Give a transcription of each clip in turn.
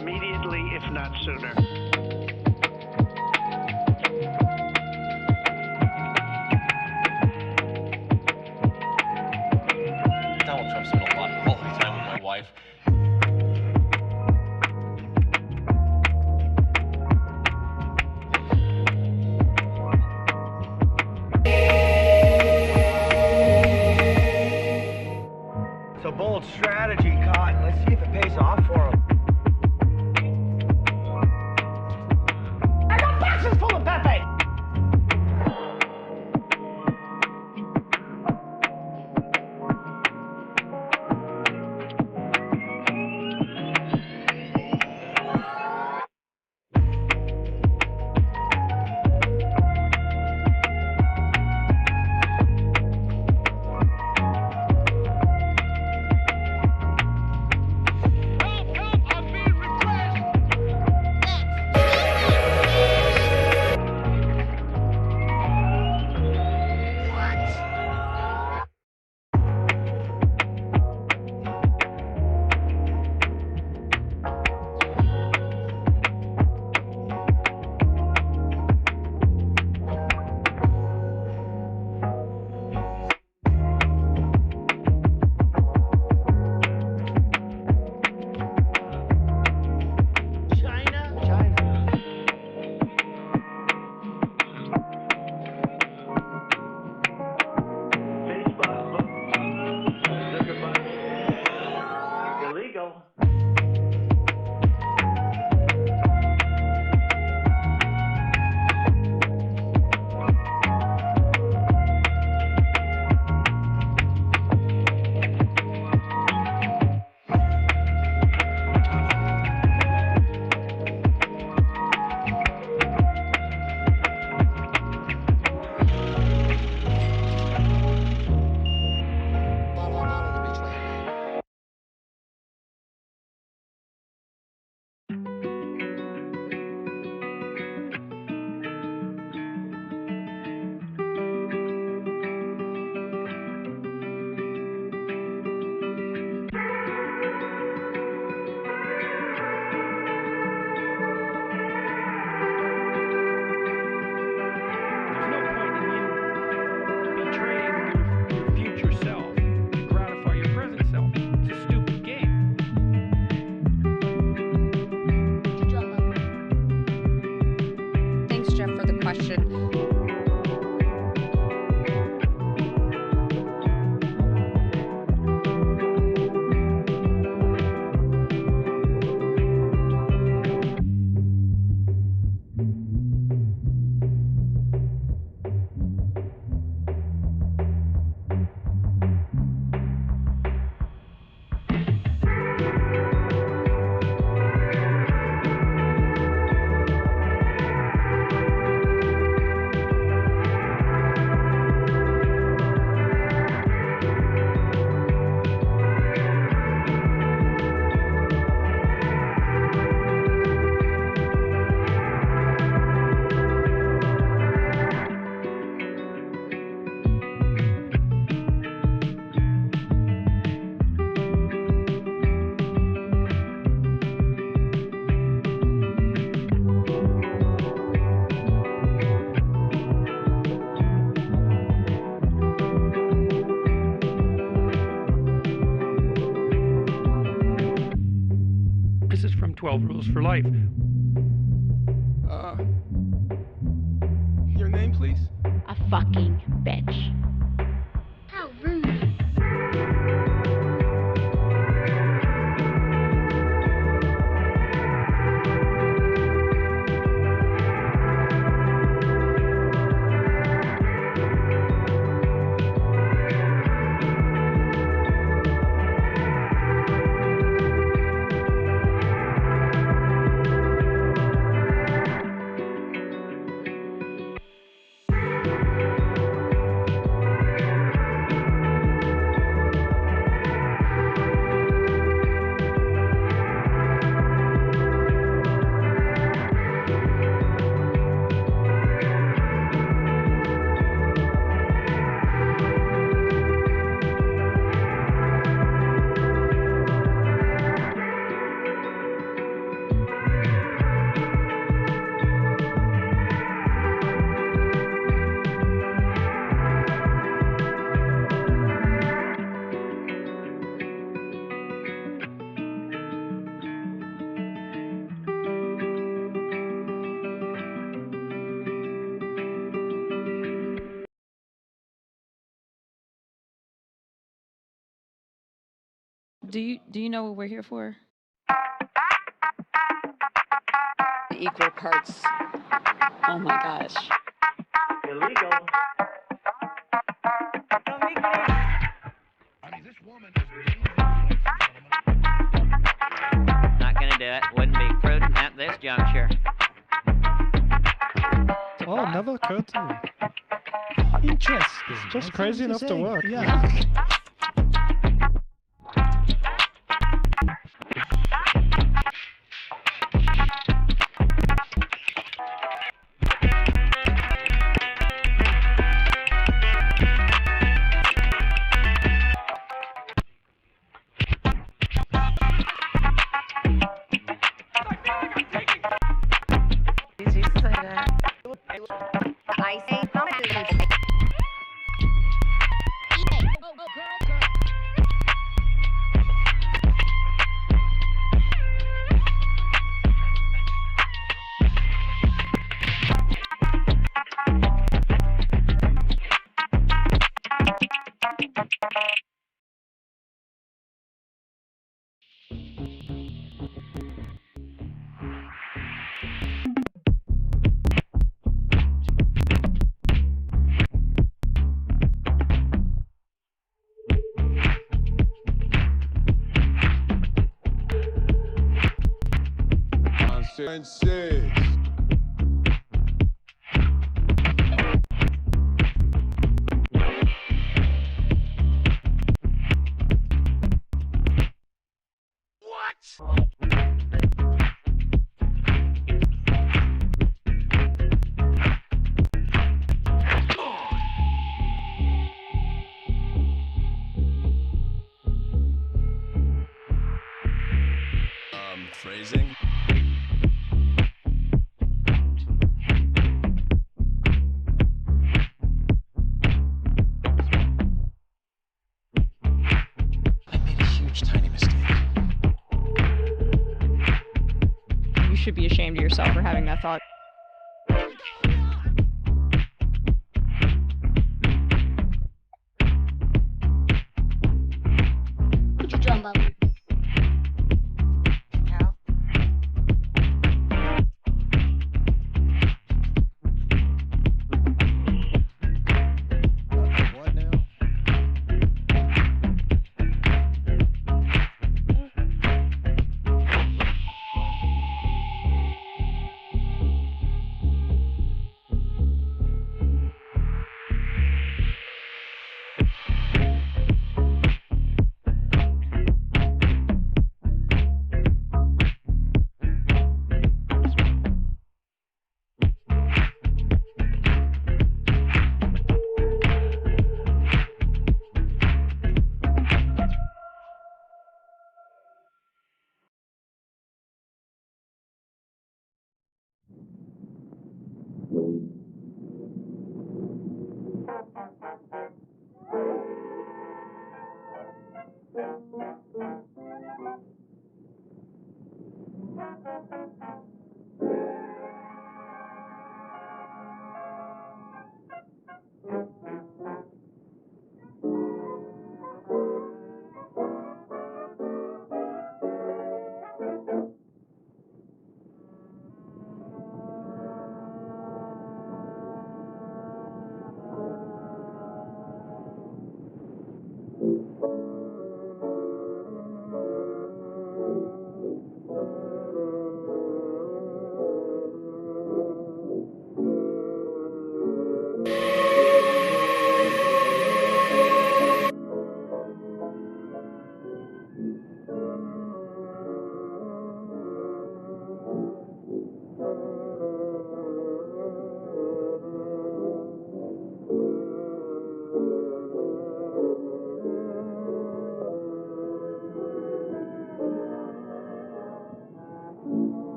immediately, if not sooner. Donald Trump spent a lot of quality time with my wife. It's a bold strategy, Cotton. Let's see if it pays off for him. I got boxes full of Pepe! This is from 12 Rules for Life. Your name, please? A fucking bitch. How rude. Do you know what we're here for? Equal parts. Oh my gosh. Illegal. I mean, this woman is dangerous, ladies and gentlemen. Not gonna do it. Wouldn't be prudent at this juncture. Oh, never occurred to me. Interesting. Just crazy enough to work. Yeah. I say Phrasing. I made a huge, tiny mistake. You should be ashamed of yourself for having that thought. Put your drum up. What now?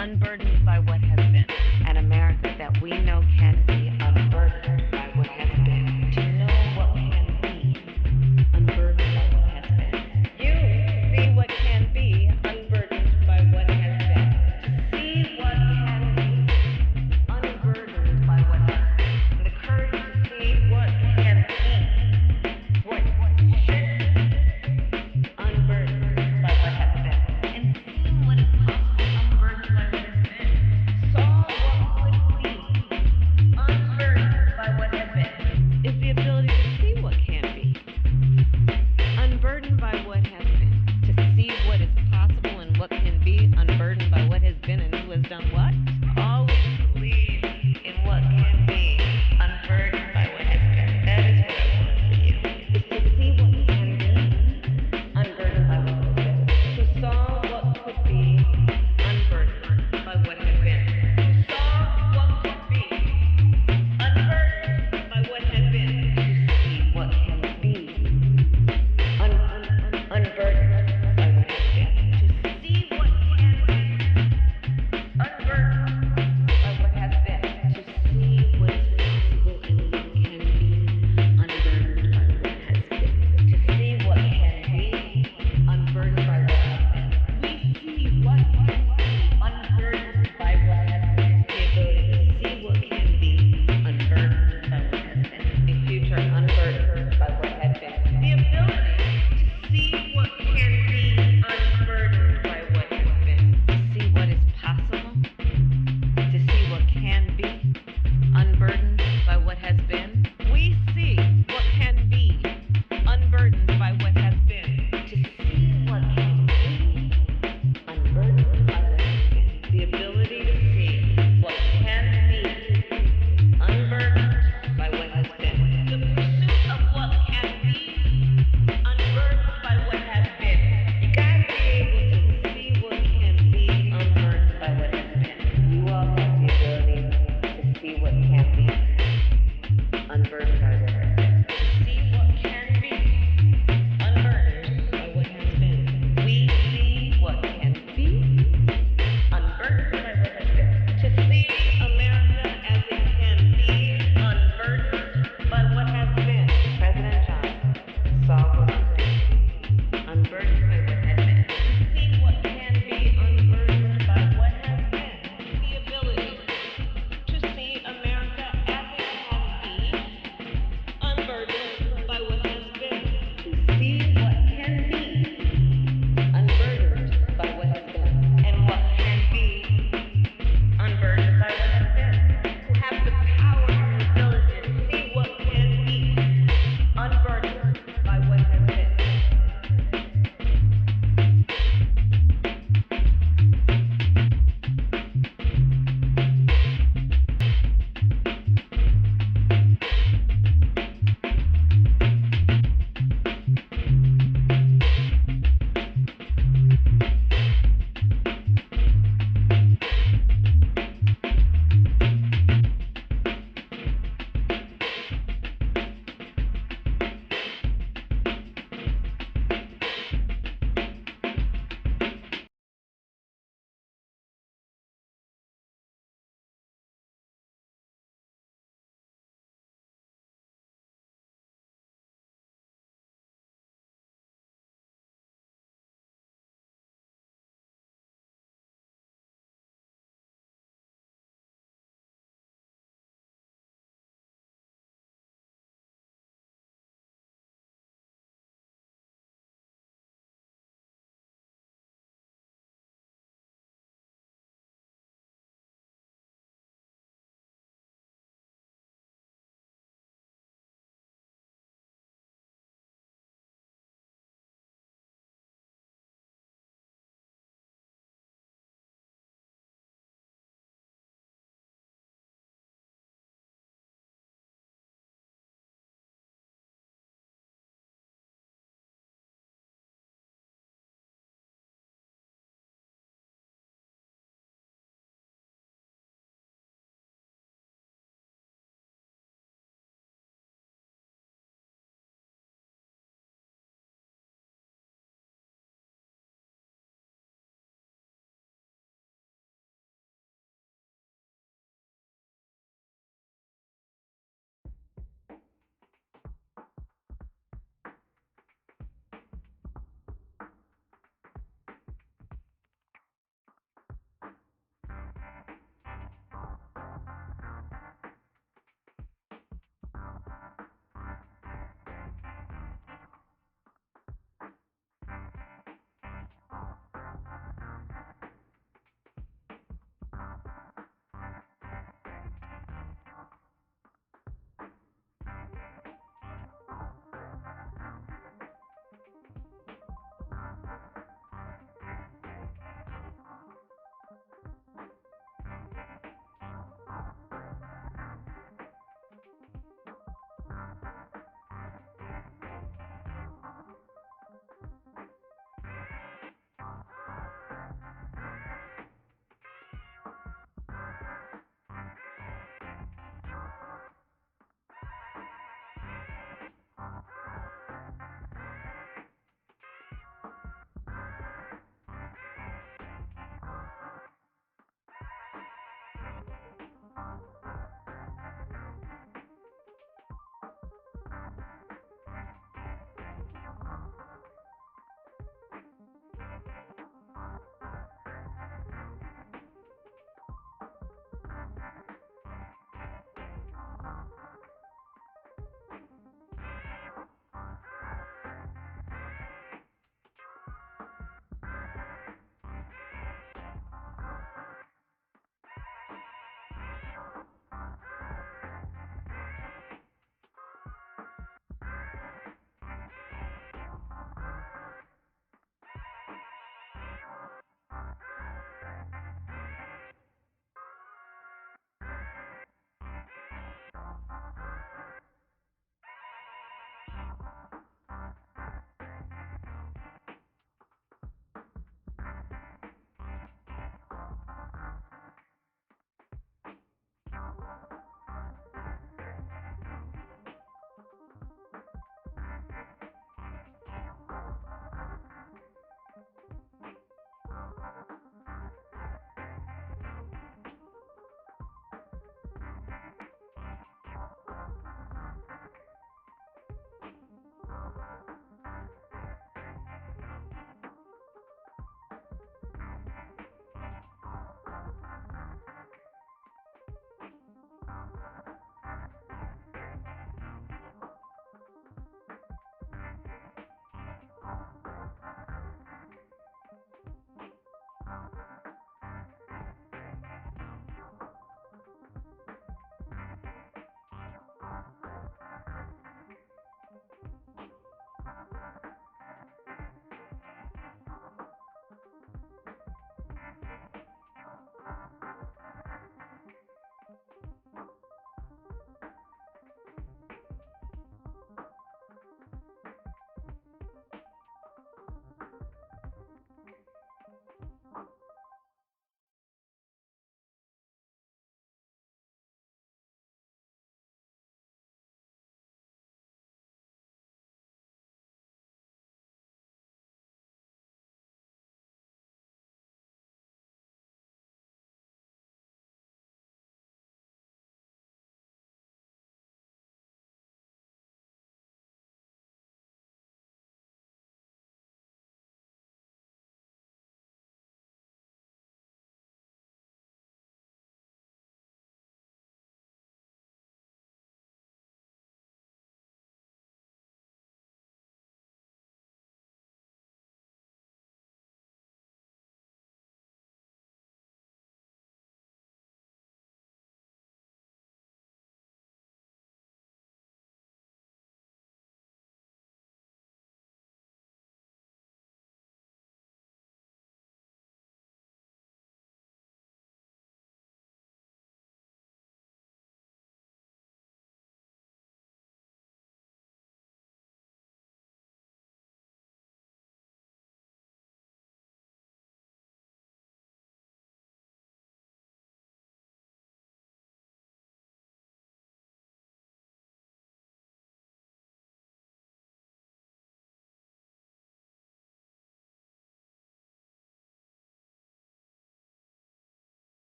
unburdened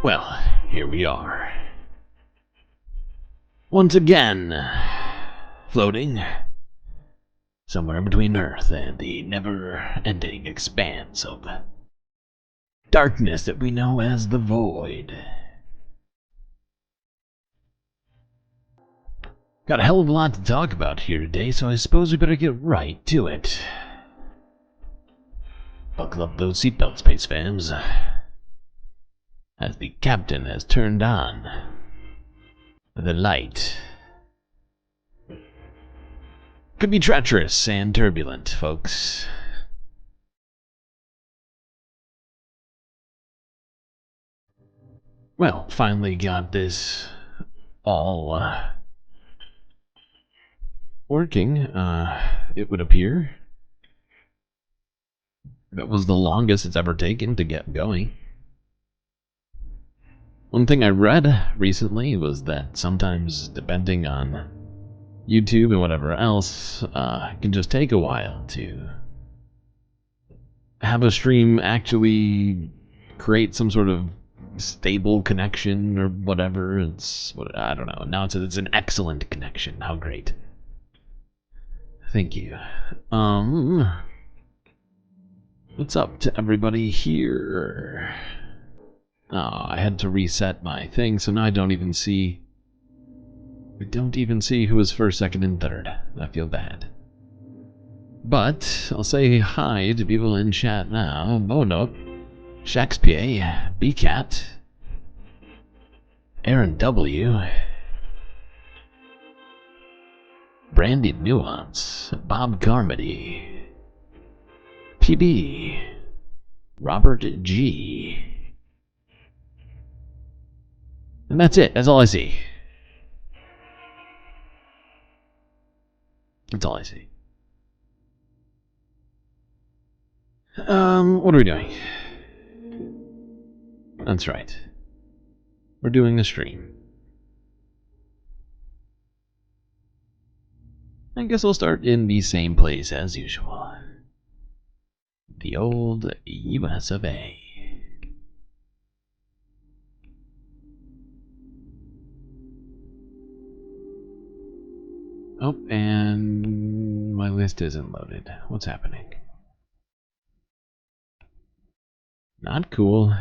Well, here we are. Once again, floating somewhere between Earth and the never-ending expanse of darkness that we know as the Void. Got a hell of a lot to talk about here today, so I suppose we better get right to it. Buckle up those seatbelts, space fams, as the captain has turned on the light. Could be treacherous and turbulent, folks. Well, finally got this all working, it would appear. That was the longest it's ever taken to get going. One thing I read recently was that sometimes, depending on YouTube and whatever else, it can just take a while to have a stream actually create some sort of stable connection or whatever. I don't know. Now it's an excellent connection. How great. Thank you. What's up to everybody here? Oh, I had to reset my thing, so now I don't even see who was first, second, and third. I feel bad. But I'll say hi to people in chat now. Bono, Shakespeare, BCat, Aaron W, Brandy Nuance, Bob Carmody, PB, Robert G. And that's it. That's all I see. That's all I see. What are we doing? That's right. We're doing the stream. I guess we'll start in the same place as usual. The old US of A. Oh, and my list isn't loaded. What's happening? Not cool.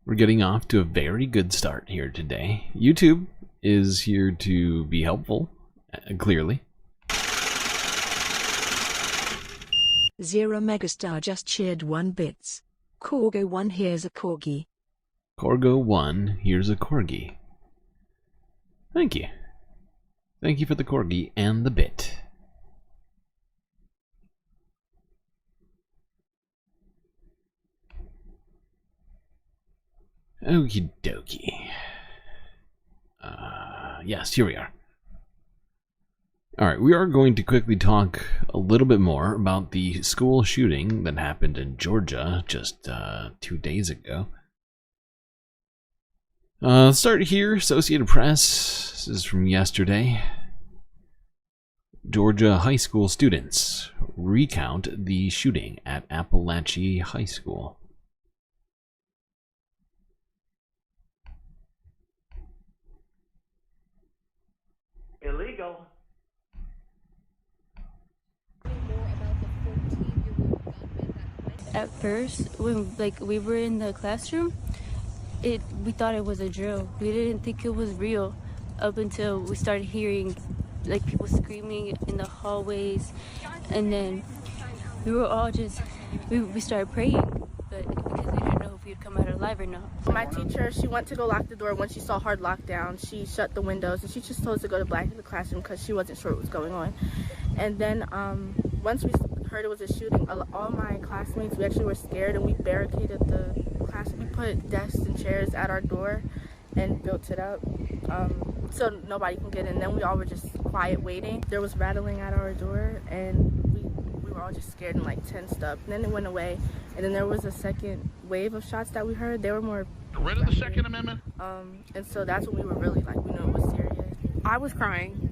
We're getting off to a very good start here today. YouTube is here to be helpful, clearly. Zero Megastar just cheered 1 bits. Corgo 1 here's a corgi. Corgo 1 here's a corgi. Thank you. Thank you for the corgi and the bit. Okie dokie. Yes, here we are. Alright, we are going to quickly talk a little bit more about the school shooting that happened in Georgia just 2 days ago. Let's start here. Associated Press. This is from yesterday. Georgia high school students recount the shooting at Appalachia High School. Illegal. At first, when we were in the classroom, we thought it was a drill. We didn't think it was real up until we started hearing people screaming in the hallways, and then we were all we started praying, but because we didn't know if we'd come out alive or not. My teacher, she went to go lock the door. When she saw hard lockdown, she shut the windows, and she just told us to go back to the classroom because she wasn't sure what was going on. And then once we heard it was a shooting, all my classmates, we actually were scared, and we barricaded the class. We put desks and chairs at our door and built it up so nobody can get in. Then we all were just quiet waiting. There was rattling at our door, and we were all was just scared and like tensed up. And then it went away. And then there was a second wave of shots that we heard. They were more Rid of the Second Amendment? And so that's when we were really like, we knew it was serious. I was crying.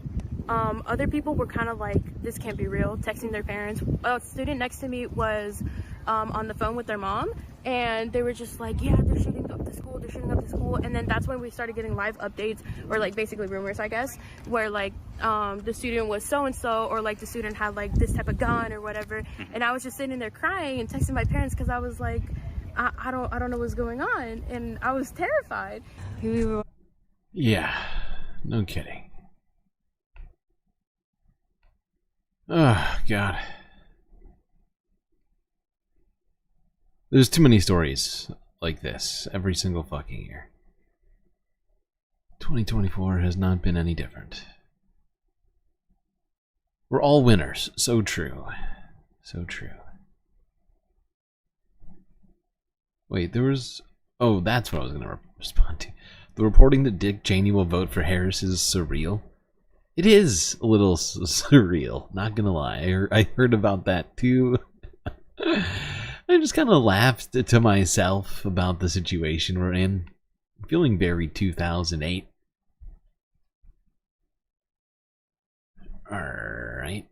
Other people were kind of like, this can't be real, texting their parents. A student next to me was on the phone with their mom, and they were just like, yeah, they're shooting up the school, they're shooting up the school. And then that's when we started getting live updates, or like basically rumors, I guess, where like the student was so-and-so, or like the student had like this type of gun or whatever. And I was just sitting there crying and texting my parents because I was like, I don't know what's going on, and I was terrified. Yeah, no kidding. Oh, God. There's too many stories like this every single fucking year. 2024 has not been any different. We're all winners. So true. So true. Wait, there was... Oh, that's what I was going to respond to. The reporting that Dick Cheney will vote for Harris is surreal. It is a little surreal, not gonna lie. I heard about that too. I just kind of laughed to myself about the situation we're in. I'm feeling very 2008. Alright.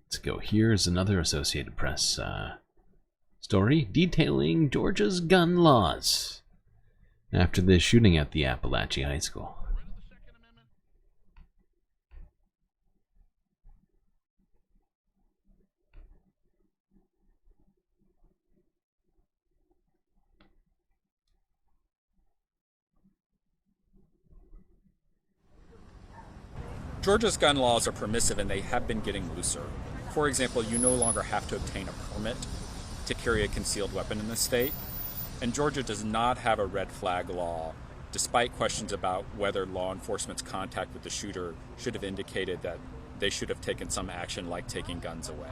Let's go. Here's another Associated Press story detailing Georgia's gun laws after the shooting at the Appalachian High School. Georgia's gun laws are permissive and they have been getting looser. For example, you no longer have to obtain a permit to carry a concealed weapon in the state. And Georgia does not have a red flag law, despite questions about whether law enforcement's contact with the shooter should have indicated that they should have taken some action like taking guns away.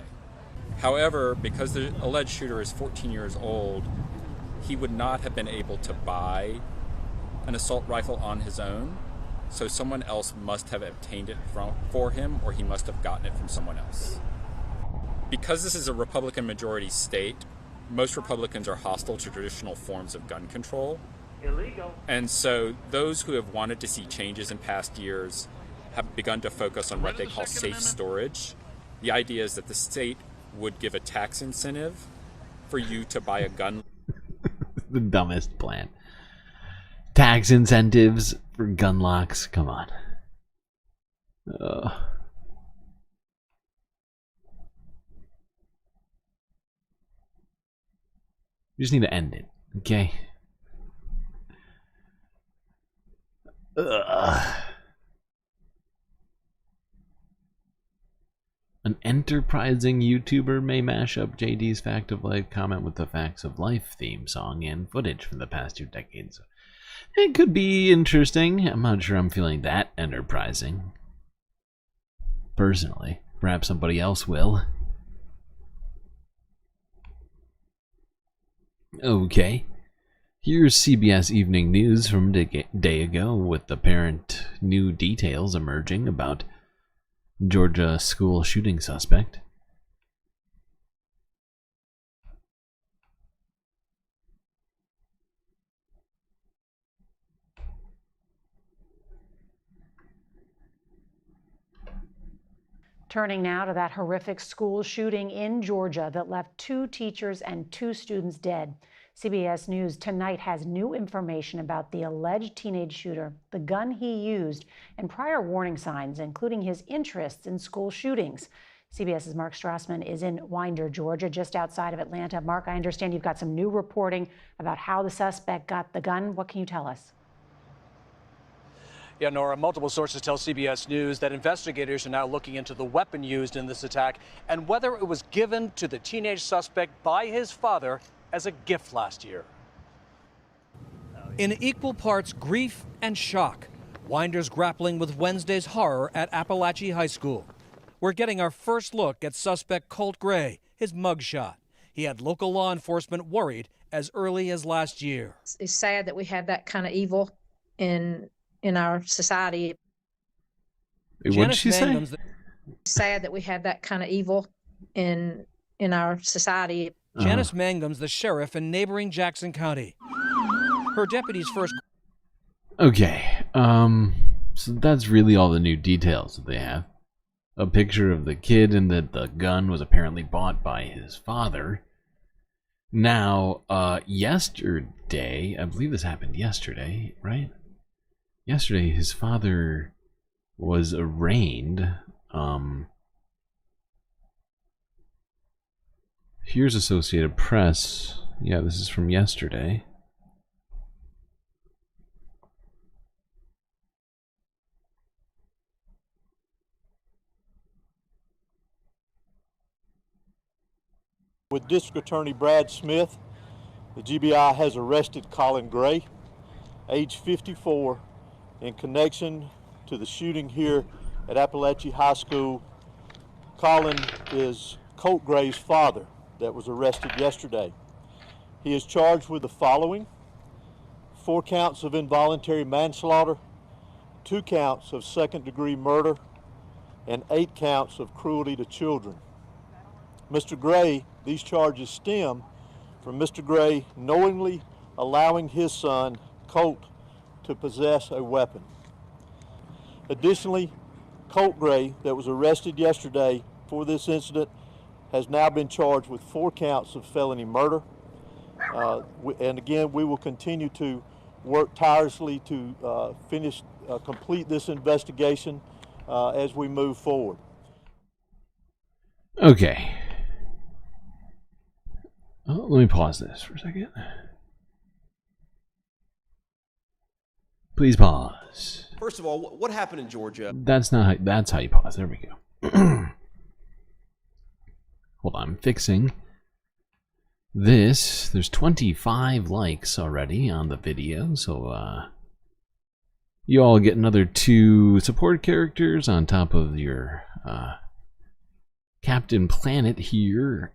However, because the alleged shooter is 14 years old, he would not have been able to buy an assault rifle on his own. So someone else must have obtained it for him, or he must have gotten it from someone else. Because this is a Republican majority state, most Republicans are hostile to traditional forms of gun control. Illegal. And so those who have wanted to see changes in past years have begun to focus on what they call safe storage. The idea is that the state would give a tax incentive for you to buy a gun. The dumbest plan. Tax incentives for gun locks. Come on. You just need to end it, okay? An enterprising YouTuber may mash up JD's Fact of Life comment with the Facts of Life theme song and footage from the past 2 decades. It could be interesting. I'm not sure I'm feeling that enterprising. Personally. Perhaps somebody else will. Okay. Here's CBS Evening News from a day ago with apparent new details emerging about Georgia school shooting suspect. Turning now to that horrific school shooting in Georgia that left 2 teachers and 2 students dead. CBS News tonight has new information about the alleged teenage shooter, the gun he used, and prior warning signs, including his interests in school shootings. CBS's Mark Strassman is in Winder, Georgia, just outside of Atlanta. Mark, I understand you've got some new reporting about how the suspect got the gun. What can you tell us? Yeah, Nora, multiple sources tell CBS News that investigators are now looking into the weapon used in this attack and whether it was given to the teenage suspect by his father as a gift last year. In equal parts grief and shock, Winder's grappling with Wednesday's horror at Appalachian High School. We're getting our first look at suspect Colt Gray, his mugshot. He had local law enforcement worried as early as last year. It's sad that we have that kind of evil in our society. Wait, what did she say? It's sad that we have that kind of evil in our society. Janice Mangum's the sheriff in neighboring Jackson County. Her deputies first. Okay, so that's really all the new details that they have. A picture of the kid and that the gun was apparently bought by his father. Now, yesterday, I believe this happened yesterday, right? Yesterday, his father was arraigned. Here's Associated Press. Yeah, this is from yesterday. With District Attorney Brad Smith, the GBI has arrested Colin Gray, age 54, in connection to the shooting here at Appalachia High School. Colin is Colt Gray's father that was arrested yesterday. He is charged with the following: 4 counts of involuntary manslaughter, 2 counts of second-degree murder, and 8 counts of cruelty to children. Mr. Gray, these charges stem from Mr. Gray knowingly allowing his son, Colt, to possess a weapon. Additionally, Colt Gray, that was arrested yesterday for this incident, has now been charged with 4 counts of felony murder. And again, we will continue to work tirelessly to complete this investigation as we move forward. Okay. Let me pause this for a second. Please pause. First of all, what happened in Georgia? That's how you pause. There we go. Hold on, I'm fixing this. There's 25 likes already on the video, so you all get another 2 support characters on top of your Captain Planet here,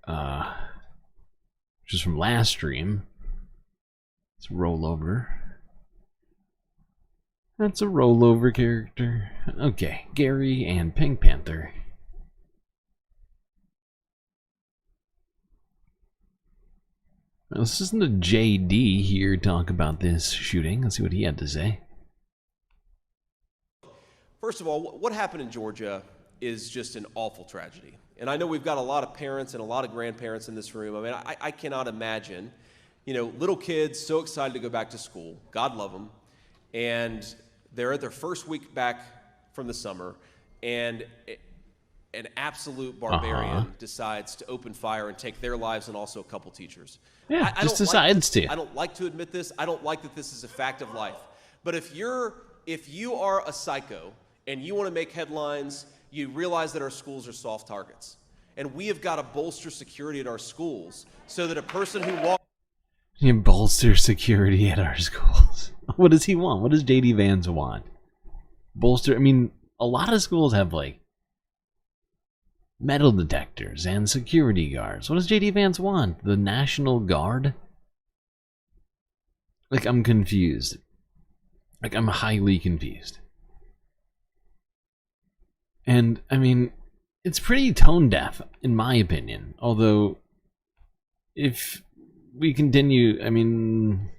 which is from last stream. Let's roll over. That's a rollover character. Okay, Gary and Pink Panther. Now, let's listen to JD here talk about this shooting. Let's see what he had to say. First of all, what happened in Georgia is just an awful tragedy. And I know we've got a lot of parents and a lot of grandparents in this room. I mean, I cannot imagine, you know, little kids so excited to go back to school. God love them. And they're at their first week back from the summer, and an absolute barbarian decides to open fire and take their lives and also a couple teachers. Yeah, I just decides to. I don't like to admit this. I don't like that this is a fact of life. But if you are a psycho and you want to make headlines, you realize that our schools are soft targets. And we have got to bolster security at our schools so that a person who walks... You bolster security at our schools. What does he want? What does JD Vance want? Bolster... I mean, a lot of schools have, like, metal detectors and security guards. What does JD Vance want? The National Guard? Like, I'm confused. Like, I'm highly confused. And, I mean, it's pretty tone deaf, in my opinion. Although, if we continue, I mean,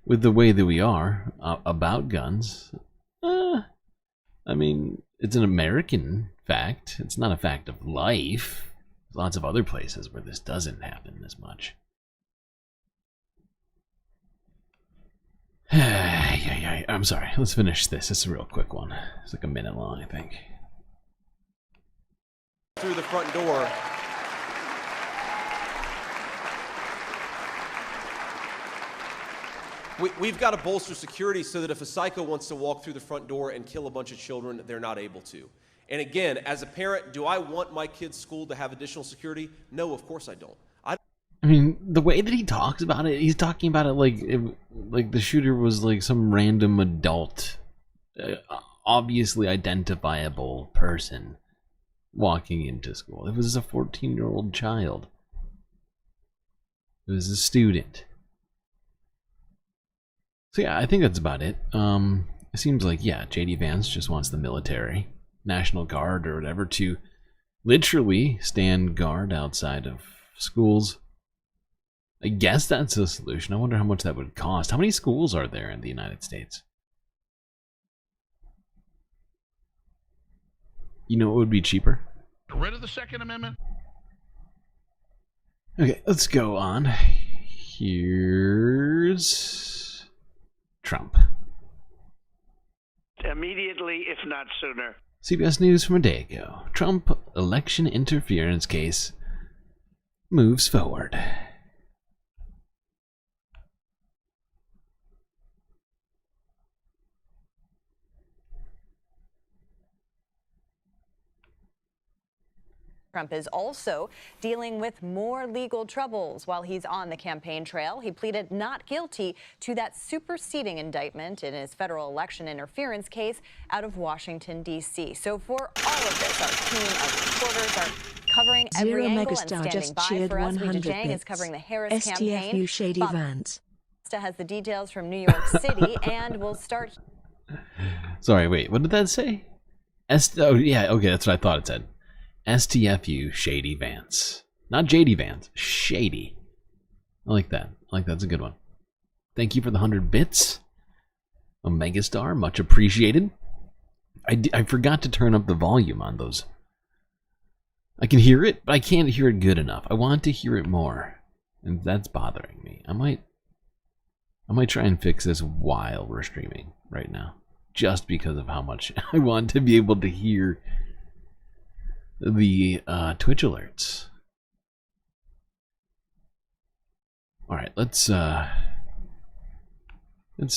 with the way that we are about guns, I mean, it's an American fact. It's not a fact of life. There's lots of other places where this doesn't happen as much. I'm sorry. Let's finish this. It's a real quick one. It's like a minute long, I think. Through the front door. We've got to bolster security so that if a psycho wants to walk through the front door and kill a bunch of children, they're not able to. And again, as a parent, do I want my kid's school to have additional security? No, of course I don't. I mean, the way that he talks about it, he's talking about it like the shooter was like some random adult, obviously identifiable person walking into school. It was a 14-year-old child. It was a student. So yeah, I think that's about it. It seems like, yeah, JD Vance just wants the military, National Guard or whatever to literally stand guard outside of schools. I guess that's the solution. I wonder how much that would cost. How many schools are there in the United States? You know what would be cheaper? Get rid of the Second Amendment. Okay, let's go on. Here's Trump. Immediately, if not sooner. CBS News from a day ago. Trump election interference case moves forward. Trump is also dealing with more legal troubles while he's on the campaign trail. He pleaded not guilty to that superseding indictment in his federal election interference case out of Washington, D.C. So for all of this, our team of reporters are covering every angle and standing by for us. Weijia Jiang is covering the Harris campaign. STFU Shady Vance has the details from New York City, and we'll start. Sorry, wait, what did that say? Oh, yeah, okay, that's what I thought it said. STFU Shady Vance. Not JD Vance, Shady. I like that. That's a good one. Thank you for the 100 bits. A megastar, much appreciated. I forgot to turn up the volume on those. I can hear it, but I can't hear it good enough. I want to hear it more, and that's bothering me. I might try and fix this while we're streaming right now, just because of how much I want to be able to hear the Twitch alerts. All right, let's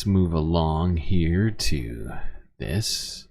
move along here to this.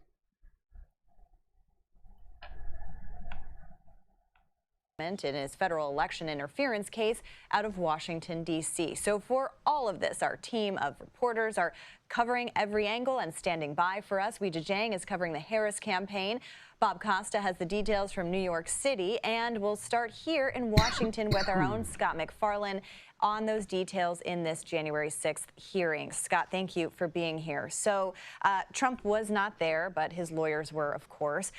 In his federal election interference case out of Washington, D.C. So for all of this, our team of reporters are covering every angle and standing by for us. Weijia Jiang is covering the Harris campaign. Bob Costa has the details from New York City, and we'll start here in Washington with our own Scott McFarlane on those details in this January 6th hearing. Scott, thank you for being here. So Trump was not there, but his lawyers were, of course.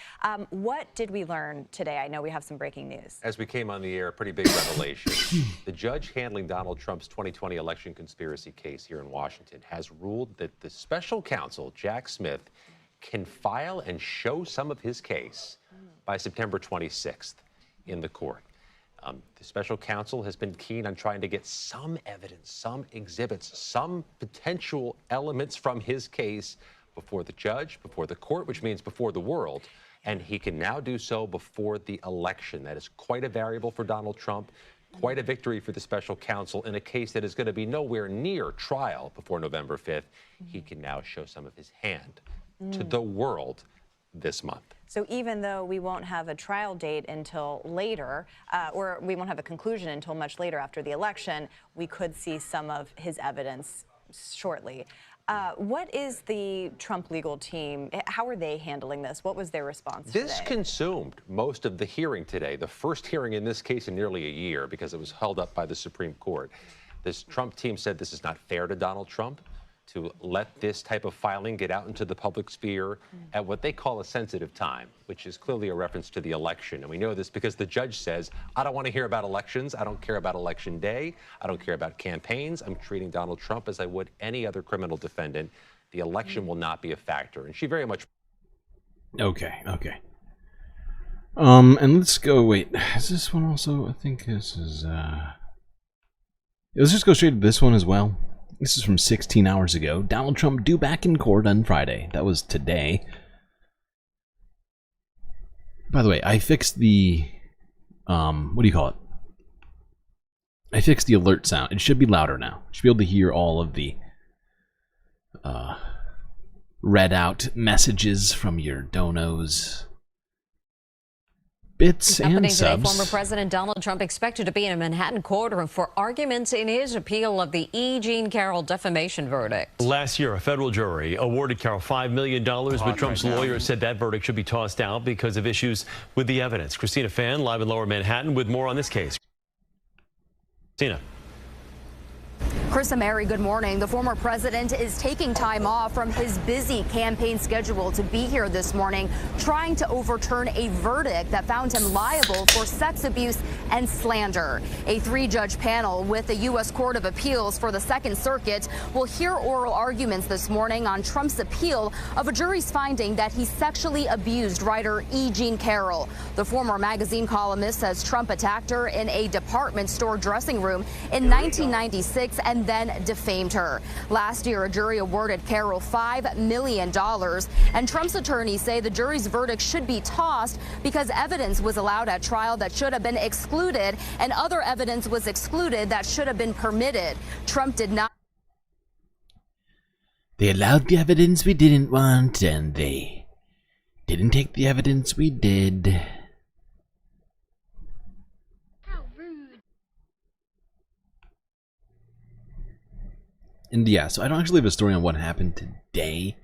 What did we learn today? I know we have some breaking news. As we came on the air, a pretty big revelation. The judge handling Donald Trump's 2020 election conspiracy case here in Washington has ruled that the special counsel, Jack Smith, can file and show some of his case by September 26th in the court. The special counsel has been keen on trying to get some evidence, some exhibits, some potential elements from his case before the judge, before the court, which means before the world. And he can now do so before the election. That is quite a variable for Donald Trump, quite a victory for the special counsel in a case that is going to be nowhere near trial before November 5th. He can now show some of his hand to the world this month. So even though we won't have a trial date until later, or we won't have a conclusion until much later after the election, we could see some of his evidence shortly. What is the Trump legal team? How are they handling this? What was their response This today? consumed most of the hearing today, the first hearing in this case in nearly a year because it was held up by the Supreme Court. This Trump team said this is not fair to Donald Trump to let this type of filing get out into the public sphere at what they call a sensitive time, which is clearly a reference to the election. And we know this because the judge says, I don't want to hear about elections. I don't care about election day. I don't care about campaigns. I'm treating Donald Trump as I would any other criminal defendant. The election will not be a factor. And she very much... Okay. And let's go, wait, is this one also, I think this is, let's just go straight to this one as well. This is from 16 hours ago. Donald Trump due back in court on Friday. That was today. By the way, I fixed the, what do you call it? I fixed the alert sound. It should be louder now. You should be able to hear all of the read out messages from your donos. Bits and subs. Former President Donald Trump expected to be in a Manhattan courtroom for arguments in his appeal of the E. Jean Carroll defamation verdict. Last year, a federal jury awarded Carroll $5 million, but Trump's lawyer said that verdict should be tossed out because of issues with the evidence. Christina Fan, live in Lower Manhattan, with more on this case. Christina. Chris and Mary, good morning. The former president is taking time off from his busy campaign schedule to be here this morning, trying to overturn a verdict that found him liable for sex abuse and slander. A 3-judge panel with the U.S. Court of Appeals for the Second Circuit will hear oral arguments this morning on Trump's appeal of a jury's finding that he sexually abused writer E. Jean Carroll. The former magazine columnist says Trump attacked her in a department store dressing room in 1996 and then defamed her. Last year, a jury awarded Carroll $5 million, and Trump's attorneys say the jury's verdict should be tossed because evidence was allowed at trial that should have been excluded, and other evidence was excluded that should have been permitted. Trump did not. They allowed the evidence we didn't want, and they didn't take the evidence we did. And yeah, so I don't actually have a story on what happened today.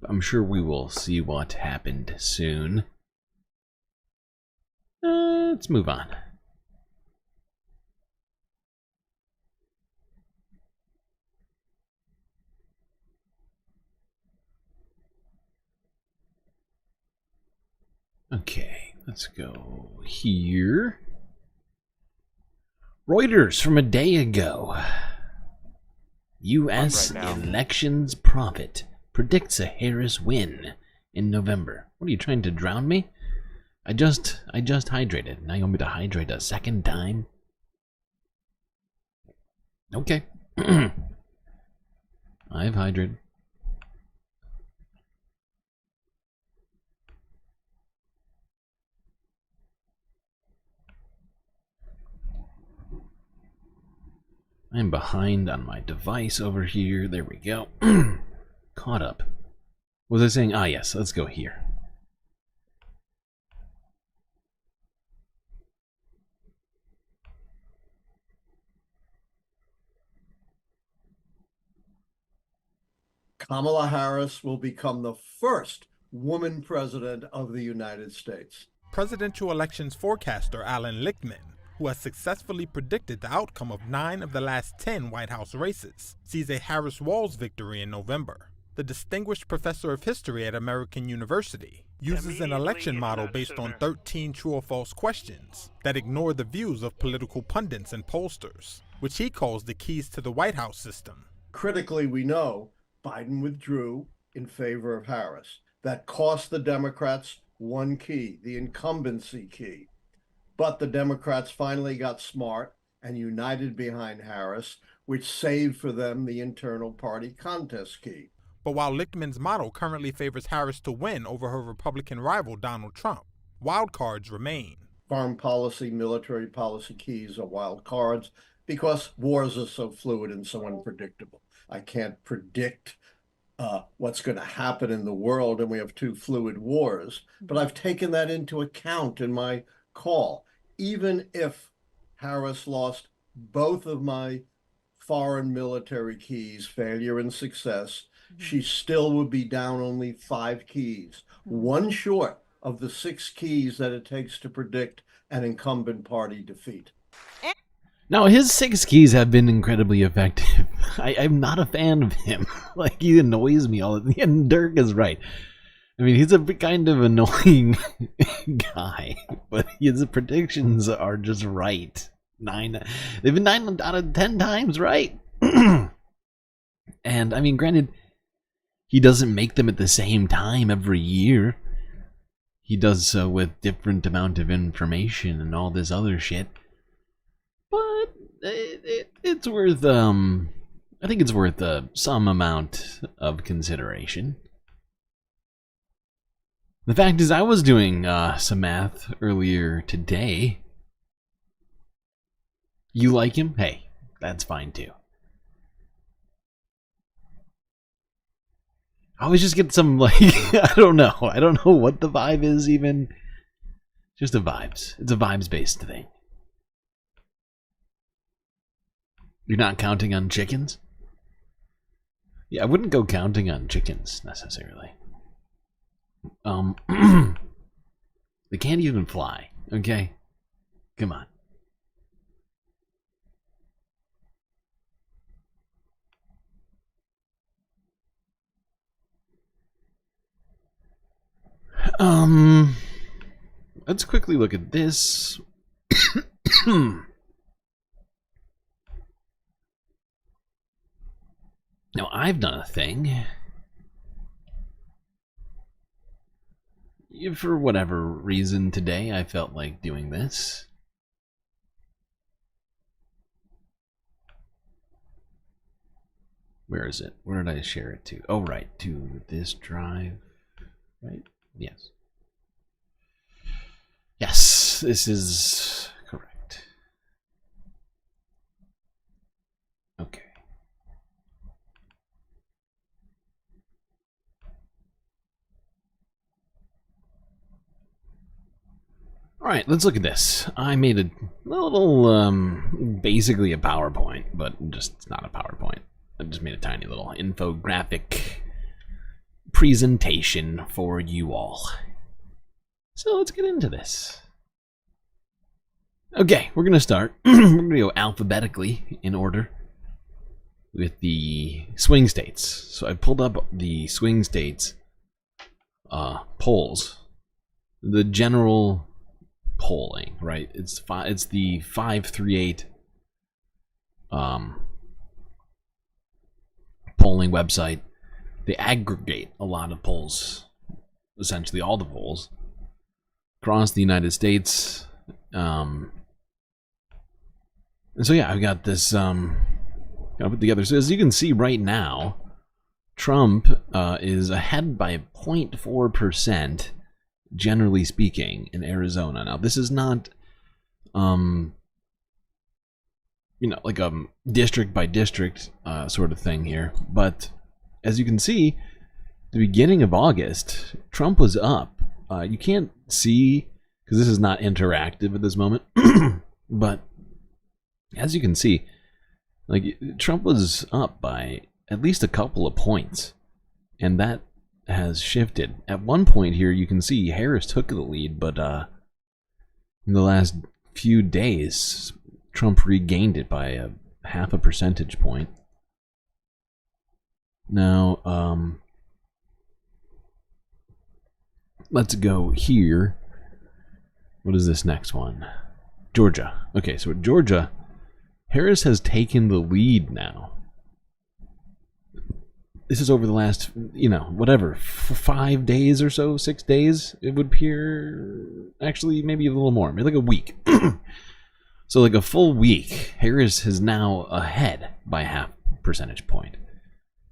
I'm sure we will see what happened soon. Let's move on. Okay, let's go here. Reuters from a day ago. U.S. elections prophet predicts a Harris win in November. What are you trying to drown me? I just hydrated. Now you want me to hydrate a second time? Okay. I've hydrated. I'm behind on my device over here. There we go. Caught up. What was I saying? Ah, yes. Let's go here. Kamala Harris will become the first woman president of the United States. Presidential elections forecaster Alan Lichtman, who has successfully predicted the outcome of 9 of the last 10 White House races, sees a Harris-Walz victory in November. The distinguished professor of history at American University uses an election model based on 13 true or false questions that ignore the views of political pundits and pollsters, which he calls the keys to the White House system. Critically, we know Biden withdrew in favor of Harris. That cost the Democrats one key, the incumbency key. But the Democrats finally got smart and united behind Harris, which saved for them the internal party contest key. But while Lichtman's model currently favors Harris to win over her Republican rival Donald Trump, wild cards remain. Foreign policy, military policy keys are wild cards because wars are so fluid and so unpredictable. I can't predict what's going to happen in the world, and we have 2 fluid wars, but I've taken that into account in my call. Even if Harris lost both of my foreign military keys, failure and success, she still would be down only 5 keys, one short of the 6 keys that it takes to predict an incumbent party defeat. Now, his 6 keys have been incredibly effective. I'm not a fan of him. Like, he annoys me all the time. And Dirk is right. I mean, he's a kind of annoying guy, but his predictions are just right. They've been 9 out of 10 times right. And, I mean, granted, he doesn't make them at the same time every year. He does so with different amount of information and all this other shit. But it's worth, I think it's worth some amount of consideration. The fact is, I was doing some math earlier today. You like him? Hey, that's fine too. I always just get some, like, I don't know what the vibe is even. Just a vibes. It's a vibes-based thing. You're not counting on chickens? Yeah, I wouldn't go counting on chickens, necessarily. They can't even fly, okay? Come on. Let's quickly look at this. Now, I've done a thing. For whatever reason today, I felt like doing this. Where is it? Where did I share it to? Oh, right, to this drive. Right? Yes. Yes, this is correct. Okay. All right, let's look at this. I made a little, basically a PowerPoint, but just it's not a PowerPoint. I just made a tiny little infographic presentation for you all. So let's get into this. Okay, we're going to start. We're going to go alphabetically in order with the swing states. So I pulled up the swing states polls. The general polling, right? It's the 538 polling website. They aggregate a lot of polls, essentially all the polls across the United States. And so yeah, I've got this got put together. So as you can see right now, Trump is ahead by 0.4%, generally speaking, in Arizona. Now this is not you know, like a district by district sort of thing here, but as you can see, the beginning of August, Trump was up. You can't see because this is not interactive at this moment, but as you can see, like Trump was up by at least a couple of points, and that has shifted. At one point here, you can see Harris took the lead, but in the last few days, Trump regained it by a 0.5 percentage point. Now, let's go here. What is this next one? Georgia. Okay, so Georgia, Harris has taken the lead now. This is over the last, you know, whatever, 5 days or so, 6 days, it would appear. Actually, maybe a little more, maybe like a week. So like a full week, Harris is now ahead by 0.5 percentage point,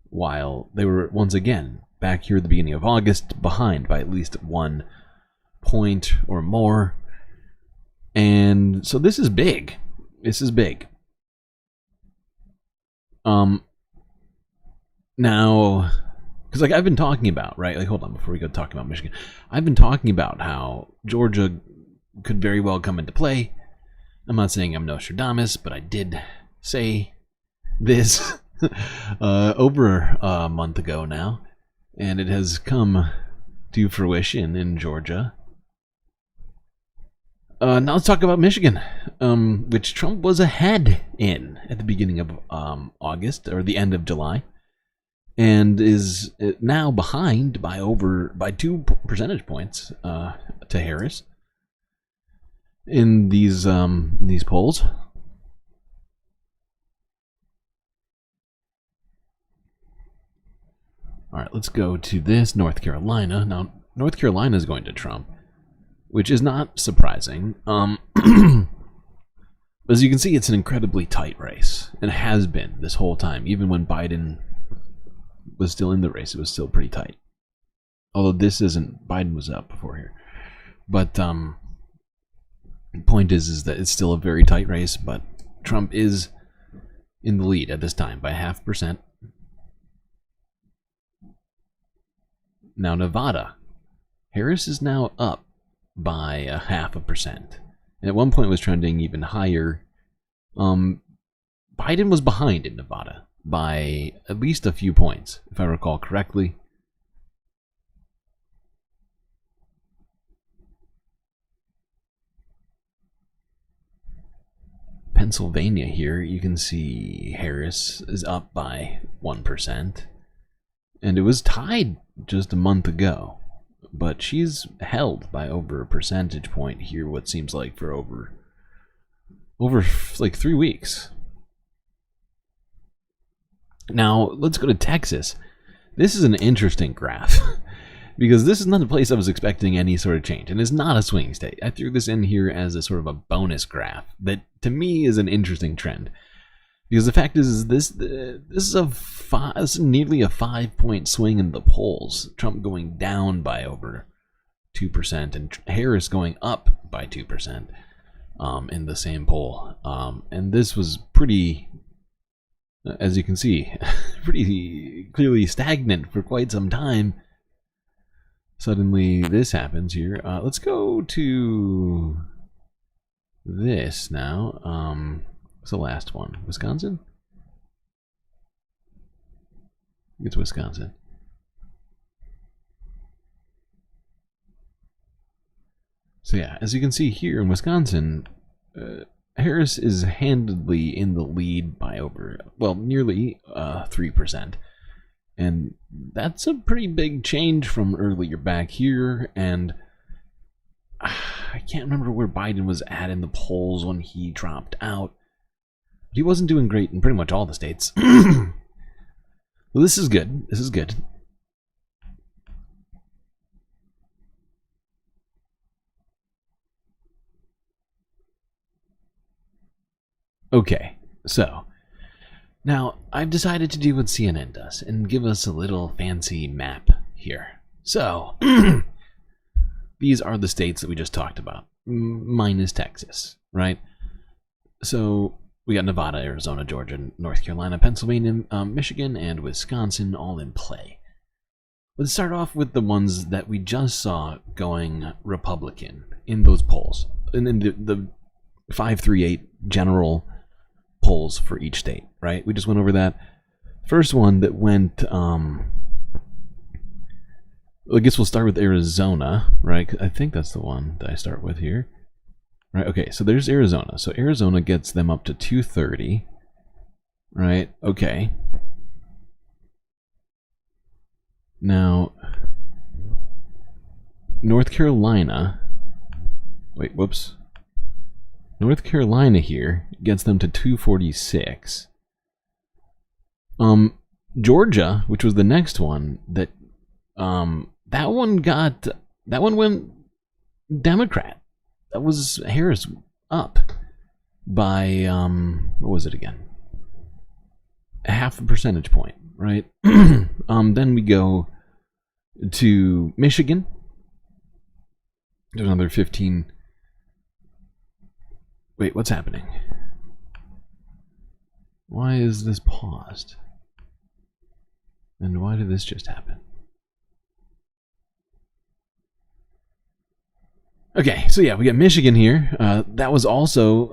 while they were once again back here at the beginning of August behind by at least 1 point or more. And so this is big. This is big. Now, because like I've been talking about, right? Like, hold on, before we go talking about Michigan, I've been talking about how Georgia could very well come into play. I'm not saying I'm Nostradamus, but I did say this over a month ago now, and it has come to fruition in Georgia. Now let's talk about Michigan, which Trump was ahead in at the beginning of August, or the end of July, and is now behind by 2 percentage points to Harris in these polls. All right, let's go to this North Carolina. Now, North Carolina is going to Trump, which is not surprising. As you can see, it's an incredibly tight race, and it has been this whole time. Even when Biden was still in the race, it was still pretty tight. Although this isn't, Biden was up before here. But the point is that it's still a very tight race, but Trump is in the lead at this time by 0.5%. Now Nevada, Harris is now up by 0.5%, and at one point was trending even higher. Biden was behind in Nevada by at least a few points, if I recall correctly. Pennsylvania here, you can see Harris is up by 1%, and it was tied just a month ago. but she's held by over a percentage point here, what seems like for over like 3 weeks. Now, let's go to Texas. This is an interesting graph because this is not a place I was expecting any sort of change, and it's not a swing state. I threw this in here as a sort of a bonus graph that to me is an interesting trend. Because the fact is this is nearly a 5-point swing in the polls. Trump going down by over 2% and Harris going up by 2% in the same poll. And this was pretty, as you can see, pretty clearly stagnant for quite some time. Suddenly this happens here. Let's go to this now. What's the last one? Wisconsin? It's Wisconsin. So yeah, as you can see here in Wisconsin, Harris is handedly in the lead by over, well, nearly 3%. And that's a pretty big change from earlier back here, and I can't remember where Biden was at in the polls when he dropped out. He wasn't doing great in pretty much all the states. Well, this is good. This is good. Okay, so now I've decided to do what CNN does and give us a little fancy map here. So these are the states that we just talked about, minus Texas, right? So we got Nevada, Arizona, Georgia, North Carolina, Pennsylvania, Michigan, and Wisconsin all in play. Let's start off with the ones that we just saw going Republican in those polls. And then the 538 general polls for each state, right? We just went over that. First one that went, I guess we'll start with Arizona, right? I think that's the one that I start with here. Right, okay, so there's Arizona. So Arizona gets them up to 230. Right, okay. Now, North Carolina. Wait, whoops. North Carolina here gets them to 246. Georgia, which was the next one, that one went Democrat. That was Harris up by, what was it again? Half a percentage point, right? Then we go to Michigan. There's another 15. Wait, what's happening? Why is this paused? And why did this just happen? Okay, so yeah, we got Michigan here. That was also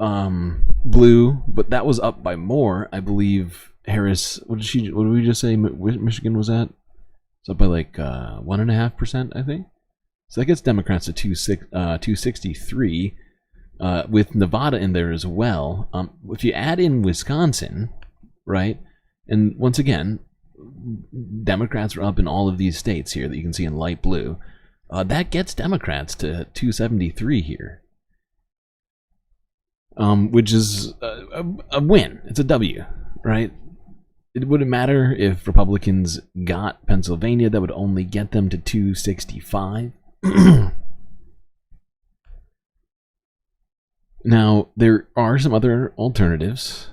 blue, but that was up by more. I believe Harris. What did we just say? Michigan was at? It's up by like 1.5%, I think. So that gets Democrats to 263, with Nevada in there as well. If you add in Wisconsin, right, and once again, Democrats are up in all of these states here that you can see in light blue. That gets Democrats to 273 here, which is a win. It's a W, right? It wouldn't matter if Republicans got Pennsylvania. That would only get them to 265. Now, there are some other alternatives.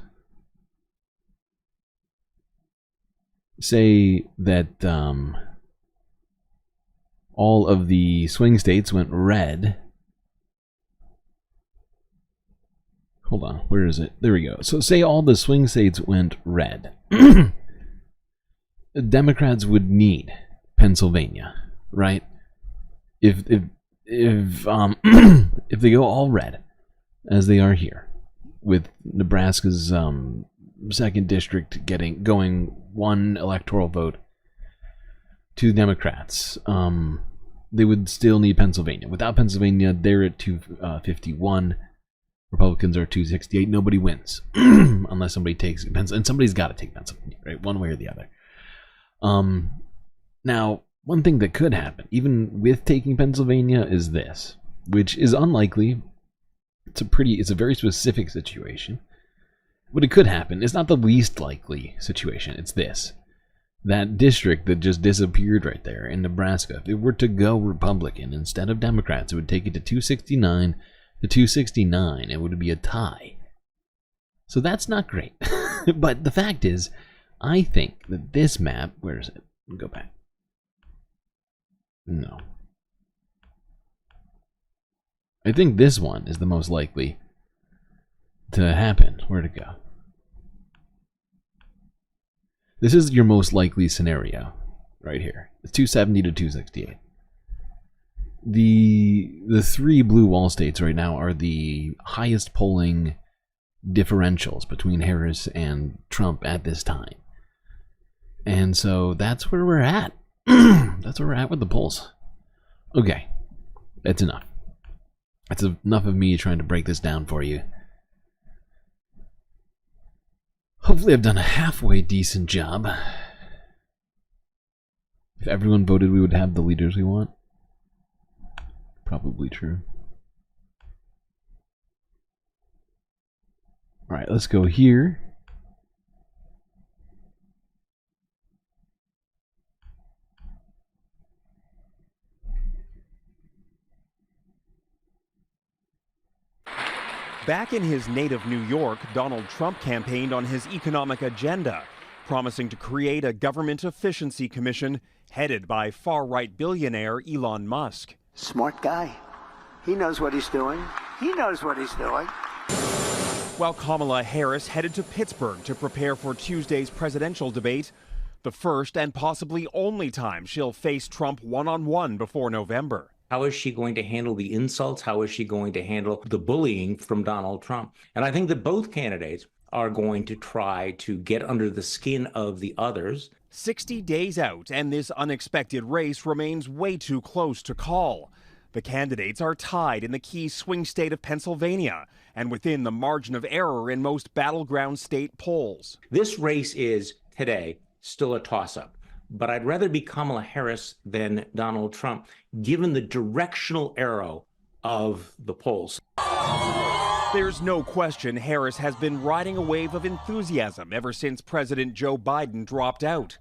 Say that all of the swing states went red. Hold on, where is it? There we go. So say all the swing states went red. Democrats would need Pennsylvania, right? If if they go all red, as they are here, with Nebraska's second district going one electoral vote to Democrats, they would still need Pennsylvania. Without Pennsylvania, they're at 251. Republicans are 268. Nobody wins unless somebody takes Pennsylvania, and somebody's got to take Pennsylvania, right? One way or the other. Now, one thing that could happen, even with taking Pennsylvania, is this, which is unlikely. It's a very specific situation. But it could happen. It's not the least likely situation. It's this. That district that just disappeared right there in Nebraska, if it were to go Republican instead of Democrats, it would take it to 269 to 269. It would be a tie. So that's not great. But the fact is, I think that this map, where is it? Go back. No. I think this one is the most likely to happen. Where'd it go? This is your most likely scenario right here. It's 270 to 268. The three blue wall states right now are the highest polling differentials between Harris and Trump at this time. And so that's where we're at. That's where we're at with the polls. Okay. That's enough. That's enough of me trying to break this down for you. Hopefully I've done a halfway decent job. If everyone voted, we would have the leaders we want. Probably true. Alright, let's go here. Back in his native New York, Donald Trump campaigned on his economic agenda, promising to create a government efficiency commission headed by far-right billionaire Elon Musk. Smart guy. He knows what he's doing. He knows what he's doing. While Kamala Harris headed to Pittsburgh to prepare for Tuesday's presidential debate, the first and possibly only time she'll face Trump one-on-one before November. How is she going to handle the insults? How is she going to handle the bullying from Donald Trump? And I think that both candidates are going to try to get under the skin of the others. 60 days out, and this unexpected race remains way too close to call. The candidates are tied in the key swing state of Pennsylvania and within the margin of error in most battleground state polls. This race is, today, still a toss-up. But I'd rather be Kamala Harris than Donald Trump, given the directional arrow of the polls. There's no question Harris has been riding a wave of enthusiasm ever since President Joe Biden dropped out.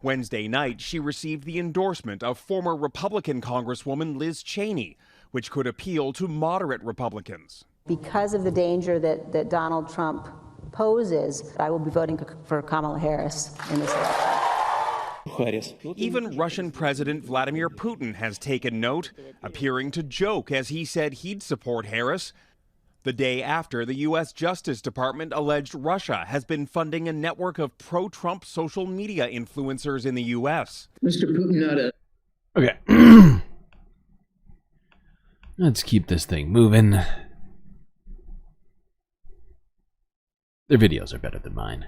Wednesday night, she received the endorsement of former Republican Congresswoman Liz Cheney, which could appeal to moderate Republicans. Because of the danger that Donald Trump poses, I will be voting for Kamala Harris in this election. Even Russian President Vladimir Putin has taken note, appearing to joke as he said he'd support Harris. The day after the U.S. Justice Department alleged Russia has been funding a network of pro-Trump social media influencers in the U.S. Mr. Putin, Okay. Let's keep this thing moving. Their videos are better than mine.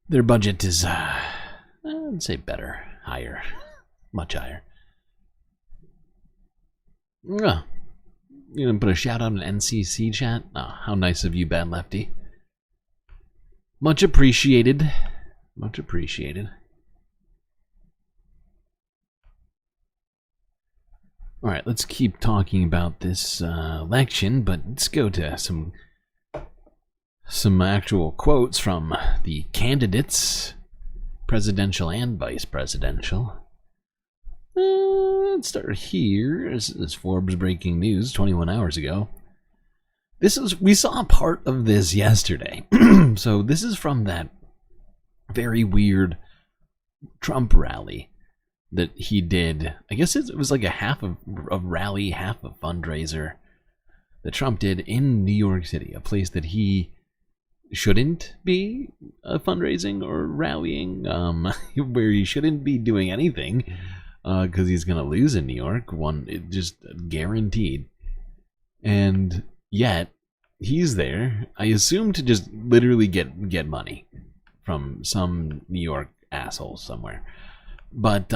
Their budget is, I'd say better. Higher. Much higher. Oh. You gonna put a shout out in NCC chat? Oh, how nice of you, Bad Lefty. Much appreciated. Much appreciated. Alright, let's keep talking about this election, but let's go to some actual quotes from the candidates, presidential and vice presidential. Let's start here. This is Forbes breaking news 21 hours ago. We saw a part of this yesterday. So this is from that very weird Trump rally that he did. I guess it was like a half of a rally, half a fundraiser that Trump did in New York City, a place that he shouldn't be fundraising or rallying, where he shouldn't be doing anything. Because he's going to lose in New York, just guaranteed. And yet, he's there, I assume, to just literally get money from some New York asshole somewhere. But,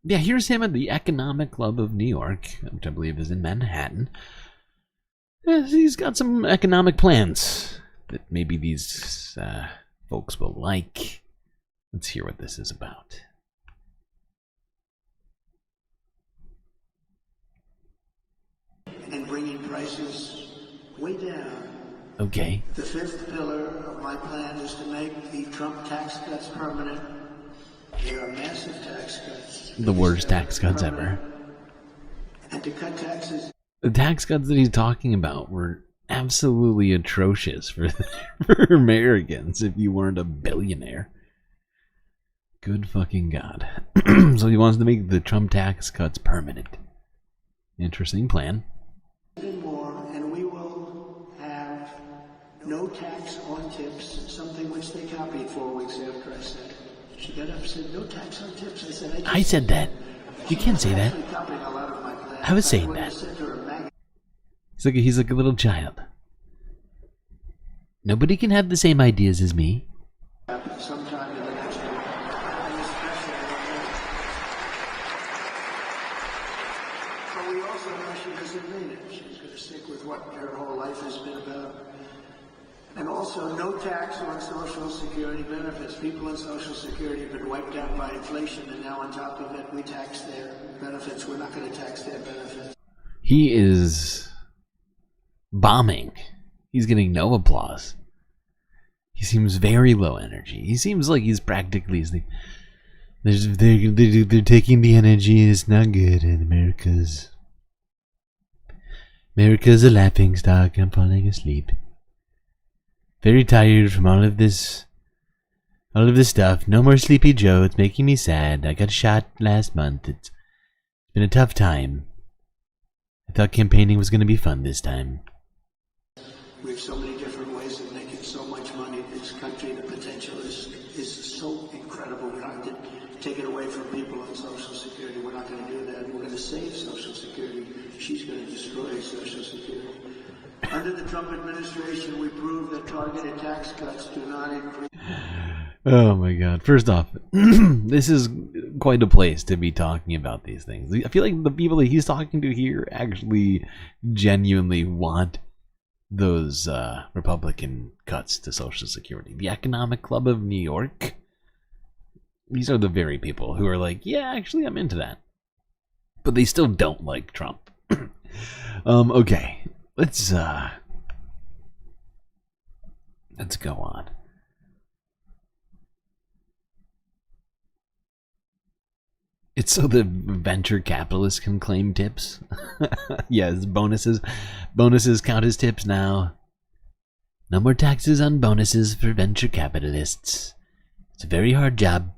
yeah, here's him at the Economic Club of New York, which I believe is in Manhattan. He's got some economic plans that maybe these folks will like. Let's hear what this is about. and bringing prices way down. Okay. The fifth pillar of my plan is to make the Trump tax cuts permanent. They are massive tax cuts. The worst tax cuts ever. And to cut taxes. The tax cuts that he's talking about were absolutely atrocious for Americans if you weren't a billionaire. Good fucking God. So he wants to make the Trump tax cuts permanent. Interesting plan. More, and we will have no tax on tips, something which they copied 4 weeks after I said it. She got up and said, no tax on tips. I said that. You can't say that. I was saying that. He's like a little child. Nobody can have the same ideas as me. Sometime in the next year. But we also know she doesn't mean it. She's going to stick with what her whole life has been about. And also, no tax on Social Security benefits. People in Social Security have been wiped out by inflation, and now on top of it, we tax their benefits. We're not going to tax their benefits. He is bombing. He's getting no applause. He seems very low energy. He seems like he's practically... They're taking the energy, and it's not good, and America's a laughing stock. I'm falling asleep. Very tired from all of this stuff. No more Sleepy Joe. It's making me sad. I got shot last month. It's been a tough time. I thought campaigning was going to be fun this time. We have so many different ways of making so much money in this country. The potential is so incredible. We don't have to take it away from people on Social Security. We're not going to do that. We're going to save Social Security. She's going to destroy Social Security. Under the Trump administration, we proved that targeted tax cuts do not increase. Oh my God. First off, this is quite a place to be talking about these things. I feel like the people that he's talking to here actually genuinely want those Republican cuts to Social Security. The Economic Club of New York. These are the very people who are like, yeah, actually, I'm into that. But they still don't like Trump. Okay. Let's go on. It's so the venture capitalists can claim tips. Yes, bonuses count as tips now. No more taxes on bonuses for venture capitalists. It's a very hard job.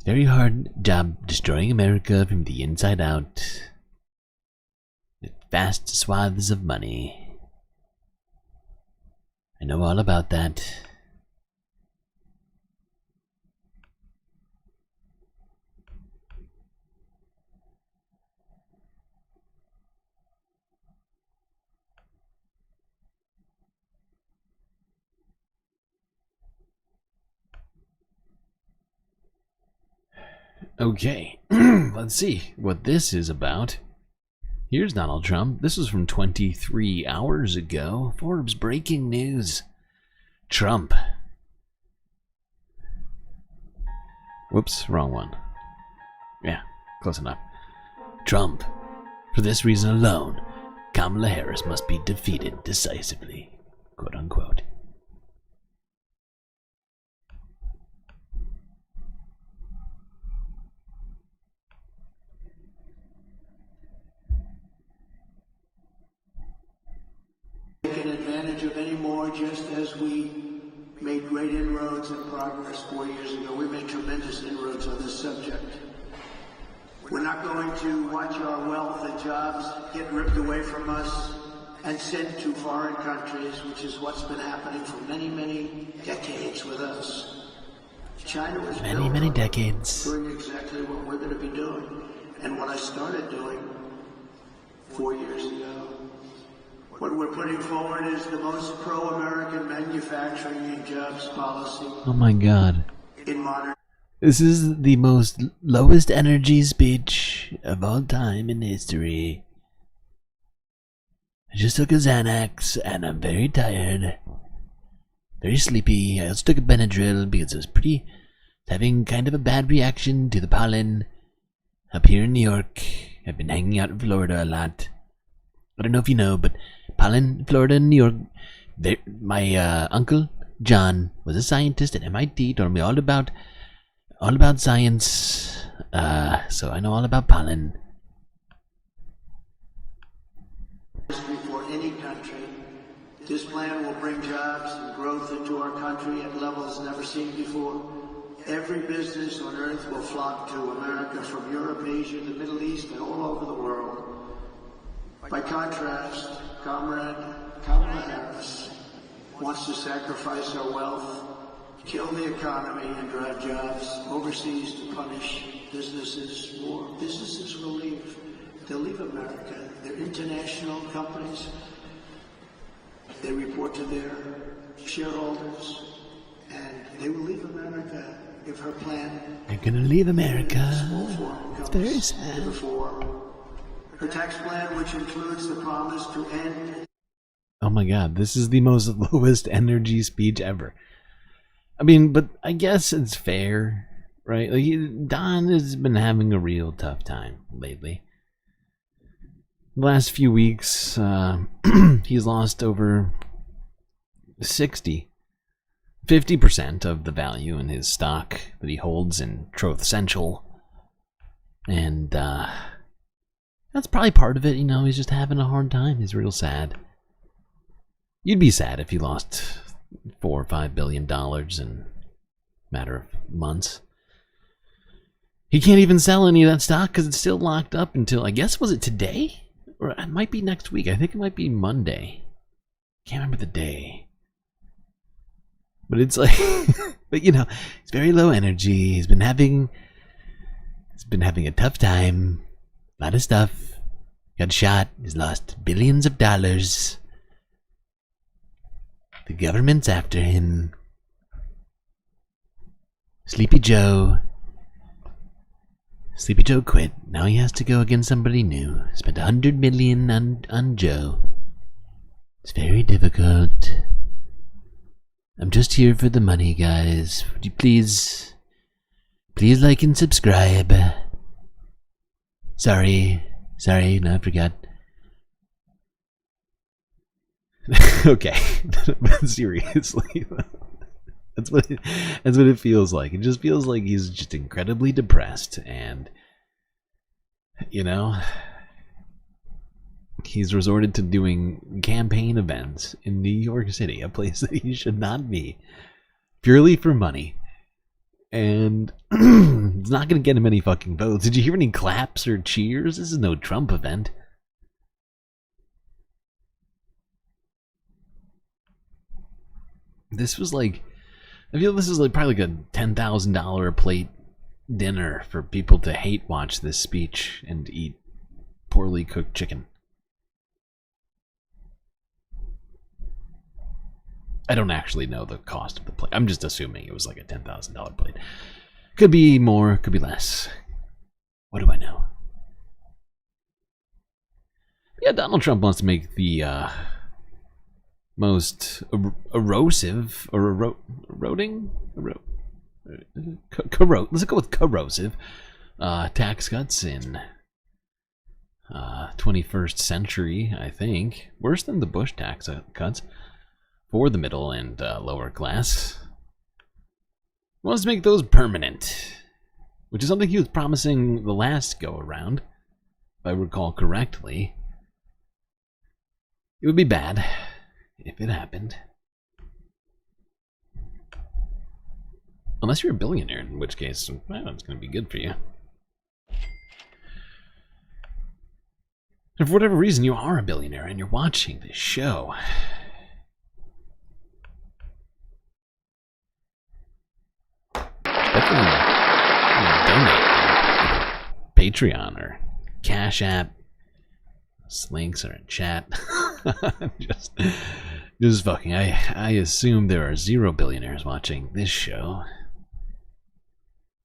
Very hard job destroying America from the inside out. With vast swaths of money. I know all about that. Okay, let's see what this is about. Here's Donald Trump. This was from 23 hours ago. Forbes breaking news. Trump. Whoops, wrong one. Yeah, close enough. Trump. For this reason alone, Kamala Harris must be defeated decisively. Quote unquote. Taken advantage of any more, just as we made great inroads and progress 4 years ago. We made tremendous inroads on this subject. We're not going to watch our wealth and jobs get ripped away from us and sent to foreign countries, which is what's been happening for many, many decades with us. China was many decades doing exactly what we're going to be doing, and what I started doing 4 years ago. What we're putting forward is the most pro-American manufacturing and jobs policy. Oh my God. In modern. This is the most lowest energy speech of all time in history. I just took a Xanax and I'm very tired. Very sleepy. I also took a Benadryl because I was having kind of a bad reaction to the pollen up here in New York. I've been hanging out in Florida a lot. I don't know if you know, but Pollen, Florida, and New York, my uncle John was a scientist at MIT. Told me all about science. So I know all about pollen. For any country, this plan will bring jobs and growth into our country at levels never seen before. Every business on earth will flock to America from Europe, Asia, the Middle East, and all over the world. By contrast, Comrade Kamala Harris wants to sacrifice our wealth, kill the economy, and drive jobs overseas to punish businesses more. Businesses will leave. They'll leave America. They're international companies. They report to their shareholders, and they will leave America if her plan. They're gonna leave America. It's very sad. Her tax plan, which includes the promise to end. Oh my god, this is the most lowest energy speech ever. I mean, but I guess it's fair, right? Like, Don has been having a real tough time lately. The last few weeks, he's lost over 50% of the value in his stock that he holds in Troth Central. And that's probably part of it, you know, he's just having a hard time. He's real sad. You'd be sad if you lost $4 or $5 billion in a matter of months. He can't even sell any of that stock because it's still locked up until, I guess, was it today? Or it might be next week. I think it might be Monday. Can't remember the day. But it's like, but you know, it's very low energy. He's been having a tough time. A lot of stuff. Got shot. He's lost billions of dollars. The government's after him. Sleepy Joe quit. Now he has to go against somebody new. Spent $100 million on Joe. It's very difficult. I'm just here for the money, guys. Would you please like and subscribe? Sorry, no, I forgot. Okay, seriously, that's what it feels like. It just feels like he's just incredibly depressed, and you know, he's resorted to doing campaign events in New York City, a place that he should not be, purely for money. And it's not going to get him any fucking votes. Did you hear any claps or cheers? This is no Trump event. This was like, I feel this is like probably like a $10,000 a plate dinner for people to hate watch this speech and eat poorly cooked chicken. I don't actually know the cost of the plate. I'm just assuming it was like a $10,000 plate. Could be more, could be less. What do I know? Yeah, Donald Trump wants to make the most erosive or eroding? Let's go with corrosive tax cuts in 21st century, I think. Worse than the Bush tax cuts for the middle and lower class. He wants to make those permanent, which is something he was promising the last go around, if I recall correctly. It would be bad if it happened. Unless you're a billionaire, in which case, well, it's going to be good for you. If for whatever reason you are a billionaire and you're watching this show, definitely donate Patreon or Cash App. Links are in chat. just fucking. I assume there are 0 billionaires watching this show.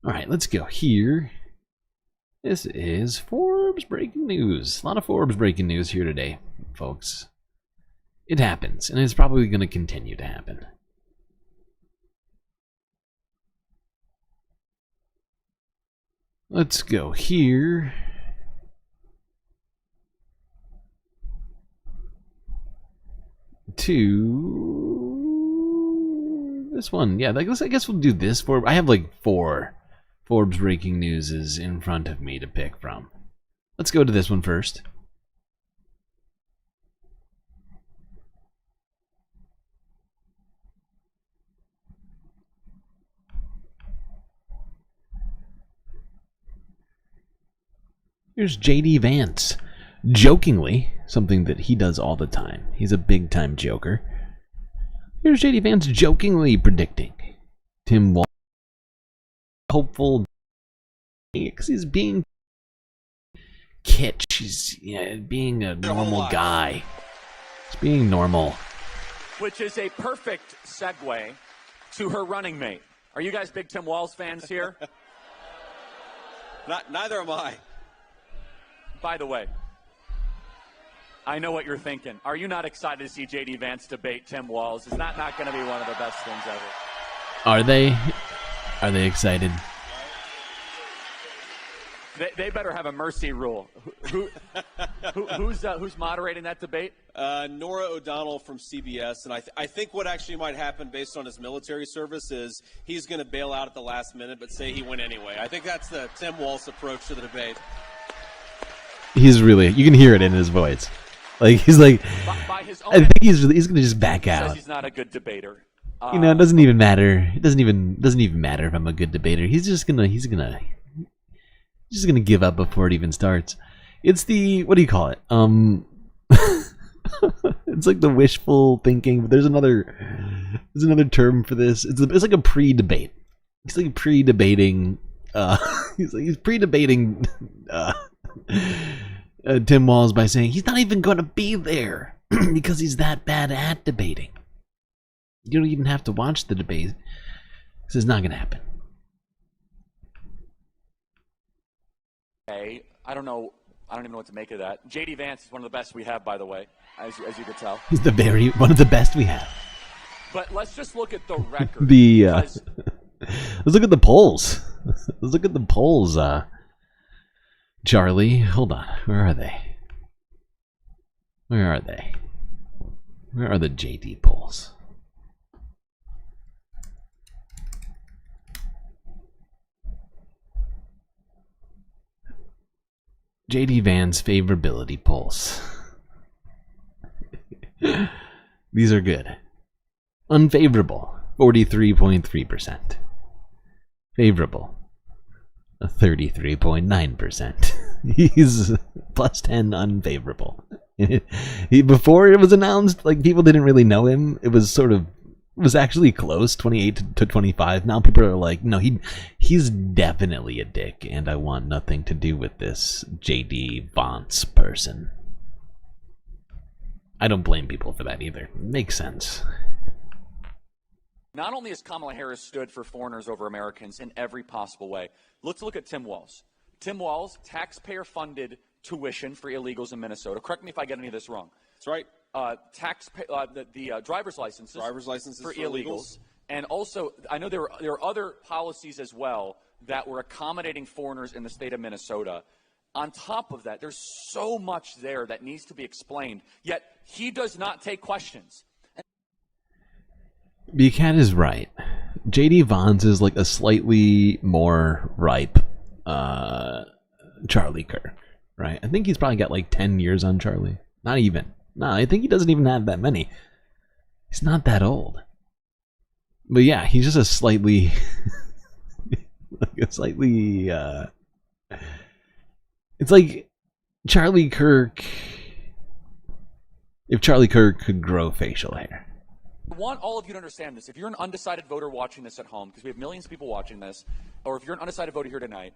All right, let's go here. This is Forbes breaking news. A lot of Forbes breaking news here today, folks. It happens, and it's probably going to continue to happen. Let's go here. to this one. Yeah, I guess we'll do this. I have like 4 Forbes breaking newses in front of me to pick from. Let's go to this one first. Here's J.D. Vance, jokingly, something that he does all the time. He's a big-time joker. Here's J.D. Vance jokingly predicting Tim Walz, hopeful, because he's being kitsch. He's being a normal guy. He's being normal. Which is a perfect segue to her running mate. Are you guys big Tim Walz fans here? Neither am I. By the way, I know what you're thinking. Are you not excited to see J.D. Vance debate Tim Walz? Is that not going to be one of the best things ever? Are they? Are they excited? They better have a mercy rule. Who's moderating that debate? Nora O'Donnell from CBS, and I think what actually might happen based on his military service is he's going to bail out at the last minute but say he went anyway. I think that's the Tim Walz approach to the debate. He's really, you can hear it in his voice. Like, he's like, I think he's going to just back out. Says he's not a good debater. It doesn't even matter. It doesn't even matter if I'm a good debater. He's just gonna give up before it even starts. It's the, what do you call it? It's like the wishful thinking. There's another term for this. It's like a pre-debate. He's like pre-debating. He's pre-debating Tim Walz by saying he's not even going to be there because he's that bad at debating. You don't even have to watch the debate. This is not going to happen. Hey, I don't know. I don't even know what to make of that. J.D. Vance is one of the best we have, by the way, as you could tell. He's one of the best we have. But let's just look at the record. Let's look at the polls. Let's look at the polls. Charlie, hold on. Where are they? Where are they? Where are the JD polls? JD Vance favorability polls. These are good. Unfavorable, 43.3%. Favorable, 33.9%. He's plus 10 unfavorable. Before it was announced, like, people didn't really know him. It was actually close, 28 to 25. Now people are like, no, he's definitely a dick, and I want nothing to do with this JD Vance person. I don't blame people for that either. It makes sense. Not only has Kamala Harris stood for foreigners over Americans in every possible way, let's look at Tim Walz. Tim Walz, taxpayer-funded tuition for illegals in Minnesota. Correct me if I get any of this wrong. That's right. The driver's licenses for illegals. And also, I know there are other policies as well that were accommodating foreigners in the state of Minnesota. On top of that, there's so much there that needs to be explained, yet he does not take questions. Buchanan is right. J.D. Vance is like a slightly more ripe Charlie Kirk, right? I think he's probably got like 10 years on Charlie. Not even. No, I think he doesn't even have that many. He's not that old. But yeah, he's just a slightly... it's like Charlie Kirk... If Charlie Kirk could grow facial hair. I want all of you to understand this. If you're an undecided voter watching this at home, because we have millions of people watching this, or if you're an undecided voter here tonight,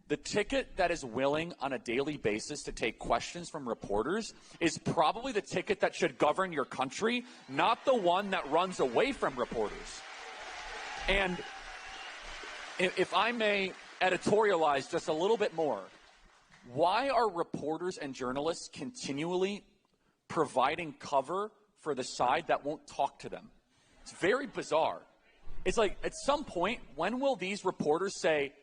the ticket that is willing on a daily basis to take questions from reporters is probably the ticket that should govern your country, not the one that runs away from reporters. And if I may editorialize just a little bit more, why are reporters and journalists continually providing cover for the side that won't talk to them? It's very bizarre. It's like, at some point, when will these reporters say,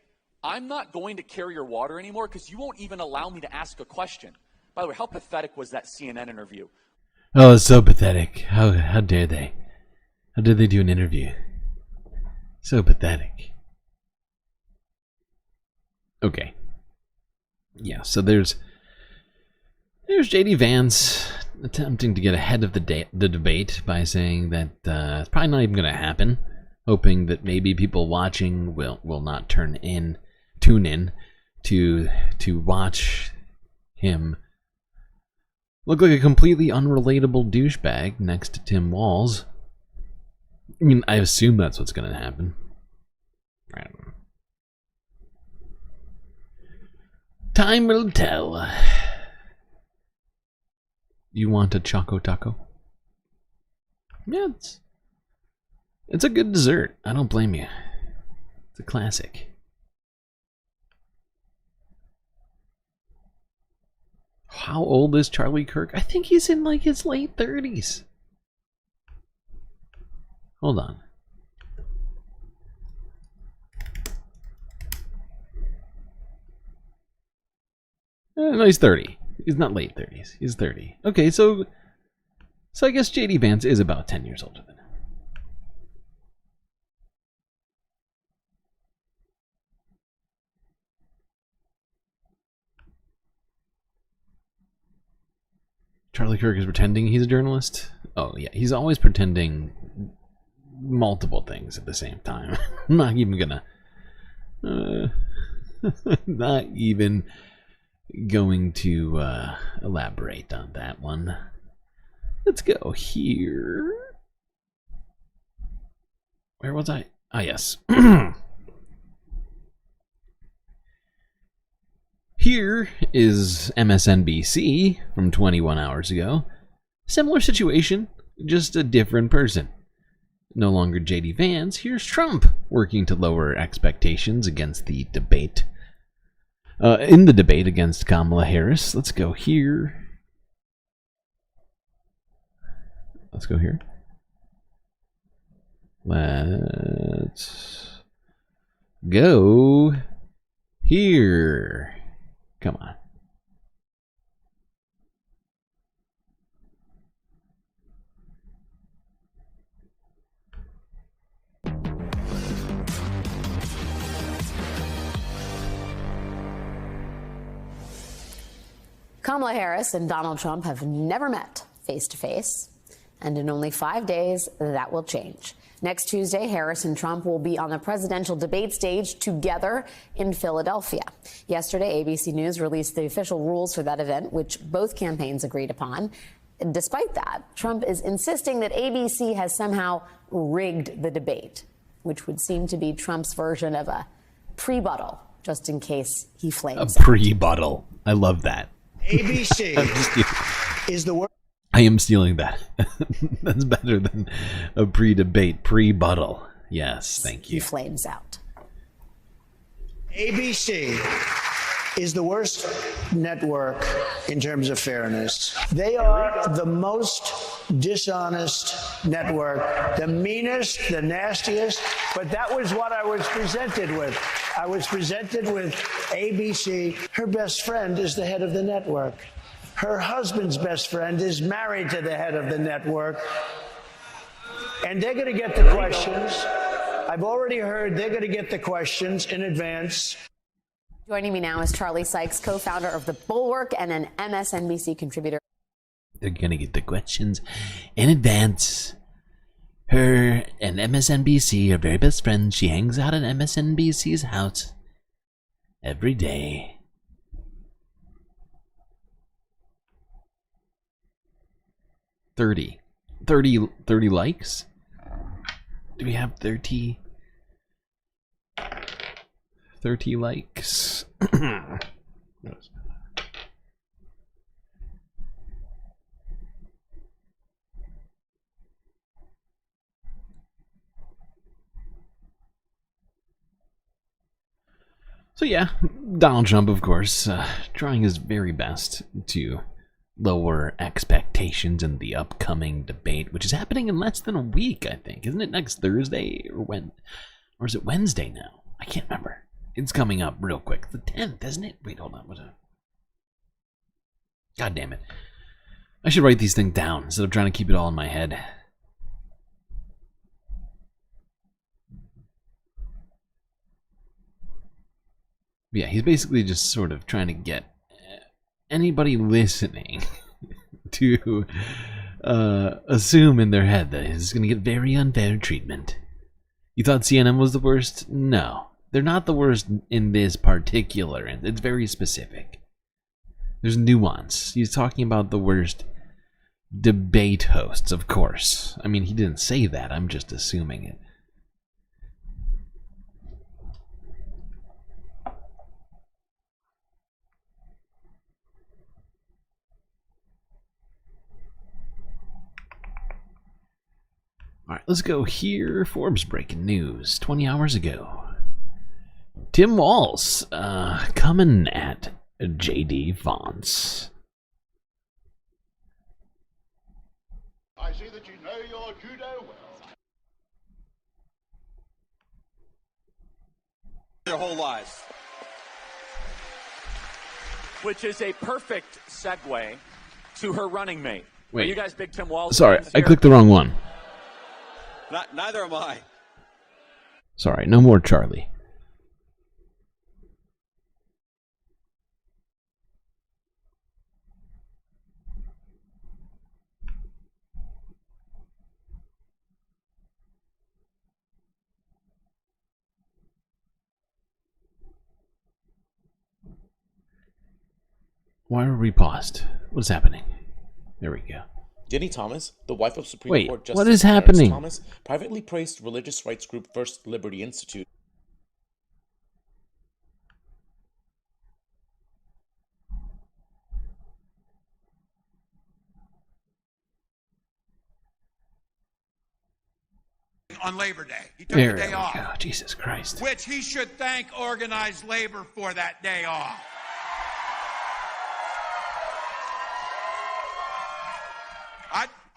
I'm not going to carry your water anymore because you won't even allow me to ask a question? By the way, how pathetic was that CNN interview? Oh, it's so pathetic. How dare they? How did they do an interview? So pathetic. Okay. Yeah, so there's J.D. Vance attempting to get ahead of the debate by saying that it's probably not even going to happen, hoping that maybe people watching will not tune in to watch him look like a completely unrelatable douchebag next to Tim Walz. I mean, I assume that's what's going to happen. I don't know. Time will tell. You want a Choco Taco? Yeah, it's a good dessert. I don't blame you. It's a classic. How old is Charlie Kirk? I think he's in like his late 30s. Hold on. No, he's 30. He's not late 30s. He's 30. Okay, so I guess J.D. Vance is about 10 years older than him. Charlie Kirk is pretending he's a journalist? Oh, yeah. He's always pretending multiple things at the same time. I'm not even gonna... not even going to elaborate on that one. Let's go here. Where was I? Ah, yes. Here is MSNBC from 21 hours ago. Similar situation, just a different person. No longer J.D. Vance, here's Trump working to lower expectations against the debate. In the debate against Kamala Harris. Let's go here. Let's go here. Let's go here. Come on. Kamala Harris and Donald Trump have never met face-to-face, and in only 5 days, that will change. Next Tuesday, Harris and Trump will be on the presidential debate stage together in Philadelphia. Yesterday, ABC News released the official rules for that event, which both campaigns agreed upon. Despite that, Trump is insisting that ABC has somehow rigged the debate, which would seem to be Trump's version of a pre-buttal, just in case he flames A pre-buttal. I love that. ABC is the word. I am stealing that. That's better than a pre-debate, pre-buttal. Yes, thank you. He flames out. ABC is the worst network in terms of fairness. They are the most dishonest network, the meanest, the nastiest, but that was what I was presented with. I was presented with ABC. Her best friend is the head of the network. Her husband's best friend is married to the head of the network. And they're going to get the questions. I've already heard they're going to get the questions in advance. Joining me now is Charlie Sykes, co-founder of The Bulwark and an MSNBC contributor. They're going to get the questions in advance. Her and MSNBC are very best friends. She hangs out at MSNBC's house every day. 30 likes? Do we have 30 likes? So yeah, Donald Trump, of course, trying his very best to lower expectations in the upcoming debate, which is happening in less than a week, I think. Isn't it next Thursday or when? Or is it Wednesday now? I can't remember. It's coming up real quick. The 10th, isn't it? Wait, hold on. God damn it. I should write these things down instead of trying to keep it all in my head. Yeah, he's basically just sort of trying to get anybody listening to assume in their head that he's going to get very unfair treatment. You thought CNN was the worst? No. They're not the worst in this particular. It's very specific. There's nuance. He's talking about the worst debate hosts, of course. I mean, he didn't say that. I'm just assuming it. Alright, let's go here. Forbes breaking news 20 hours ago. Tim Walz coming at J.D. Vance. I see that you know your judo well. Their whole lives. Which is a perfect segue to her running mate. Wait. Are you guys big Tim Walz Sorry, fans I here? clicked the wrong one. Neither am I. Sorry, no more Charlie. Why are we paused? What's happening? There we go. Jenny Thomas, the wife of Supreme Wait, Court Justice what is Clarence happening? Thomas, privately praised religious rights group First Liberty Institute. On Labor Day. He took There the day we off. go. Jesus Christ. Which he should thank organized labor for that day off.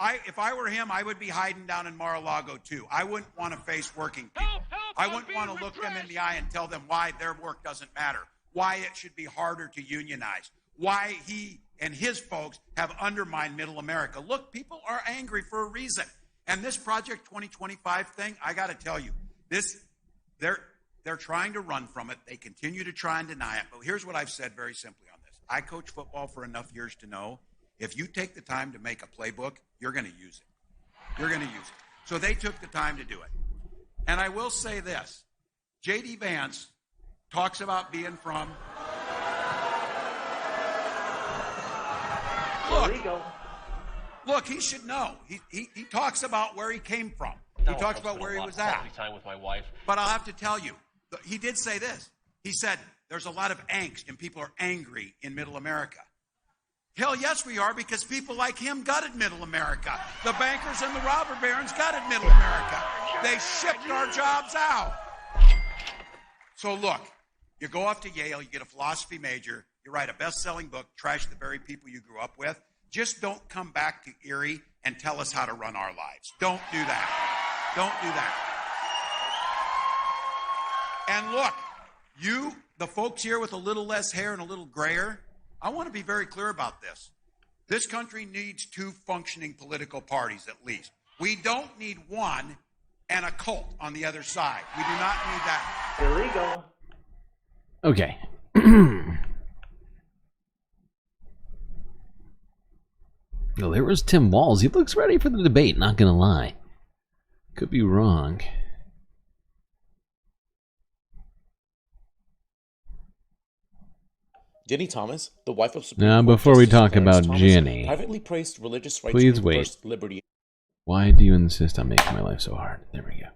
If I were him, I would be hiding down in Mar-a-Lago too. I wouldn't want to face working people. I wouldn't want to look them in the eye and tell them why their work doesn't matter, why it should be harder to unionize, why he and his folks have undermined middle America. Look, people are angry for a reason. And this Project 2025 thing, I got to tell you, they're trying to run from it. They continue to try and deny it. But here's what I've said very simply on this. I coached football for enough years to know if you take the time to make a playbook, you're going to use it. You're going to use it. So they took the time to do it. And I will say this. J.D. Vance talks about being from... Look, he should know. He talks about where he came from. He talks about where he was at. Time with my wife. But I'll have to tell you, he did say this. He said, there's a lot of angst and people are angry in middle America. Hell yes, we are, because people like him gutted middle America. The bankers and the robber barons gutted middle America. They shipped our jobs out. So look, you go off to Yale, you get a philosophy major, you write a best-selling book, trash the very people you grew up with. Just don't come back to Erie and tell us how to run our lives. Don't do that. Don't do that. And look, you, the folks here with a little less hair and a little grayer, I want to be very clear about this. This country needs 2 functioning political parties at least. We don't need one and a cult on the other side. We do not need that. Illegal. Okay. Well, there was Tim Walz. He looks ready for the debate, not gonna lie. Could be wrong. Jenny Thomas, the wife of Supreme Now, Court before we Justice talk Clarence about Thomas, Jenny, privately praised religious rights please group wait. First Liberty. Why do you insist on making my life so hard? There we go.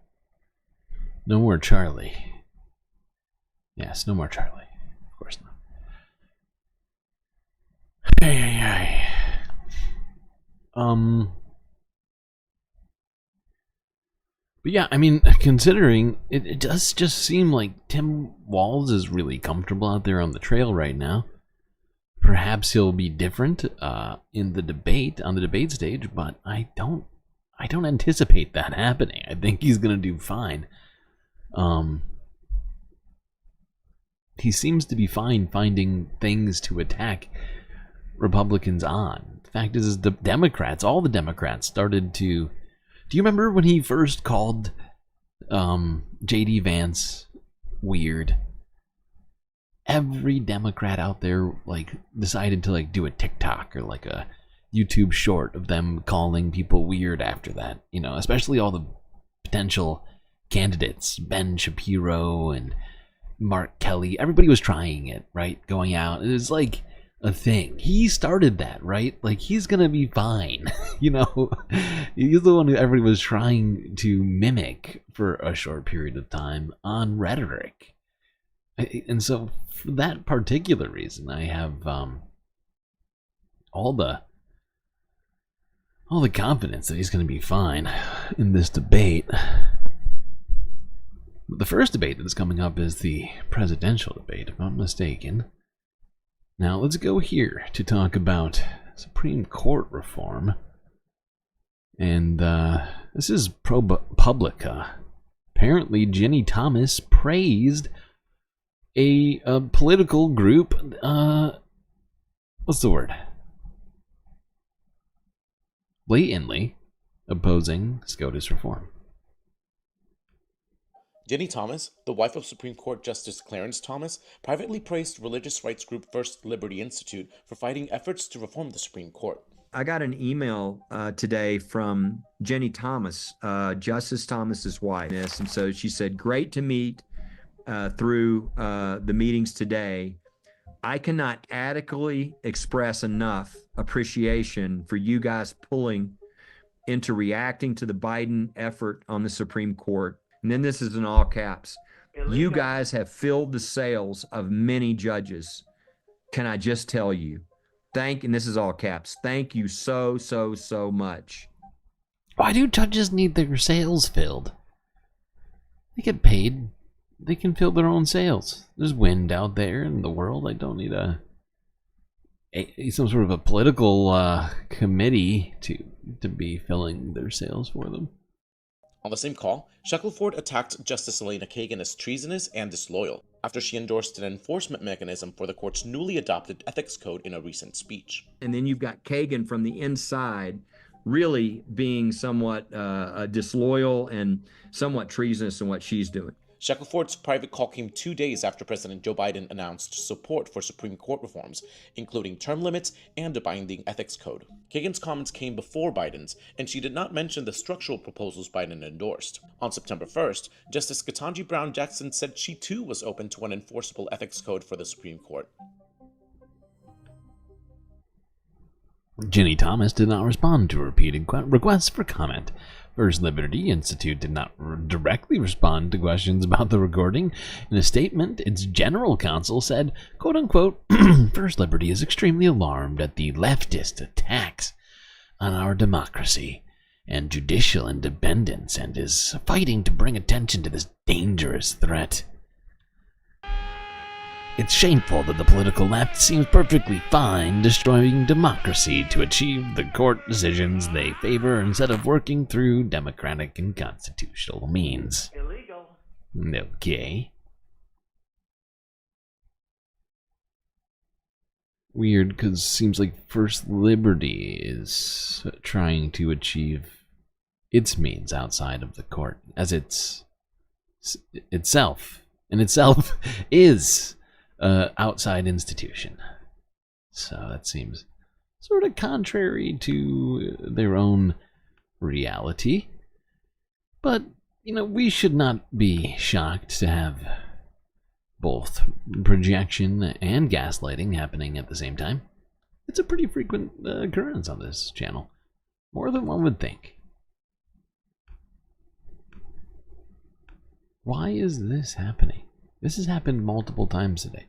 No more Charlie. Yes, no more Charlie. Of course not. Hey. But yeah, I mean, considering it does just seem like Tim Walz is really comfortable out there on the trail right now. Perhaps he'll be different in the debate, on the debate stage, but I don't anticipate that happening. I think he's gonna do fine. He seems to be fine finding things to attack Republicans on. The fact is the Democrats, all the Democrats started to... Do you remember when he first called J.D. Vance weird? Every Democrat out there like decided to like do a TikTok or like a YouTube short of them calling people weird after that. You know, especially all the potential candidates, Ben Shapiro and Mark Kelly. Everybody was trying it, right? Going out. It was like a thing. He started that, right? Like, he's gonna be fine. You know, he's the one who everybody was trying to mimic for a short period of time on rhetoric. And so for that particular reason, I have all the confidence that he's going to be fine in this debate. The first debate that's coming up is the presidential debate, if I'm not mistaken. Now let's go here to talk about Supreme Court reform. And this is ProPublica. Apparently Ginny Thomas praised a political group, what's the word? Blatantly opposing SCOTUS reform. Ginny Thomas, the wife of Supreme Court Justice Clarence Thomas, privately praised religious rights group First Liberty Institute for fighting efforts to reform the Supreme Court. I got an email today from Ginny Thomas, Justice Thomas's wife, and so she said, "Great to meet through the meetings today. I cannot adequately express enough appreciation for you guys pulling into reacting to the Biden effort on the Supreme Court." And then this is in all caps. "You guys have filled the sails of many judges. Can I just tell you, and this is all caps, thank you so, so, so much." Why do judges need their sails filled? They get paid. They can fill their own sails. There's wind out there in the world. I don't need some sort of a political committee to be filling their sails for them. On the same call, Shackelford attacked Justice Elena Kagan as treasonous and disloyal after she endorsed an enforcement mechanism for the court's newly adopted ethics code in a recent speech. And then you've got Kagan from the inside really being somewhat disloyal and somewhat treasonous in what she's doing. Shackelford's private call came 2 days after President Joe Biden announced support for Supreme Court reforms, including term limits and a binding ethics code. Kagan's comments came before Biden's, and she did not mention the structural proposals Biden endorsed. On September 1st, Justice Ketanji Brown Jackson said she too was open to an enforceable ethics code for the Supreme Court. Ginny Thomas did not respond to repeated requests for comment. First Liberty Institute did not directly respond to questions about the recording. In a statement, its general counsel said, quote-unquote, "First Liberty is extremely alarmed at the leftist attacks on our democracy and judicial independence and is fighting to bring attention to this dangerous threat. It's shameful that the political left seems perfectly fine destroying democracy to achieve the court decisions they favor instead of working through democratic and constitutional means." Illegal. Okay. Weird, because seems like First Liberty is trying to achieve its means outside of the court, as itself is outside institution. So that seems sort of contrary to their own reality. But, you know, we should not be shocked to have both projection and gaslighting happening at the same time. It's a pretty frequent occurrence on this channel. More than one would think. Why is this happening? This has happened multiple times today.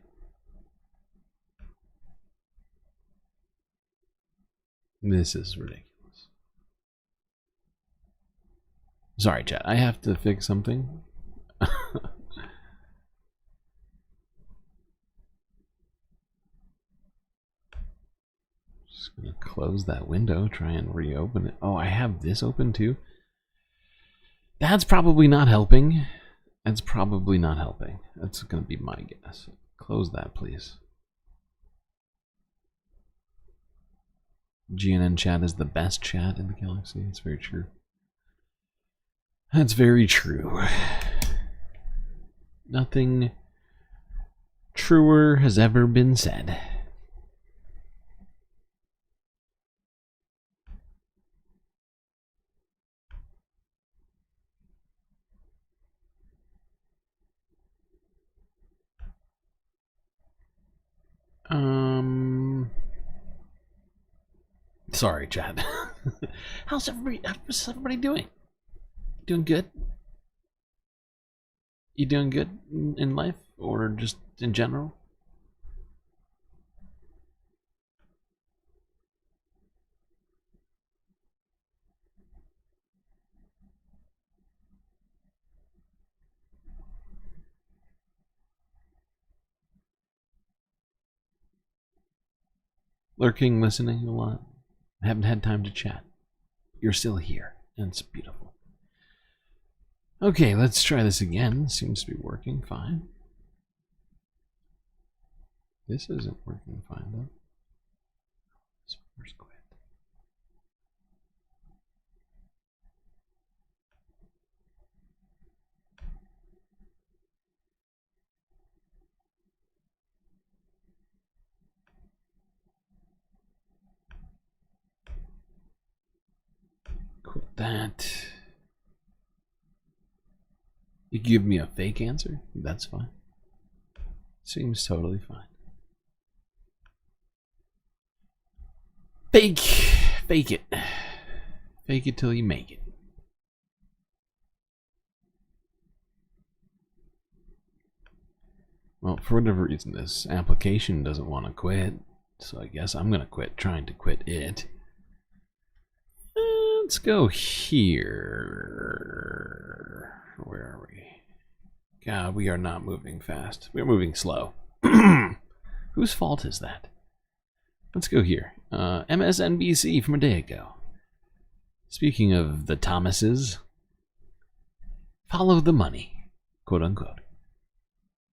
This is ridiculous. Sorry, chat. I have to fix something. Just gonna close that window, try and reopen it. Oh, I have this open too. That's probably not helping. That's probably not helping. That's gonna be my guess. Close that, please. GNN chat is the best chat in the galaxy. It's very true. That's very true. Nothing truer has ever been said. Sorry, Chad. How's everybody doing? Doing good? You doing good in life, or just in general? Lurking, listening a lot. I haven't had time to chat. You're still here, and it's beautiful. Okay, let's try this again. Seems to be working fine. This isn't working fine, though. Where's quit? Quit that. You give me a fake answer? That's fine. Seems totally fine. Fake it. Fake it till you make it. Well, for whatever reason, this application doesn't want to quit, so I guess I'm gonna quit trying to quit it. Let's go here. Where are we? God, we are not moving fast. We're moving slow. Whose fault is that? Let's go here. MSNBC from a day ago. Speaking of the Thomases, follow the money, quote unquote.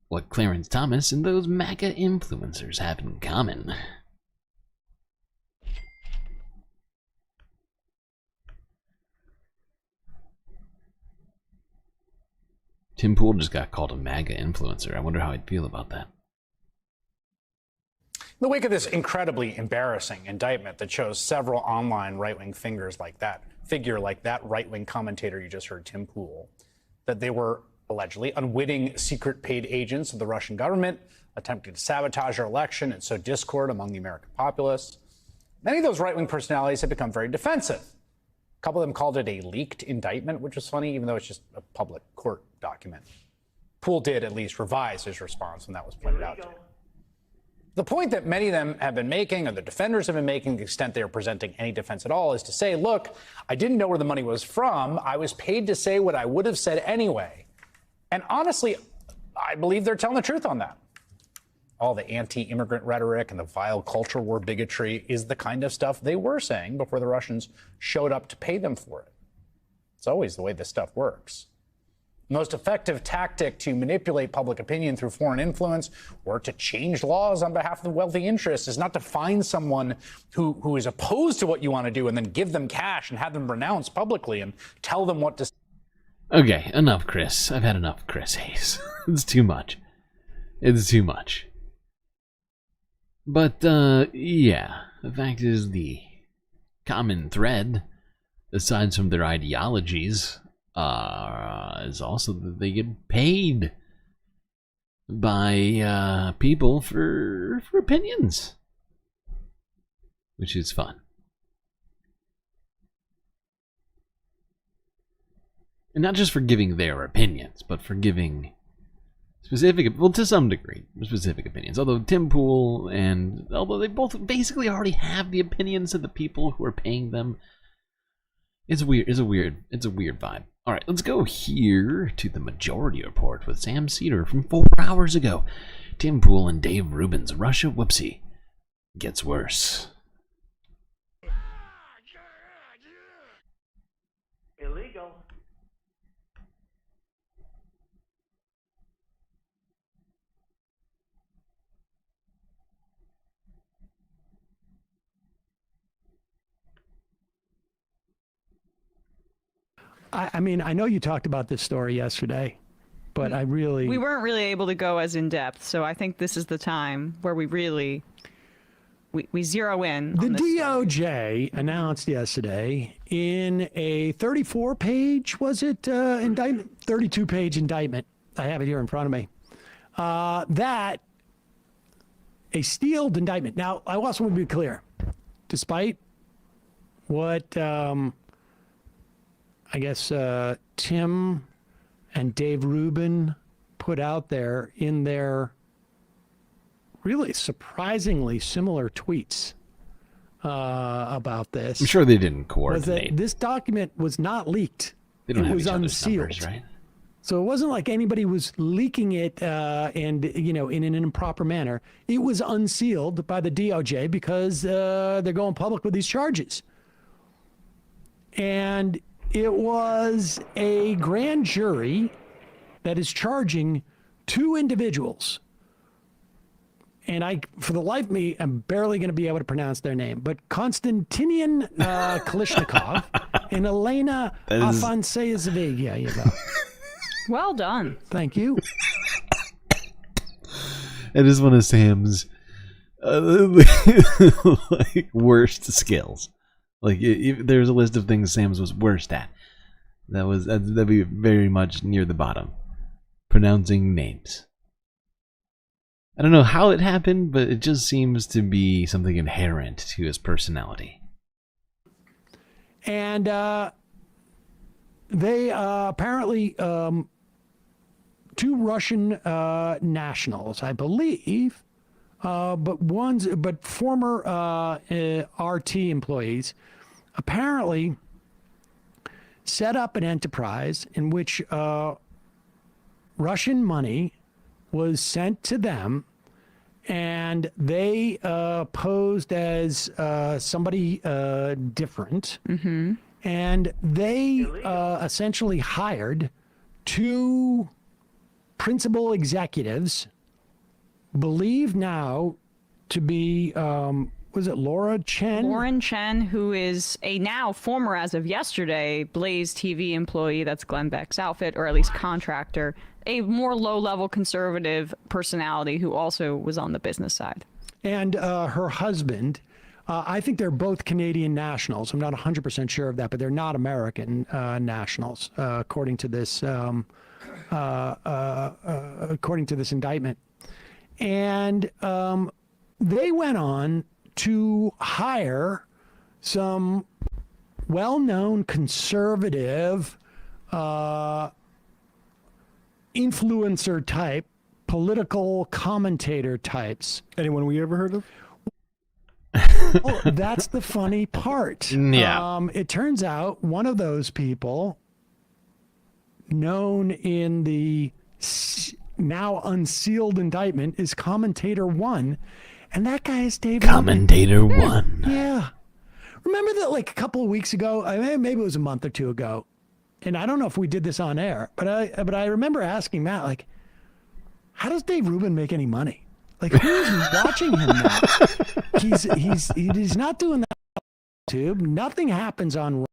What Clarence Thomas and those MAGA influencers have in common. Tim Pool just got called a MAGA influencer. I wonder how I'd feel about that. In the wake of this incredibly embarrassing indictment that shows several online right-wing figure like that right-wing commentator you just heard, Tim Pool, that they were allegedly unwitting secret paid agents of the Russian government attempting to sabotage our election and sow discord among the American populace. Many of those right-wing personalities have become very defensive. A couple of them called it a leaked indictment, which was funny, even though it's just a public court document. Poole did at least revise his response when that was pointed out to him. The point that many of them have been making, or the defenders have been making, the extent they are presenting any defense at all, is to say, look, I didn't know where the money was from. I was paid to say what I would have said anyway. And honestly, I believe they're telling the truth on that. All the anti-immigrant rhetoric and the vile culture war bigotry is the kind of stuff they were saying before the Russians showed up to pay them for it. It's always the way this stuff works. The most effective tactic to manipulate public opinion through foreign influence or to change laws on behalf of the wealthy interests is not to find someone who is opposed to what you want to do and then give them cash and have them renounce publicly and tell them what to say. Okay, enough, Chris. I've had enough, Chris Hayes. It's too much. It's too much. But, yeah. The fact is, the common thread, aside from their ideologies, is also that they get paid by people for opinions, which is fun. And not just for giving their opinions, but for giving specific, well, to some degree, specific opinions. Although Tim Pool although they both basically already have the opinions of the people who are paying them, it's weird. It's a weird vibe. All right, let's go here to the Majority Report with Sam Cedar from 4 hours ago. Tim Pool and Dave Rubin's Russia whoopsie gets worse. Illegal. I mean, I know you talked about this story yesterday, but We weren't really able to go as in depth, so I think this is the time where we really we zero in. The on this DOJ announced yesterday in a 34-page, was it, indictment? 32-page indictment. I have it here in front of me. That a sealed indictment. Now, I also want to be clear. Despite what I guess Tim and Dave Rubin put out there in their really surpringly similar tweets about this. I'm sure they didn't Was that coordinate. this document was not leaked. They don't It have was each other's unsealed. numbers, right? So it wasn't like anybody was leaking it and, you know, in an improper manner. It was unsealed by the DOJ because they're going public with these charges. And it was a grand jury that is charging two individuals. And I, for the life of me, I'm barely going to be able to pronounce their name, but Konstantinian Kalishnikov and Elena Afanasyevaga. Yeah, you go. Well done. Thank you. It is one of Sam's like worst skills. Like if there's a list of things Sam's was worst at. That'd be very much near the bottom. Pronouncing names. I don't know how it happened, but it just seems to be something inherent to his personality. And they apparently two Russian nationals, I believe, but former RT employees, apparently set up an enterprise in which Russian money was sent to them, and they posed as somebody different. Mm-hmm. And they essentially hired two principal executives, believed now to be, was it Lauren Chen, who is a now former, as of yesterday, Blaze TV employee. That's Glenn Beck's outfit, or at least contractor. A more low-level conservative personality who also was on the business side. And her husband. I think they're both Canadian nationals. I'm not 100% sure of that, but they're not American nationals, according to this indictment. And they went on to hire some well-known conservative influencer type, political commentator types. Anyone we ever heard of? Oh, that's the funny part. Yeah. It turns out one of those people, known in the now unsealed indictment, is Commentator One, and that guy is David. Commentator One. Yeah. Remember that, like a couple of weeks ago? Maybe it was a month or two ago, and I don't know if we did this on air, but I remember asking Matt, like, how does Dave Rubin make any money? Like, who's watching him now? He's not doing that on YouTube. Nothing happens on Rumble.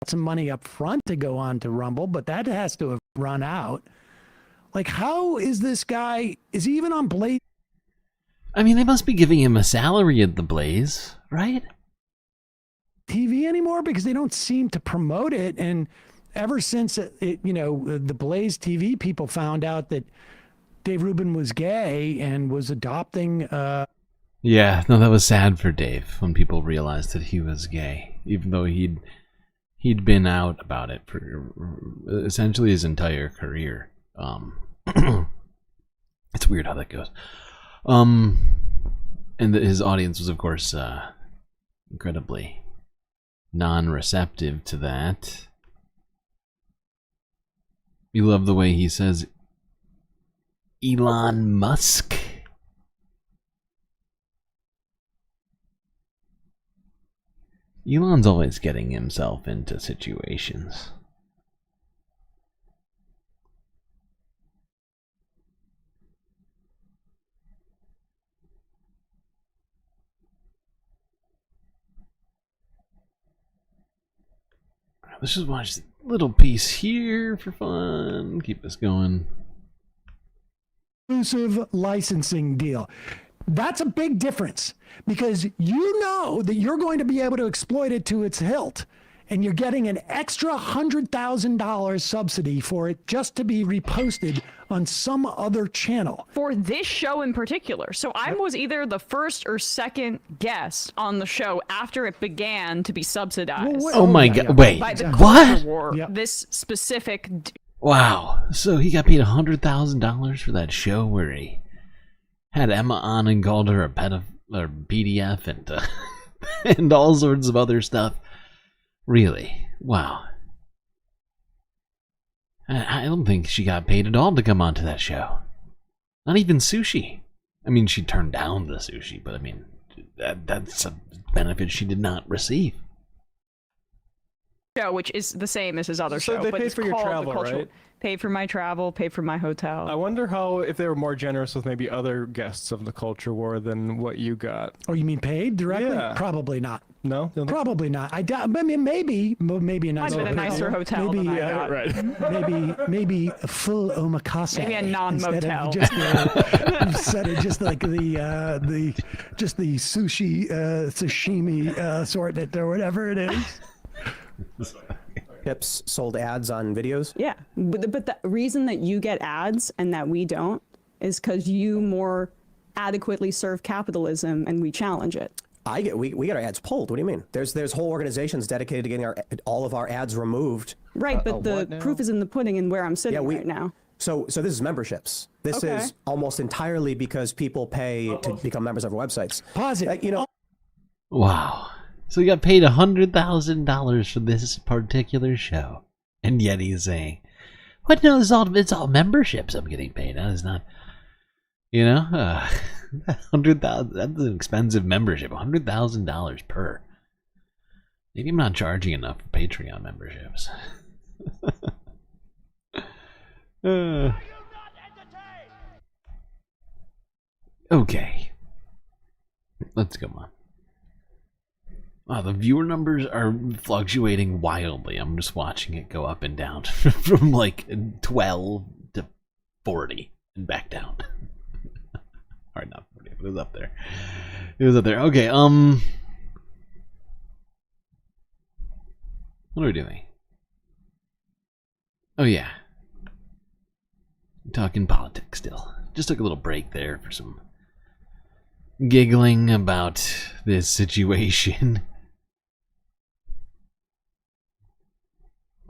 Some money up front to go on to Rumble, but that has to have run out. Like, how is this guy? Is he even on Blaze? I mean, they must be giving him a salary at the Blaze, right? TV anymore, because they don't seem to promote it. And ever since the Blaze TV people found out that Dave Rubin was gay and was adopting. Yeah, no, that was sad for Dave when people realized that he was gay, even though he'd been out about it for essentially his entire career. It's weird how that goes. And his audience was, of course, incredibly non-receptive to that. You love the way he says Elon Musk. Elon's always getting himself into situations. Let's just watch Little piece here for fun. Keep us going. Exclusive licensing deal. That's a big difference because you know that you're going to be able to exploit it to its hilt, and you're getting an extra $100,000 subsidy for it just to be reposted on some other channel. For this show in particular. So I was either the first or second guest on the show after it began to be subsidized. Oh my God! Wait, By the what? Culture War, this specific. Wow. So he got paid $100,000 for that show where he had Emma on and called her a PDF and and all sorts of other stuff. Really? Wow. I don't think she got paid at all to come onto that show. Not even sushi. I mean, she turned down the sushi, but I mean, that's a benefit she did not receive. Show, which is the same as his other show. They but paid it's for your called travel, the Cultural- right? Paid for my travel, paid for my hotel. I wonder if they were more generous with maybe other guests of the Culture War than what you got. Oh, you mean paid directly? Yeah. Probably not. No? Probably not. I doubt. I mean, maybe a nice. Might have been a nicer hotel Maybe, than I got. maybe a full omakase. Maybe a instead non-motel. of just instead of just like the sushi sashimi assortment or whatever it is. Tips sold ads on videos. Yeah, but the reason that you get ads and that we don't is because you more adequately serve capitalism and we challenge it. We get our ads pulled. What do you mean? There's whole organizations dedicated to getting all of our ads removed. Right, but the proof is in the pudding and where I'm sitting right now. So this is memberships. This is almost entirely because people pay to become members of our websites. Pause it. Wow. So he got paid $100,000 for this particular show, and yet he's saying, "What? No, it's all memberships. I'm getting paid. That is not, $100,000. That's an expensive membership. $100,000 per. Maybe I'm not charging enough for Patreon memberships." Okay, let's go on. Wow, the viewer numbers are fluctuating wildly. I'm just watching it go up and down from like 12 to 40 and back down. Alright, not 40, but it was up there. It was up there. Okay, what are we doing? Oh yeah. Talking politics still. Just took a little break there for some giggling about this situation.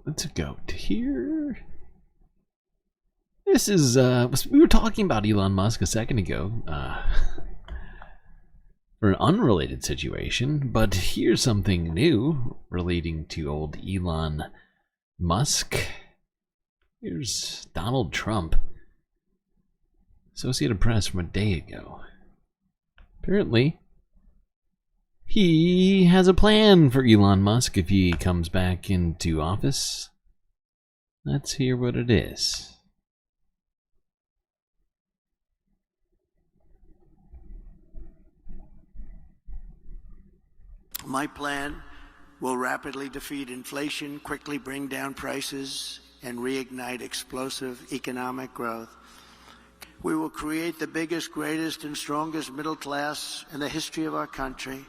Let's go to here. This is, we were talking about Elon Musk a second ago, for an unrelated situation, but here's something new relating to old Elon Musk. Here's Donald Trump. Associated Press from a day ago. Apparently, he has a plan for Elon Musk if he comes back into office. Let's hear what it is. My plan will rapidly defeat inflation, quickly bring down prices, and reignite explosive economic growth. We will create the biggest, greatest, and strongest middle class in the history of our country.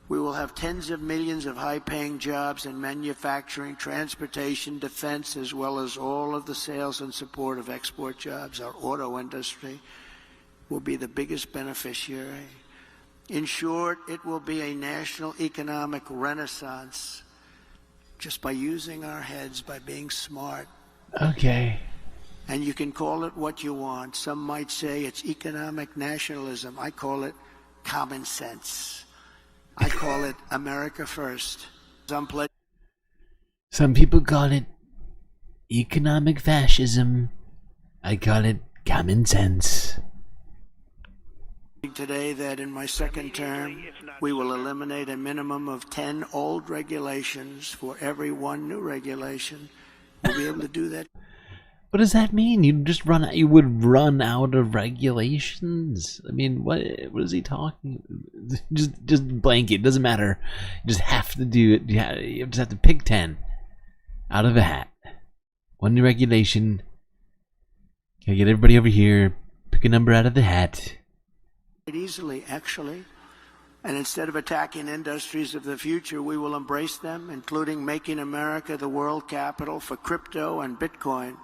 We will have tens of millions of high-paying jobs in manufacturing, transportation, defense, as well as all of the sales and support of export jobs. Our auto industry will be the biggest beneficiary. In short, it will be a national economic renaissance just by using our heads, by being smart. Okay. And you can call it what you want. Some might say it's economic nationalism. I call it common sense. I call it America first. Some people call it economic fascism. I call it common sense. Today that in my second term, we will eliminate a minimum of 10 old regulations for every one new regulation. We'll be able to do that. What does that mean? You would run out of regulations? I mean, what is he talking? Just blanket. It doesn't matter. You just have to do it. You just have to pick 10 Out of a hat. One new regulation. Can I get everybody over here? Pick a number out of the hat. Easily, actually. And instead of attacking industries of the future, we will embrace them, including making America the world capital for crypto and Bitcoin.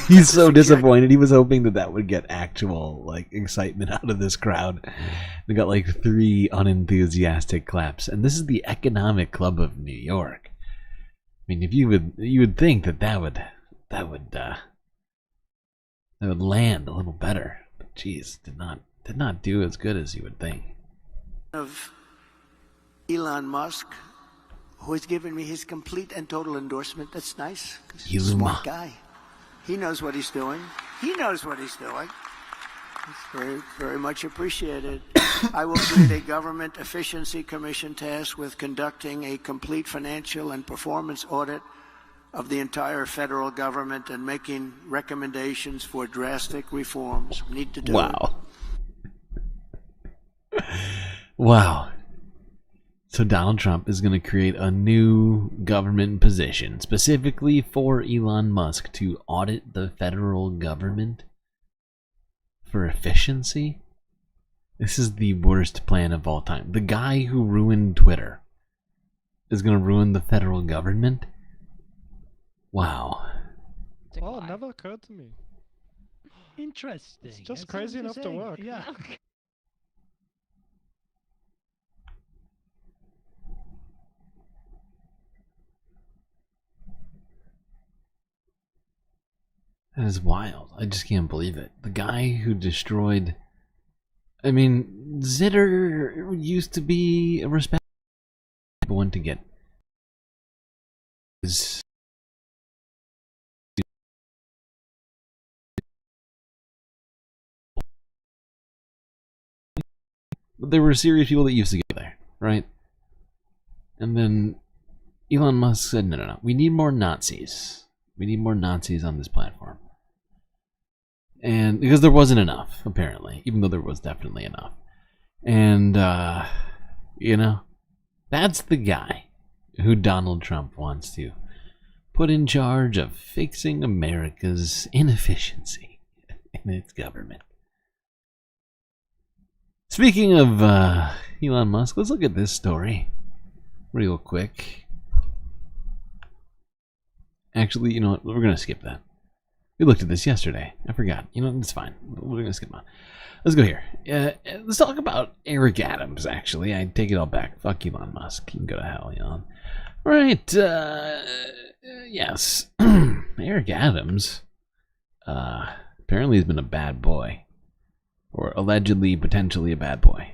He's so disappointed. He was hoping that that would get actual like excitement out of this crowd. We got like 3 unenthusiastic claps, and this is the Economic Club of New York. I mean, if you would think that would land a little better. But geez, did not do as good as you would think. Of Elon Musk, who has given me his complete and total endorsement. That's nice. He's a smart guy. He knows what he's doing. He knows what he's doing. It's very, very much appreciated. I will create a government efficiency commission tasked with conducting a complete financial and performance audit of the entire federal government and making recommendations for drastic reforms. We need to do it. Wow. So Donald Trump is going to create a new government position specifically for Elon Musk to audit the federal government for efficiency. This is the worst plan of all time. The guy who ruined Twitter is going to ruin the federal government. Wow. Oh, it never occurred to me. Interesting. It's just crazy enough to work. Yeah. That is wild. I just can't believe it. The guy who destroyed... I mean, Zitter used to be a respectable one to get... But there were serious people that used to get there, right? And then Elon Musk said, no, we need more Nazis. We need more Nazis on this platform. And because there wasn't enough, apparently, even though there was definitely enough. And, you know, that's the guy who Donald Trump wants to put in charge of fixing America's inefficiency in its government. Speaking of Elon Musk, let's look at this story real quick. Actually, you know what? We're going to skip that. We looked at this yesterday. I forgot. You know, it's fine. We're going to skip on. Let's go here. Let's talk about Eric Adams, actually. I take it all back. Fuck Elon Musk. You can go to hell, Elon. All right. Yes. Eric Adams apparently has been a bad boy. Or allegedly, potentially a bad boy.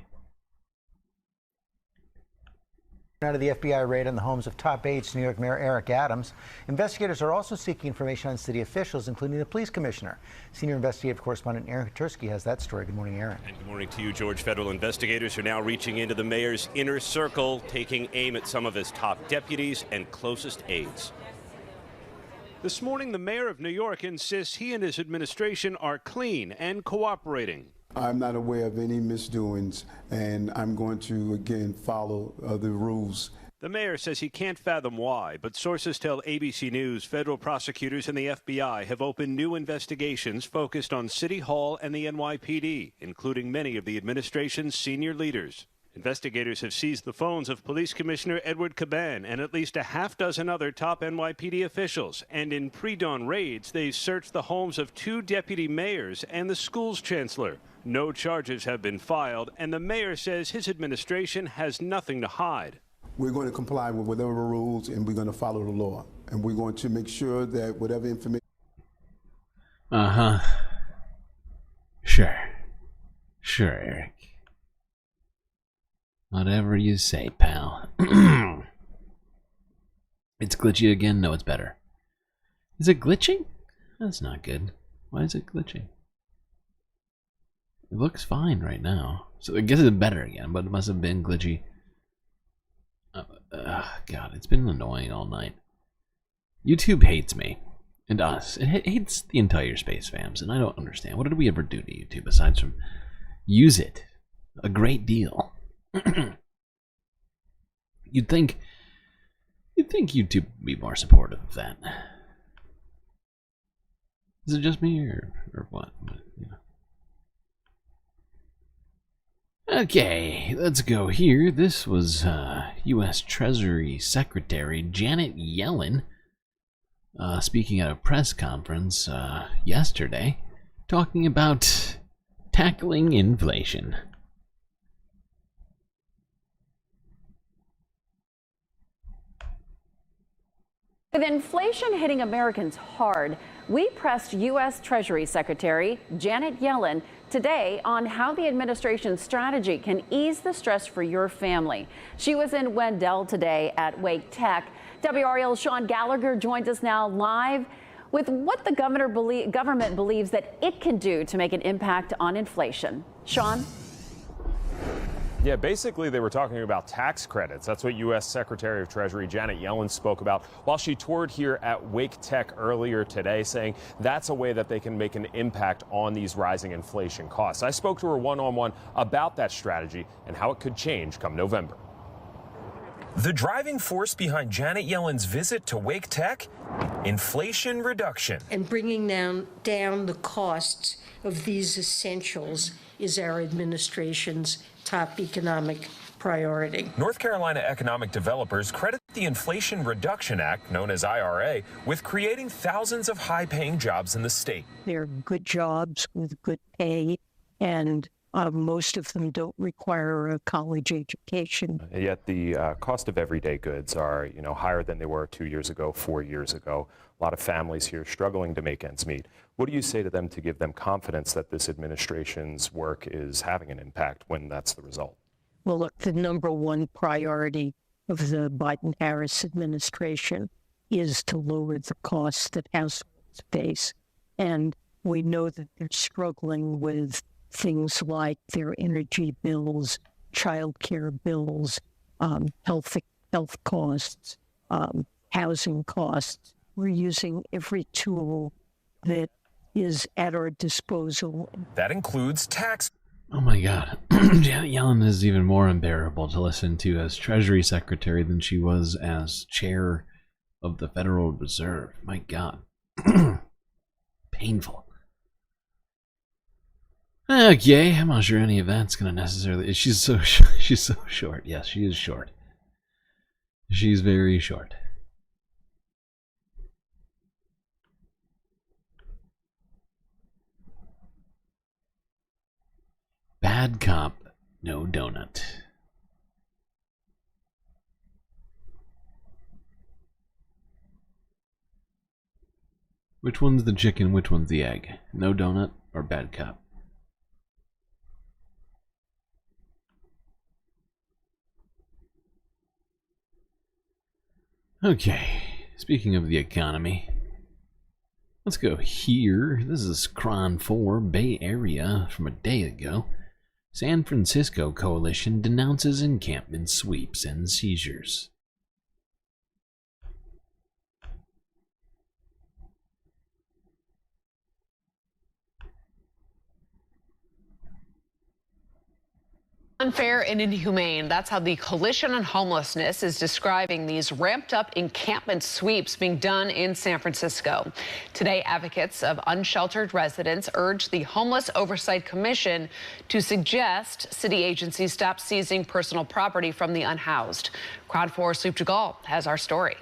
Out of the FBI raid on the homes of top aides to New York Mayor Eric Adams, investigators are also seeking information on city officials, including the police commissioner. Senior investigative correspondent Aaron Katursky has that story. Good morning, Aaron. And good morning to you, George. Federal investigators are now reaching into the mayor's inner circle, taking aim at some of his top deputies and closest aides. This morning, the mayor of New York insists he and his administration are clean and cooperating. I'm not aware of any misdoings, and I'm going to, again, follow the rules. The mayor says he can't fathom why, but sources tell ABC News federal prosecutors and the FBI have opened new investigations focused on City Hall and the NYPD, including many of the administration's senior leaders. Investigators have seized the phones of Police Commissioner Edward Caban and at least a half dozen other top NYPD officials. And in pre-dawn raids, they searched the homes of 2 deputy mayors and the school's chancellor. No charges have been filed, and the mayor says his administration has nothing to hide. We're going to comply with whatever rules, and we're going to follow the law. And we're going to make sure that whatever information... Sure. Sure, Eric. Whatever you say, pal. It's glitchy again? No, it's better. Is it glitching? That's not good. Why is it glitching? It looks fine right now. So I guess it's better again, but it must have been glitchy. God, it's been annoying all night. YouTube hates me. And us. It hates the entire Space Fams, and I don't understand. What did we ever do to YouTube aside from use it a great deal? You'd think YouTube would be more supportive of that. Is it just me or what? But, you know. Okay, let's go here. This was U.S. Treasury Secretary Janet Yellen speaking at a press conference yesterday, talking about tackling inflation. With inflation hitting Americans hard, we pressed U.S. Treasury Secretary Janet Yellen today on how the administration's strategy can ease the stress for your family. She was in Wendell today at Wake Tech. WRL's Sean Gallagher joins us now live with what the government believes that it can do to make an impact on inflation. Sean? Yeah, basically they were talking about tax credits. That's what U.S. Secretary of Treasury Janet Yellen spoke about while she toured here at Wake Tech earlier today, saying that's a way that they can make an impact on these rising inflation costs. I spoke to her one-on-one about that strategy and how it could change come November. The driving force behind Janet Yellen's visit to Wake Tech? Inflation reduction. And bringing down the costs of these essentials is our administration's top economic priority. North Carolina economic developers credit the Inflation Reduction Act, known as IRA, with creating thousands of high-paying jobs in the state. They're good jobs with good pay, and most of them don't require a college education. Yet the cost of everyday goods are, higher than they were 2 years ago, 4 years ago. A lot of families here struggling to make ends meet. What do you say to them to give them confidence that this administration's work is having an impact when that's the result? Well, look, the number one priority of the Biden-Harris administration is to lower the costs that households face. And we know that they're struggling with things like their energy bills, child care bills, health costs, housing costs. We're using every tool that is at our disposal. That includes tax. Oh my God. Janet Yellen is even more unbearable to listen to as Treasury Secretary than she was as Chair of the Federal Reserve. My God. Painful. Okay, I'm not sure any of that's going to necessarily... She's so short. Yes, she is short. She's very short. Bad cop, no donut. Which one's the chicken, which one's the egg? No donut or bad cop? Okay, speaking of the economy, let's go here. This is Cron 4, Bay Area, from a day ago. San Francisco coalition denounces encampment sweeps and seizures. Unfair and inhumane. That's how the Coalition on Homelessness is describing these ramped up encampment sweeps being done in San Francisco. Today, advocates of unsheltered residents urged the Homeless Oversight Commission to suggest city agencies stop seizing personal property from the unhoused. Crowd 4 Soup to Gall has our story.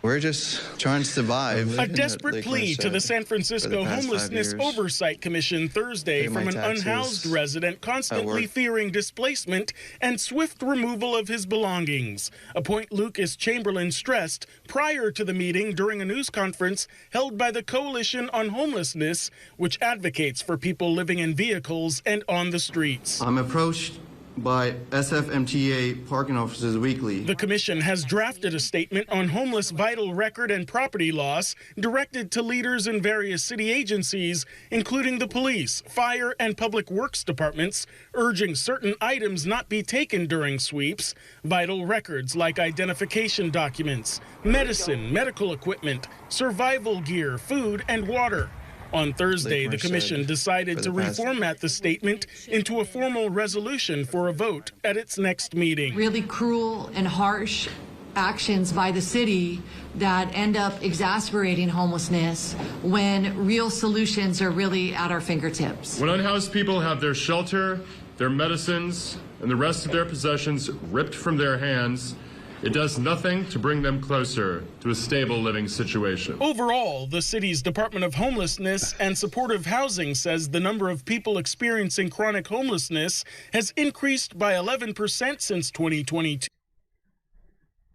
We're just trying to survive. A desperate plea to the San Francisco Homelessness Oversight Commission Thursday from an unhoused resident constantly fearing displacement and swift removal of his belongings, a point Lucas Chamberlain stressed prior to the meeting during a news conference held by the Coalition on Homelessness, which advocates for people living in vehicles and on the streets. I'm approached by SFMTA parking officers weekly. The commission has drafted a statement on homeless vital record and property loss directed to leaders in various city agencies, including the police, fire, and public works departments, urging certain items not be taken during sweeps, vital records like identification documents, medicine, medical equipment, survival gear, food, and water. On Thursday, the Lakemer commission said decided for to the past- reformat the statement into a formal resolution for a vote at its next meeting. Really cruel and harsh actions by the city that end up exacerbating homelessness when real solutions are really at our fingertips. When unhoused people have their shelter, their medicines, and the rest of their possessions ripped from their hands, it does nothing to bring them closer to a stable living situation. Overall, the city's Department of Homelessness and Supportive Housing says the number of people experiencing chronic homelessness has increased by 11% since 2022.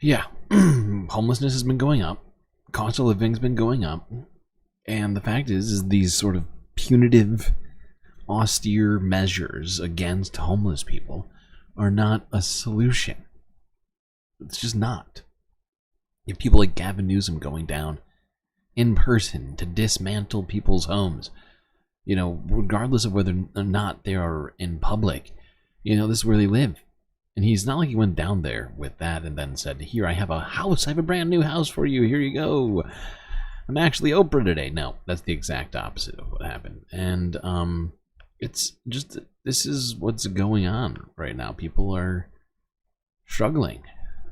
Yeah, homelessness has been going up, cost of living's been going up, and the fact is these sort of punitive, austere measures against homeless people are not a solution. It's just not. You have people like Gavin Newsom going down in person to dismantle people's homes, you know, regardless of whether or not they are in public. You know, this is where they live. And he's not like he went down there with that and then said, here, I have a house. I have a brand new house for you. Here you go. I'm actually Oprah today. No, that's the exact opposite of what happened. And it's just, this is what's going on right now. People are struggling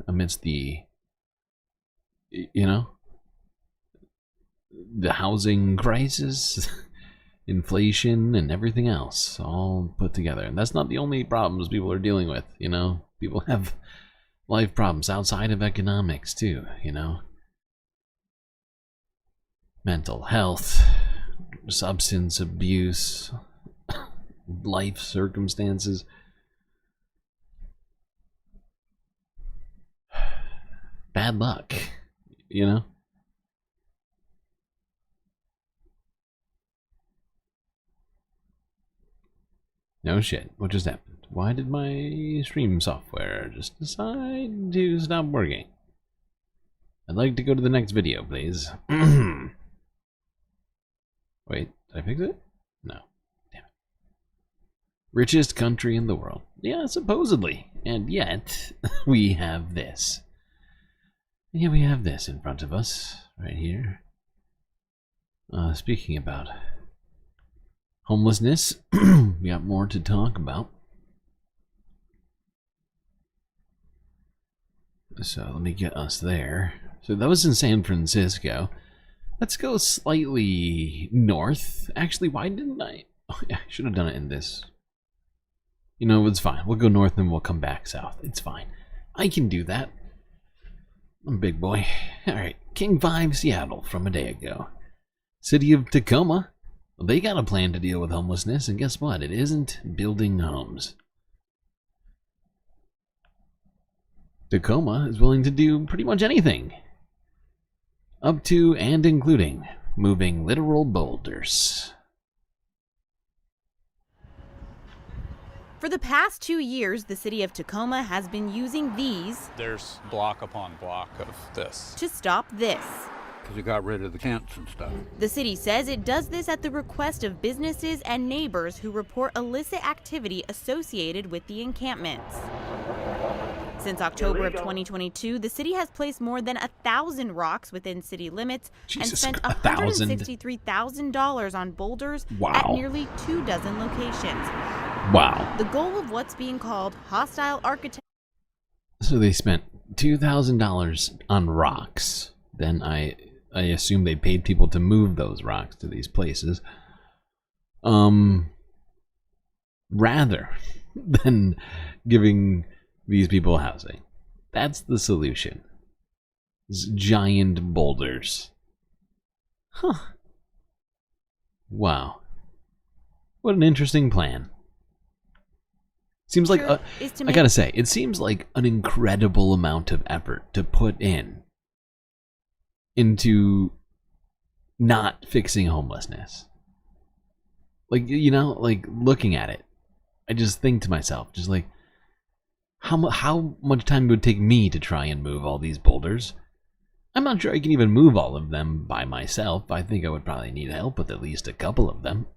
amidst the, you know, the housing crisis, inflation, and everything else all put together. And that's not the only problems people are dealing with, you know. People have life problems outside of economics too, you know. Mental health, substance abuse, life circumstances. Bad luck, you know. No shit. What just happened? Why did my stream software just decide to stop working? I'd like to go to the next video, please. Wait, did I fix it? No. Damn it. Richest country in the world. Yeah, supposedly. And yet, we have this. Yeah, we have this in front of us, right here. Speaking about homelessness, we got more to talk about. So let me get us there. So that was in San Francisco. Let's go slightly north. Actually, why didn't I? Oh, yeah, I should have done it in this. You know, it's fine. We'll go north and we'll come back south. It's fine. I can do that. I'm a big boy. Alright, King 5 Seattle from a day ago. City of Tacoma. Well, they got a plan to deal with homelessness, and guess what? It isn't building homes. Tacoma is willing to do pretty much anything. Up to and including moving literal boulders. For the past 2 years, the city of Tacoma has been using these. There's block upon block of this. To stop this. Because you got rid of the camps and stuff. The city says it does this at the request of businesses and neighbors who report illicit activity associated with the encampments. Since October of 2022, the city has placed more than 1,000 rocks within city limits and spent $163,000 on boulders at nearly 24 locations. Wow. The goal of what's being called hostile architecture. So they spent $2,000 on rocks. Then I assume they paid people to move those rocks to these places. Rather than giving these people housing. That's the solution. It's giant boulders. Huh. Wow. What an interesting plan. Seems like, I gotta say, it seems like an incredible amount of effort to put into not fixing homelessness. Like, you know, like looking at it, I just think to myself, just like, how much time it would take me to try and move all these boulders? I'm not sure I can even move all of them by myself. I think I would probably need help with at least a couple of them.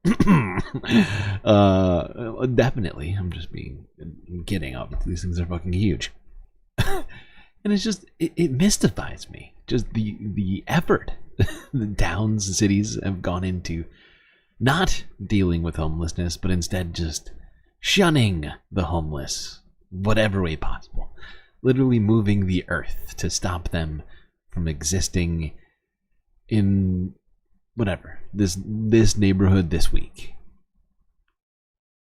Definitely. I'm just I'm kidding. Obviously, these things are fucking huge. And it's just, it mystifies me. Just the effort the towns and cities have gone into not dealing with homelessness, but instead just shunning the homeless, whatever way possible. Literally moving the earth to stop them from existing in whatever, this neighborhood this week.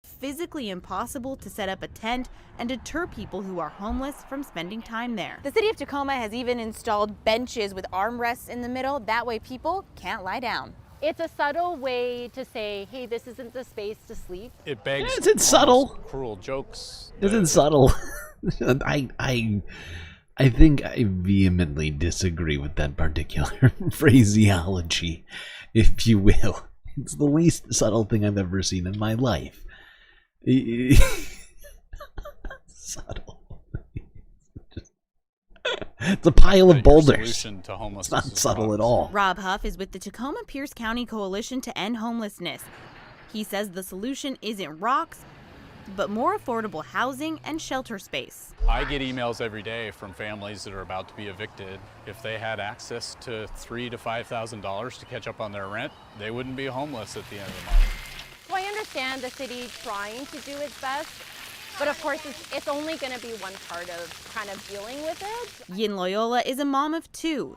Physically impossible to set up a tent and deter people who are homeless from spending time there. The city of Tacoma has even installed benches with armrests in the middle. That way people can't lie down. It's a subtle way to say, hey, this isn't the space to sleep. It begs Is it subtle? cruel jokes. Isn't subtle? I think I vehemently disagree with that particular phraseology, if you will. It's the least subtle thing I've ever seen in my life. Subtle. It's a pile of boulders. It's not subtle at all. Rob Huff is with the Tacoma-Pierce County Coalition to End Homelessness. He says the solution isn't rocks, but more affordable housing and shelter space. I get emails every day from families that are about to be evicted. If they had access to $3,000 to $5,000 to catch up on their rent, they wouldn't be homeless at the end of the month. So I understand the city trying to do its best, but of course it's only going to be one part of kind of dealing with it. Yin Loyola is a mom of two.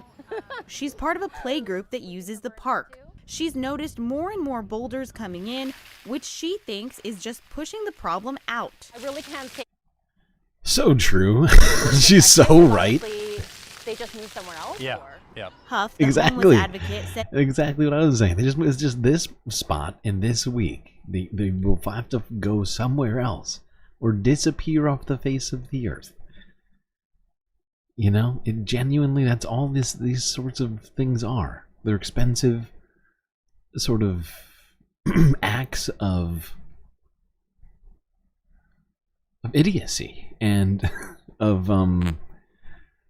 She's part of a play group that uses the park. She's noticed more and more boulders coming in, which she thinks is just pushing the problem out. I really can't say. So true. She's so right. They just move somewhere else? Yeah. Or? Yeah. Huff, the Exactly. homeless advocate, said Exactly what I was saying. It's just this spot in this week. They will have to go somewhere else or disappear off the face of the earth. You know, it genuinely, that's all these sorts of things are. They're expensive sort of acts of idiocy and of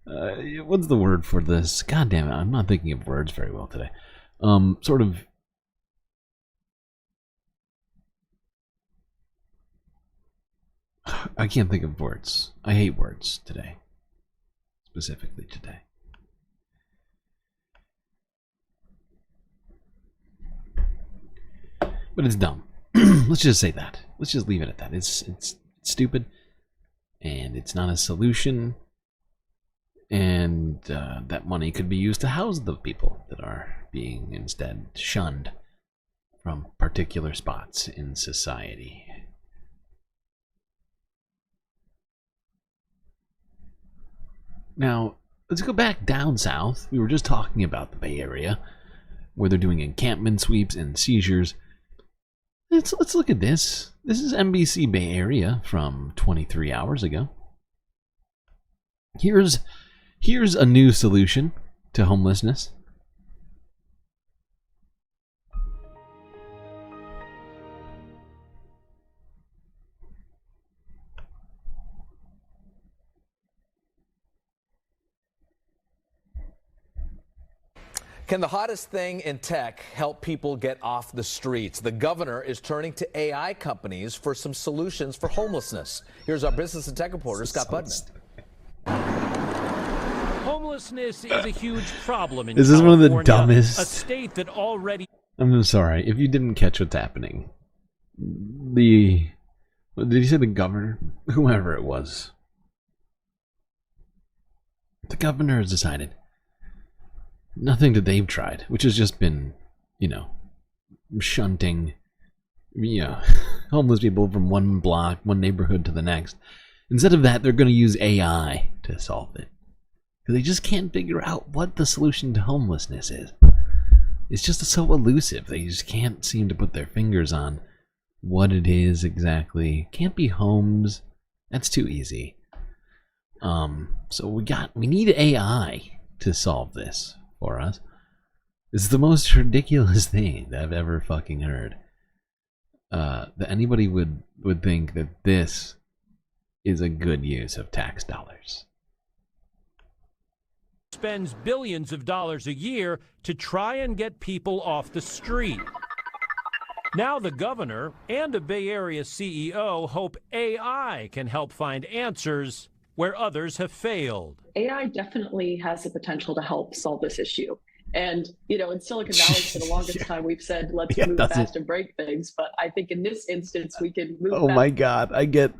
what's the word for this? God damn it, I'm not thinking of words very well today. Sort of I can't think of words. I hate words today. Specifically today. But it's dumb. Let's just say that. Let's just leave it at that. It's stupid, and it's not a solution. And that money could be used to house the people that are being instead shunned from particular spots in society. Now, let's go back down south. We were just talking about the Bay Area, where they're doing encampment sweeps and seizures. Let's look at this. This is NBC Bay Area from 23 hours ago. Here's a new solution to homelessness. Can the hottest thing in tech help people get off the streets? The governor is turning to AI companies for some solutions for homelessness. Here's our business and tech reporter, Scott Budman. Homelessness is a huge problem in This is one of the California, dumbest. a state that already. I'm sorry if you didn't catch what's happening. Did you say the governor? Whoever it was. The governor has decided nothing that they've tried, which has just been, shunting, homeless people from one block, one neighborhood to the next. Instead of that, they're going to use AI to solve it. Because they just can't figure out what the solution to homelessness is. It's just so elusive. They just can't seem to put their fingers on what it is exactly. Can't be homes. That's too easy. So we need AI to solve this for us. It's the most ridiculous thing that I've ever fucking heard. That anybody would think that this is a good use of tax dollars. Spends billions of dollars a year to try and get people off the street. Now the governor and a Bay Area CEO hope AI can help find answers where others have failed. AI definitely has the potential to help solve this issue. And, you know, in Silicon Valley, for the longest time, we've said, let's move fast and break things. But I think in this instance, we can move Oh fast. my God, I get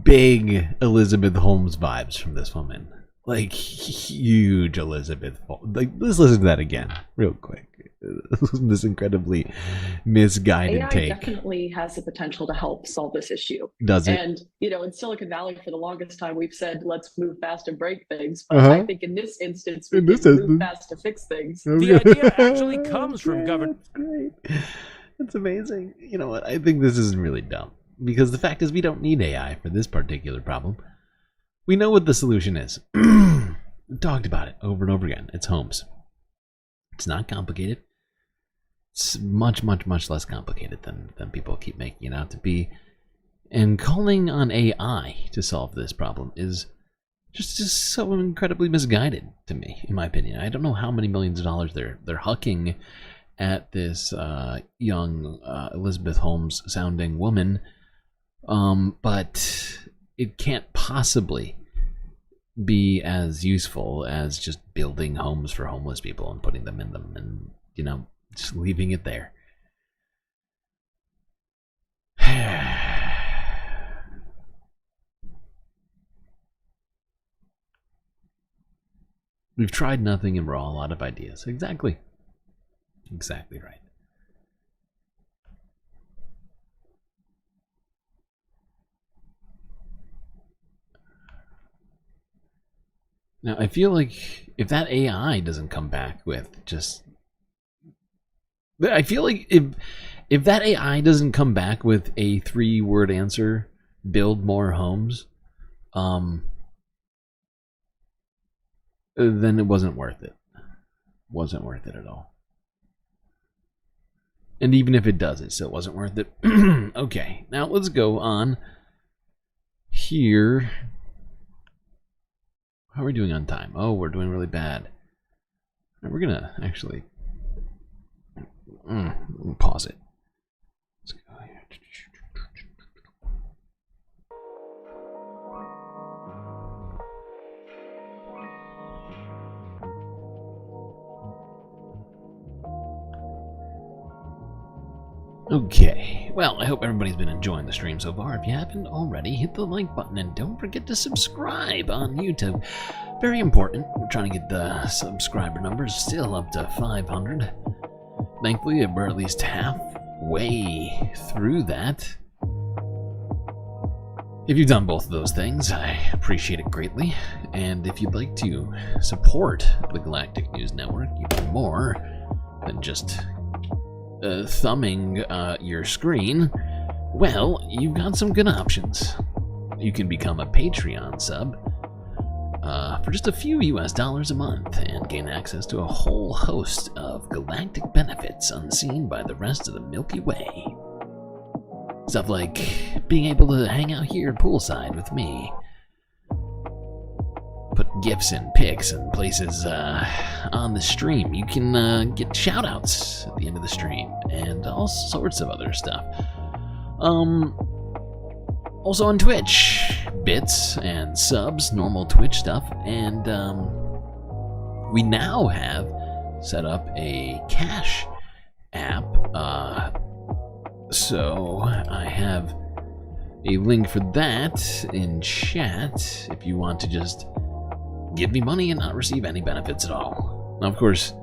big Elizabeth Holmes vibes from this woman, like huge Elizabeth. Like, let's listen to that again, real quick. This incredibly misguided AI take. definitely has the potential to help solve this issue. Does it? And, you know, in Silicon Valley, for the longest time, we've said, let's move fast and break things. But I think in this instance, we can move fast to fix things. The idea actually comes from government. That's great. That's amazing. You know what? I think this is really dumb. Because the fact is, we don't need AI for this particular problem. We know what the solution is. We've talked about it over and over again. It's homes. It's not complicated. It's much, much, much less complicated than people keep making it out to be. And calling on AI to solve this problem is just so incredibly misguided to me, in my opinion. I don't know how many millions of dollars they're hucking at this young Elizabeth Holmes sounding woman, but it can't possibly be as useful as just building homes for homeless people and putting them in them and, you know, just leaving it there. We've tried nothing and we're all out of ideas. Exactly. Exactly right. Now, I feel like if that AI doesn't come back with just... I feel like if that AI doesn't come back with a 3-word answer, build more homes, then it wasn't worth it. Wasn't worth it at all. And even if it does, it still wasn't worth it. Okay, now let's go on here. How are we doing on time? Oh, we're doing really bad. We're gonna actually pause it. Let's go here. Okay, well, I hope everybody's been enjoying the stream so far. If you haven't already, hit the like button and don't forget to subscribe on YouTube. Very important. We're trying to get the subscriber numbers still up to 500. Thankfully, we're at least halfway through that. If you've done both of those things, I appreciate it greatly. And if you'd like to support the Galactic News Network even more than just thumbing your screen, well, you've got some good options. You can become a Patreon sub for just a few US dollars a month and gain access to a whole host of galactic benefits unseen by the rest of the Milky Way. Stuff like being able to hang out here poolside with me, put GIFs and pics and places on the stream. You can get shoutouts at the end of the stream and all sorts of other stuff. Also on Twitch, bits and subs, normal Twitch stuff, and we now have set up a Cash app. So I have a link for that in chat if you want to just give me money and not receive any benefits at all. Now, of course,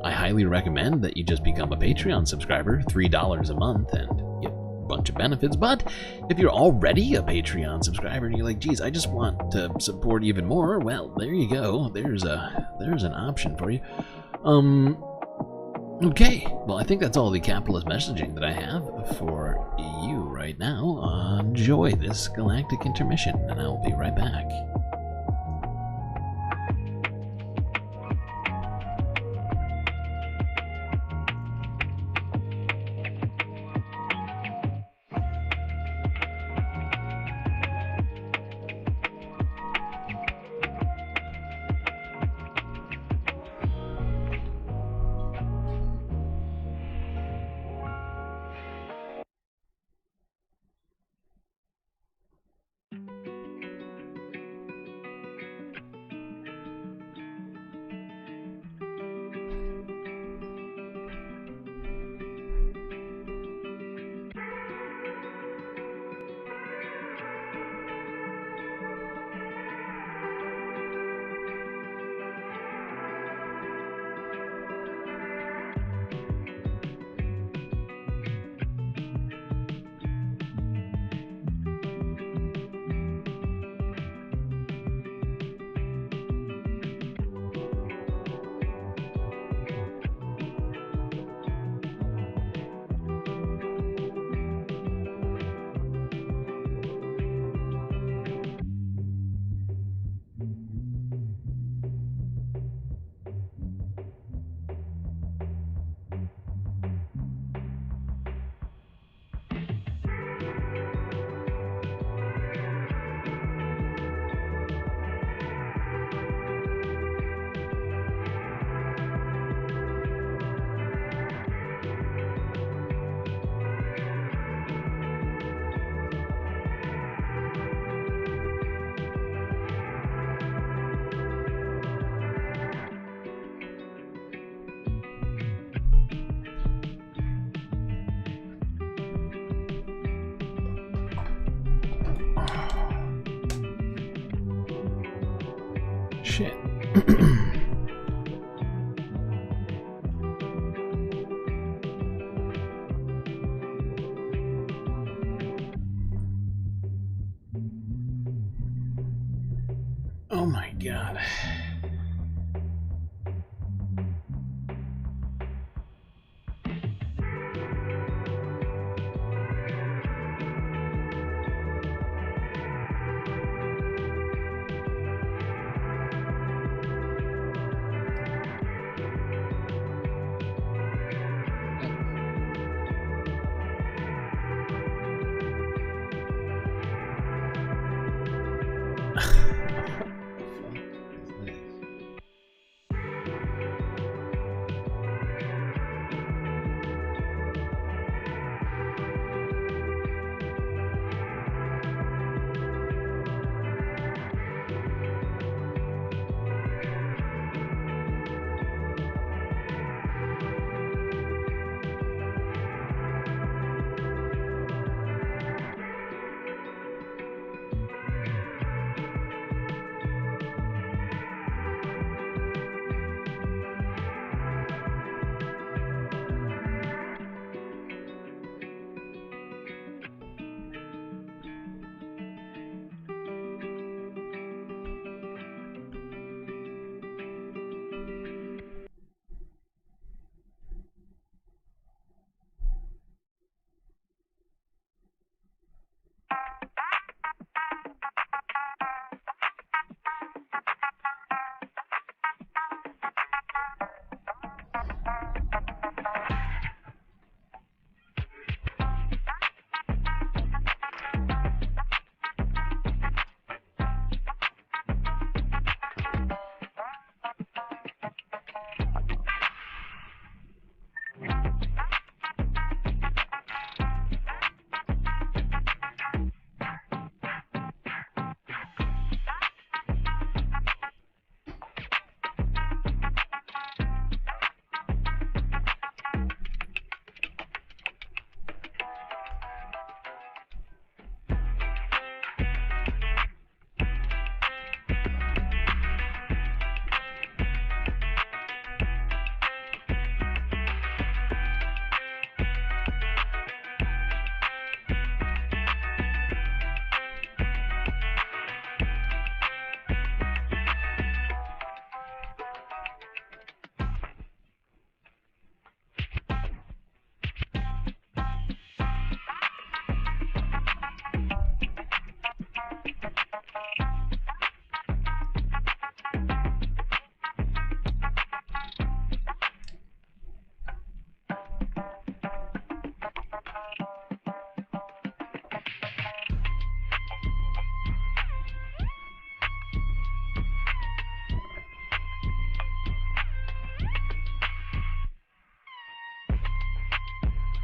I highly recommend that you just become a Patreon subscriber, $3 a month, and get a bunch of benefits. But if you're already a Patreon subscriber and you're like, geez, I just want to support even more, well, there you go. There's an option for you. Okay, well, I think that's all the capitalist messaging that I have for you right now. Enjoy this galactic intermission, and I'll be right back. shit. Oh my god.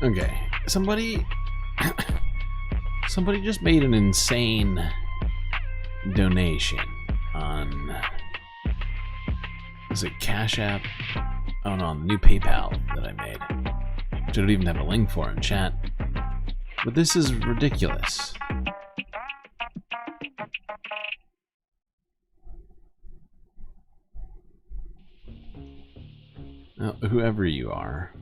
Okay, somebody just made an insane donation on, is it Cash App? Oh no, on the new PayPal that I made, which I don't even have a link for in chat. But this is ridiculous. Now, whoever you are,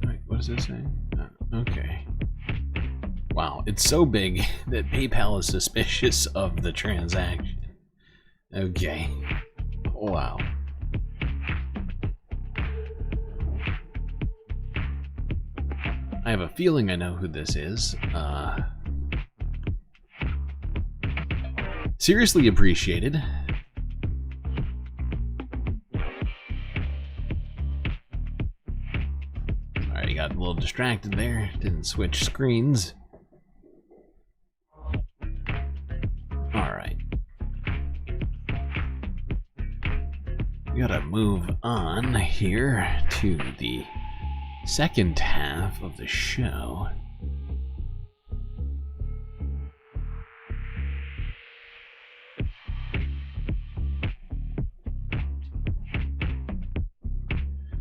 wait, what does it say? Okay. Wow, it's so big that PayPal is suspicious of the transaction. Okay. Wow. I have a feeling I know who this is. Seriously appreciated. Alright, you got a little distracted there. Didn't switch screens. Alright. We gotta move on here to the second half of the show.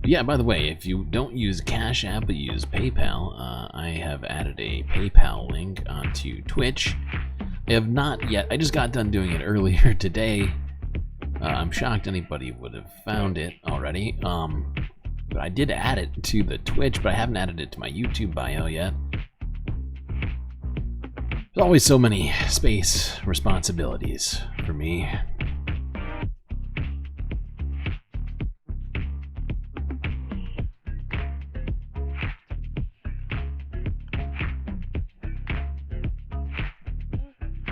Yeah, by the way, if you don't use Cash App but use PayPal, I have added a PayPal link onto Twitch. I have not yet. I just got done doing it earlier today. I'm shocked anybody would have found it already. But I did add it to the Twitch, but I haven't added it to my YouTube bio yet. There's always so many space responsibilities for me.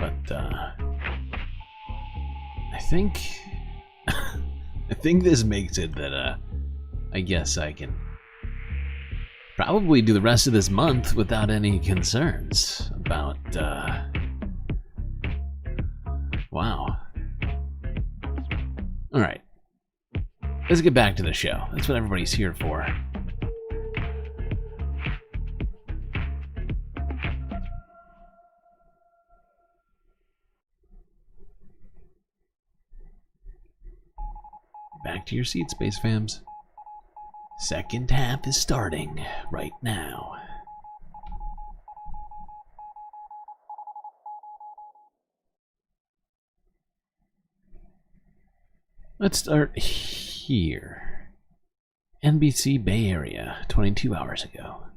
But I think I think this makes it that I guess I can probably do the rest of this month without any concerns about wow. Alright. Let's get back to the show. That's what everybody's here for. Back to your seat, Space Fams. Second half is starting right now. Let's start here. NBC Bay Area, 22 hours ago.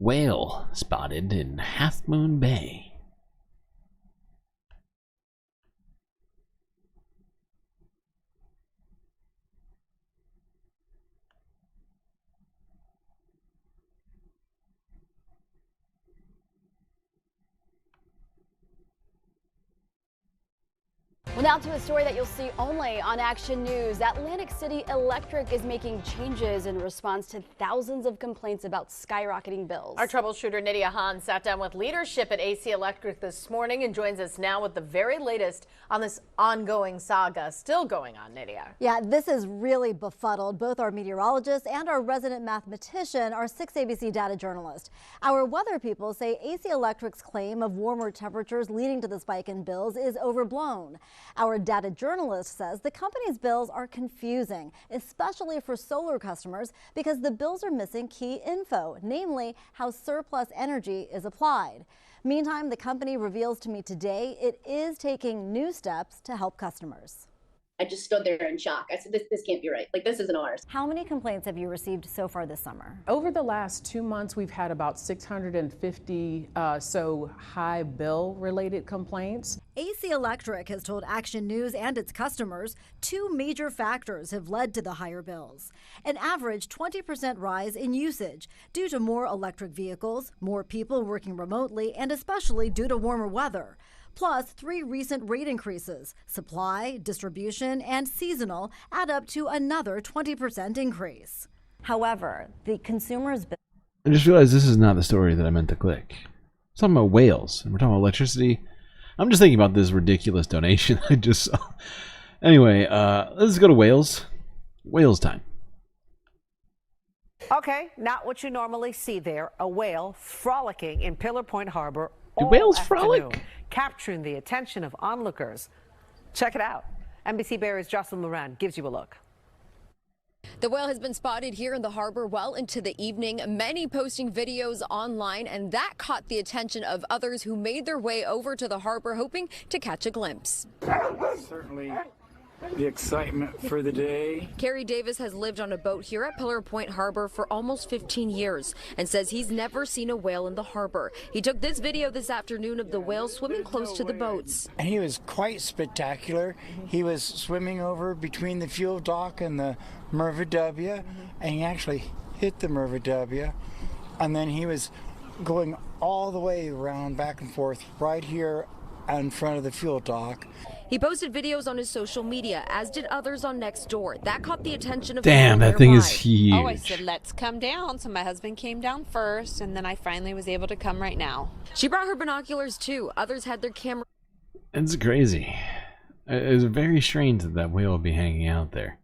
Whale spotted in Half Moon Bay. Well, now to a story that you'll see only on Action News. Atlantic City Electric is making changes in response to thousands of complaints about skyrocketing bills. Our troubleshooter Nydia Hahn sat down with leadership at AC Electric this morning and joins us now with the very latest on this ongoing saga still going on, Nydia. Yeah, this is really befuddled. Both our meteorologist and our resident mathematician are 6 ABC data journalists. Our weather people say AC Electric's claim of warmer temperatures leading to the spike in bills is overblown. Our data journalist says the company's bills are confusing, especially for solar customers, because the bills are missing key info, namely how surplus energy is applied. Meantime, the company reveals to me today it is taking new steps to help customers. I just stood there in shock. I said, this can't be right. Like, this isn't ours. How many complaints have you received so far this summer? Over the last 2 months, we've had about 650 high bill related complaints. AC Electric has told Action News and its customers 2 major factors have led to the higher bills. An average 20% rise in usage due to more electric vehicles, more people working remotely, and especially due to warmer weather. Plus 3 recent rate increases, supply, distribution, and seasonal add up to another 20% increase. However, the consumer's bill. I just realized this is not the story that I meant to click. We're talking about whales, and we're talking about electricity. I'm just thinking about this ridiculous donation I just saw. Anyway, let's go to whales. Whales time. Okay, not what you normally see there. A whale frolicking in Pillar Point Harbor. Do whales frolic? Capturing the attention of onlookers. Check it out. NBC Bay Area's Jocelyn Moran gives you a look. The whale has been spotted here in the harbor well into the evening, many posting videos online, and that caught the attention of others who made their way over to the harbor hoping to catch a glimpse. Certainly the excitement for the day. Kerry Davis has lived on a boat here at Pillar Point Harbor for almost 15 years and says he's never seen a whale in the harbor. He took this video this afternoon of the whale swimming close to the boats. And he was quite spectacular. He was swimming over between the fuel dock and the Merva W, and he actually hit the Merva W, and then he was going all the way around back and forth right here in front of the fuel dock. He posted videos on his social media, as did others on Nextdoor. That caught the attention of Damn, people that thing is nearby. huge. Oh, I said, let's come down. So my husband came down first, and then I finally was able to come right now. She brought her binoculars too. Others had their camera. It's crazy. It's very strange that that whale would be hanging out there.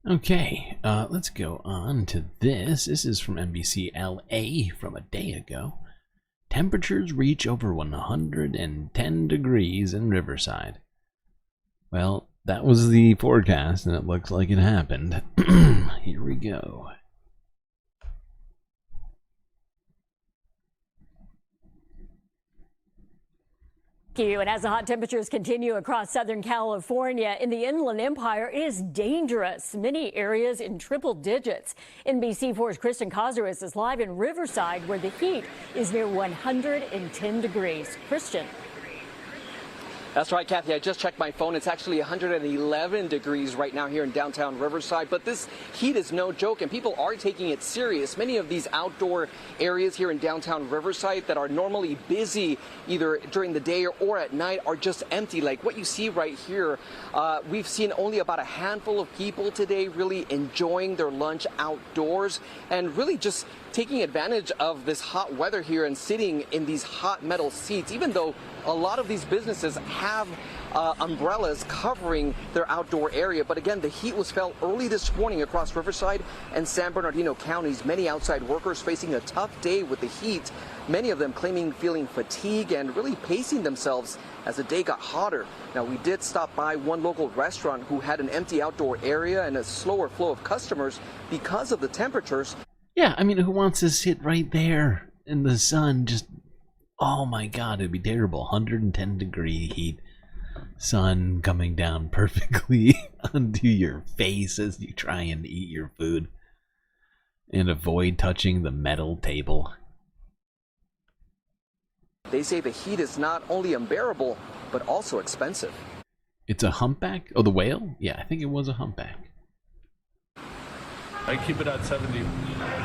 Okay, let's go on to this. This is from NBC LA from a day ago. Temperatures reach over 110 degrees in Riverside. Well, that was the forecast, and it looks like it happened. Here we go. And as the hot temperatures continue across Southern California, in the Inland Empire, it is dangerous. Many areas in triple digits. NBC4's Kristen Kozeris is live in Riverside, where the heat is near 110 degrees. Kristen. That's right, Kathy. I just checked my phone. It's actually 111 degrees right now here in downtown Riverside. But this heat is no joke, and people are taking it serious. Many of these outdoor areas here in downtown Riverside that are normally busy either during the day or at night are just empty. Like what you see right here, we've seen only about a handful of people today really enjoying their lunch outdoors and really just taking advantage of this hot weather here and sitting in these hot metal seats, even though a lot of these businesses have umbrellas covering their outdoor area. But again, the heat was felt early this morning across Riverside and San Bernardino counties. Many outside workers facing a tough day with the heat, many of them feeling fatigue and really pacing themselves as the day got hotter. Now, we did stop by one local restaurant who had an empty outdoor area and a slower flow of customers because of the temperatures. Yeah, I mean, who wants to sit right there in the sun? Just, oh my God, it'd be terrible. 110 degree heat, sun coming down perfectly onto your face as you try and eat your food and avoid touching the metal table. They say the heat is not only unbearable, but also expensive. It's a humpback? Oh, the whale? Yeah, I think it was a humpback. I keep it at 70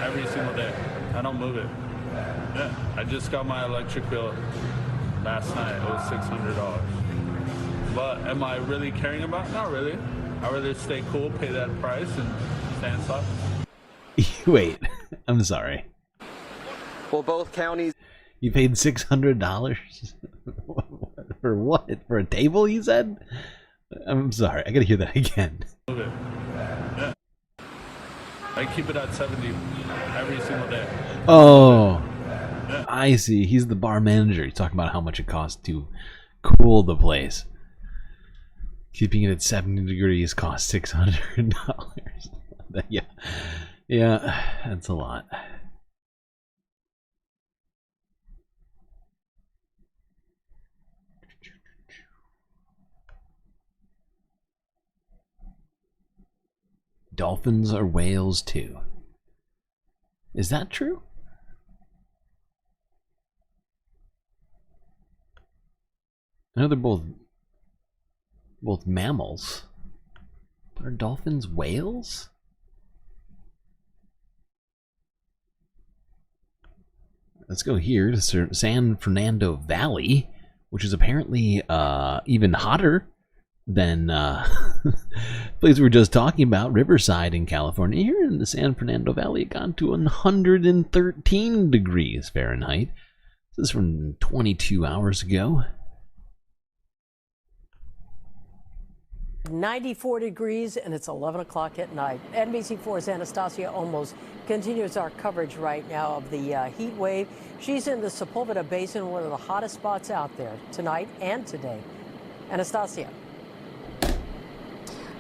every single day. I don't move it. Yeah, I just got my electric bill last night. It was $600. But am I really caring about it? Not really. I'd rather stay cool, pay that price, and stay inside. Wait, I'm sorry. Well, both counties... You paid $600? For what? For a table, you said? I'm sorry, I gotta hear that again. Move it. Yeah. I keep it at 70 every single day. Oh, I see. He's the bar manager. He's talking about how much it costs to cool the place. Keeping it at 70 degrees costs $600. Yeah, that's a lot. Dolphins are whales too. Is that true? I know they're both mammals. But are dolphins whales? Let's go here to San Fernando Valley, which is apparently even hotter than the place we were just talking about, Riverside in California. Here in the San Fernando Valley, it got to 113 degrees Fahrenheit. This is from 22 hours ago. 94 degrees, and it's 11 o'clock at night. NBC4's Anastasia Olmos continues our coverage right now of the heat wave. She's in the Sepulveda Basin, one of the hottest spots out there tonight and today. Anastasia.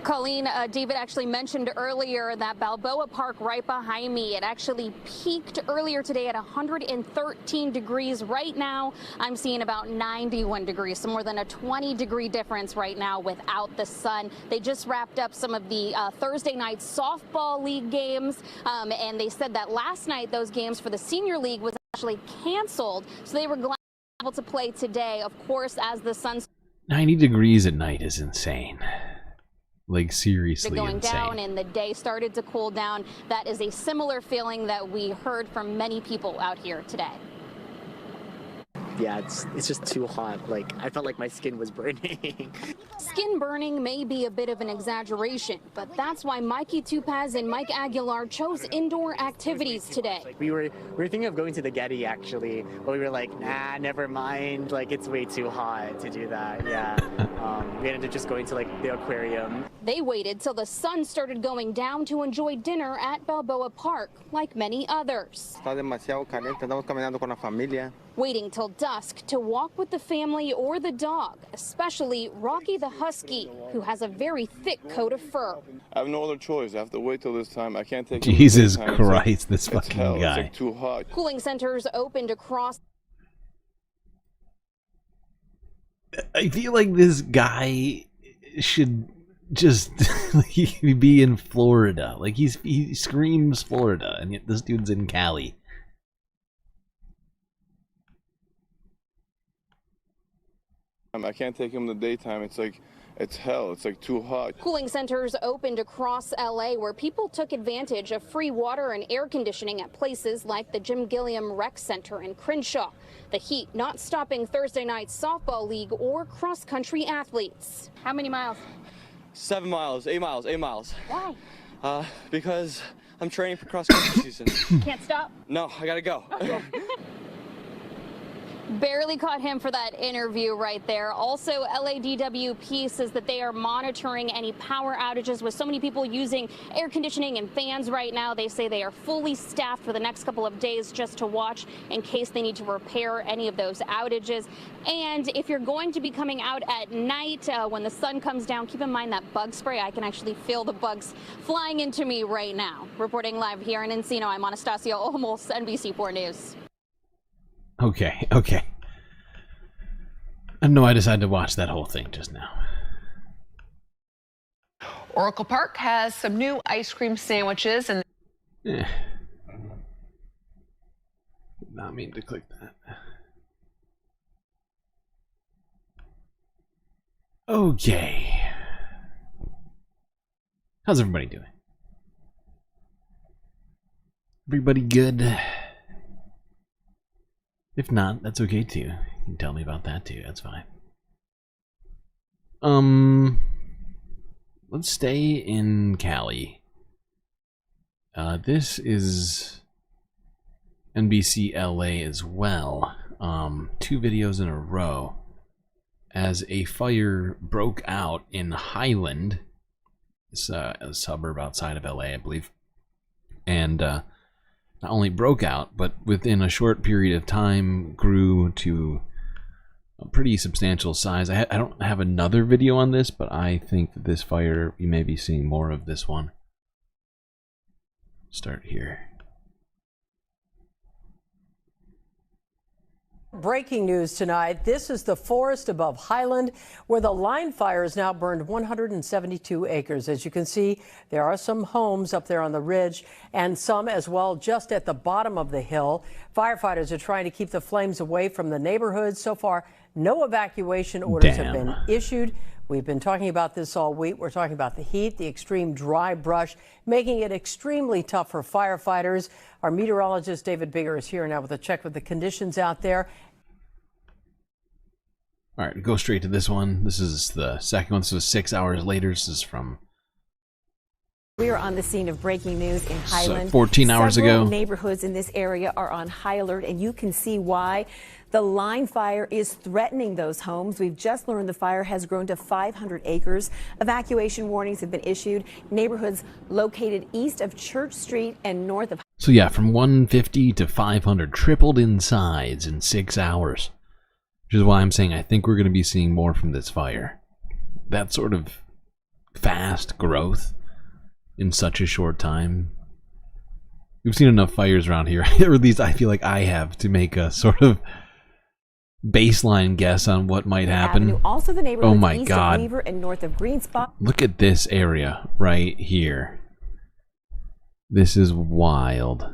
Colleen, David actually mentioned earlier that Balboa Park right behind me, it actually peaked earlier today at 113 degrees. Right now, I'm seeing about 91 degrees, so more than a 20-degree difference right now without the sun. They just wrapped up some of the Thursday night softball league games, and they said that last night those games for the senior league was actually canceled, so they were glad to be able to play today, of course, as the sun... 90 degrees at night is insane. Like, seriously going insane. Down and the day started to cool down. That is a similar feeling that we heard from many people out here today. yeah, it's just too hot. Like, I felt like my skin was burning. Skin burning may be a bit of an exaggeration, but that's why Mikey Tupaz and Mike Aguilar chose indoor activities today. Like, we were thinking of going to the Getty, actually, but we were like, nah, never mind. Like, it's way too hot to do that. Yeah. We ended up just going to, like, the aquarium. They waited till the sun started going down to enjoy dinner at Balboa Park, like many others. Está demasiado caliente, estamos caminando con la familia. Waiting till dusk to walk with the family or the dog, especially Rocky the Husky, who has a very thick coat of fur. I have no other choice. I have to wait till this time. I can't take Jesus it. Christ, this it's fucking hell. guy. It's like too hot. Cooling centers opened across. I feel like this guy should just be in Florida. Like he screams Florida, and yet this dude's in Cali. I can't take him in the daytime. It's hell. It's like too hot. Cooling centers opened across LA where people took advantage of free water and air conditioning at places like the Jim Gilliam Rec Center in Crenshaw. The heat not stopping Thursday night's softball league or cross-country athletes. How many miles? 7 miles, 8 miles, 8 miles. Why? Because I'm training for cross-country season. Can't stop? No, I gotta go. Okay. Barely caught him for that interview right there. Also, LADWP says that they are monitoring any power outages with so many people using air conditioning and fans right now. They say they are fully staffed for the next couple of days just to watch in case they need to repair any of those outages. And if you're going to be coming out at night when the sun comes down, keep in mind that bug spray. I can actually feel the bugs flying into me right now. Reporting live here in Encino, I'm Anastasia Olmos, NBC4 News. Okay. I know I decided to watch that whole thing just now. Oracle Park has some new ice cream sandwiches and Did not mean to click that. Okay. How's everybody doing? Everybody good? If not, that's okay too. You can tell me about that too. That's fine. Let's stay in Cali. This is NBC LA as well. 2 videos in a row as a fire broke out in Highland. It's a suburb outside of LA, I believe. And not only broke out, but within a short period of time grew to a pretty substantial size. I don't have another video on this, but I think that this fire, you may be seeing more of this one. Start here. Breaking news tonight. This is the forest above Highland, where the line fire has now burned 172 acres. As you can see, there are some homes up there on the ridge and some as well just at the bottom of the hill. Firefighters are trying to keep the flames away from the neighborhoods. So far, no evacuation orders have been issued. We've been talking about this all week. We're talking about the heat, the extreme dry brush, making it extremely tough for firefighters. Our meteorologist, David Bigger, is here now with a check with the conditions out there. All right, go straight to this one. This is the second one. This was 6 hours later. This is from... We are on the scene of breaking news in Highland. 14 hours Several ago. Neighborhoods in this area are on high alert, and you can see why. The line fire is threatening those homes. We've just learned the fire has grown to 500 acres. Evacuation warnings have been issued. Neighborhoods located east of Church Street and north of... So yeah, from 150 to 500, tripled in size in 6 hours. Which is why I'm saying I think we're going to be seeing more from this fire. That sort of fast growth in such a short time. We've seen enough fires around here, or at least I feel like I have, to make a sort of baseline guess on what might happen. Avenue. Also the neighborhoods Oh my east God. of Weaver and north of Green Spot. Look at this area right here. This is wild.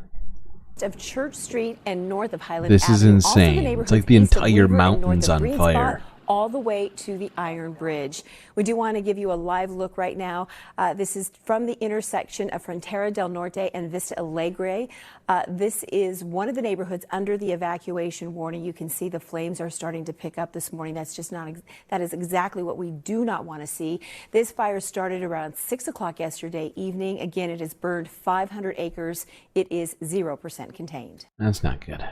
Of Church Street and north of Highland This is Avenue. Also the insane. It's neighborhoods like the east of entire Weaver and north mountain's of on Green fire. Spot. all the way to the Iron Bridge. We do want to give you a live look right now. This is from the intersection of Frontera del Norte and Vista Alegre. This is one of the neighborhoods under the evacuation warning. You can see the flames are starting to pick up this morning. That's just not, that is exactly what we do not want to see. This fire started around 6 o'clock yesterday evening. Again, it has burned 500 acres. It is 0% contained. That's not good.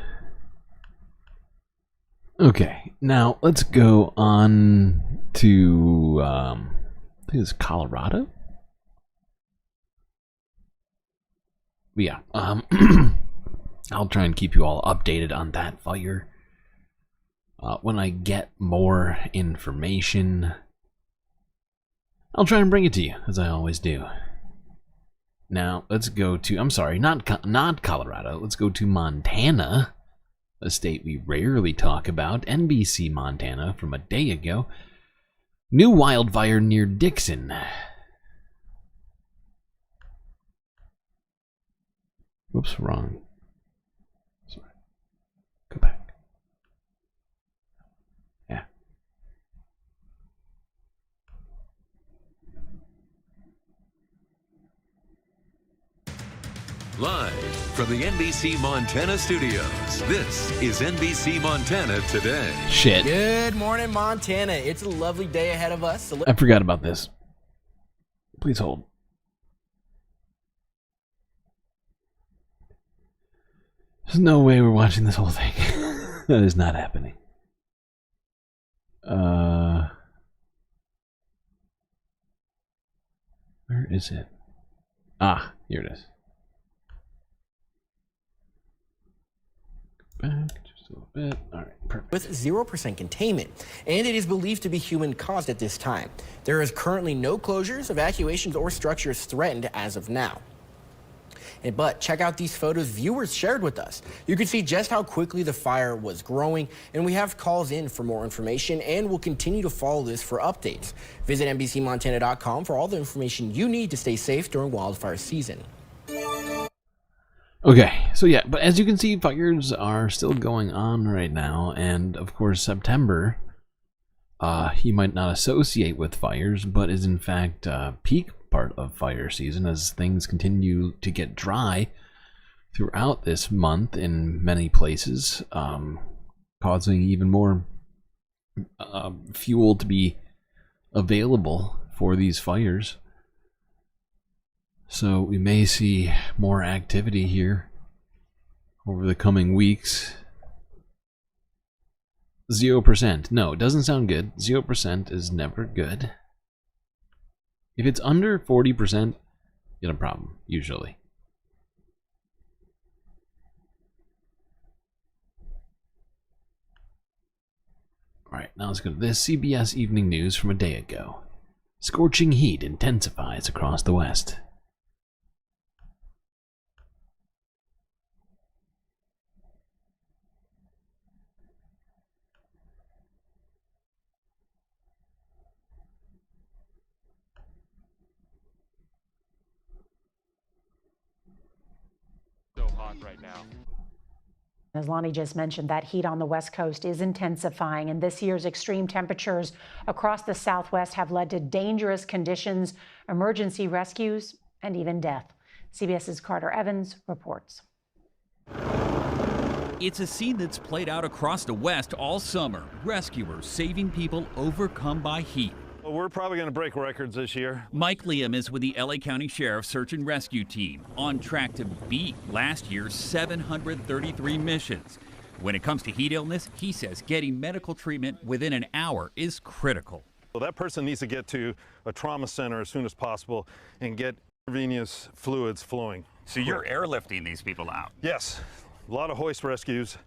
Okay, now let's go on to, I think it's Colorado? Yeah, I'll try and keep you all updated on that fire. When I get more information, I'll try and bring it to you, as I always do. Now, let's go to, I'm sorry, not Colorado, let's go to Montana. A state we rarely talk about, NBC Montana from a day ago. New wildfire near Dixon. Whoops, wrong. Sorry. Go back. Yeah. Live from the NBC Montana studios, this is NBC Montana Today. Shit. Good morning, Montana. It's a lovely day ahead of us. So I forgot about this. Please hold. There's no way we're watching this whole thing. That is not happening. Where is it? Ah, here it is. Back just a little bit. All right, perfect. with 0% containment, and it is believed to be human-caused at this time. There is currently no closures, evacuations, or structures threatened as of now. But check out these photos viewers shared with us. You can see just how quickly the fire was growing, and we have calls in for more information, and we'll continue to follow this for updates. Visit NBCMontana.com for all the information you need to stay safe during wildfire season. Okay, so yeah, but as you can see, fires are still going on right now, and of course September, you might not associate with fires, but is in fact peak part of fire season as things continue to get dry throughout this month in many places, causing even more fuel to be available for these fires. So we may see more activity here over the coming weeks. 0%. No, it doesn't sound good. 0% is never good. If it's under 40%, you got a problem, usually. Alright, now let's go to this CBS Evening News from a day ago. Scorching heat intensifies across the West. Right now. As Lonnie just mentioned, that heat on the West Coast is intensifying, and this year's extreme temperatures across the Southwest have led to dangerous conditions, emergency rescues, and even death. CBS's Carter Evans reports. It's a scene that's played out across the West all summer. Rescuers saving people overcome by heat. Well, we're probably going to break records this year. Mike Liam is with the LA County Sheriff's Search and Rescue Team, on track to beat last year's 733 missions. When it comes to heat illness, he says getting medical treatment within an hour is critical. Well, that person needs to get to a trauma center as soon as possible and get intravenous fluids flowing. So you're airlifting these people out? Yes, a lot of hoist rescues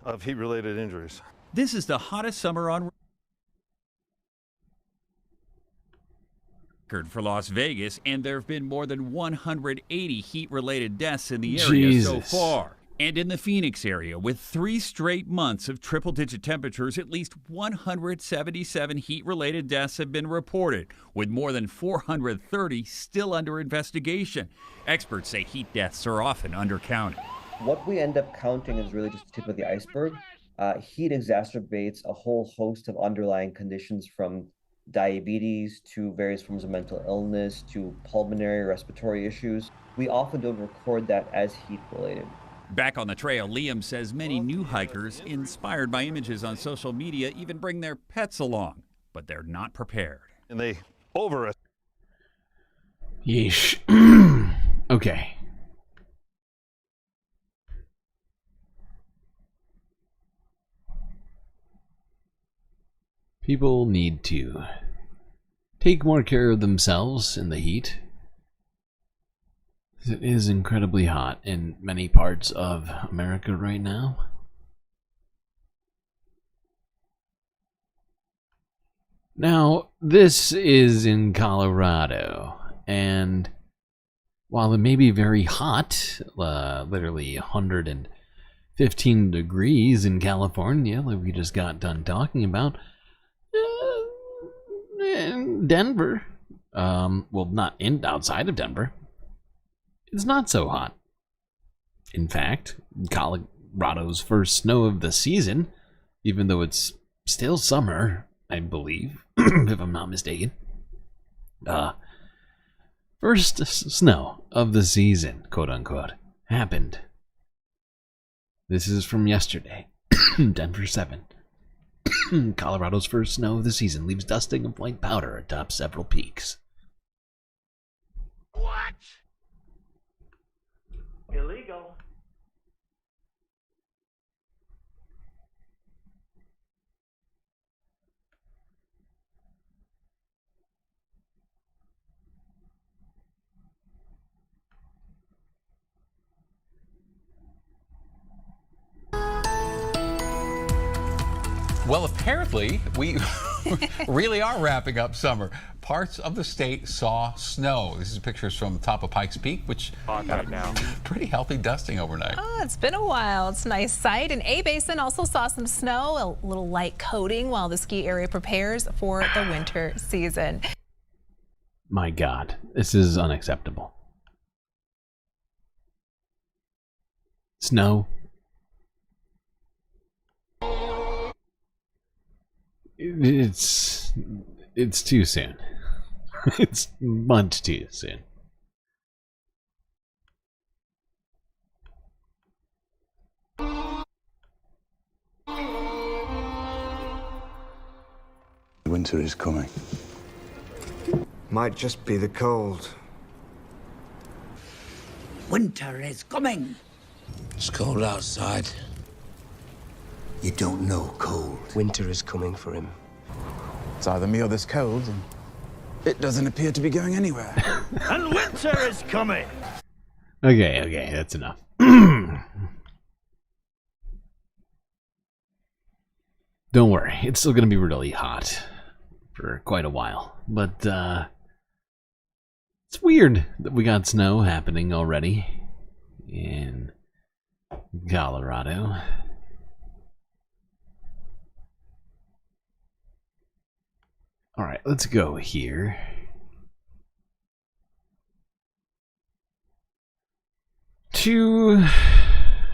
of heat-related injuries. This is the hottest summer on for Las Vegas, and there have been more than 180 heat-related deaths in the area so far. And in the Phoenix area, with 3 straight months of triple-digit temperatures, at least 177 heat-related deaths have been reported, with more than 430 still under investigation. Experts say heat deaths are often undercounted. What we end up counting is really just the tip of the iceberg. Heat exacerbates a whole host of underlying conditions, from diabetes to various forms of mental illness to pulmonary respiratory issues. We often don't record that as heat-related. Back on the trail, Liam says many new hikers, inspired by images on social media, even bring their pets along, but they're not prepared. And they over. Yeesh. Okay. People need to take more care of themselves in the heat. It is incredibly hot in many parts of America right now. Now, this is in Colorado, and while it may be very hot, literally 115 degrees in California, like we just got done talking about, in Denver, well, not outside of Denver, it's not so hot. In fact, Colorado's first snow of the season, even though it's still summer, I believe, if I'm not mistaken. First snow of the season, quote unquote, happened. This is from yesterday. Denver 7. Colorado's first snow of the season leaves dusting of white powder atop several peaks. What? Illegal. Well, apparently, we really are wrapping up summer. Parts of the state saw snow. This is pictures from top of Pikes Peak, which got a pretty healthy dusting overnight. Oh, it's been a while. It's a nice sight. And A Basin also saw some snow, a little light coating while the ski area prepares for the winter season. My God, this is unacceptable. Snow. It's too soon. It's much too soon. Winter is coming. Might just be the cold. Winter is coming. It's cold outside. You don't know cold. Winter is coming for him. It's either me or this cold, and it doesn't appear to be going anywhere. And winter is coming. Okay, that's enough. Don't worry, it's still gonna be really hot for quite a while. But it's weird that we got snow happening already in Colorado. All right, let's go here. To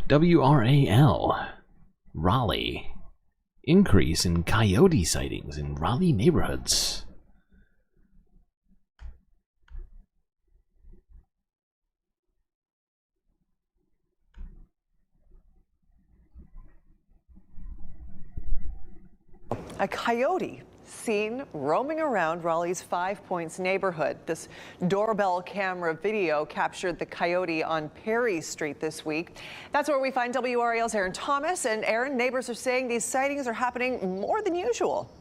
WRAL, Raleigh. Increase in coyote sightings in Raleigh neighborhoods. A coyote seen roaming around Raleigh's Five Points neighborhood. This doorbell camera video captured the coyote on Perry Street this week. That's where we find WRAL's Aaron Thomas. And Aaron, neighbors are saying these sightings are happening more than usual.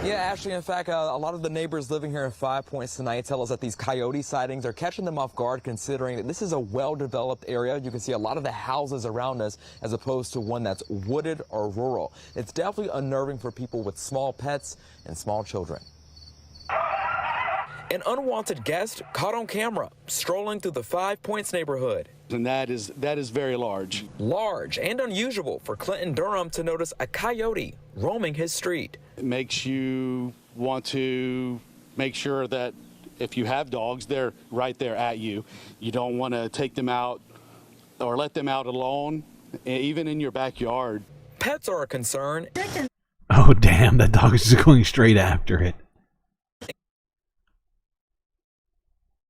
Yeah, Ashley, in fact, a lot of the neighbors living here in 5 Points tonight tell us that these coyote sightings are catching them off guard, considering that this is a well-developed area. You can see a lot of the houses around us as opposed to one that's wooded or rural. It's definitely unnerving for people with small pets and small children. An unwanted guest caught on camera strolling through the 5 Points neighborhood. And that is very large. Large and unusual for Clinton Durham to notice a coyote roaming his street. It makes you want to make sure that if you have dogs, they're right there at you. You don't want to take them out or let them out alone even in your backyard. Pets are a concern. Oh, damn, that dog is just going straight after it.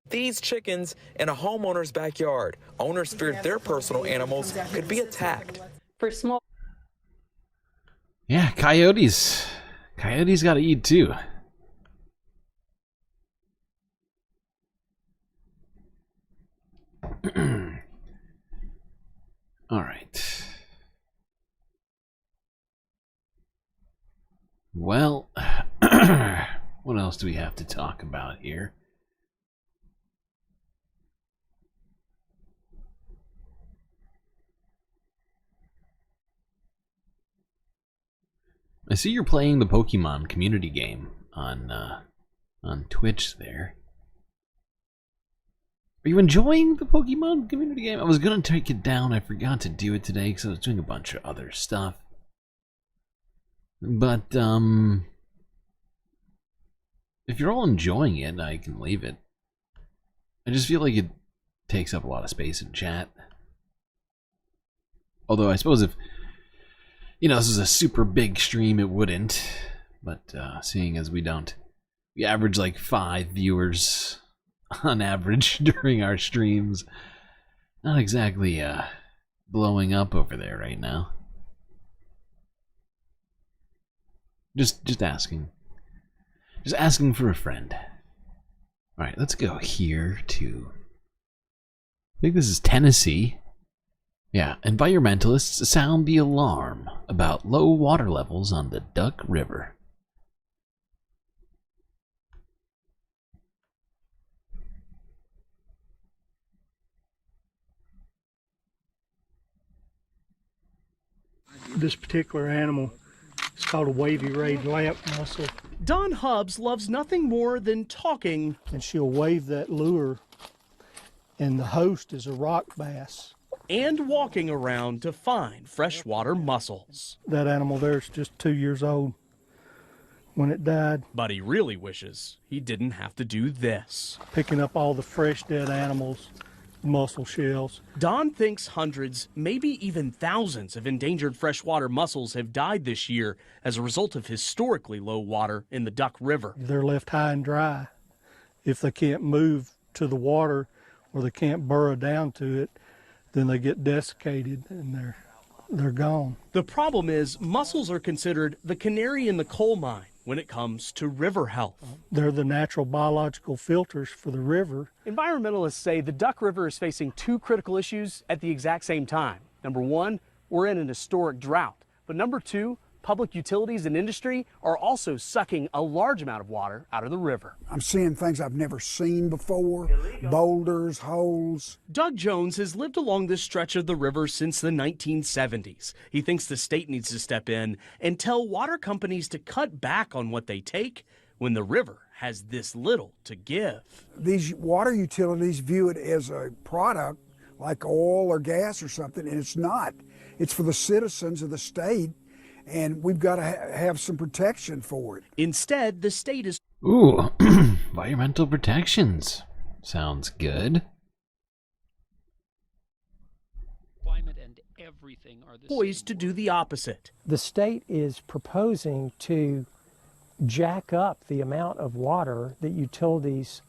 These chickens in a homeowner's backyard. Owners feared their personal animals could be attacked. For small. Yeah, coyotes. Coyotes gotta eat too. All right. Well, what else do we have to talk about here? I see you're playing the Pokemon community game on Twitch there. Are you enjoying the Pokemon community game? I was gonna take it down. I forgot to do it today because I was doing a bunch of other stuff. But if you're all enjoying it, I can leave it. I just feel like it takes up a lot of space in chat. Although I suppose if this is a super big stream, it wouldn't. But seeing as we average like 5 viewers on average during our streams, not exactly blowing up over there right now. Just asking. Just asking for a friend. Alright, let's go here to, I think this is Tennessee. Yeah, environmentalists sound the alarm about low water levels on the Duck River. This particular animal is called a wavy-rayed lamp mussel. Dawn Hubbs loves nothing more than talking. And she'll wave that lure, and the host is a rock bass. And walking around to find freshwater mussels. That animal there is just 2 years old when it died. But he really wishes he didn't have to do this. Picking up all the fresh dead animals, mussel shells. Don thinks hundreds, maybe even thousands of endangered freshwater mussels have died this year as a result of historically low water in the Duck River. They're left high and dry. If they can't move to the water or they can't burrow down to it, then they get desiccated and they're gone. The problem is mussels are considered the canary in the coal mine when it comes to river health. They're the natural biological filters for the river. Environmentalists say the Duck River is facing 2 critical issues at the exact same time. Number 1, we're in an historic drought. But number 2, public utilities and industry are also sucking a large amount of water out of the river. I'm seeing things I've never seen before, boulders, holes. Doug Jones has lived along this stretch of the river since the 1970s. He thinks the state needs to step in and tell water companies to cut back on what they take when the river has this little to give. These water utilities view it as a product like oil or gas or something, and it's not. It's for the citizens of the state, and we've got to have some protection for it. Instead, the state is... Ooh, environmental protections. Sounds good. Climate and everything are poised to do the opposite. The state is proposing to jack up the amount of water that utilities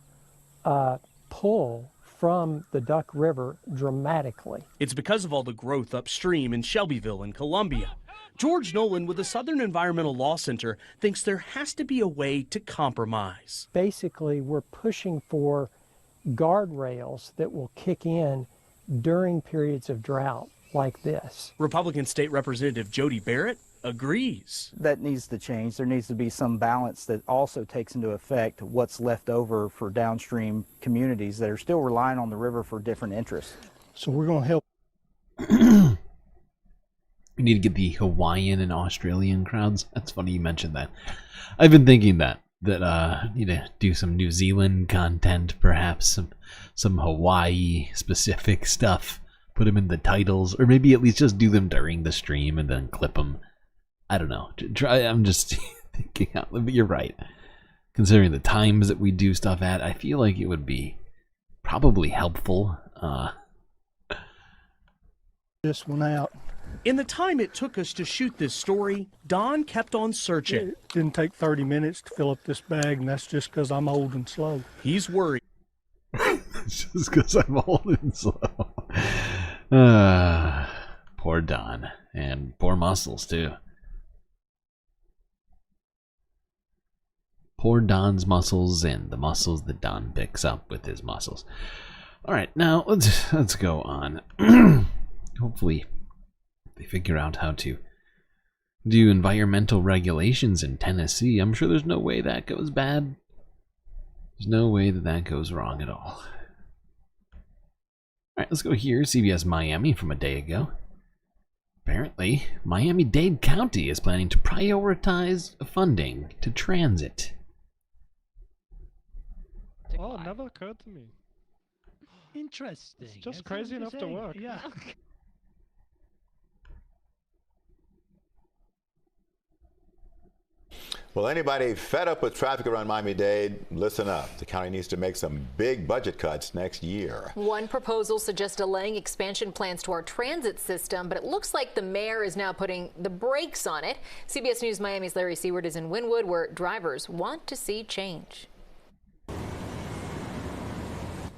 pull from the Duck River dramatically. It's because of all the growth upstream in Shelbyville and Columbia. George Nolan with the Southern Environmental Law Center thinks there has to be a way to compromise. Basically, we're pushing for guardrails that will kick in during periods of drought like this. Republican State Representative Jody Barrett agrees. That needs to change. There needs to be some balance that also takes into effect what's left over for downstream communities that are still relying on the river for different interests. So we're going to help. We need to get the Hawaiian and Australian crowds. That's funny you mentioned that. I've been thinking that need to do some New Zealand content, perhaps some Hawaii specific stuff. Put them in the titles, or maybe at least just do them during the stream and then clip them. I don't know. I'm just thinking out, but you're right. Considering the times that we do stuff at, I feel like it would be probably helpful. This one out. In the time it took us to shoot this story, Don kept on searching. It didn't take 30 minutes to fill up this bag, and that's just because I'm old and slow. He's worried. Just because I'm old and slow. Poor Don. And poor Muscles, too. Poor Don's muscles and the muscles that Don picks up with his muscles. Alright, now let's go on. Hopefully they figure out how to do environmental regulations in Tennessee. I'm sure there's no way that goes bad. There's no way that goes wrong at all. Alright, let's go here. CBS Miami from a day ago. Apparently, Miami-Dade County is planning to prioritize funding to transit. Oh, it never occurred to me. Interesting. It's just crazy enough to work. Yeah. Well, anybody fed up with traffic around Miami-Dade, listen up. The county needs to make some big budget cuts next year. One proposal suggests delaying expansion plans to our transit system, but it looks like the mayor is now putting the brakes on it. CBS News Miami's Larry Seward is in Wynwood, where drivers want to see change.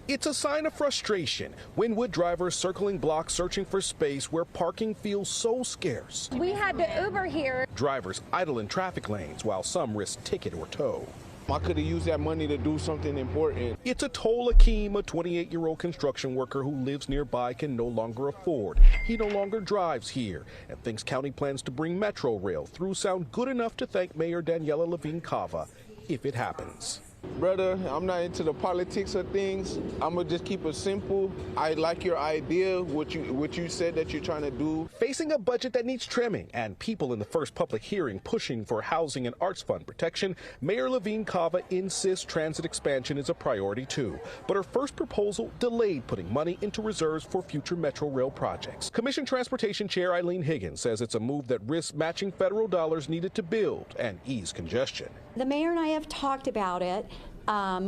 It's a sign of frustration. Wynwood drivers circling blocks searching for space where parking feels so scarce. We had to Uber here. Drivers idle in traffic lanes while some risk ticket or tow. I could have used that money to do something important. It's a toll Akeem, a 28-year-old construction worker who lives nearby, can no longer afford. He no longer drives here and thinks county plans to bring Metro Rail through sound good enough to thank Mayor Daniela Levine Cava if it happens. Brother, I'm not into the politics of things. I'm gonna just keep it simple. I like your idea, what you said that you're trying to do. Facing a budget that needs trimming and people in the first public hearing pushing for housing and arts fund protection, Mayor Levine Cava insists transit expansion is a priority too. But her first proposal delayed putting money into reserves for future Metro Rail projects. Commission Transportation Chair Eileen Higgins says it's a move that risks matching federal dollars needed to build and ease congestion. The mayor and I have talked about it.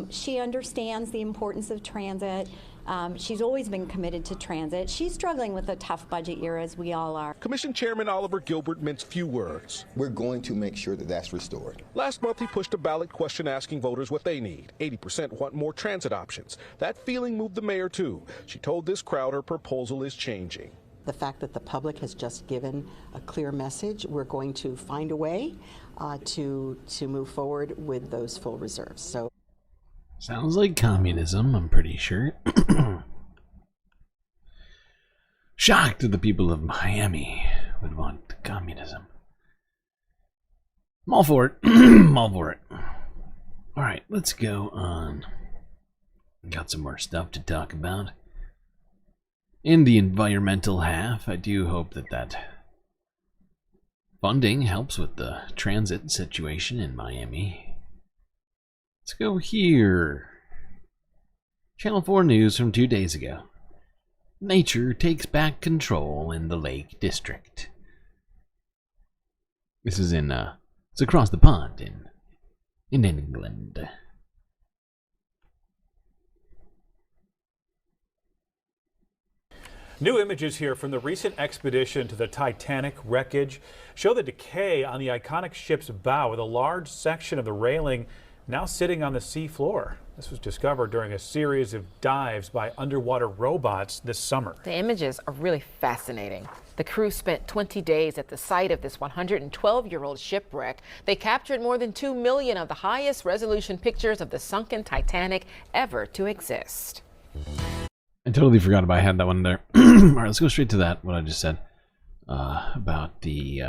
She understands the importance of transit. She's always been committed to transit. She's struggling with a tough budget year, as we all are. Commission Chairman Oliver Gilbert minced few words. We're going to make sure that that's restored. Last month, he pushed a ballot question asking voters what they need. 80% want more transit options. That feeling moved the mayor, too. She told this crowd her proposal is changing. The fact that the public has just given a clear message, we're going to find a way to move forward with those full reserves. So, sounds like communism, I'm pretty sure. Shocked that the people of Miami would want communism. I'm all for it. I'm all for it. Alright, let's go on. Got some more stuff to talk about. In the environmental half, I do hope that funding helps with the transit situation in Miami. Let's go here. Channel 4 news from 2 days ago. Nature takes back control in the Lake District. This is it's across the pond in England. New images here from the recent expedition to the Titanic wreckage show the decay on the iconic ship's bow, with a large section of the railing now sitting on the sea floor. This was discovered during a series of dives by underwater robots this summer. The images are really fascinating. The crew spent 20 days at the site of this 112-year-old shipwreck. They captured more than 2 million of the highest resolution pictures of the sunken Titanic ever to exist. I totally forgot about I had that one there. Alright, let's go straight to that, what I just said. About the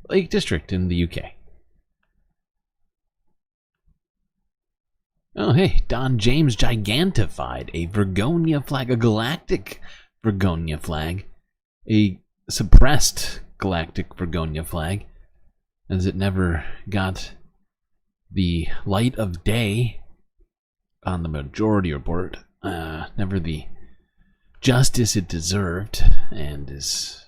Lake District in the UK. Oh, hey, Don James gigantified a Vergonia flag, a galactic Vergonia flag. A suppressed galactic Vergonia flag, as it never got the light of day on the majority report. Never the justice it deserved, and is,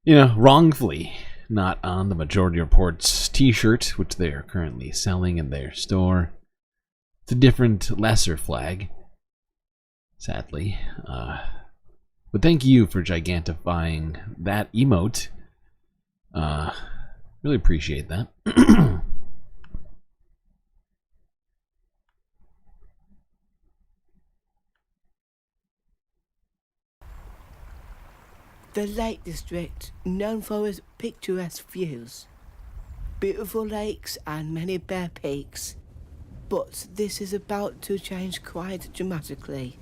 wrongfully not on the majority report's t-shirt, which they are currently selling in their store. It's a different, lesser flag, sadly. But thank you for gigantifying that emote. Really appreciate that. The Lake District, known for its picturesque views, beautiful lakes and many bare peaks. But this is about to change quite dramatically.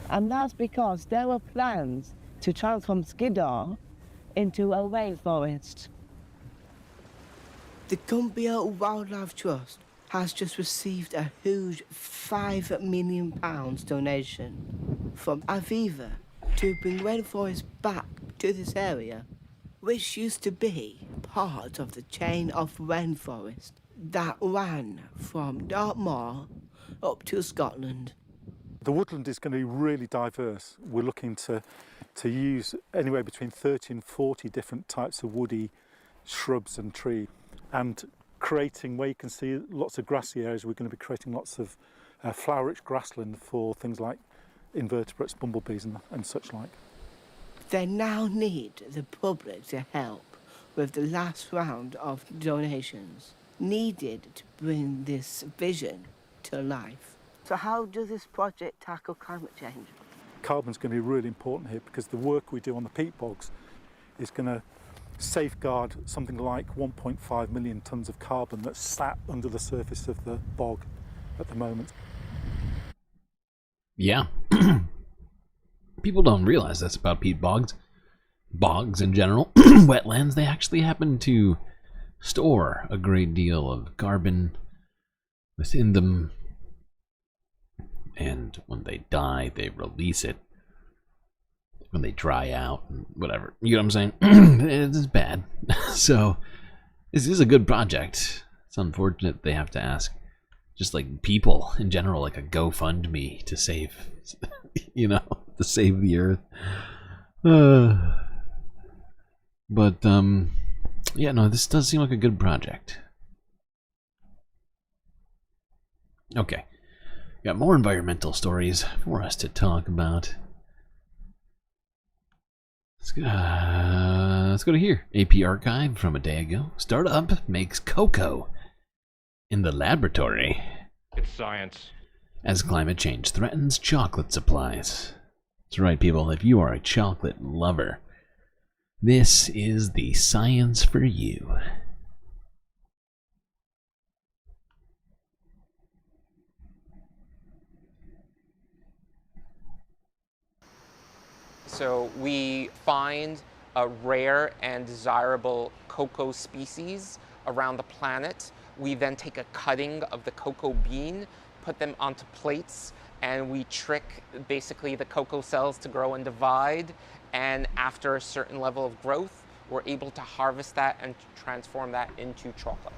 And that's because there were plans to transform Skiddaw into a rainforest. The Cumbria Wildlife Trust has just received a huge £5 million donation from Aviva to bring rainforest back to this area, which used to be part of the chain of rainforest that ran from Dartmoor up to Scotland. The woodland is going to be really diverse. We're looking to use anywhere between 30 and 40 different types of woody shrubs and trees. And creating, where you can see lots of grassy areas, we're going to be creating lots of flower-rich grassland for things like invertebrates, bumblebees and such like. They now need the public to help with the last round of donations needed to bring this vision to life. So how does this project tackle climate change? Carbon's going to be really important here because the work we do on the peat bogs is going to safeguard something like 1.5 million tonnes of carbon that's sat under the surface of the bog at the moment. Yeah. People don't realize that's about peat bogs. Bogs in general, wetlands, they actually happen to store a great deal of carbon within them. And when they die, they release it. When they dry out, and whatever. You know what I'm saying? It's bad. So, this is a good project. It's unfortunate they have to ask, just like people in general, like a GoFundMe to save, you know, to save the earth. But, yeah, no, this does seem like a good project. Okay. Got more environmental stories for us to talk about. Let's go to here. AP archive from a day ago. Startup makes cocoa in the laboratory. It's science. As climate change threatens chocolate supplies. That's right, people. If you are a chocolate lover, this is the science for you. So we find rare and desirable cocoa species around the planet. We then take a cutting of the cocoa bean, put them onto plates, and we trick basically the cocoa cells to grow and divide. And after a certain level of growth, we're able to harvest that and transform that into chocolate.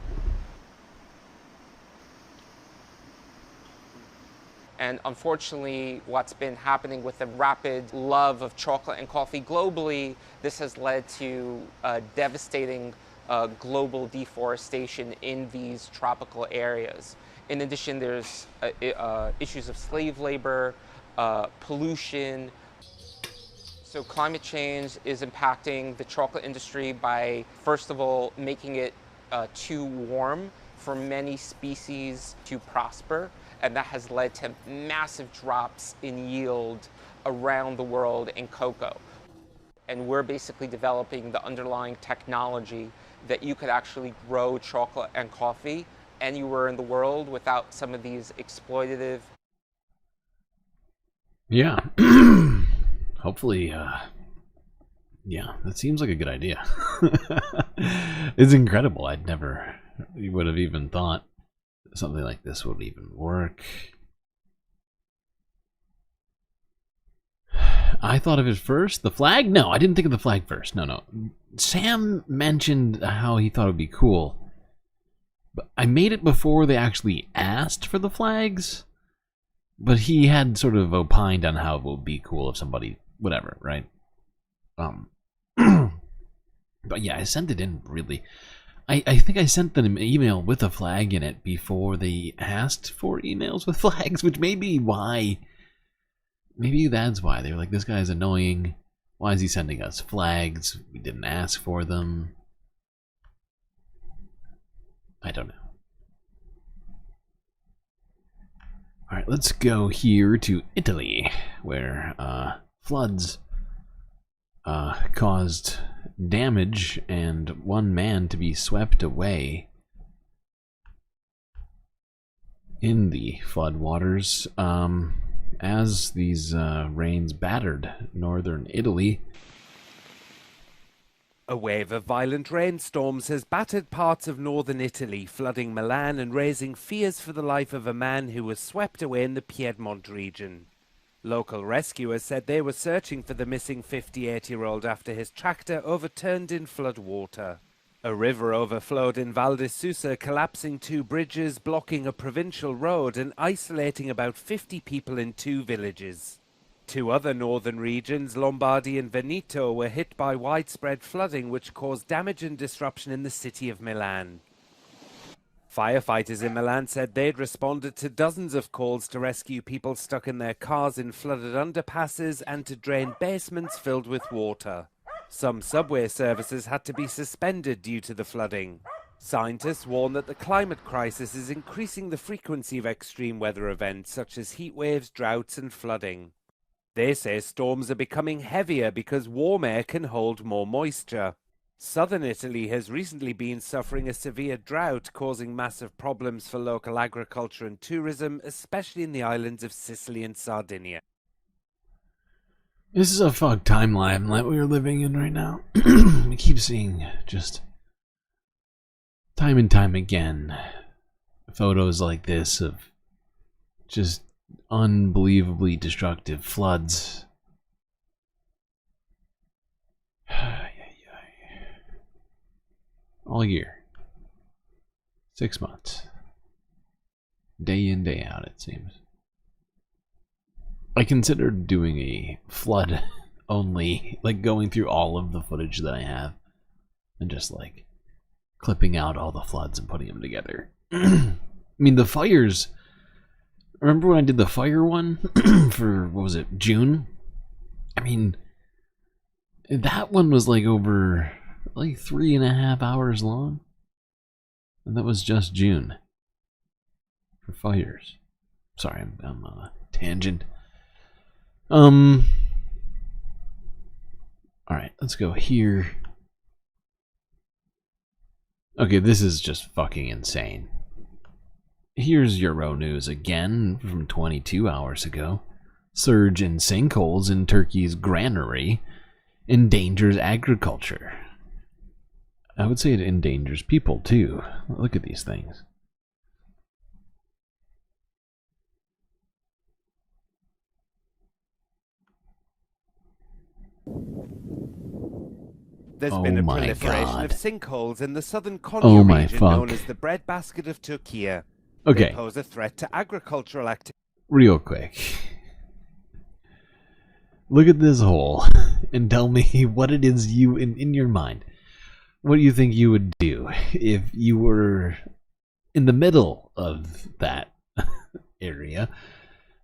And unfortunately, what's been happening with the rapid love of chocolate and coffee globally, this has led to devastating global deforestation in these tropical areas. In addition, there's issues of slave labor, pollution. So climate change is impacting the chocolate industry by, first of all, making it too warm for many species to prosper. And that has led to massive drops in yield around the world in cocoa. And we're basically developing the underlying technology that you could actually grow chocolate and coffee anywhere in the world without some of these exploitative. Yeah. Hopefully, yeah, that seems like a good idea. It's incredible. I'd never would have even thought something like this would even work. I thought of it first. The flag? No, I didn't think of the flag first. No. Sam mentioned how he thought it would be cool. But I made it before they actually asked for the flags. But he had sort of opined on how it would be cool if somebody, whatever, right? But yeah, I sent it in really. I think I sent them an email with a flag in it before they asked for emails with flags, which may be why maybe that's why they were like, this guy's annoying. Why is he sending us flags? We didn't ask for them. I don't know. Alright, let's go here to Italy, where floods caused damage and one man to be swept away in the floodwaters as these rains battered northern Italy. A wave of violent rainstorms has battered parts of northern Italy, flooding Milan and raising fears for the life of a man who was swept away in the Piedmont region. Local rescuers said they were searching for the missing 58-year-old after his tractor overturned in flood water. A river overflowed in Val di Susa, collapsing 2 bridges, blocking a provincial road and isolating about 50 people in 2 villages. 2 other northern regions, Lombardy and Veneto, were hit by widespread flooding which caused damage and disruption in the city of Milan. Firefighters in Milan said they'd responded to dozens of calls to rescue people stuck in their cars in flooded underpasses and to drain basements filled with water. Some subway services had to be suspended due to the flooding. Scientists warn that the climate crisis is increasing the frequency of extreme weather events such as heat waves, droughts and flooding. They say storms are becoming heavier because warm air can hold more moisture. Southern Italy has recently been suffering a severe drought, causing massive problems for local agriculture and tourism, especially in the islands of Sicily and Sardinia. This is a fucked timeline that we're living in right now. We keep seeing just time and time again photos like this of just unbelievably destructive floods. All year. 6 months. Day in, day out, it seems. I considered doing a flood only, like going through all of the footage that I have and just like clipping out all the floods and putting them together. I mean, the fires. Remember when I did the fire one for, what was it, June? I mean, that one was like over like 3.5 hours long. And that was just June for fires. Sorry, I'm on a tangent. Alright, let's go here. Okay, this is just fucking insane. Here's Euronews again from 22 hours ago. Surge in sinkholes in Turkey's granary endangers agriculture. I would say it endangers people too. Look at these things. There's been a proliferation of sinkholes in the southern Konya region known as the breadbasket of Turkey. Okay. They pose a threat to agricultural activity. Real quick. Look at this hole and tell me what it is you, in your mind, what do you think you would do if you were in the middle of that area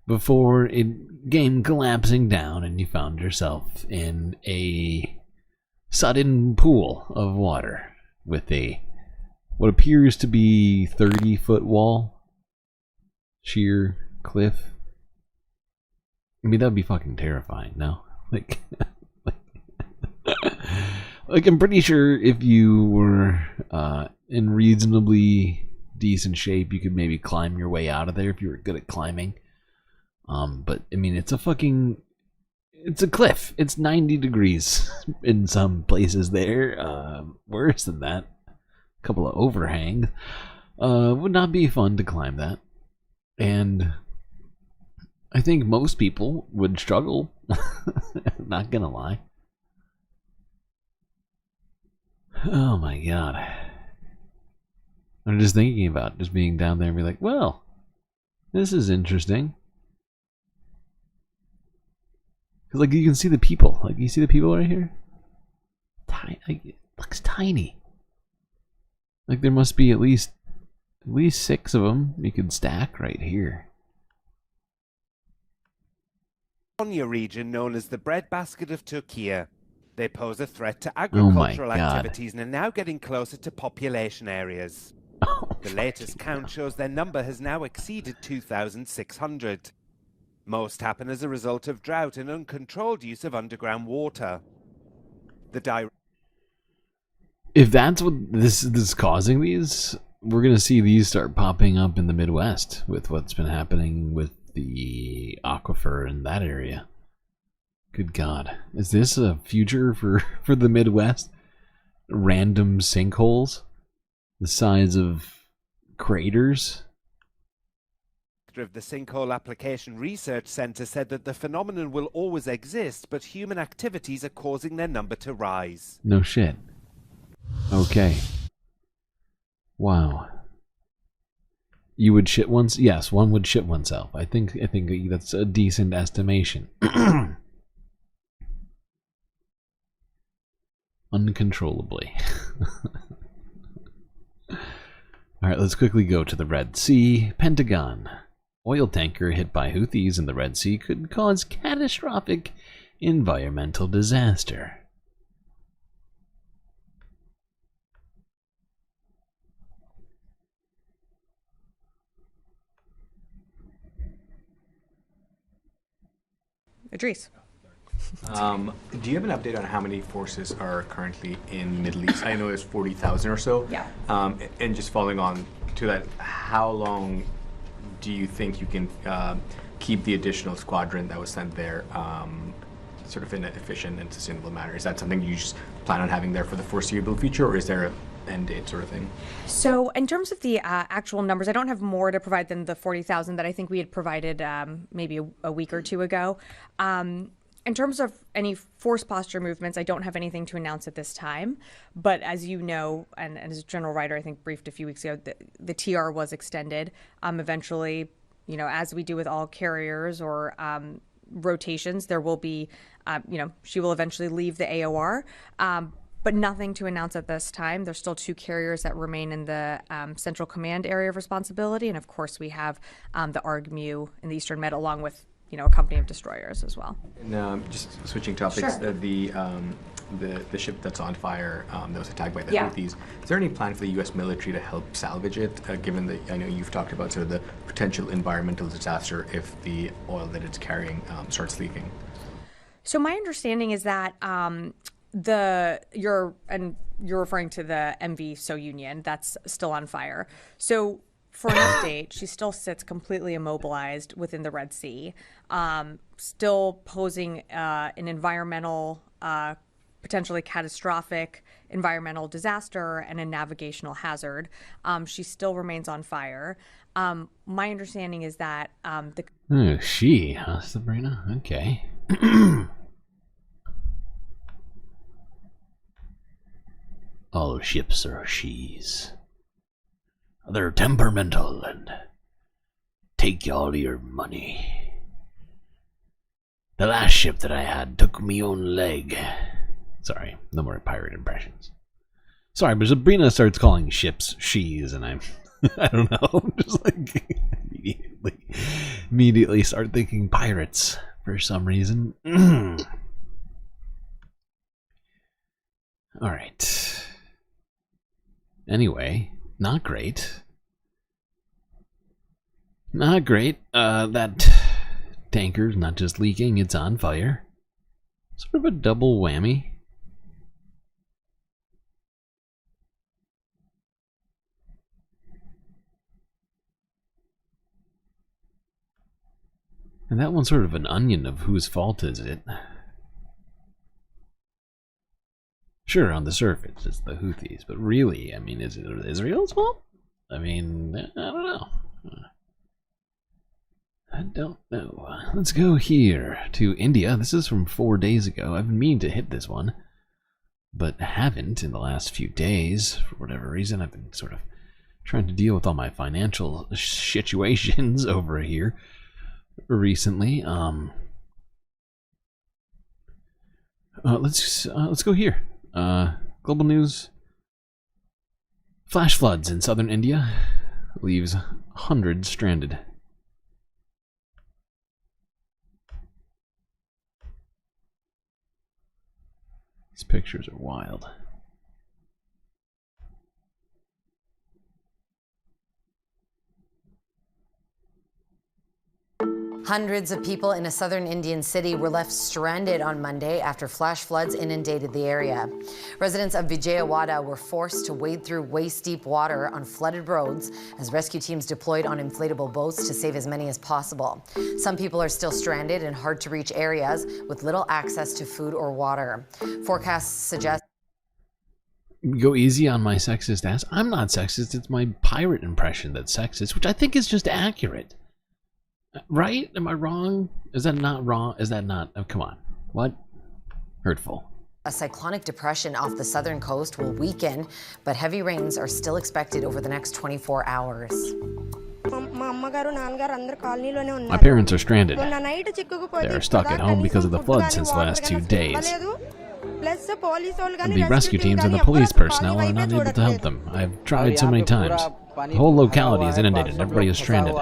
before it came collapsing down and you found yourself in a sudden pool of water with a what appears to be 30-foot wall, sheer cliff? I mean, that'd be fucking terrifying, no? Like, like I'm pretty sure if you were in reasonably decent shape, you could maybe climb your way out of there if you were good at climbing. But I mean, it's a cliff. It's 90 degrees in some places there. Worse than that. A couple of overhangs. Would not be fun to climb that. And I think most people would struggle. Not gonna lie. Oh my god. I'm just thinking about just being down there and be like, well, this is interesting. Because, like, you can see the people. Like, you see the people right here? Like, it looks tiny. Like, there must be at least 6 of them you could stack right here. Konya region known as the breadbasket of Turkey. They pose a threat to Oh my agricultural God. activities and are now getting closer to population areas. The latest count shows their number has now exceeded 2,600. Most happen as a result of drought and uncontrolled use of underground water. If that's what this is causing these, we're going to see these start popping up in the Midwest with what's been happening with the aquifer in that area. Good God. Is this a future for the Midwest? Random sinkholes the size of craters? Of the Sinkhole Application Research Center said that the phenomenon will always exist, but human activities are causing their number to rise. No shit. Okay. Wow. You would shit once? Yes, one would shit oneself. I think that's a decent estimation. Uncontrollably. Alright, let's quickly go to the Red Sea. Pentagon. Oil tanker hit by Houthis in the Red Sea could cause catastrophic environmental disaster. Idris. Do you have an update on how many forces are currently in the Middle East? I know there's 40,000 or so. Yeah. And just following on to that, how long do you think you can keep the additional squadron that was sent there sort of in an efficient and sustainable manner? Is that something you just plan on having there for the foreseeable future, or is there an end date sort of thing? So in terms of the actual numbers, I don't have more to provide than the 40,000 that I think we had provided maybe a week or two ago. In terms of any force posture movements, I don't have anything to announce at this time. But as you know, and as General Ryder, I think, briefed a few weeks ago, the TR was extended. Eventually, you know, as we do with all carriers or rotations, there will be, she will eventually leave the AOR. But nothing to announce at this time. There's still 2 carriers that remain in the Central Command area of responsibility. And of course, we have the ARG-MU in the Eastern Med, along with a company of destroyers as well. And just switching topics, Sure. The ship that's on fire that was attacked by the Yeah. Houthis, is there any plan for the U.S. military to help salvage it, given that I know you've talked about sort of the potential environmental disaster if the oil that it's carrying starts leaking? So my understanding is that you're referring to the MV Soyunion that's still on fire. So for an update, she still sits completely immobilized within the Red Sea, still posing an environmental, potentially catastrophic environmental disaster and a navigational hazard. She still remains on fire. My understanding is that She, huh, Sabrina? Okay. All ships are she's. They're temperamental and take all your money. The last ship that I had took me own leg. Sorry, no more pirate impressions. Sorry, but Sabrina starts calling ships she's, and I'm, I don't know, just like immediately start thinking pirates for some reason. All right. Anyway, not great. Not great. That tanker's not just leaking, it's on fire. Sort of a double whammy. And that one's sort of an onion of whose fault is it. Sure, on the surface, it's the Houthis, but really, I mean, is it Israel's fault? I mean, I don't know. I don't know. Let's go here to India. This is from 4 days ago. I've been meaning to hit this one, but haven't in the last few days. For whatever reason, I've been sort of trying to deal with all my financial situations over here recently. Let's go here. Global news. Flash floods in southern India leaves hundreds stranded. pictures are wild. Hundreds of people in a southern Indian city were left stranded on Monday after flash floods inundated the area. Residents of Vijayawada were forced to wade through waist-deep water on flooded roads as rescue teams deployed on inflatable boats to save as many as possible. Some people are still stranded in hard-to-reach areas with little access to food or water. Forecasts suggest Go easy on my sexist ass. I'm not sexist. It's my pirate impression that's sexist, which I think is just accurate. Right? Am I wrong? Is that not wrong? Is that not? Oh, come on. What? Hurtful. a cyclonic depression off the southern coast will weaken, but heavy rains are still expected over the next 24 hours. My parents are stranded. They're stuck at home because of the flood since the last 2 days. The rescue teams and the police personnel are not able to help them. I've tried so many times. The whole locality is inundated. Everybody is stranded.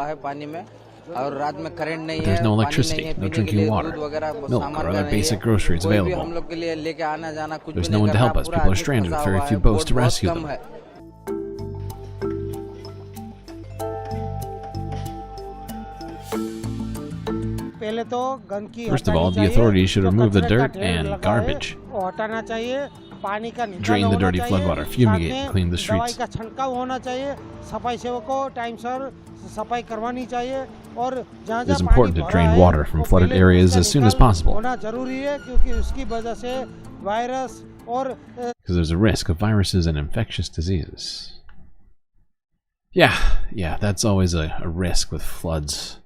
There's no electricity, no drinking water, milk, or other basic groceries available. There's no one to help us. People are stranded with very few boats to rescue them. First of all, the authorities should remove the dirt and garbage. Drain the dirty floodwater, fumigate, and clean the streets. It is important to drain water from flooded areas as soon as possible, because there's a risk of viruses and infectious diseases. Yeah, that's always a risk with floods.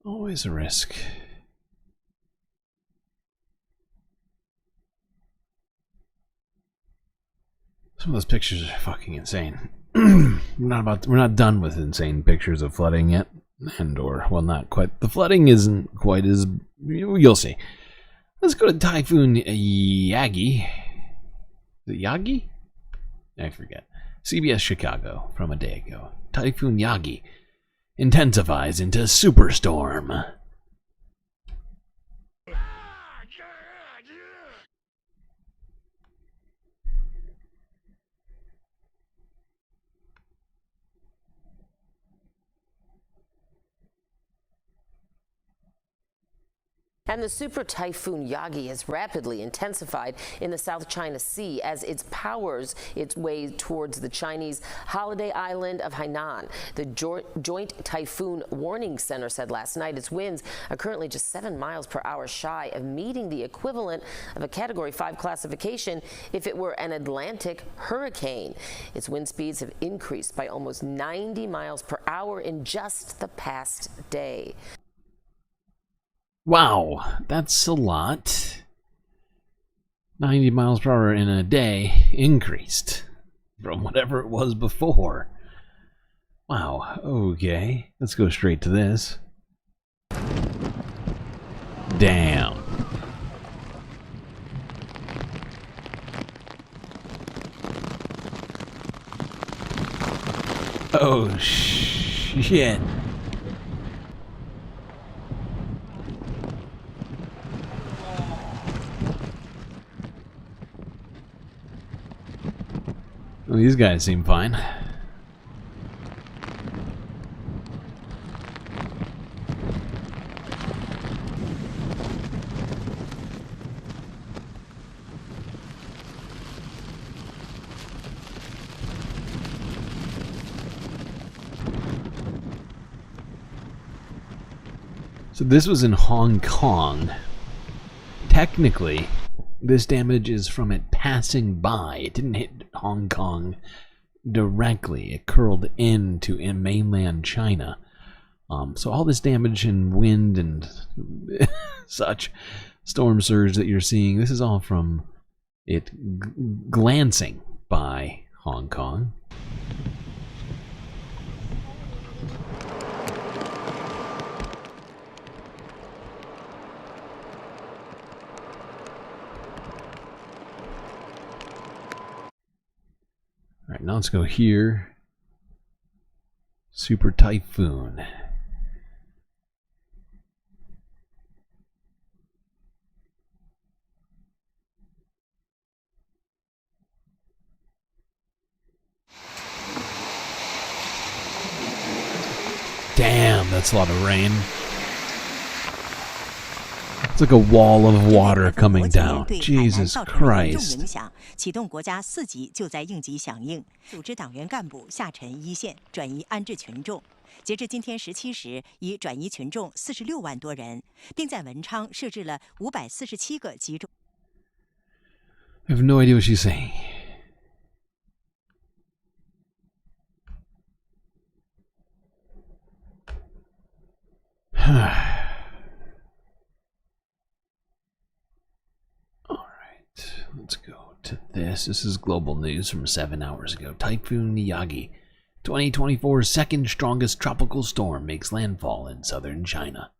Always a risk. Some of those pictures are fucking insane. We're not done with insane pictures of flooding yet, well, not quite. The flooding isn't quite as, you'll see. Let's go to Typhoon Yagi. Is it Yagi? I forget. CBS Chicago from a day ago. Typhoon Yagi intensifies into superstorm. And the super typhoon Yagi has rapidly intensified in the South China Sea as it powers its way towards the Chinese holiday island of Hainan. The Joint Typhoon Warning Center said last night its winds are currently just 7 miles per hour shy of meeting the equivalent of a Category 5 classification if it were an Atlantic hurricane. Its wind speeds have increased by almost 90 miles per hour in just the past day. Wow, that's a lot. 90 miles per hour in a day increased from whatever it was before. Wow, okay. Let's go straight to this. Damn. Oh, shit. Well, these guys seem fine. So this was in Hong Kong. Technically, this damage is from it passing by. It didn't hit Hong Kong directly. It curled into mainland China. So all this damage and wind and such storm surge that you're seeing, this is all from it glancing by Hong Kong. Alright, now let's go here. Super Typhoon. that's a lot of rain. It's like a wall of water coming down. Jesus Christ. 启动国家4级救灾应急响应，组织党员干部下沉一线，转移安置群众。截至今天17时，已转移群众46万多人，并在文昌设置了547个集中。I have no idea what she's saying. Let's go to this. This is global news from 7 hours ago. Typhoon Yagi, 2024's second strongest tropical storm, makes landfall in southern China.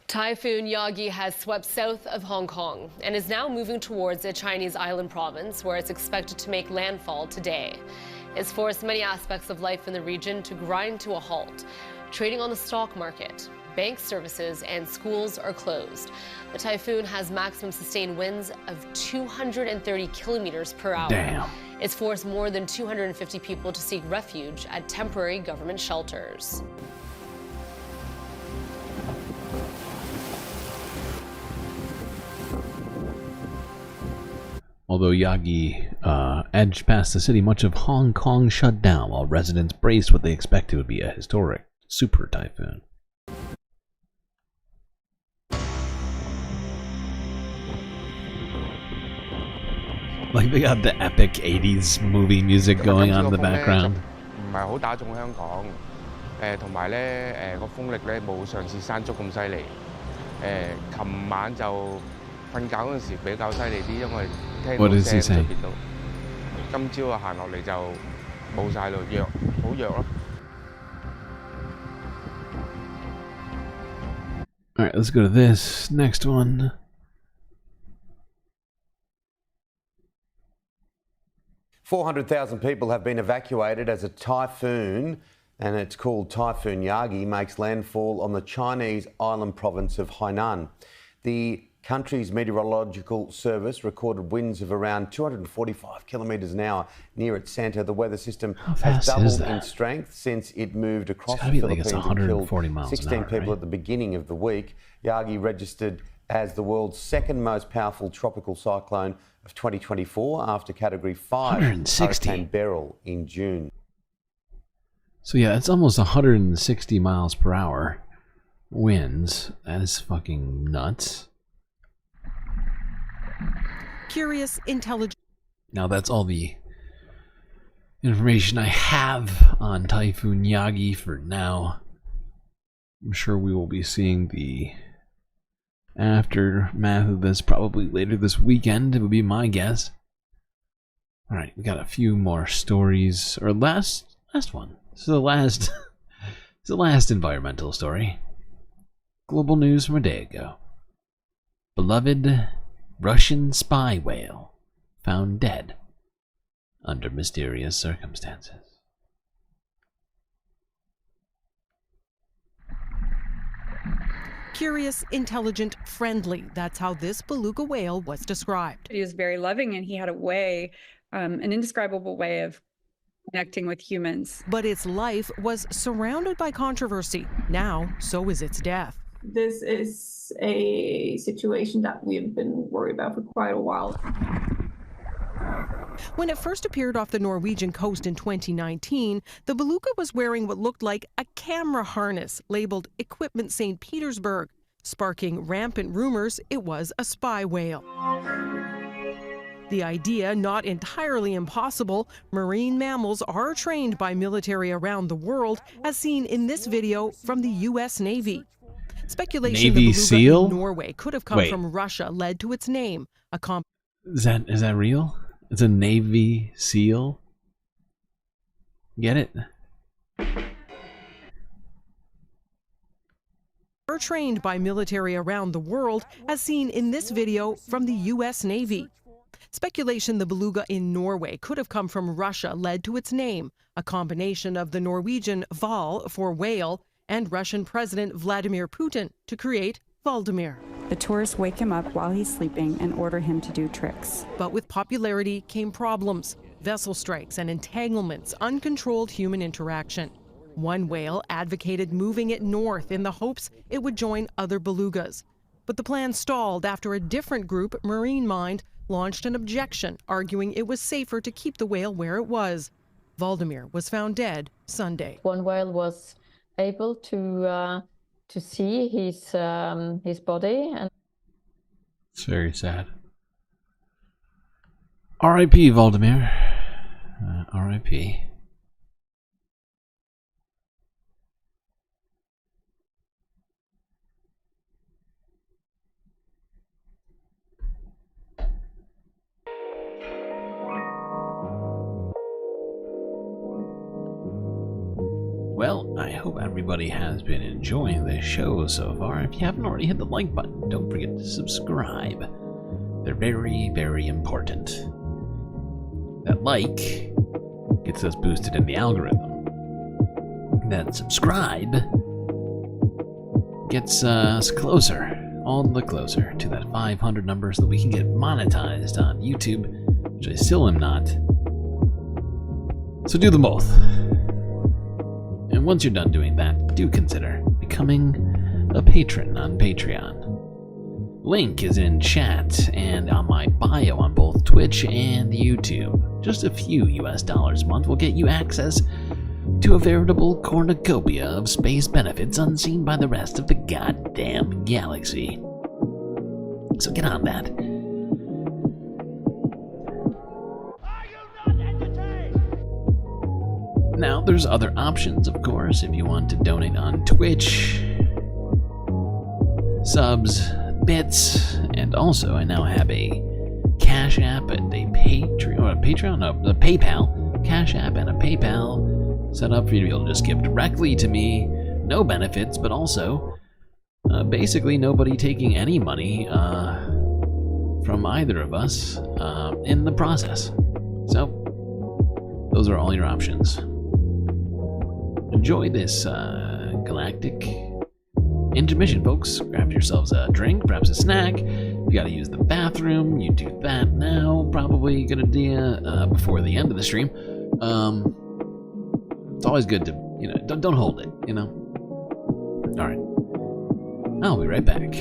Typhoon Yagi has swept south of Hong Kong and is now moving towards a Chinese island province where it's expected to make landfall today. It's forced many aspects of life in the region to grind to a halt. Trading on the stock market, bank services, and schools are closed. The typhoon has maximum sustained winds of 230 kilometers per hour. Damn. It's forced more than 250 people to seek refuge at temporary government shelters. Although Yagi edged past the city, much of Hong Kong shut down while residents braced what they expected would be a historic super typhoon. Like they got the epic 80s movie music going on in the background. 唔係好打中香港，同埋咧個風力咧冇上次山竹咁犀利。琴晚就瞓覺嗰陣時比較犀利啲，因為聽到聲出邊都。今朝啊行落嚟就冇晒咯，弱好弱咯。All right, let's go to this next one. $400,000 people have been evacuated as a typhoon, and it's called Typhoon Yagi, makes landfall on the Chinese island province of Hainan. The country's meteorological service recorded winds of around 245 kilometres an hour near its centre. The weather system has doubled in strength since it moved across the Philippines and killed 16 people at the beginning of the week. Yagi registered as the world's second most powerful tropical cyclone of 2024 after Category 5 Hurricane Beryl in June. So yeah, it's almost 160 miles per hour winds. That is fucking nuts. Curious, intelligent. Now that's all the information I have on Typhoon Yagi for now. I'm sure we will be seeing the aftermath of this probably later this weekend. It would be my guess. All right, we got a few more stories. Or last one. This is the last. It's the last environmental story. Global news from a day ago. Beloved Russian spy whale found dead under mysterious circumstances. Curious, intelligent, friendly. That's how this beluga whale was described. He was very loving, and he had a way, an indescribable way of connecting with humans. But its life was surrounded by controversy. Now, so is its death. This is a situation that we've been worried about for quite a while. When it first appeared off the Norwegian coast in 2019, the beluga was wearing what looked like a camera harness labeled Equipment St. Petersburg, sparking rampant rumors it was a spy whale. The idea, not entirely impossible. Marine mammals are trained by military around the world, as seen in this video from the U.S. Navy. Speculation Navy the beluga SEAL? in Norway could have come Wait. from Russia led to its name. Is that real? It's a Navy SEAL? Get it? Are trained by military around the world, as seen in this video from the U.S. Navy. Speculation the beluga in Norway could have come from Russia led to its name, a combination of the Norwegian val for whale and Russian President Vladimir Putin to create Valdemir. The tourists wake him up while he's sleeping and order him to do tricks. But with popularity came problems, vessel strikes and entanglements, uncontrolled human interaction. One whale advocated moving it north in the hopes it would join other belugas. But the plan stalled after a different group, Marine Mind, launched an objection, arguing it was safer to keep the whale where it was. Valdemir was found dead Sunday. One whale was able to see his body, and it's very sad. R.I.P. Valdemir. R.I.P. Well, I hope everybody has been enjoying this show so far. If you haven't already hit the like button, don't forget to subscribe. They're very, very important. That like gets us boosted in the algorithm. That subscribe gets us closer, all the closer to that 500 number so that we can get monetized on YouTube, which I still am not. So do them both. And once you're done doing that, do consider becoming a patron on Patreon. Link is in chat and on my bio on both Twitch and YouTube. Just a few US dollars a month will get you access to a veritable cornucopia of space benefits unseen by the rest of the goddamn galaxy. So get on that. Now, there's other options, of course, if you want to donate on Twitch, subs, bits, and also I now have a Cash App and a PayPal, Cash App and a PayPal set up for you to be able to just give directly to me, no benefits, but also basically nobody taking any money from either of us in the process. So, those are all your options. Enjoy this galactic intermission, folks. Grab yourselves a drink, perhaps a snack. If you gotta use the bathroom, you do that now. Probably a good idea before the end of the stream. It's always good to, don't hold it, All right. I'll be right back.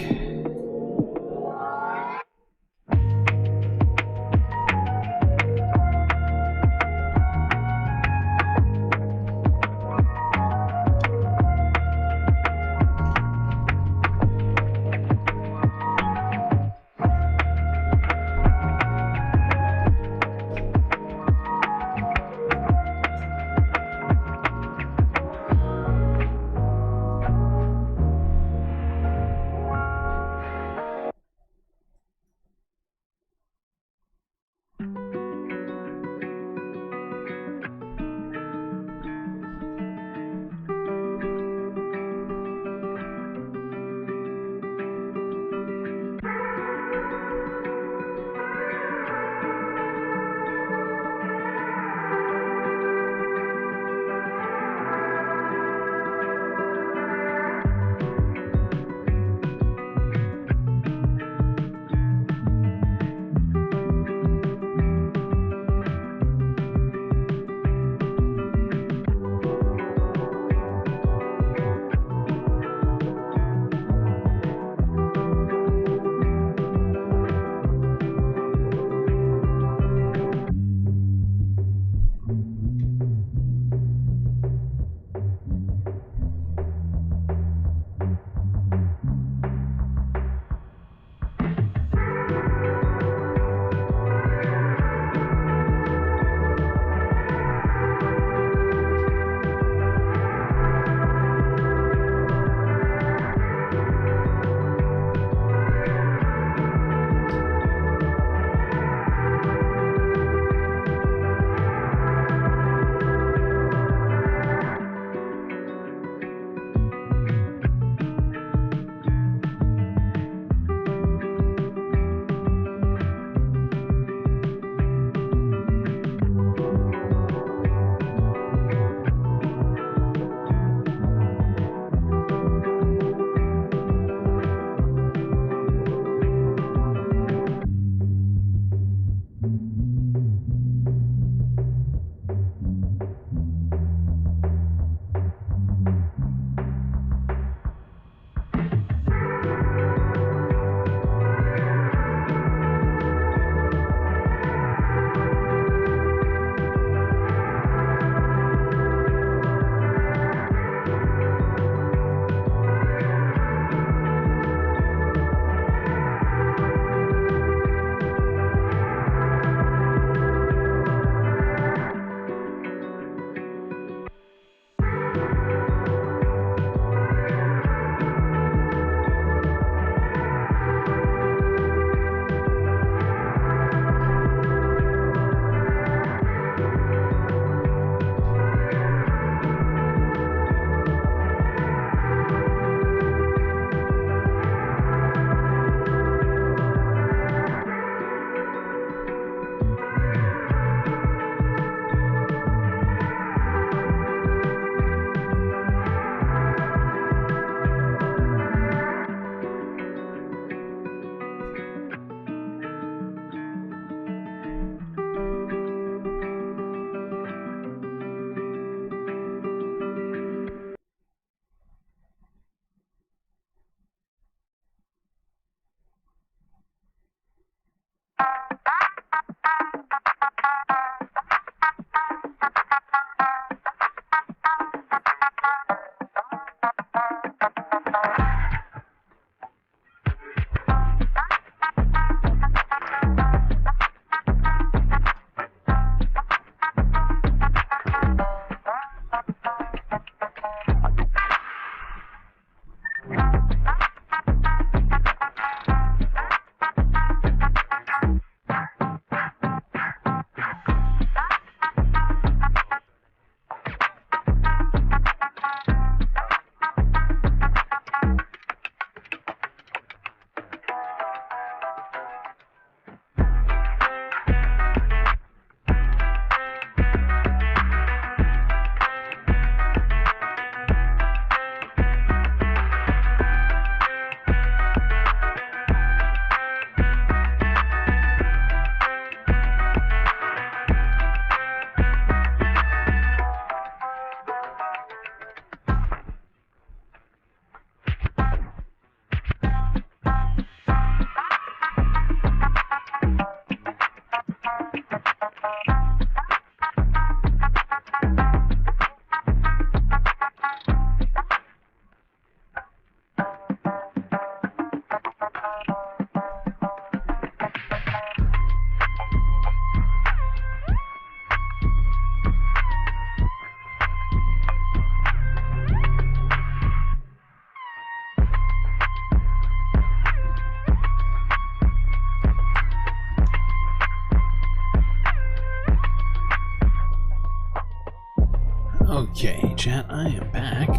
chat, I am back.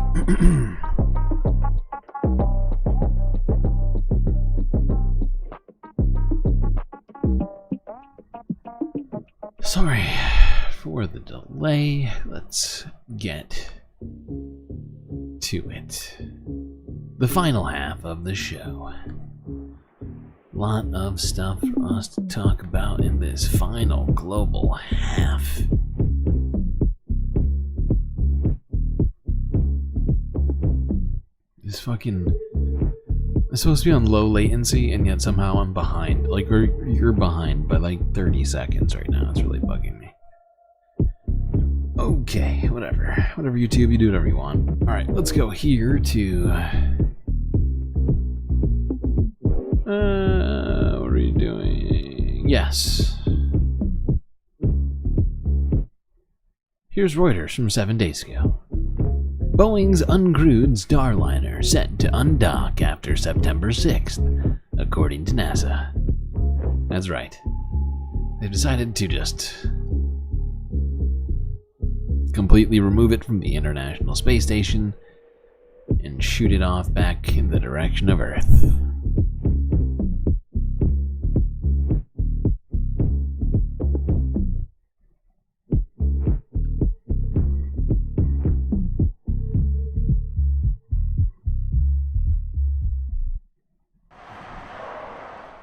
Sorry for the delay. Let's get to it. The final half of the show. Lot of stuff for us to talk about in this final global half. This fucking... It's supposed to be on low latency, and yet somehow I'm behind. Like, you're behind by like 30 seconds right now. It's really bugging me. Okay, whatever. Whatever, YouTube, you do whatever you want. Alright, let's go here to... what are you doing? Yes. Here's Reuters from 7 days ago. Boeing's uncrewed Starliner set to undock after September 6th, according to NASA. That's right. They've decided to just completely remove it from the International Space Station and shoot it off back in the direction of Earth.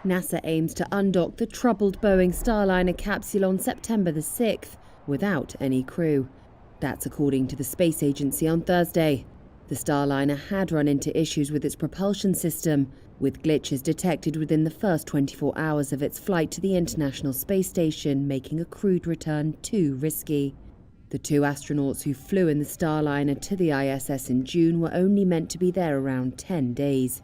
NASA aims to undock the troubled Boeing Starliner capsule on September the 6th without any crew. That's according to the space agency on Thursday. The Starliner had run into issues with its propulsion system, with glitches detected within the first 24 hours of its flight to the International Space Station, making a crewed return too risky. The 2 astronauts who flew in the Starliner to the ISS in June were only meant to be there around 10 days.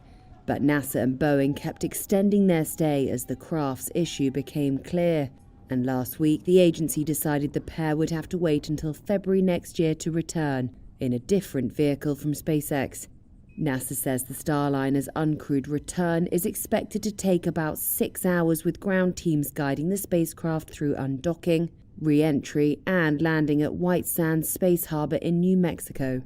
But NASA and Boeing kept extending their stay as the craft's issue became clear. And last week, the agency decided the pair would have to wait until February next year to return, in a different vehicle from SpaceX. NASA says the Starliner's uncrewed return is expected to take about 6 hours, with ground teams guiding the spacecraft through undocking, re-entry, and landing at White Sands Space Harbor in New Mexico.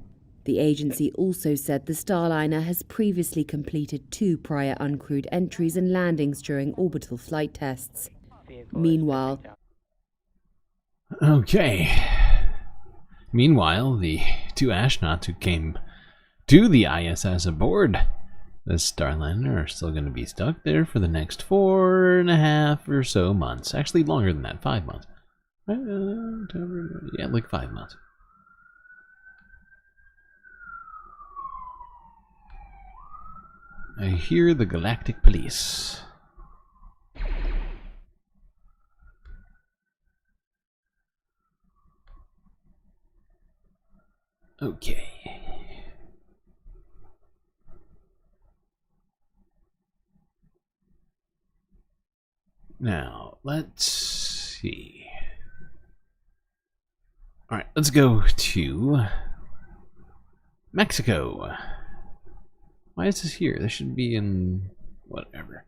The agency also said the Starliner has previously completed 2 prior uncrewed entries and landings during orbital flight tests. Meanwhile... Okay. Meanwhile, the 2 astronauts who came to the ISS aboard the Starliner are still going to be stuck there for the next 4.5 or so months. Actually, longer than that, 5 months. Yeah, like 5 months. I hear the Galactic Police. Okay. Now, let's see. Alright, let's go to Mexico. Why is this here? This should be in... whatever.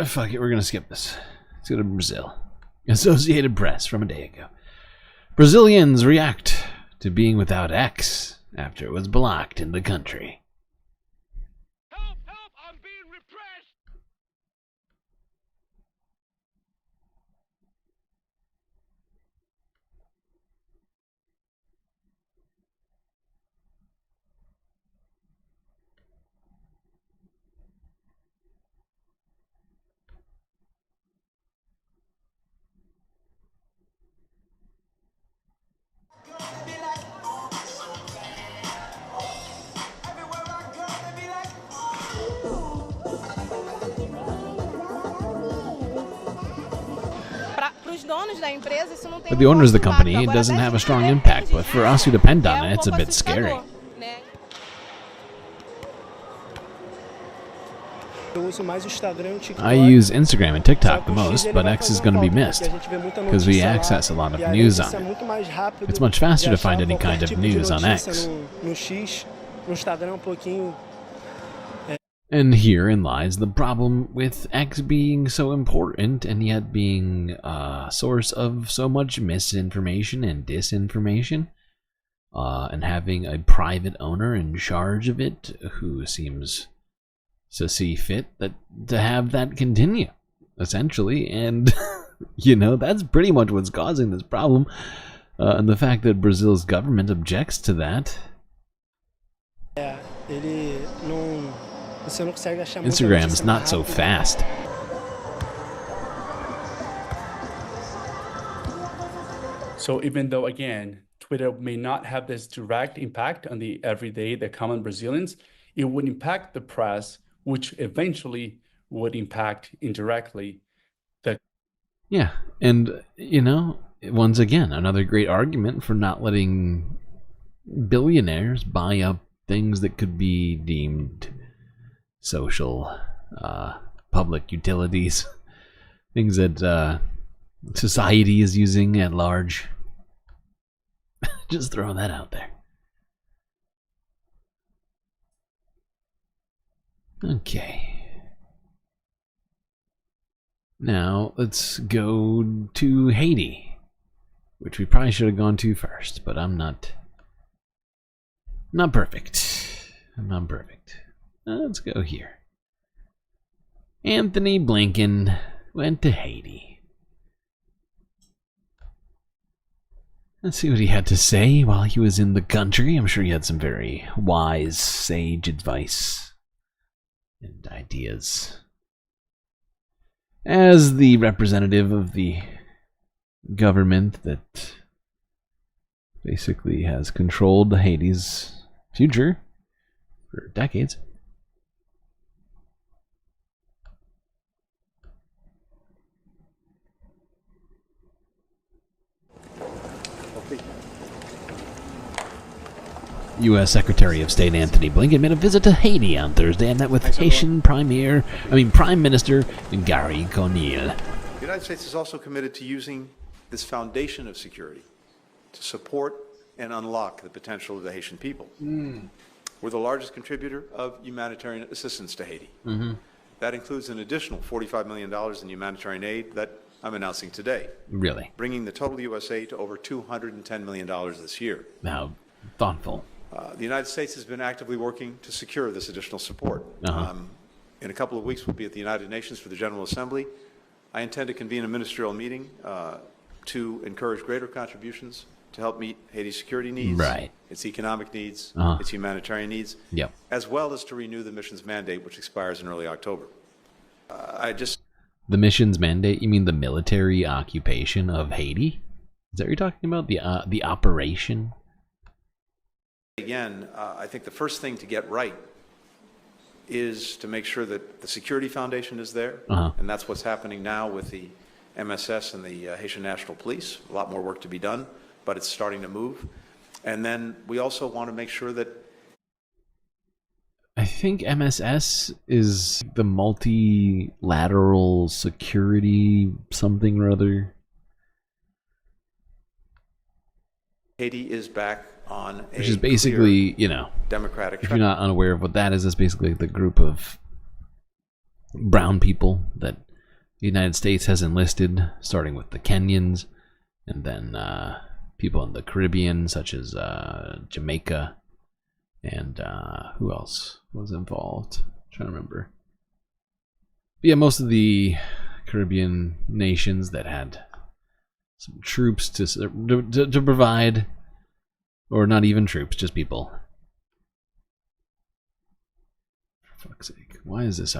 Fuck it, we're gonna skip this. Let's go to Brazil. Associated Press from a day ago. Brazilians react to being without X after it was blocked in the country. For the owners of the company, it doesn't have a strong impact, but for us who depend on it, it's a bit scary. I use Instagram and TikTok the most, but X is going to be missed, because we access a lot of news on it. It's much faster to find any kind of news on X. And herein lies the problem with X being so important and yet being a source of so much misinformation and disinformation. and having a private owner in charge of it who seems to see fit that to have that continue, essentially. And, you know, that's pretty much what's causing this problem. And the fact that Brazil's government objects to that. Instagram's not so fast. So even though, again, Twitter may not have this direct impact on the everyday, the common Brazilians, it would impact the press, which eventually would impact indirectly the... Yeah, and, you know, once again, another great argument for not letting billionaires buy up things that could be deemed social, public utilities, things that society is using at large. Just throwing that out there. Okay. Now, let's go to Haiti, which we probably should have gone to first, but I'm not perfect. I'm not perfect. Let's go here. Anthony Blinken went to Haiti. Let's see what he had to say while he was in the country. I'm sure he had some very wise, sage advice and ideas. As the representative of the government that basically has controlled Haiti's future for decades. U.S. Secretary of State Anthony Blinken made a visit to Haiti on Thursday and met with Haitian Prime Minister Gary Conille. The United States is also committed to using this foundation of security to support and unlock the potential of the Haitian people. We're the largest contributor of humanitarian assistance to Haiti. That includes an additional $45 million in humanitarian aid that I'm announcing today. Really? Bringing the total U.S. aid to over $210 million this year. How thoughtful. The United States has been actively working to secure this additional support. In a couple of weeks, we'll be at the United Nations for the General Assembly. I intend to convene a ministerial meeting to encourage greater contributions to help meet Haiti's security needs, its economic needs, its humanitarian needs, as well as to renew the mission's mandate, which expires in early October. The mission's mandate? You mean the military occupation of Haiti? Is that what you're talking about? The operation? Again, I think the first thing to get right is to make sure that the security foundation is there, and that's what's happening now with the MSS and the Haitian National Police. A lot more work to be done, but it's starting to move. And then we also want to make sure that... I think MSS is the multilateral security something or other. Haiti is back on a which is basically, you know, democratic if you're not unaware of what that is, it's basically the group of brown people that the United States has enlisted, starting with the Kenyans, and then people in the Caribbean, such as Jamaica, and who else was involved? I'm trying to remember. But yeah, most of the Caribbean nations that had some troops to provide. Or not even troops, just people. For fuck's sake. Why is this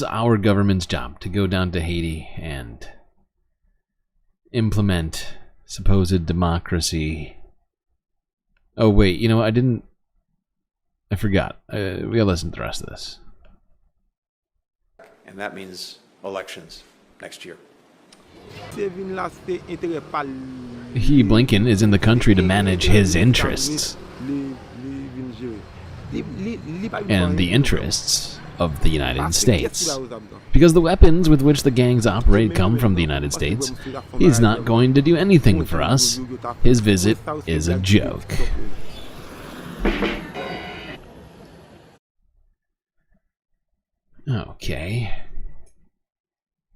our government's job to go down to Haiti and implement supposed democracy? Oh wait, you know what? I forgot. We gotta listen to the rest of this. And that means elections next year. He, Blinken, is in the country to manage his interests and the interests of the United States. Because the weapons with which the gangs operate come from the United States, he's not going to do anything for us. His visit is a joke. Okay.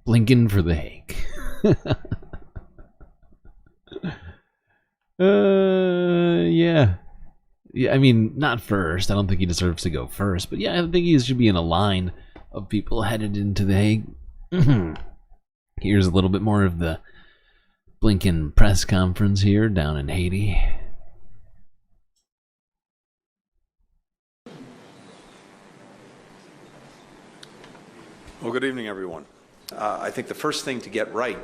Blinken for the Hague. Yeah. Yeah, I mean, not first. I don't think he deserves to go first. But yeah, I think he should be in a line of people headed into The Hague. Here's a little bit more of the Blinken press conference here down in Haiti. Well, good evening, everyone. I think the first thing to get right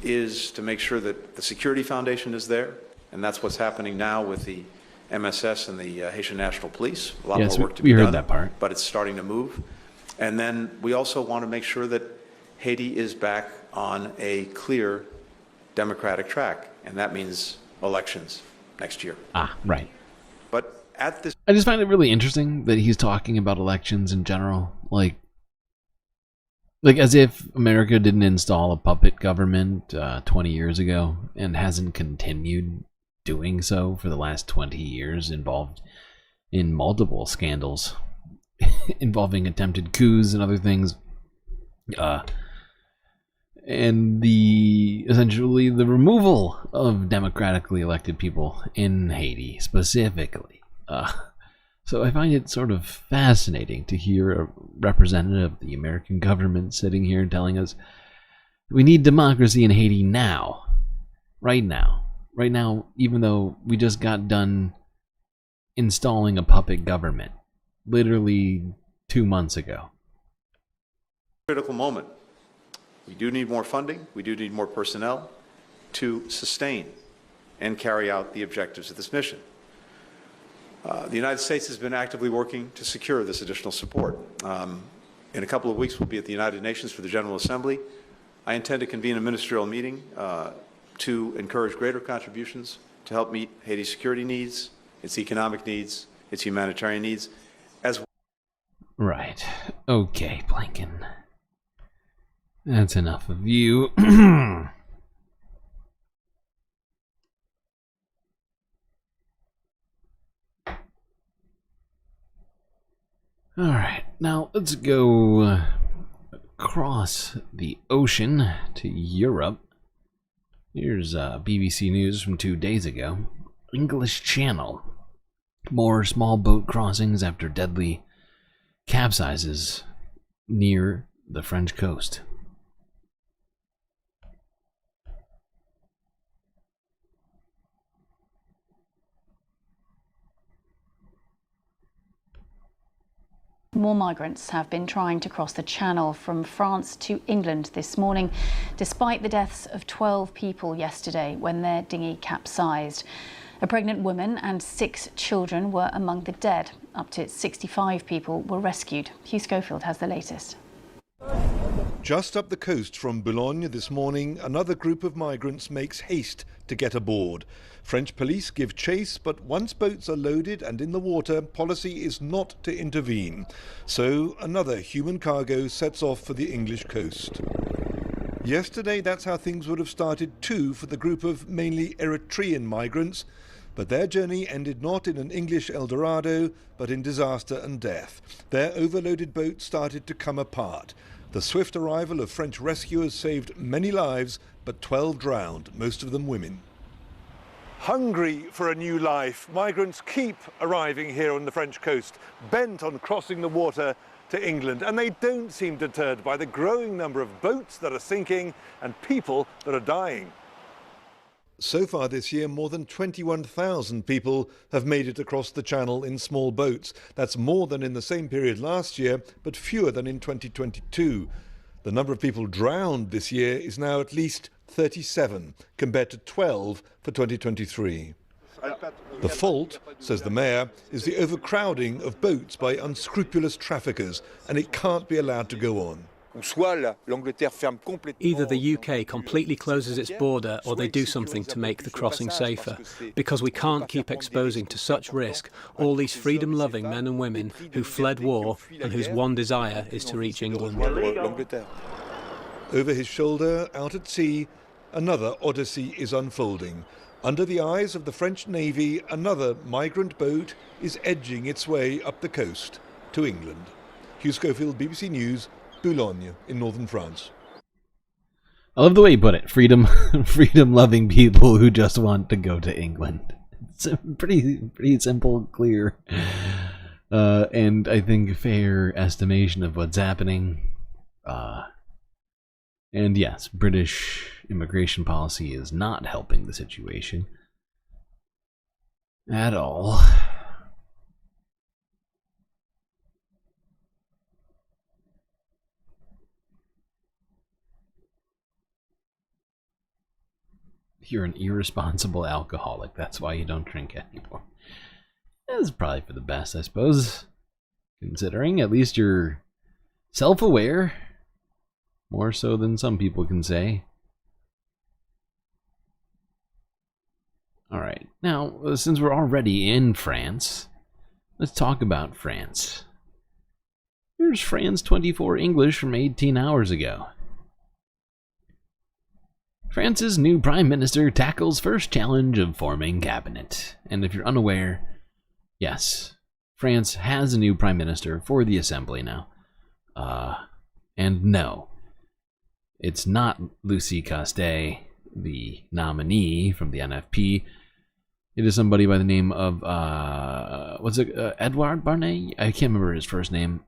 is to make sure that the security foundation is there, and that's what's happening now with the MSS and the Haitian National Police. A lot more work to be done. We heard that part. But it's starting to move. And then we also want to make sure that Haiti is back on a clear democratic track, and that means elections next year. Ah, right. But at this... I just find it really interesting that he's talking about elections in general. Like as if America didn't install a puppet government 20 years ago and hasn't continued doing so for the last 20 years, involved in multiple scandals involving attempted coups and other things, and essentially the removal of democratically elected people in Haiti specifically. So I find it sort of fascinating to hear a representative of the American government sitting here telling us we need democracy in Haiti now, right now, even though we just got done installing a puppet government literally 2 months ago. Critical moment. We do need more funding. We do need more personnel to sustain and carry out the objectives of this mission. The United States has been actively working to secure this additional support. In a couple of weeks, we'll be at the United Nations for the General Assembly. I intend to convene a ministerial meeting to encourage greater contributions to help meet Haiti's security needs, its economic needs, its humanitarian needs, as well. Right. Okay, Blinken. That's enough of you. Alright, now let's go across the ocean to Europe. Here's BBC News from 2 days ago. English Channel. More small boat crossings after deadly capsizes near the French coast. More migrants have been trying to cross the Channel from France to England this morning, despite the deaths of 12 people yesterday when their dinghy capsized. A pregnant woman and 6 children were among the dead. Up to 65 people were rescued. Hugh Schofield has the latest. Just up the coast from Boulogne this morning, another group of migrants makes haste to get aboard. French police give chase, but once boats are loaded and in the water, policy is not to intervene. So another human cargo sets off for the English coast. Yesterday, that's how things would have started too for the group of mainly Eritrean migrants. But their journey ended not in an English El Dorado, but in disaster and death. Their overloaded boat started to come apart. The swift arrival of French rescuers saved many lives, but 12 drowned, most of them women. Hungry for a new life, migrants keep arriving here on the French coast, bent on crossing the water to England. And they don't seem deterred by the growing number of boats that are sinking and people that are dying. So far this year, more than 21,000 people have made it across the Channel in small boats. That's more than in the same period last year, but fewer than in 2022. The number of people drowned this year is now at least 37, compared to 12 for 2023. The fault, says the mayor, is the overcrowding of boats by unscrupulous traffickers, and it can't be allowed to go on. Either the UK completely closes its border or they do something to make the crossing safer, because we can't keep exposing to such risk all these freedom-loving men and women who fled war and whose one desire is to reach England. Over his shoulder, out at sea, another odyssey is unfolding. Under the eyes of the French Navy, another migrant boat is edging its way up the coast to England. Hugh Schofield, BBC News, Boulogne in northern France. I love the way you put it. Freedom, freedom-loving people who just want to go to England. It's a pretty simple, clear, and I think fair estimation of what's happening. And yes, British immigration policy is not helping the situation at all. You're an irresponsible alcoholic. That's why you don't drink anymore. That's probably for the best, I suppose. Considering at least you're self-aware. More so than some people can say. Alright, now, since we're already in France, let's talk about France. Here's France 24 English from 18 hours ago. France's new Prime Minister tackles first challenge of forming cabinet. And if you're unaware, yes, France has a new Prime Minister for the Assembly now. And no, it's not Lucie Castet, the nominee from the NFP. It is somebody by the name of, Edouard Barnier? I can't remember his first name.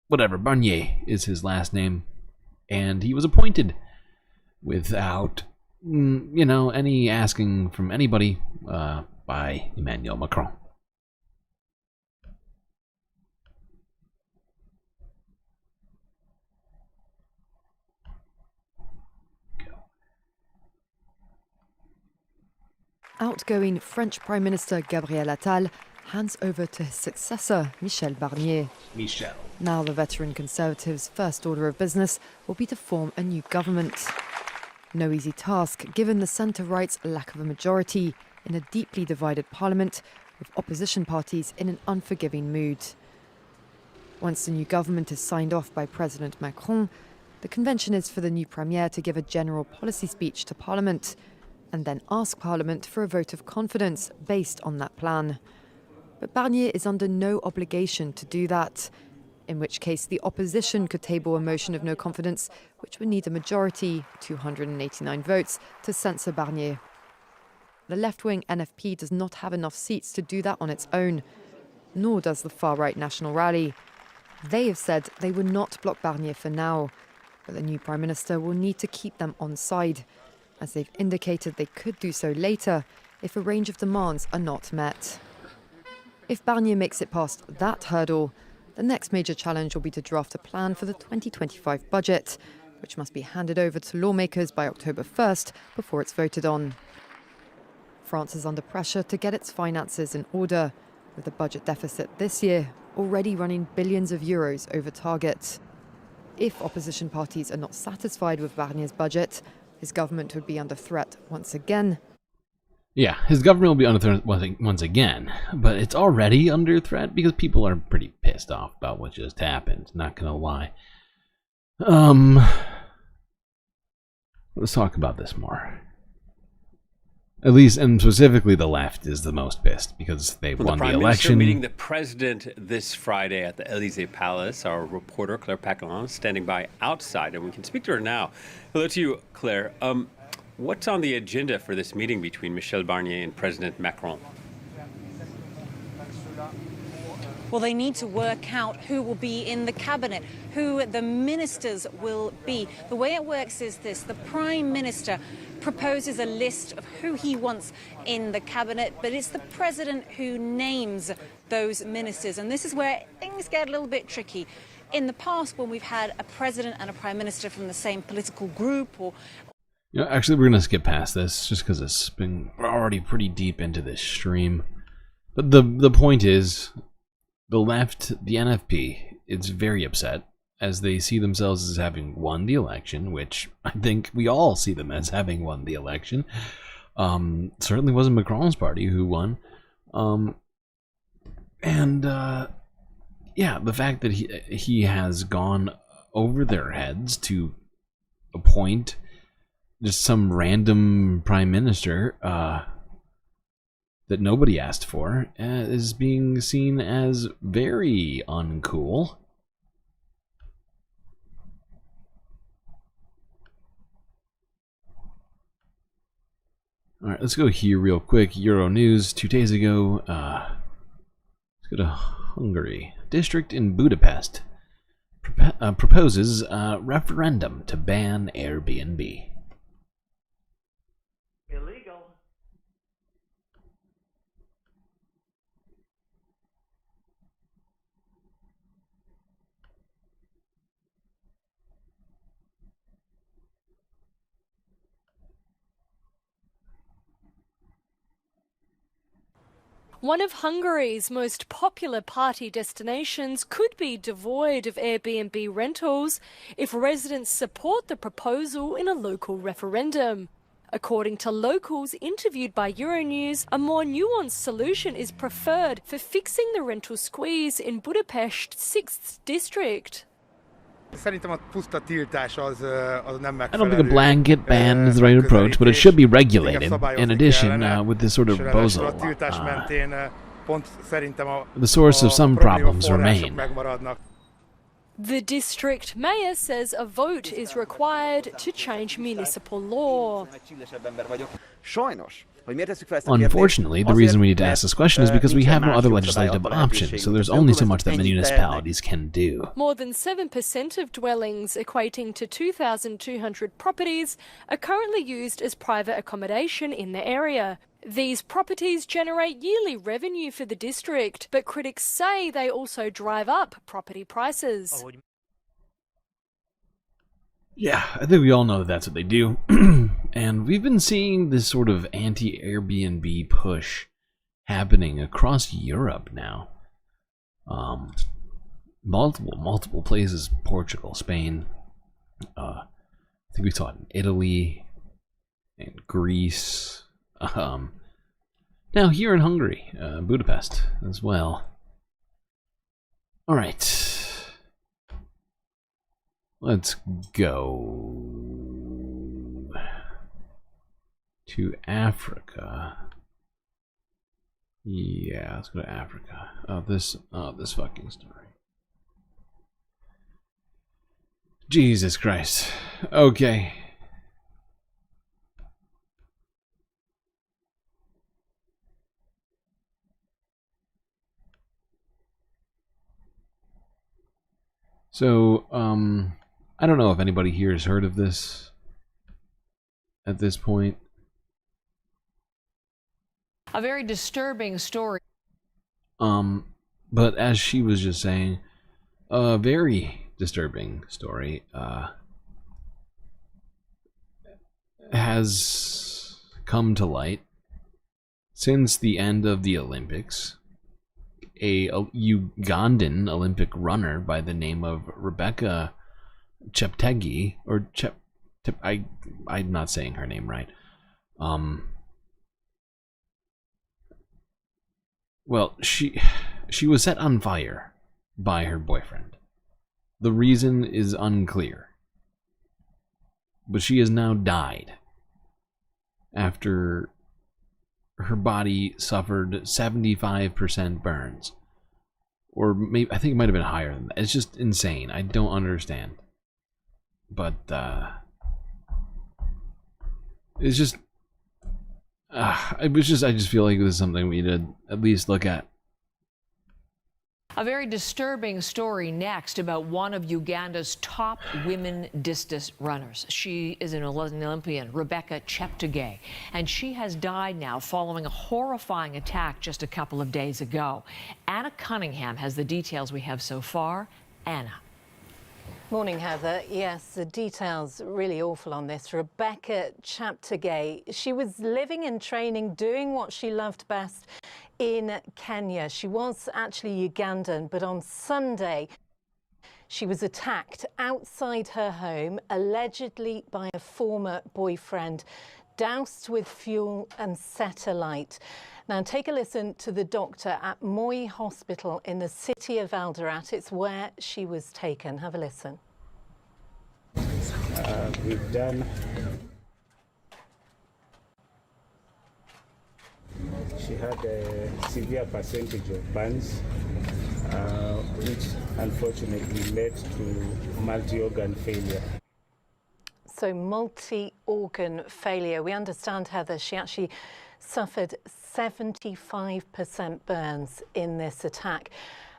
Whatever, Barnier is his last name. And he was appointed without, you know, any asking from anybody by Emmanuel Macron. Outgoing French Prime Minister Gabriel Attal hands over to his successor, Michel Barnier. Now the veteran Conservatives' first order of business will be to form a new government. No easy task, given the centre-right's lack of a majority in a deeply divided parliament, with opposition parties in an unforgiving mood. Once the new government is signed off by President Macron, the convention is for the new premier to give a general policy speech to parliament, and then ask Parliament for a vote of confidence based on that plan. But Barnier is under no obligation to do that, in which case the opposition could table a motion of no confidence, which would need a majority, 289 votes, to censure Barnier. The left-wing NFP does not have enough seats to do that on its own, nor does the far-right National Rally. They have said they will not block Barnier for now, but the new Prime Minister will need to keep them on side, as they've indicated they could do so later if a range of demands are not met. If Barnier makes it past that hurdle, the next major challenge will be to draft a plan for the 2025 budget, which must be handed over to lawmakers by October 1st before it's voted on. France is under pressure to get its finances in order, with the budget deficit this year already running billions of euros over target. If opposition parties are not satisfied with Barnier's budget, his government would be under threat once again. Yeah, his government will be under threat once again, but it's already under threat because people are pretty pissed off about what just happened, not gonna lie. Let's talk about this more. At least, and specifically the left is the most pissed because they won the election. The Prime Minister meeting the President this Friday at the Élysée Palace. Our reporter, Claire Paquelin, is standing by outside, and we can speak to her now. Hello to you, Claire. What's on the agenda for this meeting between Michel Barnier and President Macron? Well, they need to work out who will be in the cabinet, who the ministers will be. The way it works is this: the Prime Minister proposes a list of who he wants in the cabinet, but it's the President who names those ministers. And this is where things get a little bit tricky. In the past, when we've had a President and a Prime Minister from the same political group or... You know, actually, we're going to skip past this just because we're already pretty deep into this stream. But the point is, the left, the NFP, is very upset as they see themselves as having won the election, which I think we all see them as having won the election. Certainly wasn't Macron's party who won. Yeah, the fact that he has gone over their heads to appoint just some random prime minister that nobody asked for is being seen as very uncool. All right, let's go here real quick. Euro News 2 days ago. Let's go to Hungary. District in Budapest proposes a referendum to ban Airbnb. One of Hungary's most popular party destinations could be devoid of Airbnb rentals if residents support the proposal in a local referendum. According to locals interviewed by Euronews, a more nuanced solution is preferred for fixing the rental squeeze in Budapest's 6th district. I don't think a blanket ban is the right approach, but it should be regulated. In addition, with this sort of proposal, the source of some problems remain. The district mayor says a vote is required to change municipal law. Unfortunately, the reason we need to ask this question is because we have no other legislative options, so there's only so much that municipalities can do. More than 7% of dwellings, equating to 2,200 properties, are currently used as private accommodation in the area. These properties generate yearly revenue for the district, but critics say they also drive up property prices. Yeah, I think we all know that that's what they do. And we've been seeing this sort of anti-Airbnb push happening across Europe now. Multiple places. Portugal, Spain. I think we saw it in Italy and Greece. Now here in Hungary, Budapest as well. All right. Let's go to Africa. Yeah, let's go to Africa. This fucking story. Jesus Christ. Okay. So, I don't know if anybody here has heard of this at this point. A very disturbing story. But as she was just saying, a very disturbing story has come to light since the end of the Olympics. A Ugandan Olympic runner by the name of Rebecca Cheptegei, or I'm not saying her name right. Well, she was set on fire by her boyfriend. The reason is unclear, but she has now died after her body suffered 75% burns, or maybe I think it might have been higher than that. It's just insane. I don't understand. But it's just I just feel like this is something we need to at least look at. A very disturbing story next about one of Uganda's top women distance runners. She is an Olympian, Rebecca Cheptegei, and she has died now following a horrifying attack just a couple of days ago. Anna Cunningham has the details we have so far. Anna. Morning, Heather. Yes, the details really awful on this. Rebecca Cheptegei, she was living and training, doing what she loved best in Kenya. She was actually Ugandan, but on Sunday she was attacked outside her home, allegedly by a former boyfriend, doused with fuel and set alight. Now take a listen to the doctor at Moi Hospital in the city of Eldoret. It's where she was taken. Have a listen. We've done. She had a severe percentage of burns, which unfortunately led to multi-organ failure. so multi-organ failure. We understand, Heather, she actually suffered 75% burns in this attack.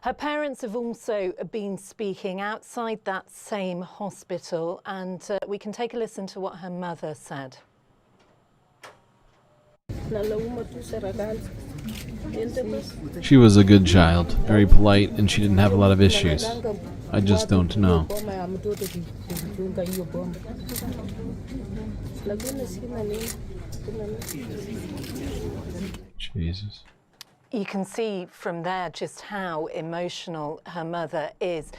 Her parents have also been speaking outside that same hospital, and we can take a listen to what her mother said. She was a good child, very polite, and she didn't have a lot of issues. I just don't know. Jesus. You can see from there just how emotional her mother is.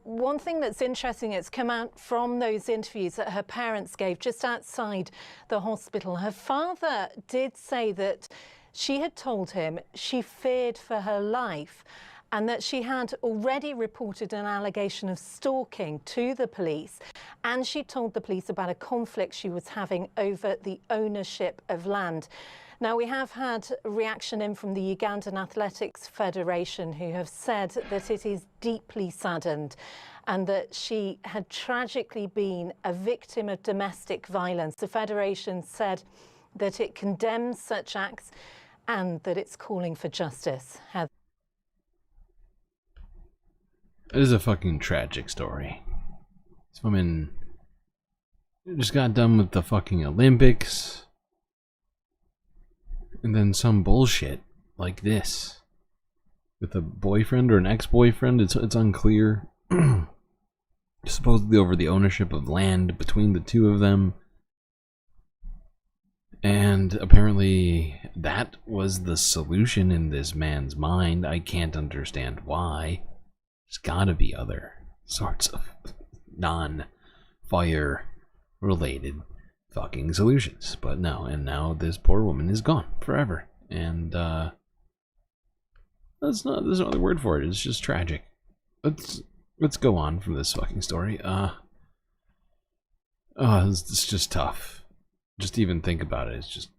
One thing that's interesting, it's come out from those interviews that her parents gave just outside the hospital. Her father did say that she had told him she feared for her life and that she had already reported an allegation of stalking to the police, and she told the police about a conflict she was having over the ownership of land. Now, we have had a reaction in from the Ugandan Athletics Federation, who have said that it is deeply saddened and that she had tragically been a victim of domestic violence. The Federation said that it condemns such acts and that it's calling for justice. It is a fucking tragic story. This woman just got done with the fucking Olympics. And then some bullshit like this with a boyfriend or an ex-boyfriend. It's unclear. Supposedly over the ownership of land between the two of them. And apparently that was the solution in this man's mind. I can't understand why. There's gotta be other sorts of non-fire related fucking solutions, but no. And now this poor woman is gone forever, and there's no other word for it. It's just tragic. Let's go on from this fucking story. It's just tough. Just even think about it. It's just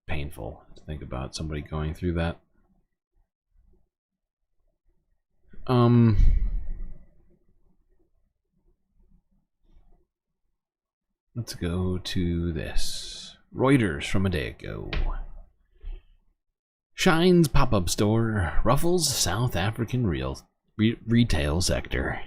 painful to think about somebody going through that. Let's go to this. Reuters from a day ago. Shine's pop-up store ruffles South African retail sector.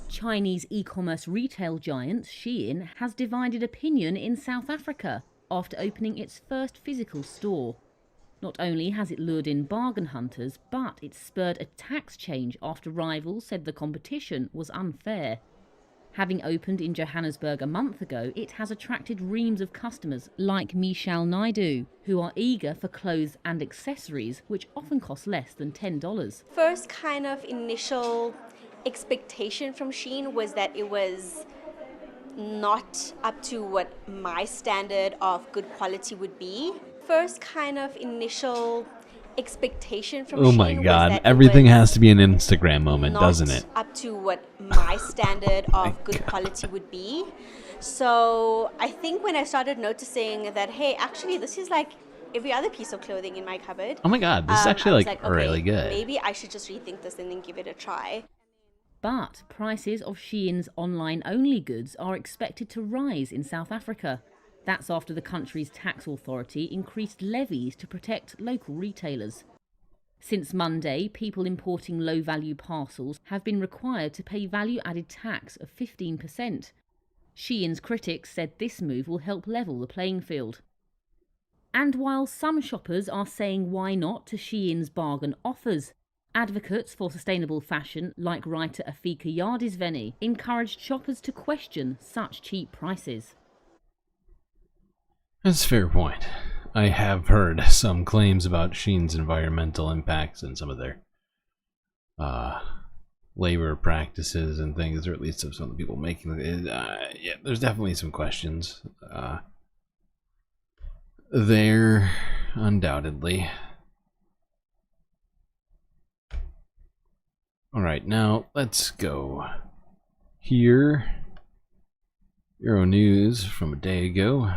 Chinese e-commerce retail giant Shein has divided opinion in South Africa after opening its first physical store. Not only has it lured in bargain hunters, but it's spurred a tax change after rivals said the competition was unfair. Having opened in Johannesburg a month ago, it has attracted reams of customers like Michelle Naidu, who are eager for clothes and accessories, which often cost less than $10. First kind of initial expectation from Shein was that it was not up to what my standard of good quality would be. First kind of initial expectation from Shein. Oh my god, everything has to be an Instagram moment, doesn't it? Up to what my standard of good quality would be. So I think when I started noticing that, hey, actually this is like every other piece of clothing in my cupboard. Oh my god, this is actually like okay, really good. Maybe I should just rethink this and then give it a try. But prices of Shein's online-only goods are expected to rise in South Africa. That's after the country's tax authority increased levies to protect local retailers. Since Monday, people importing low-value parcels have been required to pay value-added tax of 15%. Shein's critics said this move will help level the playing field. And while some shoppers are saying why not to Shein's bargain offers, advocates for sustainable fashion, like writer Afika Yardisveni, encouraged shoppers to question such cheap prices. That's a fair point. I have heard some claims about Shein's environmental impacts and some of their labor practices and things, or at least of some of the people making it. Yeah, there's definitely some questions there, undoubtedly. Alright, now let's go here Euronews from a day ago.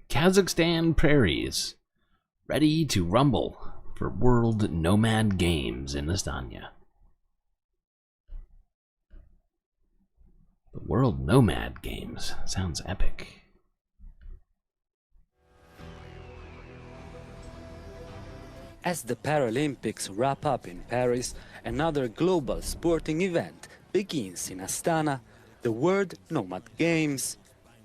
Kazakhstan prairies ready to rumble for World Nomad Games in Astana. The World Nomad Games sounds epic. As the Paralympics wrap up in Paris, another global sporting event begins in Astana, the World Nomad Games.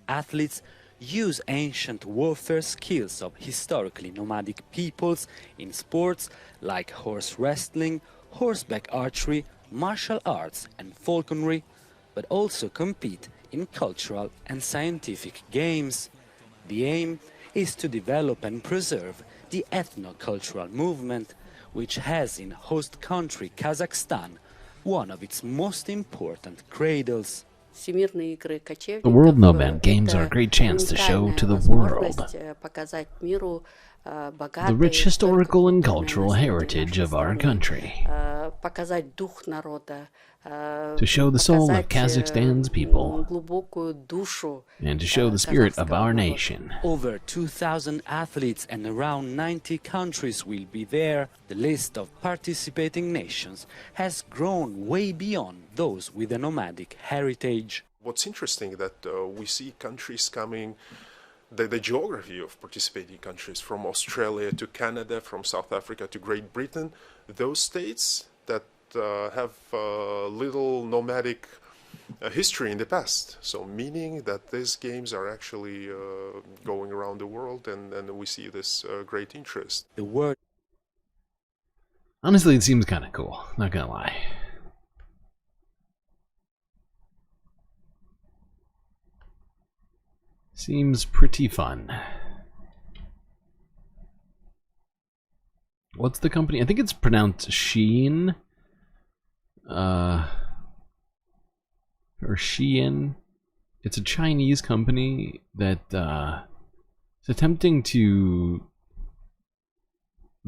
Athletes use ancient warfare skills of historically nomadic peoples in sports like horse wrestling, horseback archery, martial arts and falconry, but also compete in cultural and scientific games. The aim is to develop and preserve the ethno-cultural movement, which has in host country Kazakhstan one of its most important cradles. The World Nomad Games are a great chance to show to the world the rich historical and cultural heritage of our country, to show the soul of Kazakhstan's people, and to show the spirit of our nation. Over 2,000 athletes and around 90 countries will be there. The list of participating nations has grown way beyond those with a nomadic heritage. What's interesting that we see countries coming, the geography of participating countries, from Australia to Canada, from South Africa to Great Britain, those states that have little nomadic history in the past. So meaning that these games are actually going around the world, and we see this great interest. The word. Honestly, it seems kind of cool, not gonna lie. Seems pretty fun. What's the company? I think it's pronounced Shein. Or Shein. It's a Chinese company that is attempting to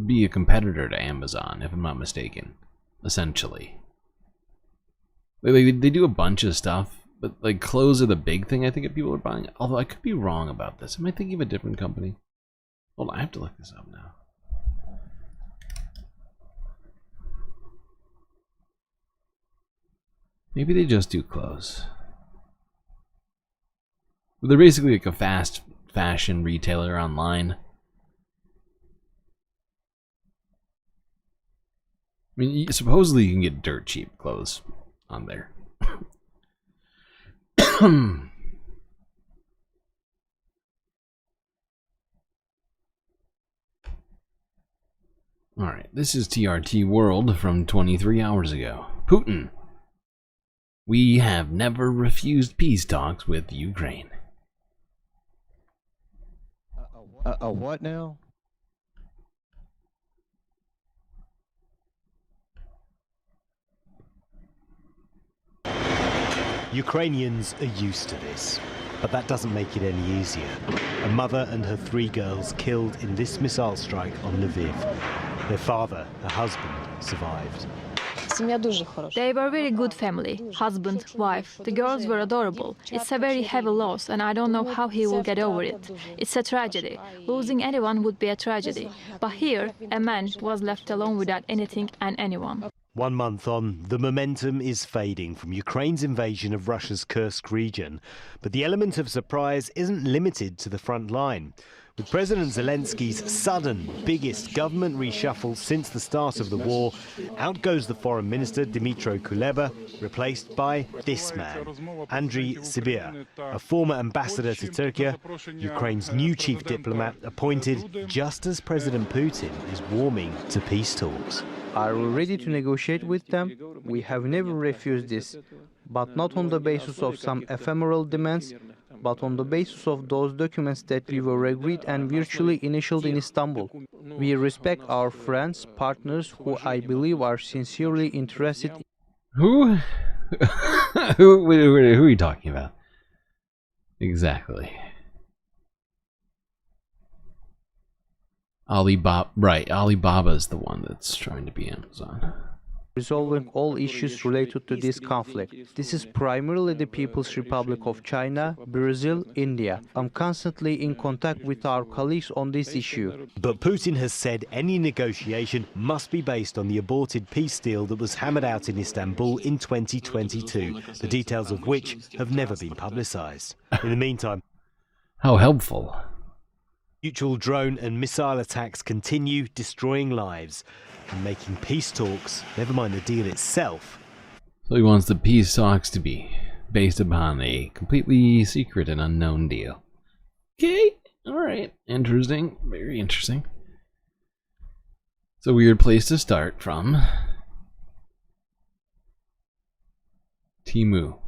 be a competitor to Amazon, if I'm not mistaken, essentially. They do a bunch of stuff, but like clothes are the big thing I think that people are buying. Although I could be wrong about this. Am I thinking of a different company? Hold on, I have to look this up now. Maybe they just do clothes. But they're basically like a fast fashion retailer online. I mean, supposedly you can get dirt cheap clothes on there. Alright, this is TRT World from 23 hours ago. Putin. We have never refused peace talks with Ukraine. What now? Ukrainians are used to this, but that doesn't make it any easier. A mother and her 3 girls killed in this missile strike on Lviv. Their father, her husband, survived. They were a very good family, husband, wife. The girls were adorable. It's a very heavy loss, and I don't know how he will get over it. It's a tragedy. Losing anyone would be a tragedy. But here, a man was left alone without anything and anyone. 1 month on, the momentum is fading from Ukraine's invasion of Russia's Kursk region. But the element of surprise isn't limited to the front line. With President Zelensky's sudden, biggest government reshuffle since the start of the war, out goes the Foreign Minister Dmytro Kuleba, replaced by this man, Andriy Sibir, a former ambassador to Turkey, Ukraine's new chief diplomat, appointed just as President Putin is warming to peace talks. Are we ready to negotiate with them? We have never refused this, but not on the basis of some ephemeral demands, but on the basis of those documents that we were agreed and virtually initialed in Istanbul. We respect our friends, partners, who I believe are sincerely interested. Who? Who are you talking about? Exactly. Alibaba, right? Alibaba's the one that's trying to be Amazon. resolving all issues related to this conflict. This is primarily the People's Republic of China, Brazil, India. I'm constantly in contact with our colleagues on this issue. But Putin has said any negotiation must be based on the aborted peace deal that was hammered out in Istanbul in 2022, the details of which have never been publicized. In the meantime, how helpful. Mutual drone and missile attacks continue, destroying lives and making peace talks, never mind the deal itself. So he wants the peace talks to be based upon a completely secret and unknown deal. Okay, alright, interesting, very interesting. It's a weird place to start from. Temu.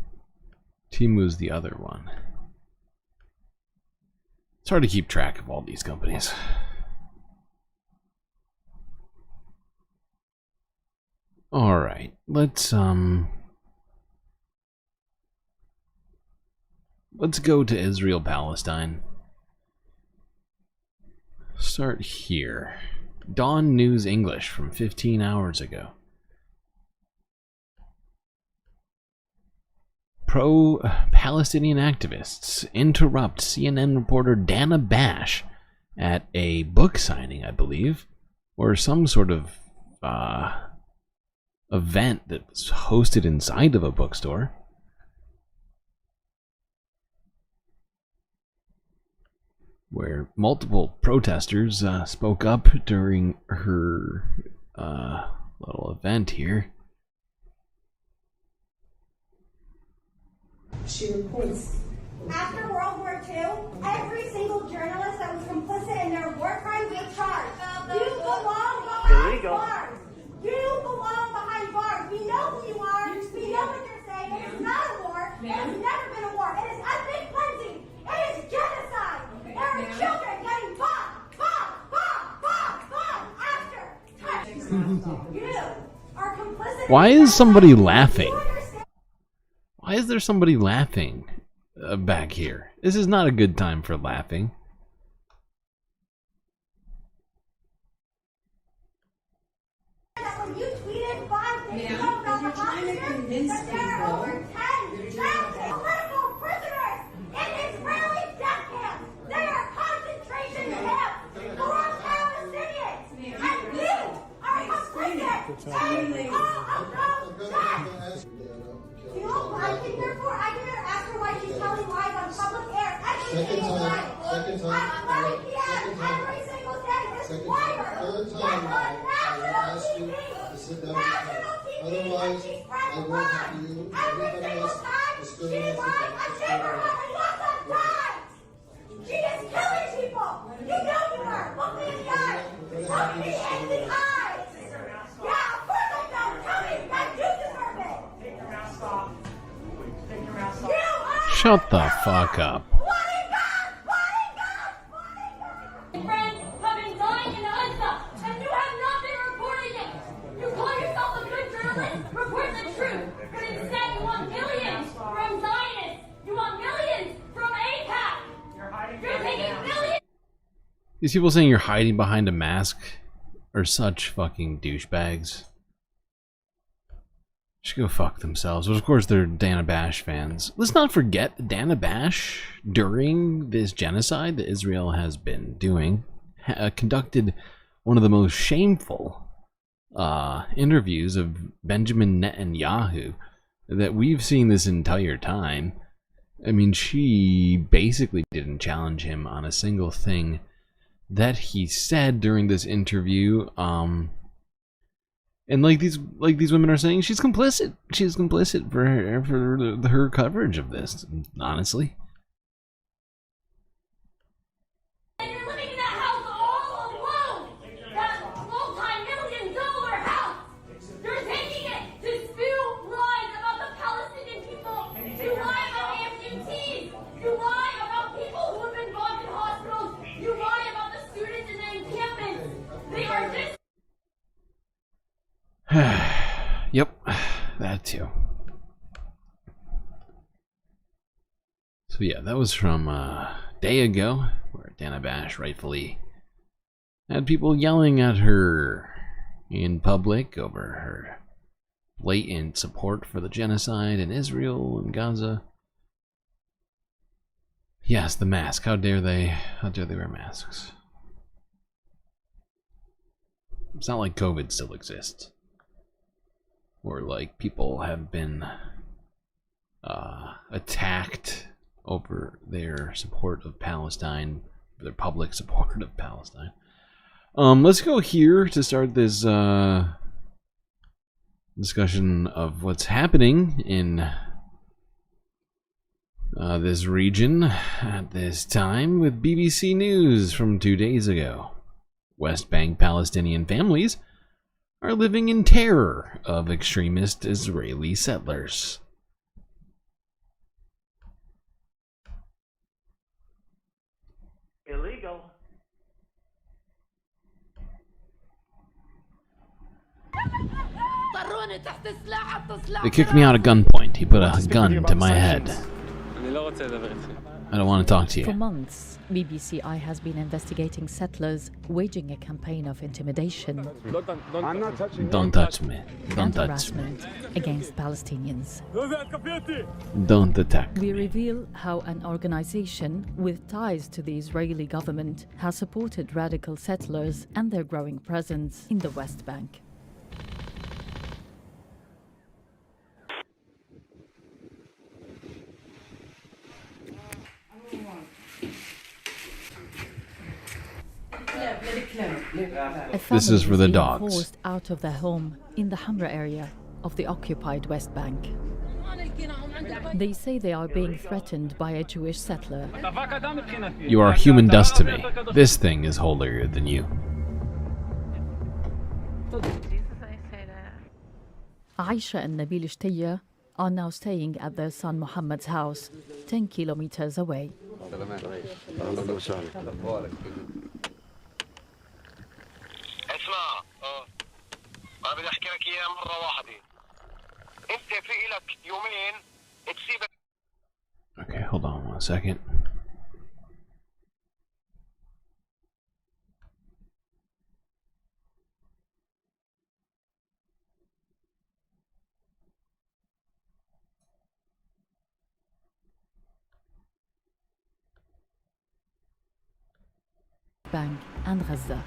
Temu's the other one. It's hard to keep track of all these companies. Alright, let's go to Israel Palestine. Start here. Dawn News English from 15 hours ago. Pro-Palestinian activists interrupt CNN reporter Dana Bash at a book signing, I believe, or some sort of event that was hosted inside of a bookstore. Where multiple protesters spoke up during her little event here. She reports. After World War II, every single journalist that was complicit in their war crimes was charged. You belong behind bars. You belong behind bars. We know who you are. We know what you're saying. It is not a war. It has never been a war. It is ethnic cleansing. It is genocide. There are children getting after. You are complicit. Why is somebody laughing? Why is there somebody laughing back here? This is not a good time for laughing. When you tweeted 5 days ago about the hostages, that there are over 10,000 political prisoners in Israeli death camps. They are concentration camps for Palestinians. And you are complicit in all of those deaths. You know what I think therefore? I can ask her why she's telling lies on public air every single night. At 11 p.m. every single day, this wire is on national TV. National TV, and she spreads lies. Every single time she lies, a neighborhood and lots of times. She is killing people. You know you are. Look me in the eyes. Look me in the eyes. Yeah, of course I know. Tell me that you deserve it. Shut the fuck up. Friends have been dying in Gaza, and you have not been reporting it. You call yourself a good journalist, report the truth, but instead you want millions from Zionists. You want millions from AIPAC. You're taking millions. These people saying you're hiding behind a mask are such fucking douchebags. Should go fuck themselves. But of course they're Dana Bash fans. Let's not forget that Dana Bash, during this genocide that Israel has been doing, conducted one of the most shameful interviews of Benjamin Netanyahu that we've seen this entire time. I mean, she basically didn't challenge him on a single thing that he said during this interview. And like these women are saying, she's complicit. She's complicit for her coverage of this. Honestly. And you're living in that house all alone. That multi-million-dollar house. You're taking it to spew lies about the Palestinian people. You lie about amputees. You lie about people who have been bombed in hospitals. You lie about the students in the encampments. They are just. Yep, that too. So yeah, that was from a day ago, where Dana Bash rightfully had people yelling at her in public over her blatant support for the genocide in Israel and Gaza. Yes, the mask. How dare they wear masks? It's not like COVID still exists. Or like people have been attacked over their support of Palestine, their public support of Palestine. Let's go here to start this discussion of what's happening in this region at this time with BBC News from 2 days ago. West Bank Palestinian families are living in terror of extremist Israeli settlers. Illegal. They kicked me out at gunpoint. He put a gun to my head. I don't want to talk to For you. months, BBCI has been investigating settlers waging a campaign of intimidation Don't touch me. Don't and touch me. harassment against Palestinians. Don't attack. We reveal how an organization with ties to the Israeli government has supported radical settlers and their growing presence in the West Bank. This is for the being dogs. Forced out of their home in the Hamra area of the occupied West Bank. They say they are being threatened by a Jewish settler. You are human dust to me. This thing is holier than you. Aisha and Nabil Shtaya are now staying at their son Muhammad's house, 10 kilometers away. Okay, hold on 1 second. Bank and Gaza.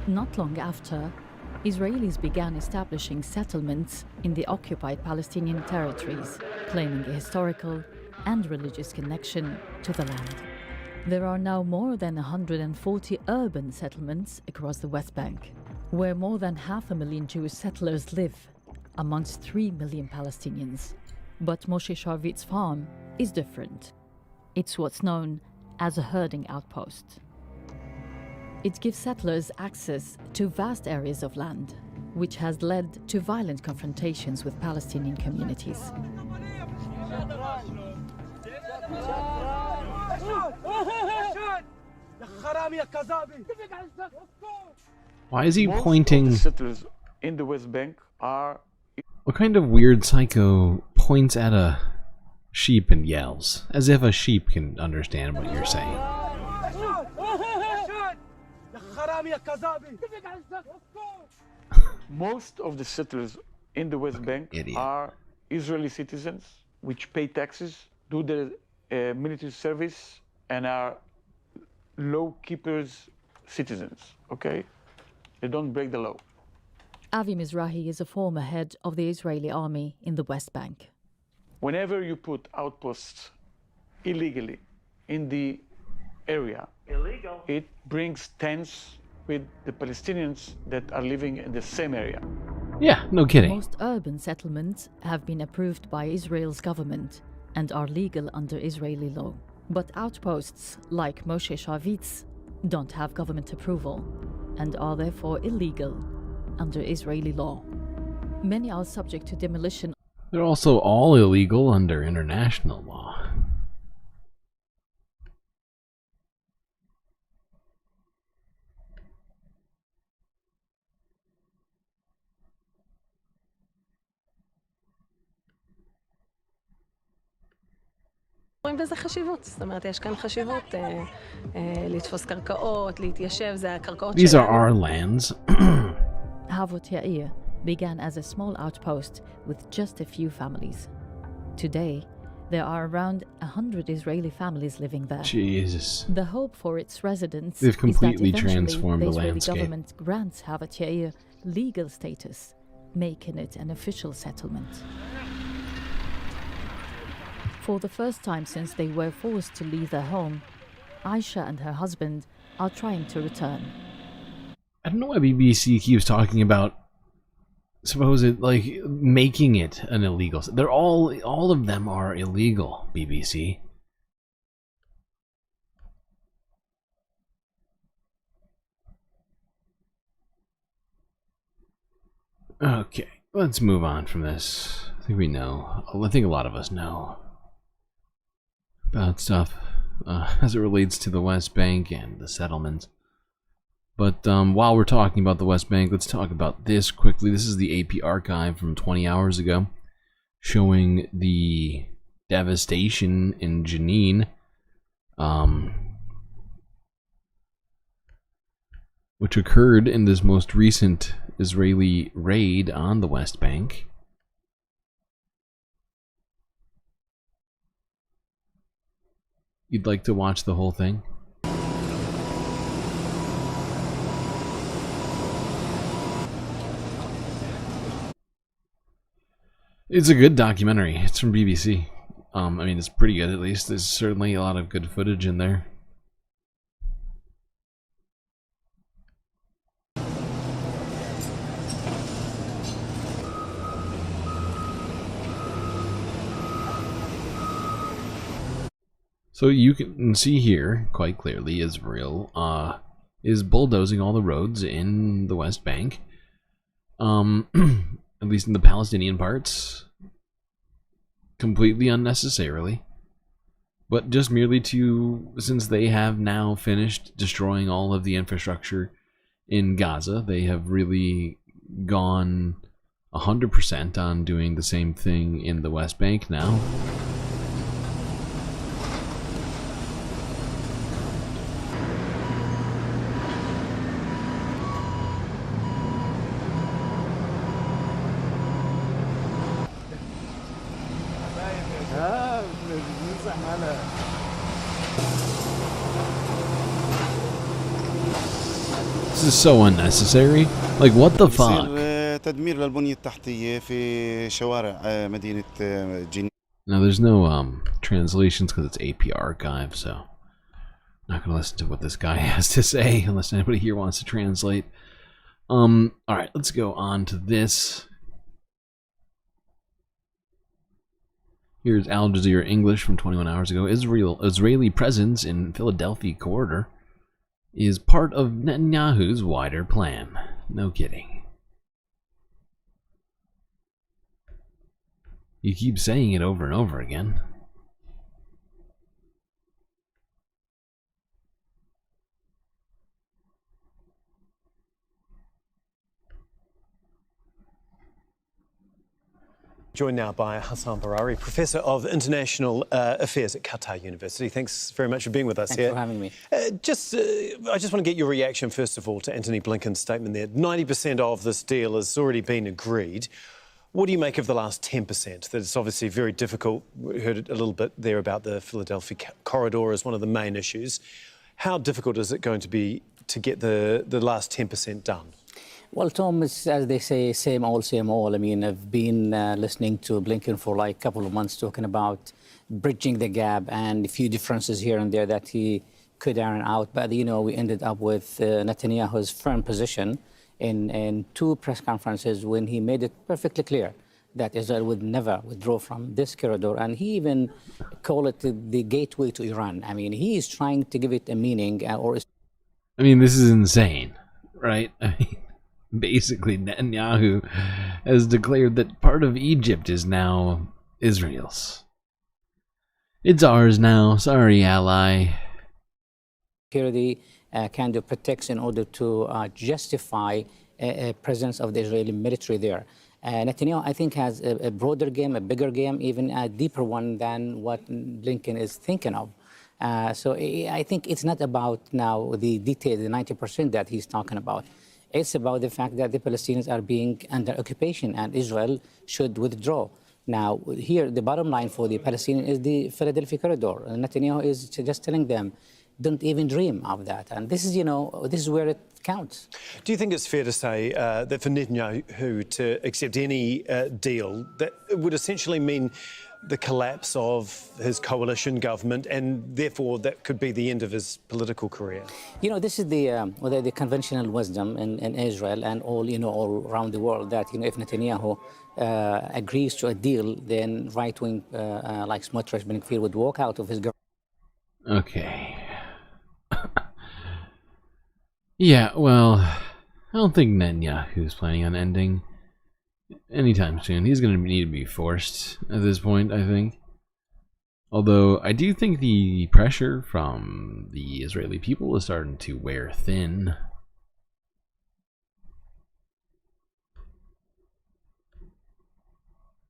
Not long after, Israelis began establishing settlements in the occupied Palestinian territories, claiming a historical and religious connection to the land. There are now more than 140 urban settlements across the West Bank, where more than 500,000 Jewish settlers live, amongst 3 million Palestinians. But Moshe Sharvit's farm is different. It's what's known as a herding outpost. It gives settlers access to vast areas of land, which has led to violent confrontations with Palestinian communities. Why is he pointing? Settlers in the West Bank are. What kind of weird psycho points at a sheep and yells? As if a sheep can understand what you're saying. Most of the settlers in the West Bank are Israeli citizens which pay taxes, do their military service, and are law keepers citizens, okay? They don't break the law. Avi Mizrahi is a former head of the Israeli army in the West Bank. Whenever you put outposts illegally in the area, it brings tense with the Palestinians that are living in the same area. Yeah, no kidding. Most urban settlements have been approved by Israel's government and are legal under Israeli law. But outposts like Moshe Sharvit's don't have government approval and are therefore illegal under Israeli law. Many are subject to demolition. They're also all illegal under international law. רואים בזה חשיבות, זאת אומרת, יש כאן חשיבות לתפוס קרקעות, להתיישב, זה הקרקעות These are our lands. Havot Yair began as a small outpost with just a few families. Today, there are around 100 Israeli families living there. Jesus. The hope for its residents They've is that completely eventually transformed the the Israeli landscape. government grants Havat Yair legal status, making it an official settlement. For the first time since they were forced to leave their home, Aisha and her husband are trying to return. I don't know why BBC keeps talking about making it an illegal. They're all of them are illegal, BBC. Okay, let's move on from this. I think we know. I think a lot of us know about stuff as it relates to the West Bank and the settlements. But while we're talking about the West Bank, let's talk about this quickly. This is the AP archive from 20 hours ago, showing the devastation in Jenin, which occurred in this most recent Israeli raid on the West Bank. You'd like to watch the whole thing? It's a good documentary. It's from BBC. I mean, it's pretty good at least. There's certainly a lot of good footage in there. So you can see here quite clearly Israel is bulldozing all the roads in the West Bank. At least in the Palestinian parts, completely unnecessarily, but just merely since they have now finished destroying all of the infrastructure in Gaza, they have really gone 100% on doing the same thing in the West Bank now. This is so unnecessary. Like, what the fuck? Now, there's no translations because it's AP archive, so I'm not gonna listen to what this guy has to say unless anybody here wants to translate. Alright, let's go on to this. Here's Al Jazeera English from 21 hours ago. Israeli presence in Philadelphia corridor is part of Netanyahu's wider plan. No kidding. You keep saying it over and over again. Joined now by Hassan Barari, Professor of International Affairs at Qatar University. Thanks very much for being with us Thanks here. for having me. I just want to get your reaction, first of all, to Antony Blinken's statement there. 90% of this deal has already been agreed. What do you make of the last 10%? That it's obviously very difficult. We heard it a little bit there about the Philadelphia corridor as one of the main issues. How difficult is it going to be to get the last 10% done? Well, Tom, it's, as they say, same old, same old. I mean, I've been listening to Blinken for like a couple of months talking about bridging the gap and a few differences here and there that he could iron out. But, you know, we ended up with Netanyahu's firm position in two press conferences when he made it perfectly clear that Israel would never withdraw from this corridor. And he even called it the gateway to Iran. I mean, he is trying to give it a meaning. I mean, this is insane, right? I mean, basically, Netanyahu has declared that part of Egypt is now Israel's. It's ours now. Sorry, ally. Security kind of protects in order to justify a presence of the Israeli military there. Netanyahu, I think, has a broader game, a bigger game, even a deeper one than what Blinken is thinking of. So I think it's not about now the detail, the 90% that he's talking about. It's about the fact that the Palestinians are being under occupation and Israel should withdraw. Now, here, the bottom line for the Palestinians is the Philadelphia corridor. And Netanyahu is just telling them, don't even dream of that. And this is, this is where it counts. Do you think it's fair to say that for Netanyahu to accept any deal, that would essentially mean the collapse of his coalition government, and therefore that could be the end of his political career? This is the conventional wisdom in Israel and all around the world, that if Netanyahu agrees to a deal, then right-wing like Smotrich, Blinken would walk out of his government. Okay. Yeah, well, I don't think Netanyahu's planning on ending anytime soon. He's going to need to be forced at this point, I think. Although, I do think the pressure from the Israeli people is starting to wear thin.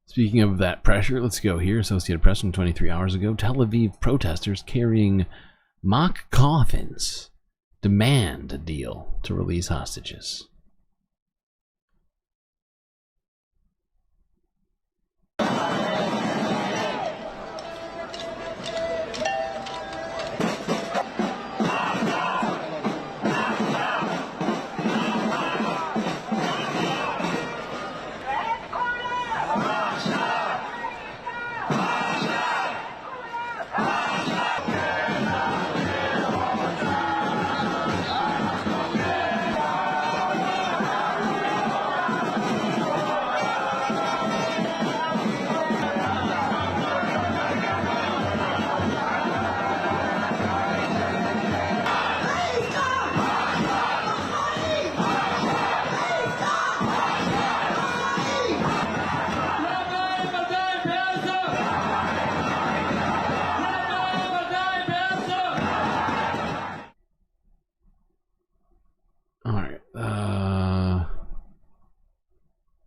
Speaking of that pressure, let's go here. Associated Press from 23 hours ago. Tel Aviv protesters carrying mock coffins demand a deal to release hostages.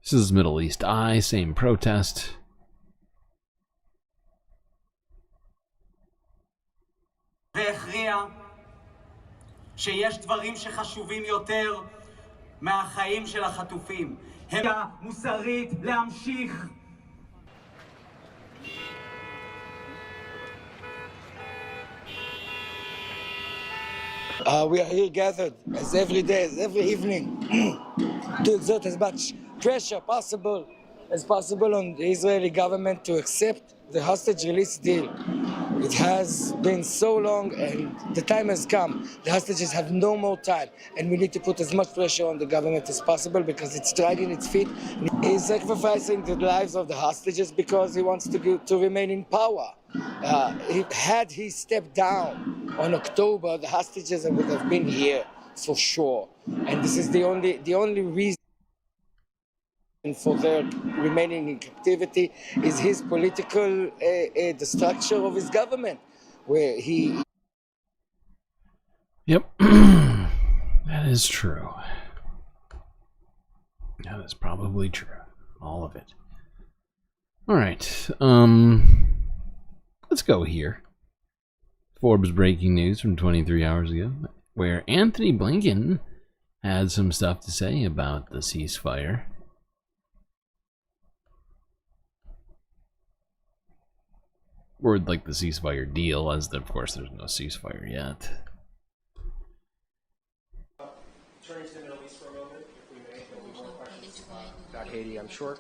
This is Middle East Eye, same protest. והכריע שיש דברים שחשובים יותר מהחיים של החטופים. הם מוסרית להמשיך. We are here gathered as every day, as every evening, to exert as much pressure as possible on the Israeli government to accept the hostage release deal. It has been so long and the time has come. The hostages have no more time, and we need to put as much pressure on the government as possible because it's dragging its feet. He's sacrificing the lives of the hostages because he wants to remain in power. Had he stepped down on October, the hostages would have been here for sure. And this is the only reason for their remaining in captivity is his political the structure of his government, where he. Yep, that is true. That is probably true. All of it. All right. Let's go here. Forbes breaking news from 23 hours ago, where Anthony Blinken had some stuff to say about the ceasefire. Or like the ceasefire deal, as of course there's no ceasefire yet. Turning to the Middle East for a moment, if we may, there'll be more questions about Haiti, I'm sure.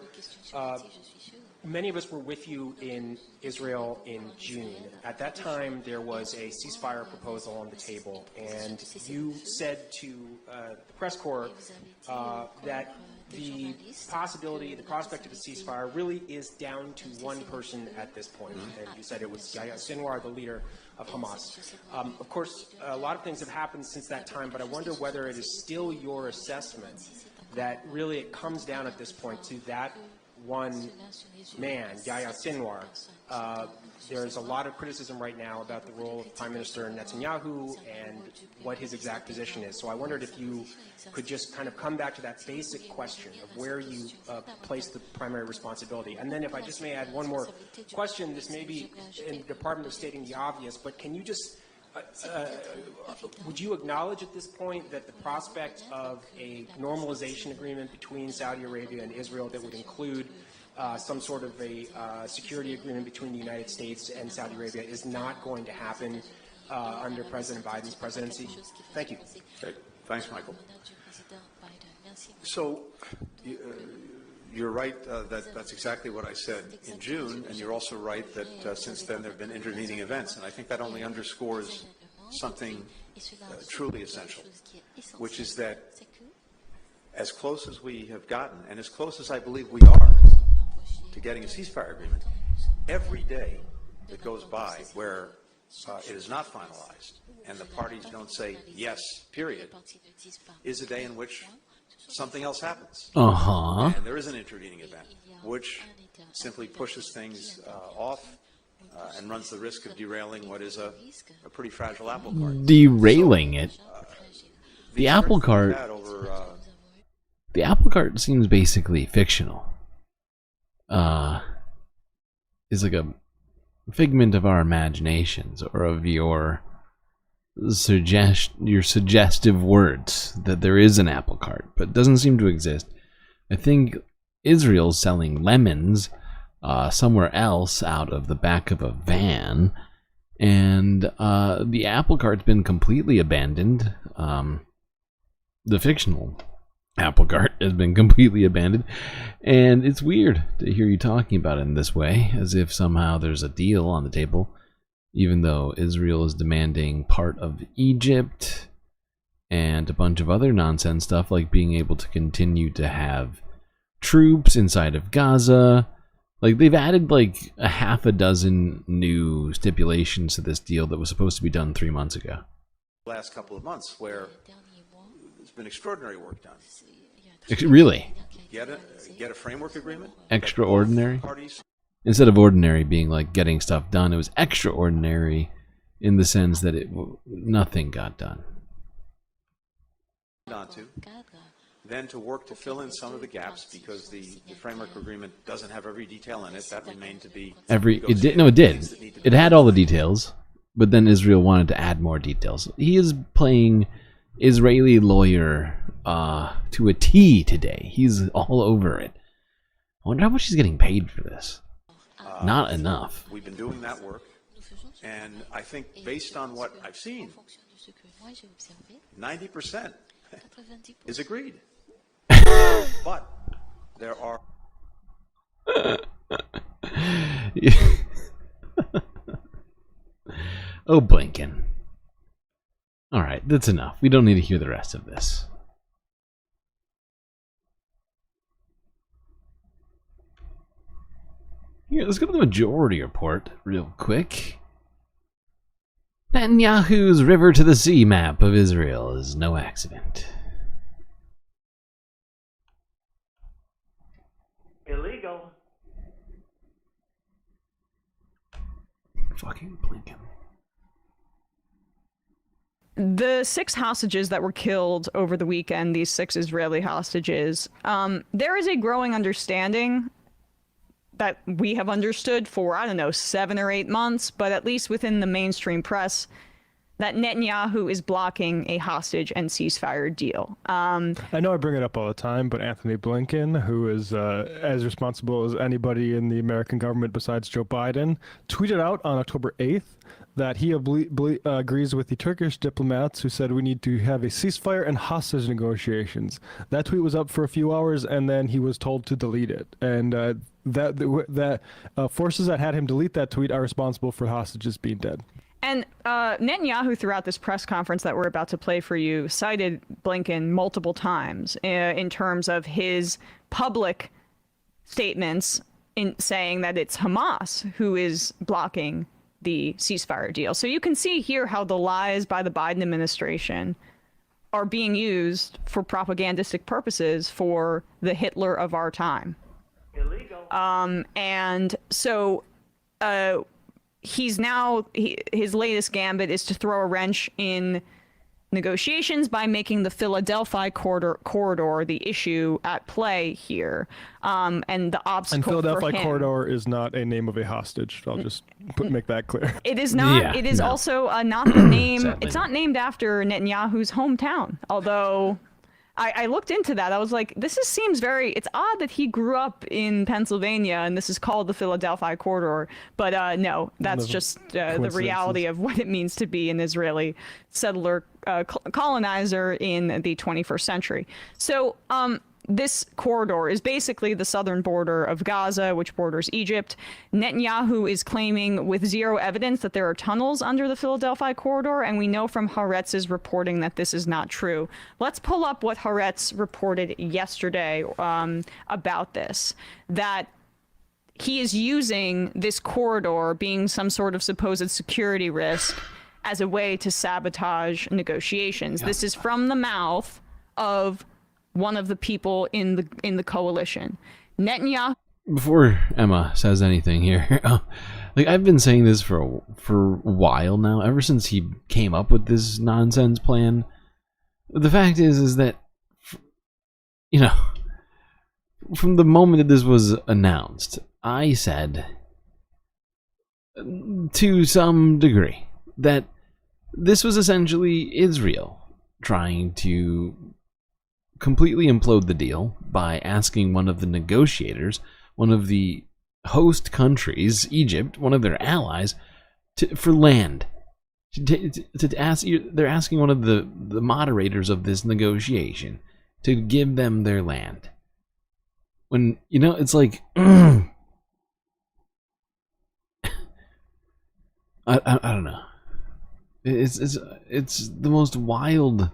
Many of us were with you in Israel in June. At that time, there was a ceasefire proposal on the table, and you said to the press corps that the prospect of a ceasefire really is down to one person at this point. And you said it was Yahya Sinwar, the leader of Hamas. Of course, a lot of things have happened since that time, but I wonder whether it is still your assessment that really it comes down at this point to that one man, Yahya Sinwar. There's a lot of criticism right now about the role of Prime Minister Netanyahu and what his exact position is. So I wondered if you could just kind of come back to that basic question of where you place the primary responsibility. And then if I just may add one more question, this may be in the Department of stating the obvious, but can you just Would you acknowledge at this point that the prospect of a normalization agreement between Saudi Arabia and Israel that would include some sort of a security agreement between the United States and Saudi Arabia is not going to happen under President Biden's presidency? Thank you. Okay. Thanks, Michael. So you're right that's exactly what I said in June, and you're also right that since then there have been intervening events, and I think that only underscores something truly essential, which is that as close as we have gotten, and as close as I believe we are to getting a ceasefire agreement, every day that goes by where it is not finalized and the parties don't say yes, period, is a day in which something else happens. And there is an intervening event, which simply pushes things off and runs the risk of derailing what is a pretty fragile apple cart. Derailing it? The apple cart... The apple cart seems basically fictional. Is like a figment of our imaginations, or of your suggestive words that there is an apple cart, but it doesn't seem to exist. I think Israel's selling lemons somewhere else out of the back of a van, and the apple cart's been completely abandoned. The fictional apple cart has been completely abandoned, and it's weird to hear you talking about it in this way, as if somehow there's a deal on the table, even though Israel is demanding part of Egypt and a bunch of other nonsense stuff, like being able to continue to have troops inside of Gaza. Like, they've added like a half a dozen new stipulations to this deal that was supposed to be done 3 months ago. Last couple of months where there's been extraordinary work done. Really? Get a framework agreement? Extraordinary? Instead of ordinary being like getting stuff done, it was extraordinary in the sense that nothing got done. Then to work to fill in some of the gaps, because the framework agreement doesn't have every detail in it. That remained to be It did. It had all the details, but then Israel wanted to add more details. He is playing Israeli lawyer to a T today. He's all over it. I wonder how much he's getting paid for this. Not enough. We've been doing that work, and I think based on what I've seen, 90% is agreed. But there are... Oh, Blinken. All right, that's enough. We don't need to hear the rest of this. Here, let's go to the majority report real quick. Netanyahu's river to the sea map of Israel is no accident. Illegal. Fucking Blinken. The 6 hostages that were killed over the weekend, these 6 Israeli hostages, there is a growing understanding that we have understood for, I don't know, 7 or 8 months, but at least within the mainstream press, that Netanyahu is blocking a hostage and ceasefire deal. I know I bring it up all the time, but Anthony Blinken, who is as responsible as anybody in the American government besides Joe Biden, tweeted out on October 8th that he agrees with the Turkish diplomats who said we need to have a ceasefire and hostage negotiations. That tweet was up for a few hours, and then he was told to delete it. And that forces that had him delete that tweet are responsible for hostages being dead. And Netanyahu, throughout this press conference that we're about to play for you, cited Blinken multiple times in terms of his public statements in saying that it's Hamas who is blocking the ceasefire deal. So you can see here how the lies by the Biden administration are being used for propagandistic purposes for the Hitler of our time. Illegal. And so he's now, his latest gambit is to throw a wrench in negotiations by making the Philadelphia corridor the issue at play here, and the obstacle. And Philadelphia for him. corridor is not a name of a hostage. I'll just make that clear. It is not. Yeah, it is no. also not the name. Sadly. It's not named after Netanyahu's hometown. Although, I looked into that. I was like, seems very. It's odd that he grew up in Pennsylvania and this is called the Philadelphia corridor. But no, that's just the reality of what it means to be an Israeli settler colonizer in the 21st century. So, this corridor is basically the southern border of Gaza, which borders Egypt. Netanyahu is claiming with zero evidence that there are tunnels under the Philadelphia corridor, and we know from Haaretz's reporting that this is not true. Let's pull up what Haaretz reported yesterday about this, that he is using this corridor being some sort of supposed security risk as a way to sabotage negotiations. This is from the mouth of one of the people in the coalition. Netanyahu. Before Emma says anything here, like I've been saying this for a while now, ever since he came up with this nonsense plan. The fact is that, you know, from the moment that this was announced, I said, to some degree, that this was essentially Israel trying to completely implode the deal by asking one of the negotiators, one of the host countries, Egypt, one of their allies, for land. They're asking one of the moderators of this negotiation to give them their land. When, you know, it's like, I don't know. It's the most wild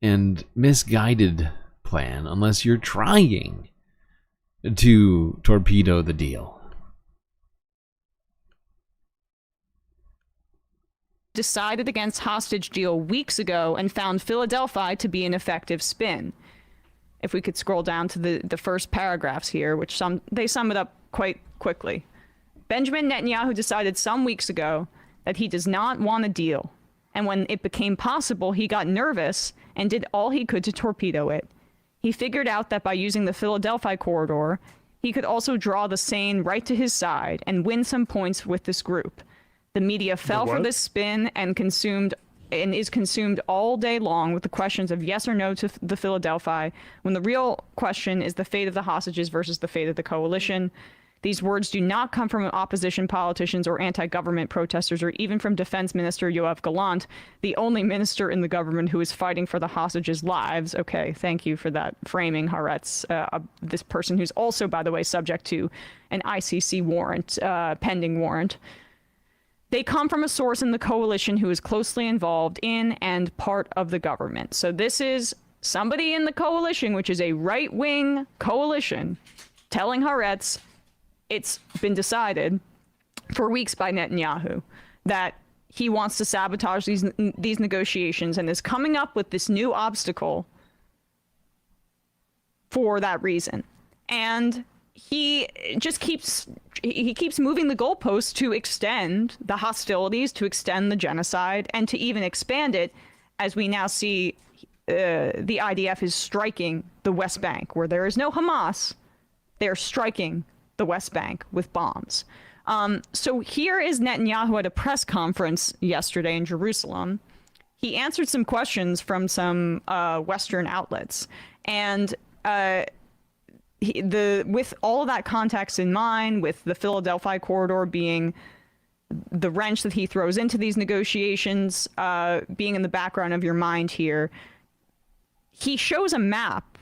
and misguided plan unless you're trying to torpedo the deal. Decided against hostage deal weeks ago and found Philadelphia to be an effective spin. If we could scroll down to the first paragraphs here, which they sum it up quite quickly. Benjamin Netanyahu decided some weeks ago that he does not want a deal. And when it became possible, he got nervous and did all he could to torpedo it. He figured out that by using the Philadelphia corridor, he could also draw the sane right to his side and win some points with this group. The media fell for this spin and is consumed all day long with the questions of yes or no to the Philadelphia, when the real question is the fate of the hostages versus the fate of the coalition. These words do not come from opposition politicians or anti-government protesters or even from Defense Minister Yoav Gallant, the only minister in the government who is fighting for the hostages' lives. Okay, thank you for that framing, Haaretz. This person who's also, by the way, subject to an ICC warrant, pending warrant. They come from a source in the coalition who is closely involved in and part of the government. So this is somebody in the coalition, which is a right-wing coalition, telling Haaretz, it's been decided for weeks by Netanyahu that he wants to sabotage these negotiations and is coming up with this new obstacle for that reason. And he just keeps moving the goalposts to extend the hostilities, to extend the genocide, and to even expand it, as we now see the IDF is striking the West Bank, where there is no Hamas. They're striking the West Bank with bombs. So here is Netanyahu at a press conference yesterday in Jerusalem. He answered some questions from some Western outlets, and with all of that context in mind, with the Philadelphia corridor being the wrench that he throws into these negotiations, being in the background of your mind here, he shows a map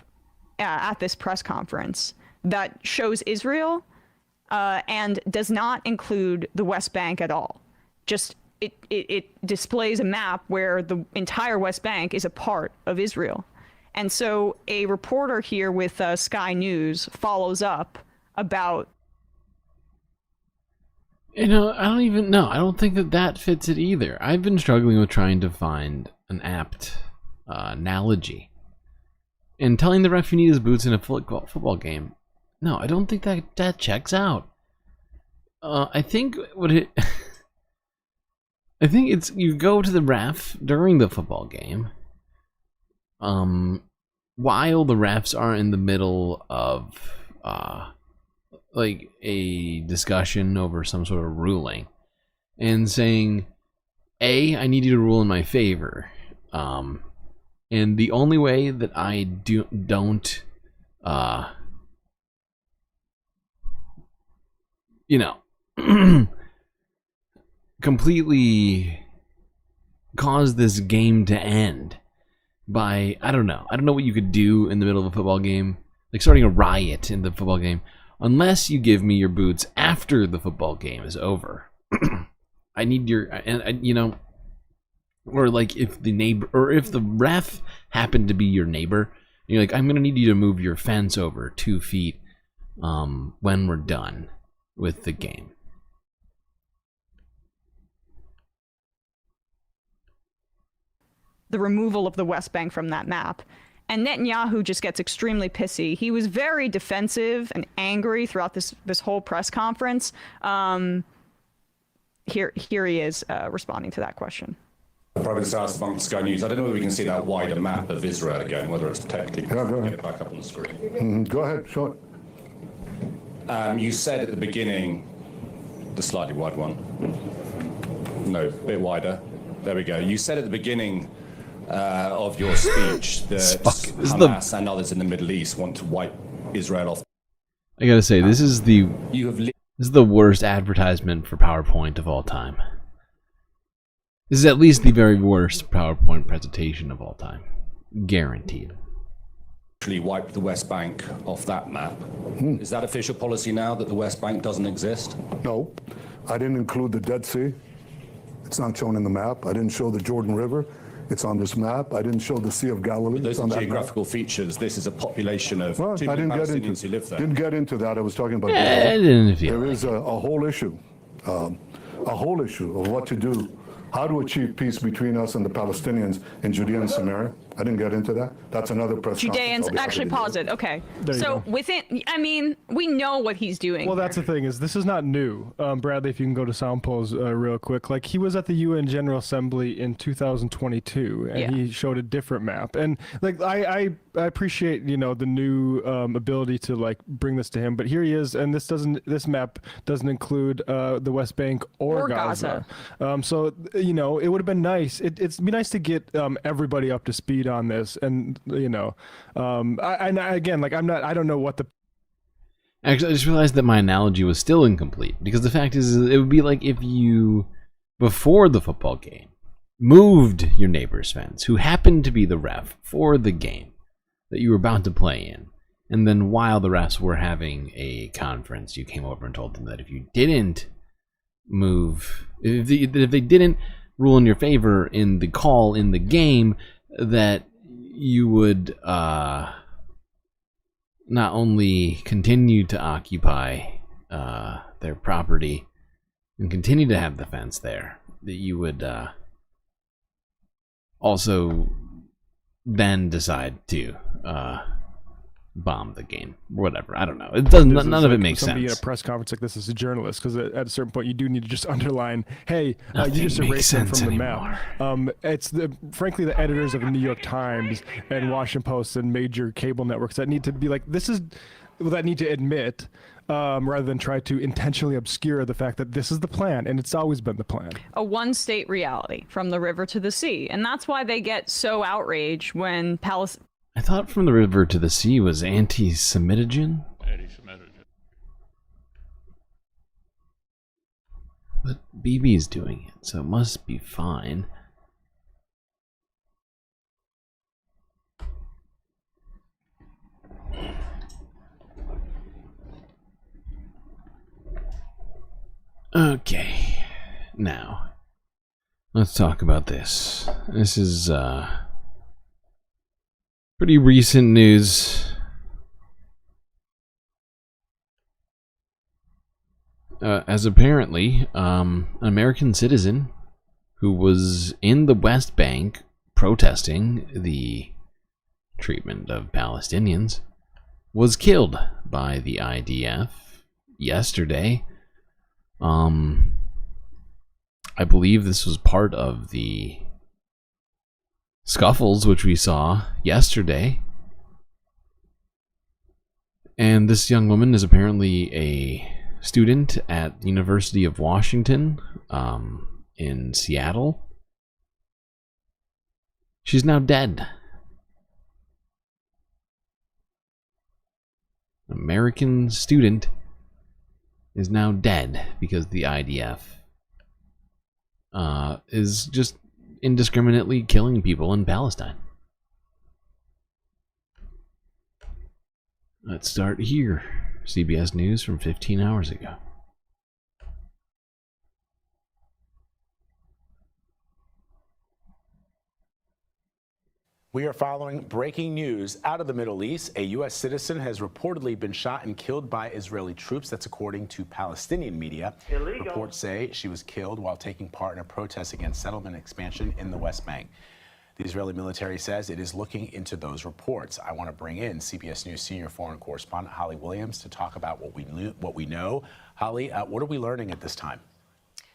at this press conference that shows Israel and does not include the West Bank at all. Just it displays a map where the entire West Bank is a part of Israel. And so a reporter here with Sky News follows up about... You know, I don't even know. I don't think that fits it either. I've been struggling with trying to find an apt analogy. And telling the ref you need his boots in a football game. No, I don't think that checks out. I think what it... I think it's you go to the ref during the football game, while the refs are in the middle of like a discussion over some sort of ruling, and saying, "A, I need you to rule in my favor," and the only way that I don't, you know, completely cause this game to end by, I don't know what you could do in the middle of a football game, like starting a riot in the football game, unless you give me your boots after the football game is over. I need your, and you know, or like if the neighbor, or if the ref happened to be your neighbor, and you're like, I'm gonna need you to move your fence over 2 feet when we're done with the game. The removal of the West Bank from that map. And Netanyahu just gets extremely pissy. He was very defensive and angry throughout this whole press conference. Here he is responding to that question. Prime Minister asked from Sky News, I don't know whether we can see that wider map of Israel again, whether it's technically possible to get it back up on the screen. Go ahead, sure. You said at the beginning, the slightly wide one. No, a bit wider. There we go. You said at the beginning of your speech that Hamas and others in the Middle East want to wipe Israel off. I gotta say, this is the worst advertisement for PowerPoint of all time. This is at least the very worst PowerPoint presentation of all time. Guaranteed. Actually wipe the West Bank off that map. Is that official policy now that the West Bank doesn't exist? No, I didn't include the Dead Sea. It's not shown in the map. I didn't show the Jordan River. It's on this map. I didn't show the Sea of Galilee. Those are geographical features. This is a population of 2 million Palestinians who live there. Didn't get into that. I was talking about there is a whole issue, of what to do, how to achieve peace between us and the Palestinians in Judea and Samaria. I didn't get into that. That's another press Judeans, conference. actually pause it. Okay. There you So go. within, I mean, we know what he's doing. Well, that's the thing is this is not new. Bradley, if you can go to sound polls real quick. Like he was at the UN General Assembly in 2022 and he showed a different map. And like I appreciate, you know, the new ability to like bring this to him, but here he is, and this map doesn't include the West Bank or Gaza. So you know, it would have been nice. It'd be nice to get everybody up to speed on this, and you know, again, like I don't know what the. Actually, I just realized that my analogy was still incomplete, because the fact is, it would be like if you, before the football game, moved your neighbor's fence, who happened to be the ref for the game that you were about to play in, and then while the refs were having a conference, you came over and told them that if you didn't move, if they didn't rule in your favor in the call in the game, that you would not only continue to occupy their property and continue to have the fence there, that you would also then decide to bomb the game, whatever. I don't know. It doesn't. None of it makes somebody sense. at a press conference like this as a journalist, because at a certain point you do need to just underline, hey, Nothing you just makes erased them sense from the anymore. map. It's frankly the editors of the New York Times and Washington Post and major cable networks that need to be like, that need to admit, rather than try to intentionally obscure the fact that this is the plan, and it's always been the plan. A one-state reality from the river to the sea, and that's why they get so outraged when Palestine. I thought from the river to the sea was anti-Semitogen. But BB's doing it, so it must be fine. Okay, now let's talk about this. This is pretty recent news. As apparently, an American citizen who was in the West Bank protesting the treatment of Palestinians was killed by the IDF yesterday. I I believe this was part of the scuffles which we saw yesterday. And this young woman is apparently a student at the University of Washington in Seattle. She's now dead. An American student is now dead because the IDF is just indiscriminately killing people in Palestine. Let's start here. CBS News from 15 hours ago. We are following breaking news out of the Middle East. A U.S. citizen has reportedly been shot and killed by Israeli troops. That's according to Palestinian media. Illegal. Reports say she was killed while taking part in a protest against settlement expansion in the West Bank. The Israeli military says it is looking into those reports. I want to bring in CBS News senior foreign correspondent Holly Williams to talk about what we know. Holly, what are we learning at this time?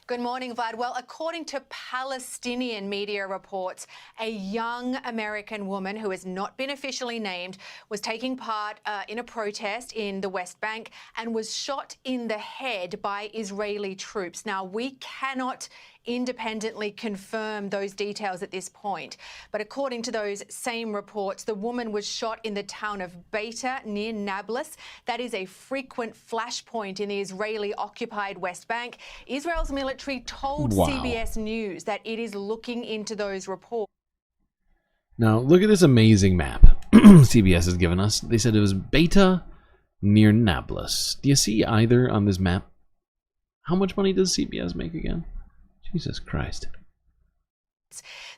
Good morning, Vlad. Well, according to Palestinian media reports, a young American woman who has not been officially named was taking part in a protest in the West Bank and was shot in the head by Israeli troops. Now, we cannot independently confirm those details at this point. But according to those same reports, the woman was shot in the town of Beta near Nablus. That is a frequent flashpoint in the Israeli-occupied West Bank. Israel's military told CBS News that it is looking into those reports. Now, look at this amazing map CBS has given us. They said it was Beta near Nablus. Do you see either on this map? How much money does CBS make again? Jesus Christ.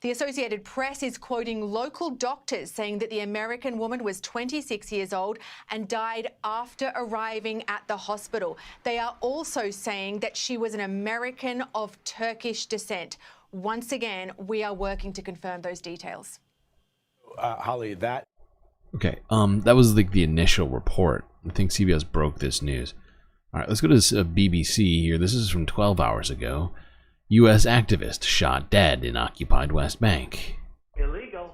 The Associated Press is quoting local doctors saying that the American woman was 26 years old and died after arriving at the hospital. They are also saying that she was an American of Turkish descent. Once again, we are working to confirm those details. Holly, that... Okay, that was like the initial report. I think CBS broke this news. All right, let's go to this, BBC here. This is from 12 hours ago. U.S. activist shot dead in occupied West Bank. Illegal.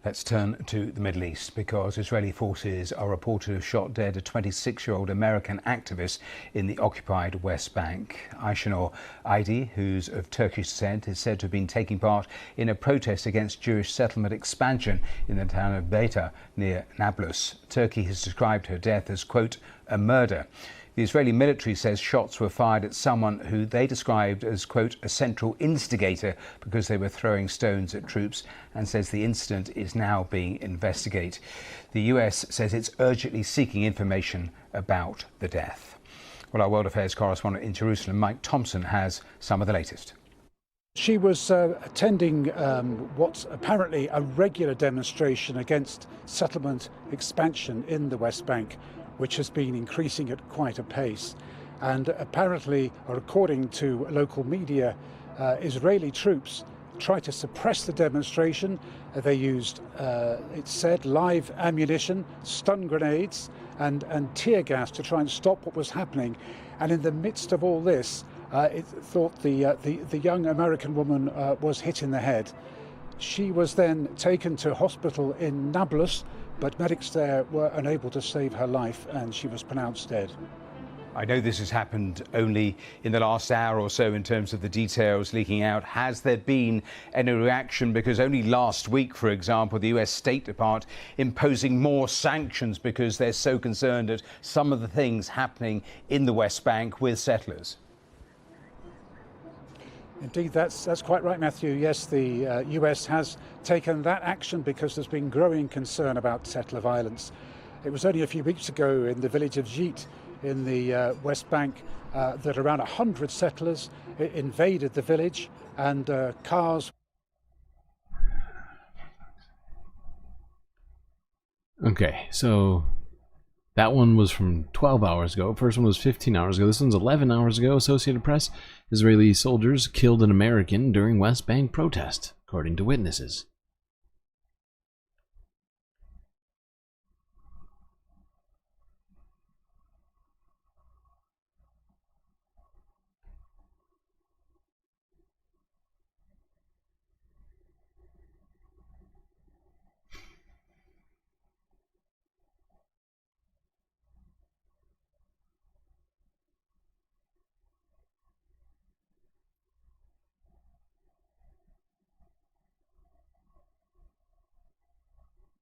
Let's turn to the Middle East because Israeli forces are reported to have shot dead a 26-year-old American activist in the occupied West Bank. Aishanur Aidi, who's of Turkish descent, is said to have been taking part in a protest against Jewish settlement expansion in the town of Beta near Nablus. Turkey has described her death as, quote, a murder. The Israeli military says shots were fired at someone who they described as, quote, a central instigator because they were throwing stones at troops, and says the incident is now being investigated. The US says it's urgently seeking information about the death. Well, our World Affairs correspondent in Jerusalem, Mike Thompson, has some of the latest. She was attending what's apparently a regular demonstration against settlement expansion in the West Bank, which has been increasing at quite a pace. And apparently, or according to local media, Israeli troops tried to suppress the demonstration. They used, it's said, live ammunition, stun grenades, and tear gas to try and stop what was happening. And in the midst of all this, it thought the young American woman was hit in the head. She was then taken to hospital in Nablus, but medics there were unable to save her life, and she was pronounced dead. I know this has happened only in the last hour or so in terms of the details leaking out. Has there been any reaction? Because only last week, for example, the US State Department imposing more sanctions because they're so concerned at some of the things happening in the West Bank with settlers. Indeed, that's quite right, Matthew. Yes, the US has taken that action because there's been growing concern about settler violence. It was only a few weeks ago in the village of Jit in the West Bank that around 100 settlers invaded the village, and cars... Okay, so that one was from 12 hours ago. First one was 15 hours ago. This one's 11 hours ago. Associated Press: Israeli soldiers killed an American during West Bank protest, according to witnesses.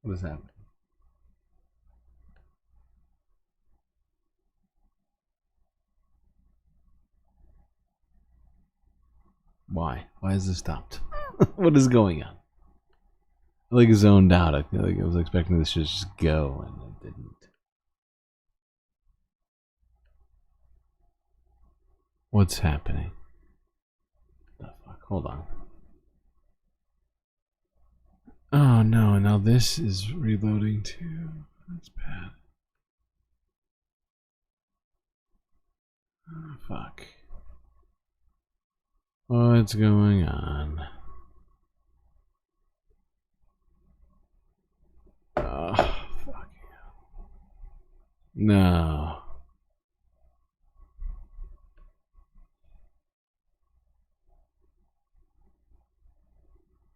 What is happening? Why? Why is this stopped? What is going on? I like zoned out. I feel like I was expecting this to just go and it didn't. What's happening? The fuck? Hold on. Oh no, now this is reloading too. That's bad. Oh, fuck. What's going on? Oh, fuck. No.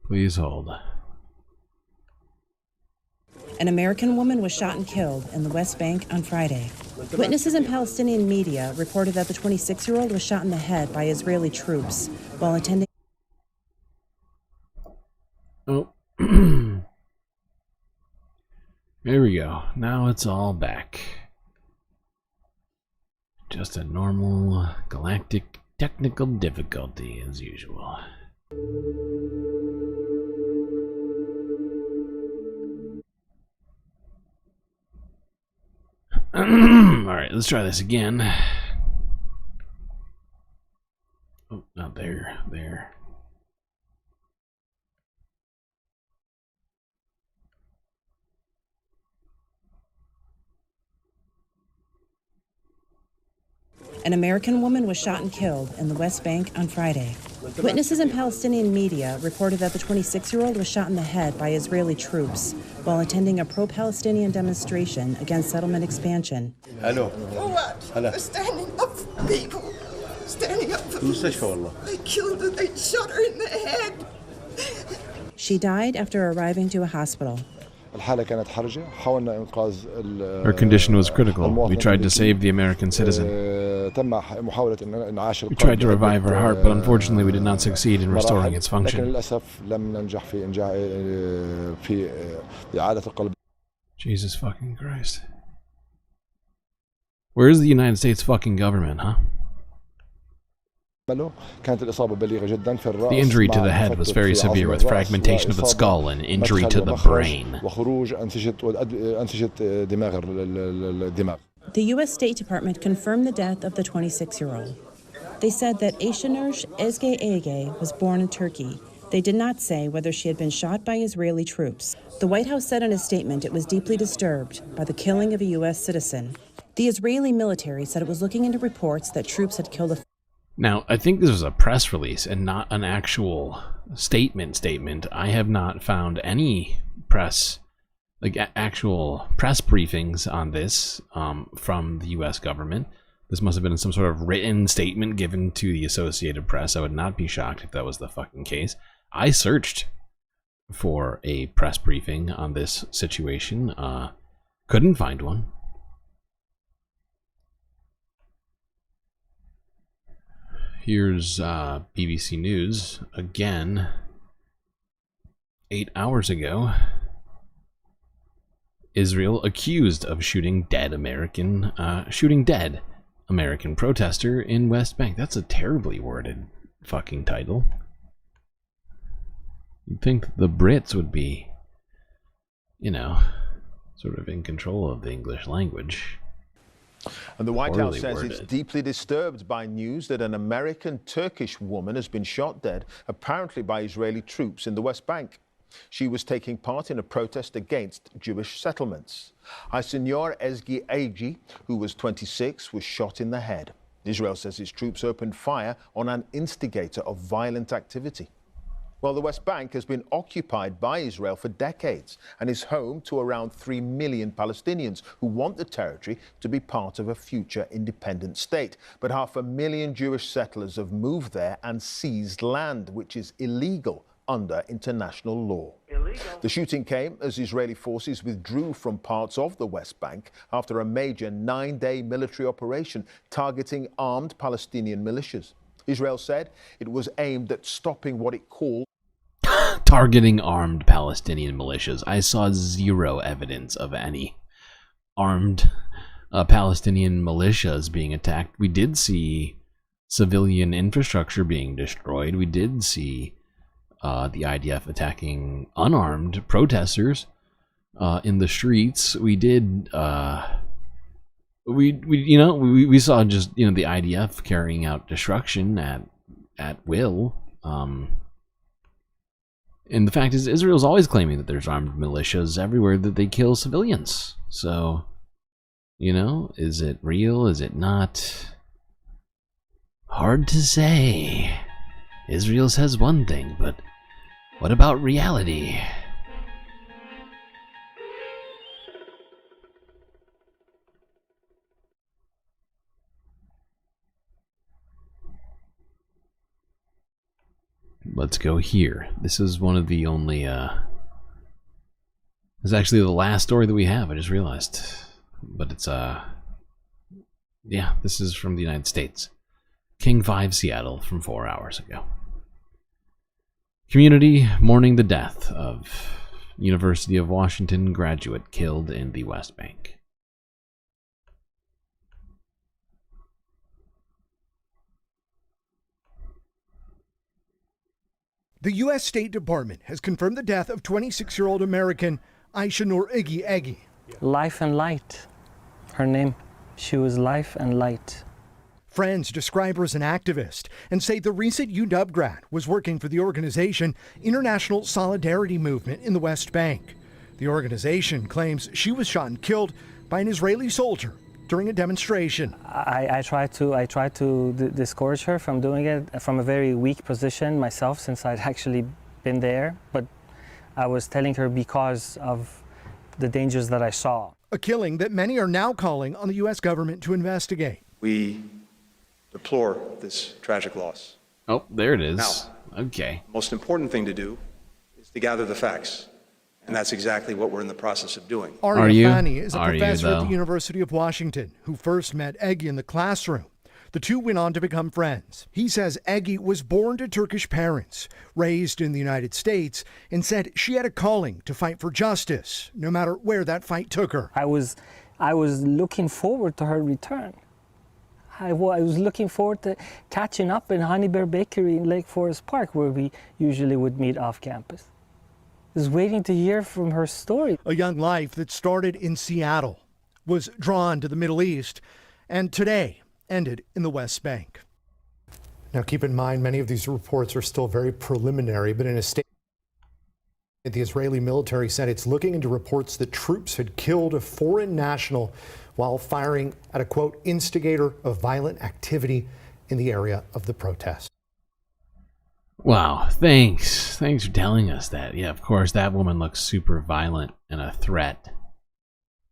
Please hold. An American woman was shot and killed in the West Bank on Friday. Witnesses in Palestinian media reported that the 26-year-old was shot in the head by Israeli troops while attending. Oh. There we go. Now it's all back. Just a normal galactic technical difficulty as usual. Alright, let's try this again. Oh, not there. There. An American woman was shot and killed in the West Bank on Friday. Witnesses in Palestinian media reported that the 26-year-old was shot in the head by Israeli troops while attending a pro-Palestinian demonstration against settlement expansion. Hello. Hello. Standing up for people. Standing up for people. They killed her. They shot her in the head. She died after arriving to a hospital. Her condition was critical. We tried to save the American citizen. We tried to revive her heart, but unfortunately we did not succeed in restoring its function. Jesus fucking Christ. Where is the United States fucking government, huh? The injury to the head was very severe with fragmentation of the skull and injury to the brain. The U.S. State Department confirmed the death of the 26-year-old. They said that Ayşenur Ezge Ege was born in Turkey. They did not say whether she had been shot by Israeli troops. The White House said in a statement it was deeply disturbed by the killing of a U.S. citizen. The Israeli military said it was looking into reports that troops had killed a... Now, I think this was a press release and not an actual statement. I have not found any press, like actual press briefings on this from the U.S. government. This must have been some sort of written statement given to the Associated Press. I would not be shocked if that was the fucking case. I searched for a press briefing on this situation. Couldn't find one. Here's BBC News again. 8 hours ago, Israel accused of shooting dead American protester in West Bank. That's a terribly worded fucking title. You'd think the Brits would be, you know, sort of in control of the English language. And the White House says worded. it's deeply disturbed by news that an American-Turkish woman has been shot dead, apparently by Israeli troops in the West Bank. She was taking part in a protest against Jewish settlements. Ayşenur Ezge Ege, who was 26, was shot in the head. Israel says its troops opened fire on an instigator of violent activity. Well, the West Bank has been occupied by Israel for decades and is home to around 3 million Palestinians who want the territory to be part of a future independent state. But 500,000 Jewish settlers have moved there and seized land, which is illegal under international law. The shooting came as Israeli forces withdrew from parts of the West Bank after a major 9-day military operation targeting armed Palestinian militias. Israel said it was aimed at stopping what it called targeting armed Palestinian militias. I saw zero evidence of any armed Palestinian militias being attacked. We did see civilian infrastructure being destroyed. We did see the IDF attacking unarmed protesters in the streets. We did we saw just the IDF carrying out destruction at will. And the fact is, Israel's always claiming that there's armed militias everywhere, that they kill civilians. So, is it real? Is it not? Hard to say. Israel says one thing, but what about reality? Let's go here. This is one of the only, this is actually the last story that we have, I just realized. But it's, yeah, this is from the United States. King 5 Seattle from 4 hours ago. Community mourning the death of University of Washington graduate killed in the West Bank. The U.S. State Department has confirmed the death of 26-year-old American Aisha Noor Yagi. Life and light. Her name. She was life and light. Friends describe her as an activist and say the recent UW grad was working for the organization International Solidarity Movement in the West Bank. The organization claims she was shot and killed by an Israeli soldier during a demonstration. I try to discourage her from doing it from a very weak position myself, since I'd actually been there, but I was telling her because of the dangers that I saw. A killing that many are now calling on the U.S. government to investigate. We deplore this tragic loss. Oh, there it is. Now, okay. The most important thing to do is to gather the facts. And that's exactly what we're in the process of doing. Arya Fani is a professor at the University of Washington who first met Yagi in the classroom. The two went on to become friends. He says Yagi was born to Turkish parents, raised in the United States, and said she had a calling to fight for justice, no matter where that fight took her. I was looking forward to her return. I was looking forward to catching up in Honey Bear Bakery in Lake Forest Park, where we usually would meet off campus. I was waiting to hear from her story. A young life that started in Seattle, was drawn to the Middle East, and today ended in the West Bank. Now keep in mind, many of these reports are still very preliminary, but in a statement, the Israeli military said it's looking into reports that troops had killed a foreign national while firing at a, quote, instigator of violent activity in the area of the protest. Wow, thanks. Thanks for telling us that. Yeah, of course, that woman looks super violent and a threat.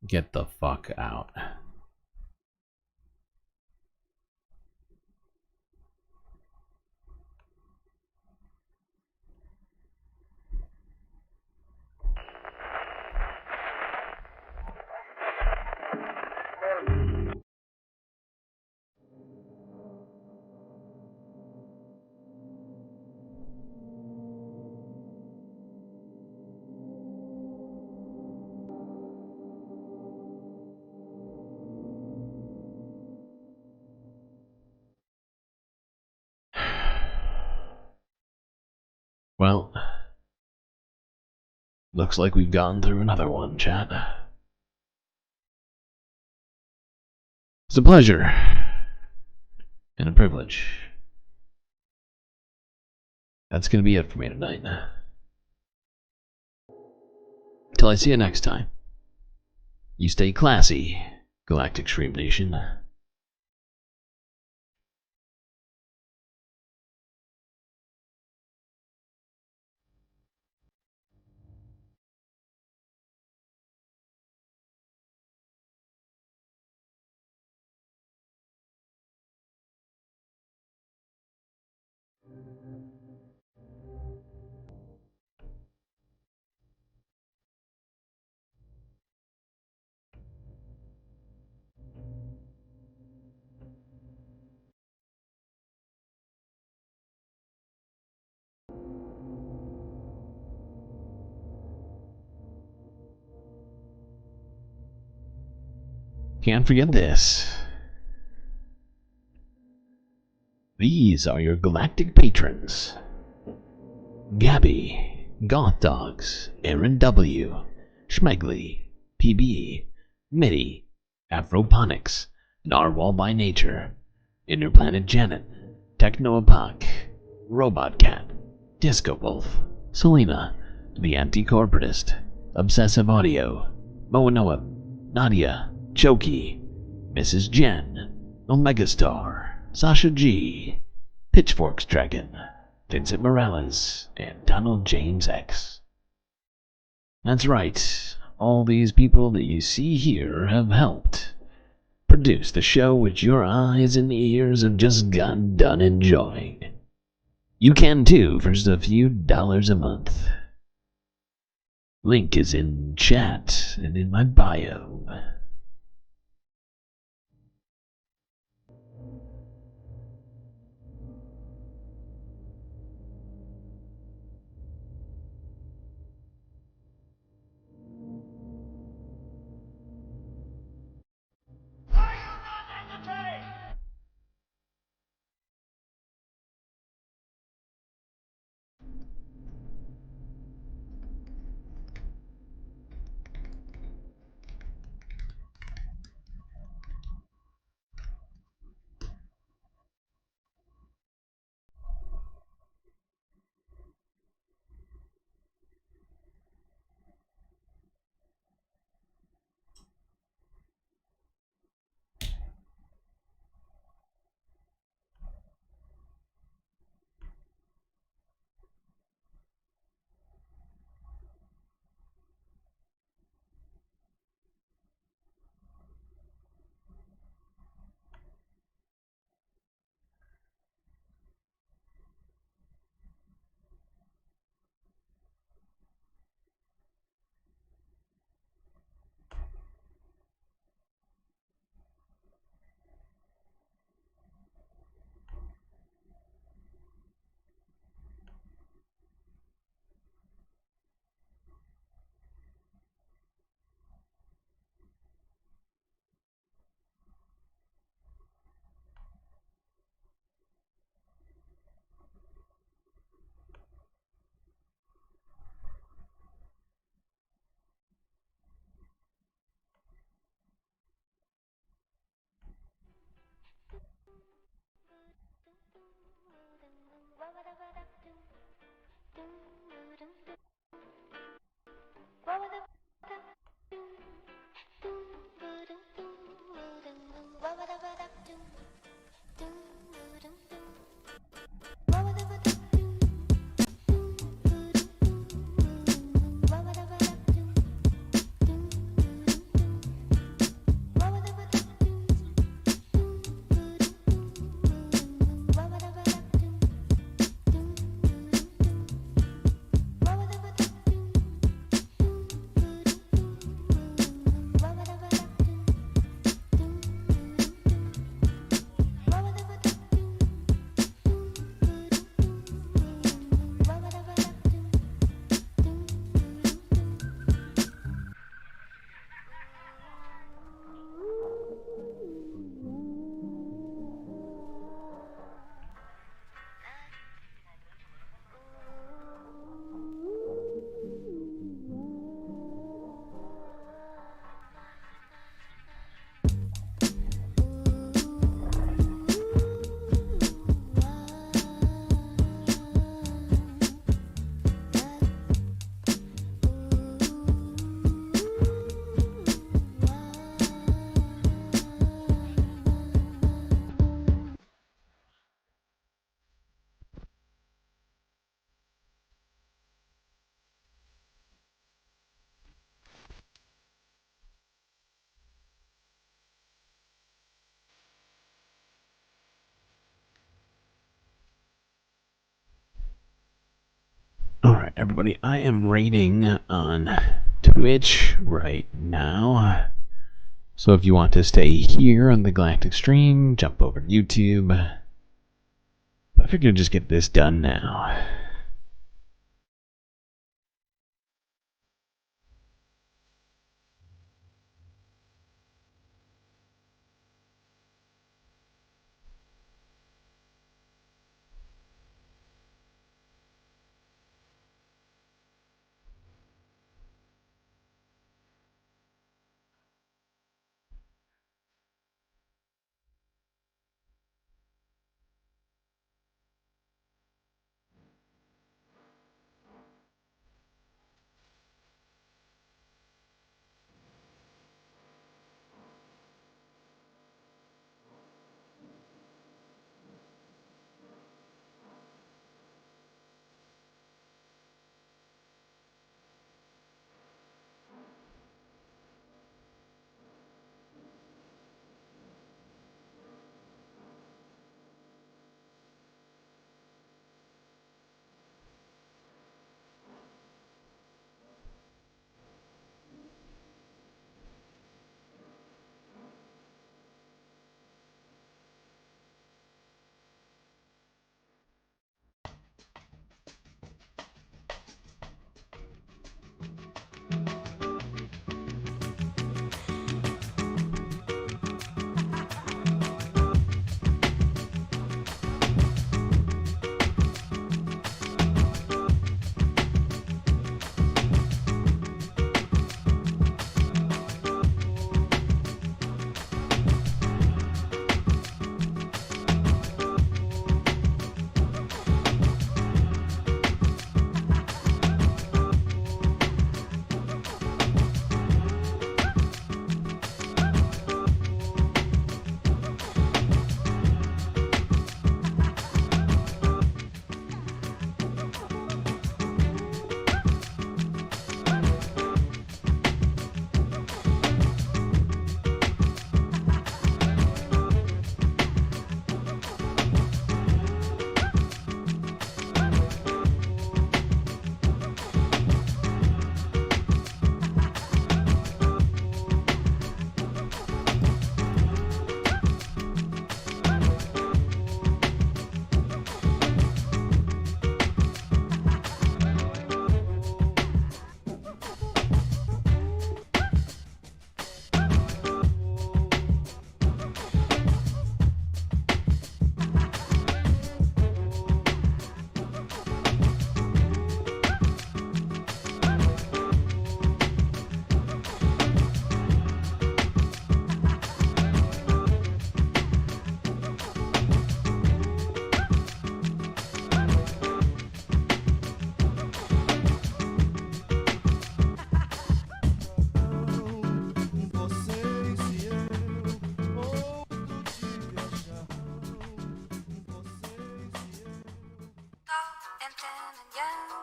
Get the fuck out. Well, looks like we've gone through another one, chat. It's a pleasure and a privilege. That's gonna be it for me tonight. Till I see you next time. You stay classy, Galactic Stream Nation. Can't forget this. These are your galactic patrons. Gabby, Goth Dogs, Aaron W, Schmegley, PB, Mitty, Afroponics, Narwhal by Nature, Interplanet Janet, Techno Apoc, Robot Cat, Disco Wolf, Selena, The Anti-Corporatist, Obsessive Audio, Moanoa, Nadia, Choki, Mrs. Jen, Omega Star, Sasha G, Pitchforks Dragon, Vincent Morales, and Donald James X. That's right, all these people that you see here have helped produce the show which your eyes and ears have just got done enjoying. You can too for just a few dollars a month. Link is in chat and in my bio. Alright, everybody, I am raiding on Twitch right now. So if you want to stay here on the Galactic Stream, jump over to YouTube. I figured I'd just get this done now.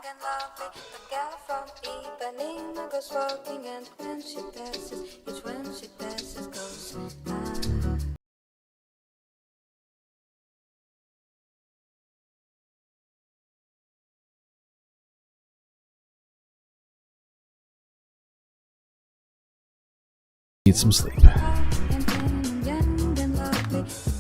and lovely. A gal from Ipanema goes walking, and when she passes, each when she passes goes. Need some sleep. Young and lovely.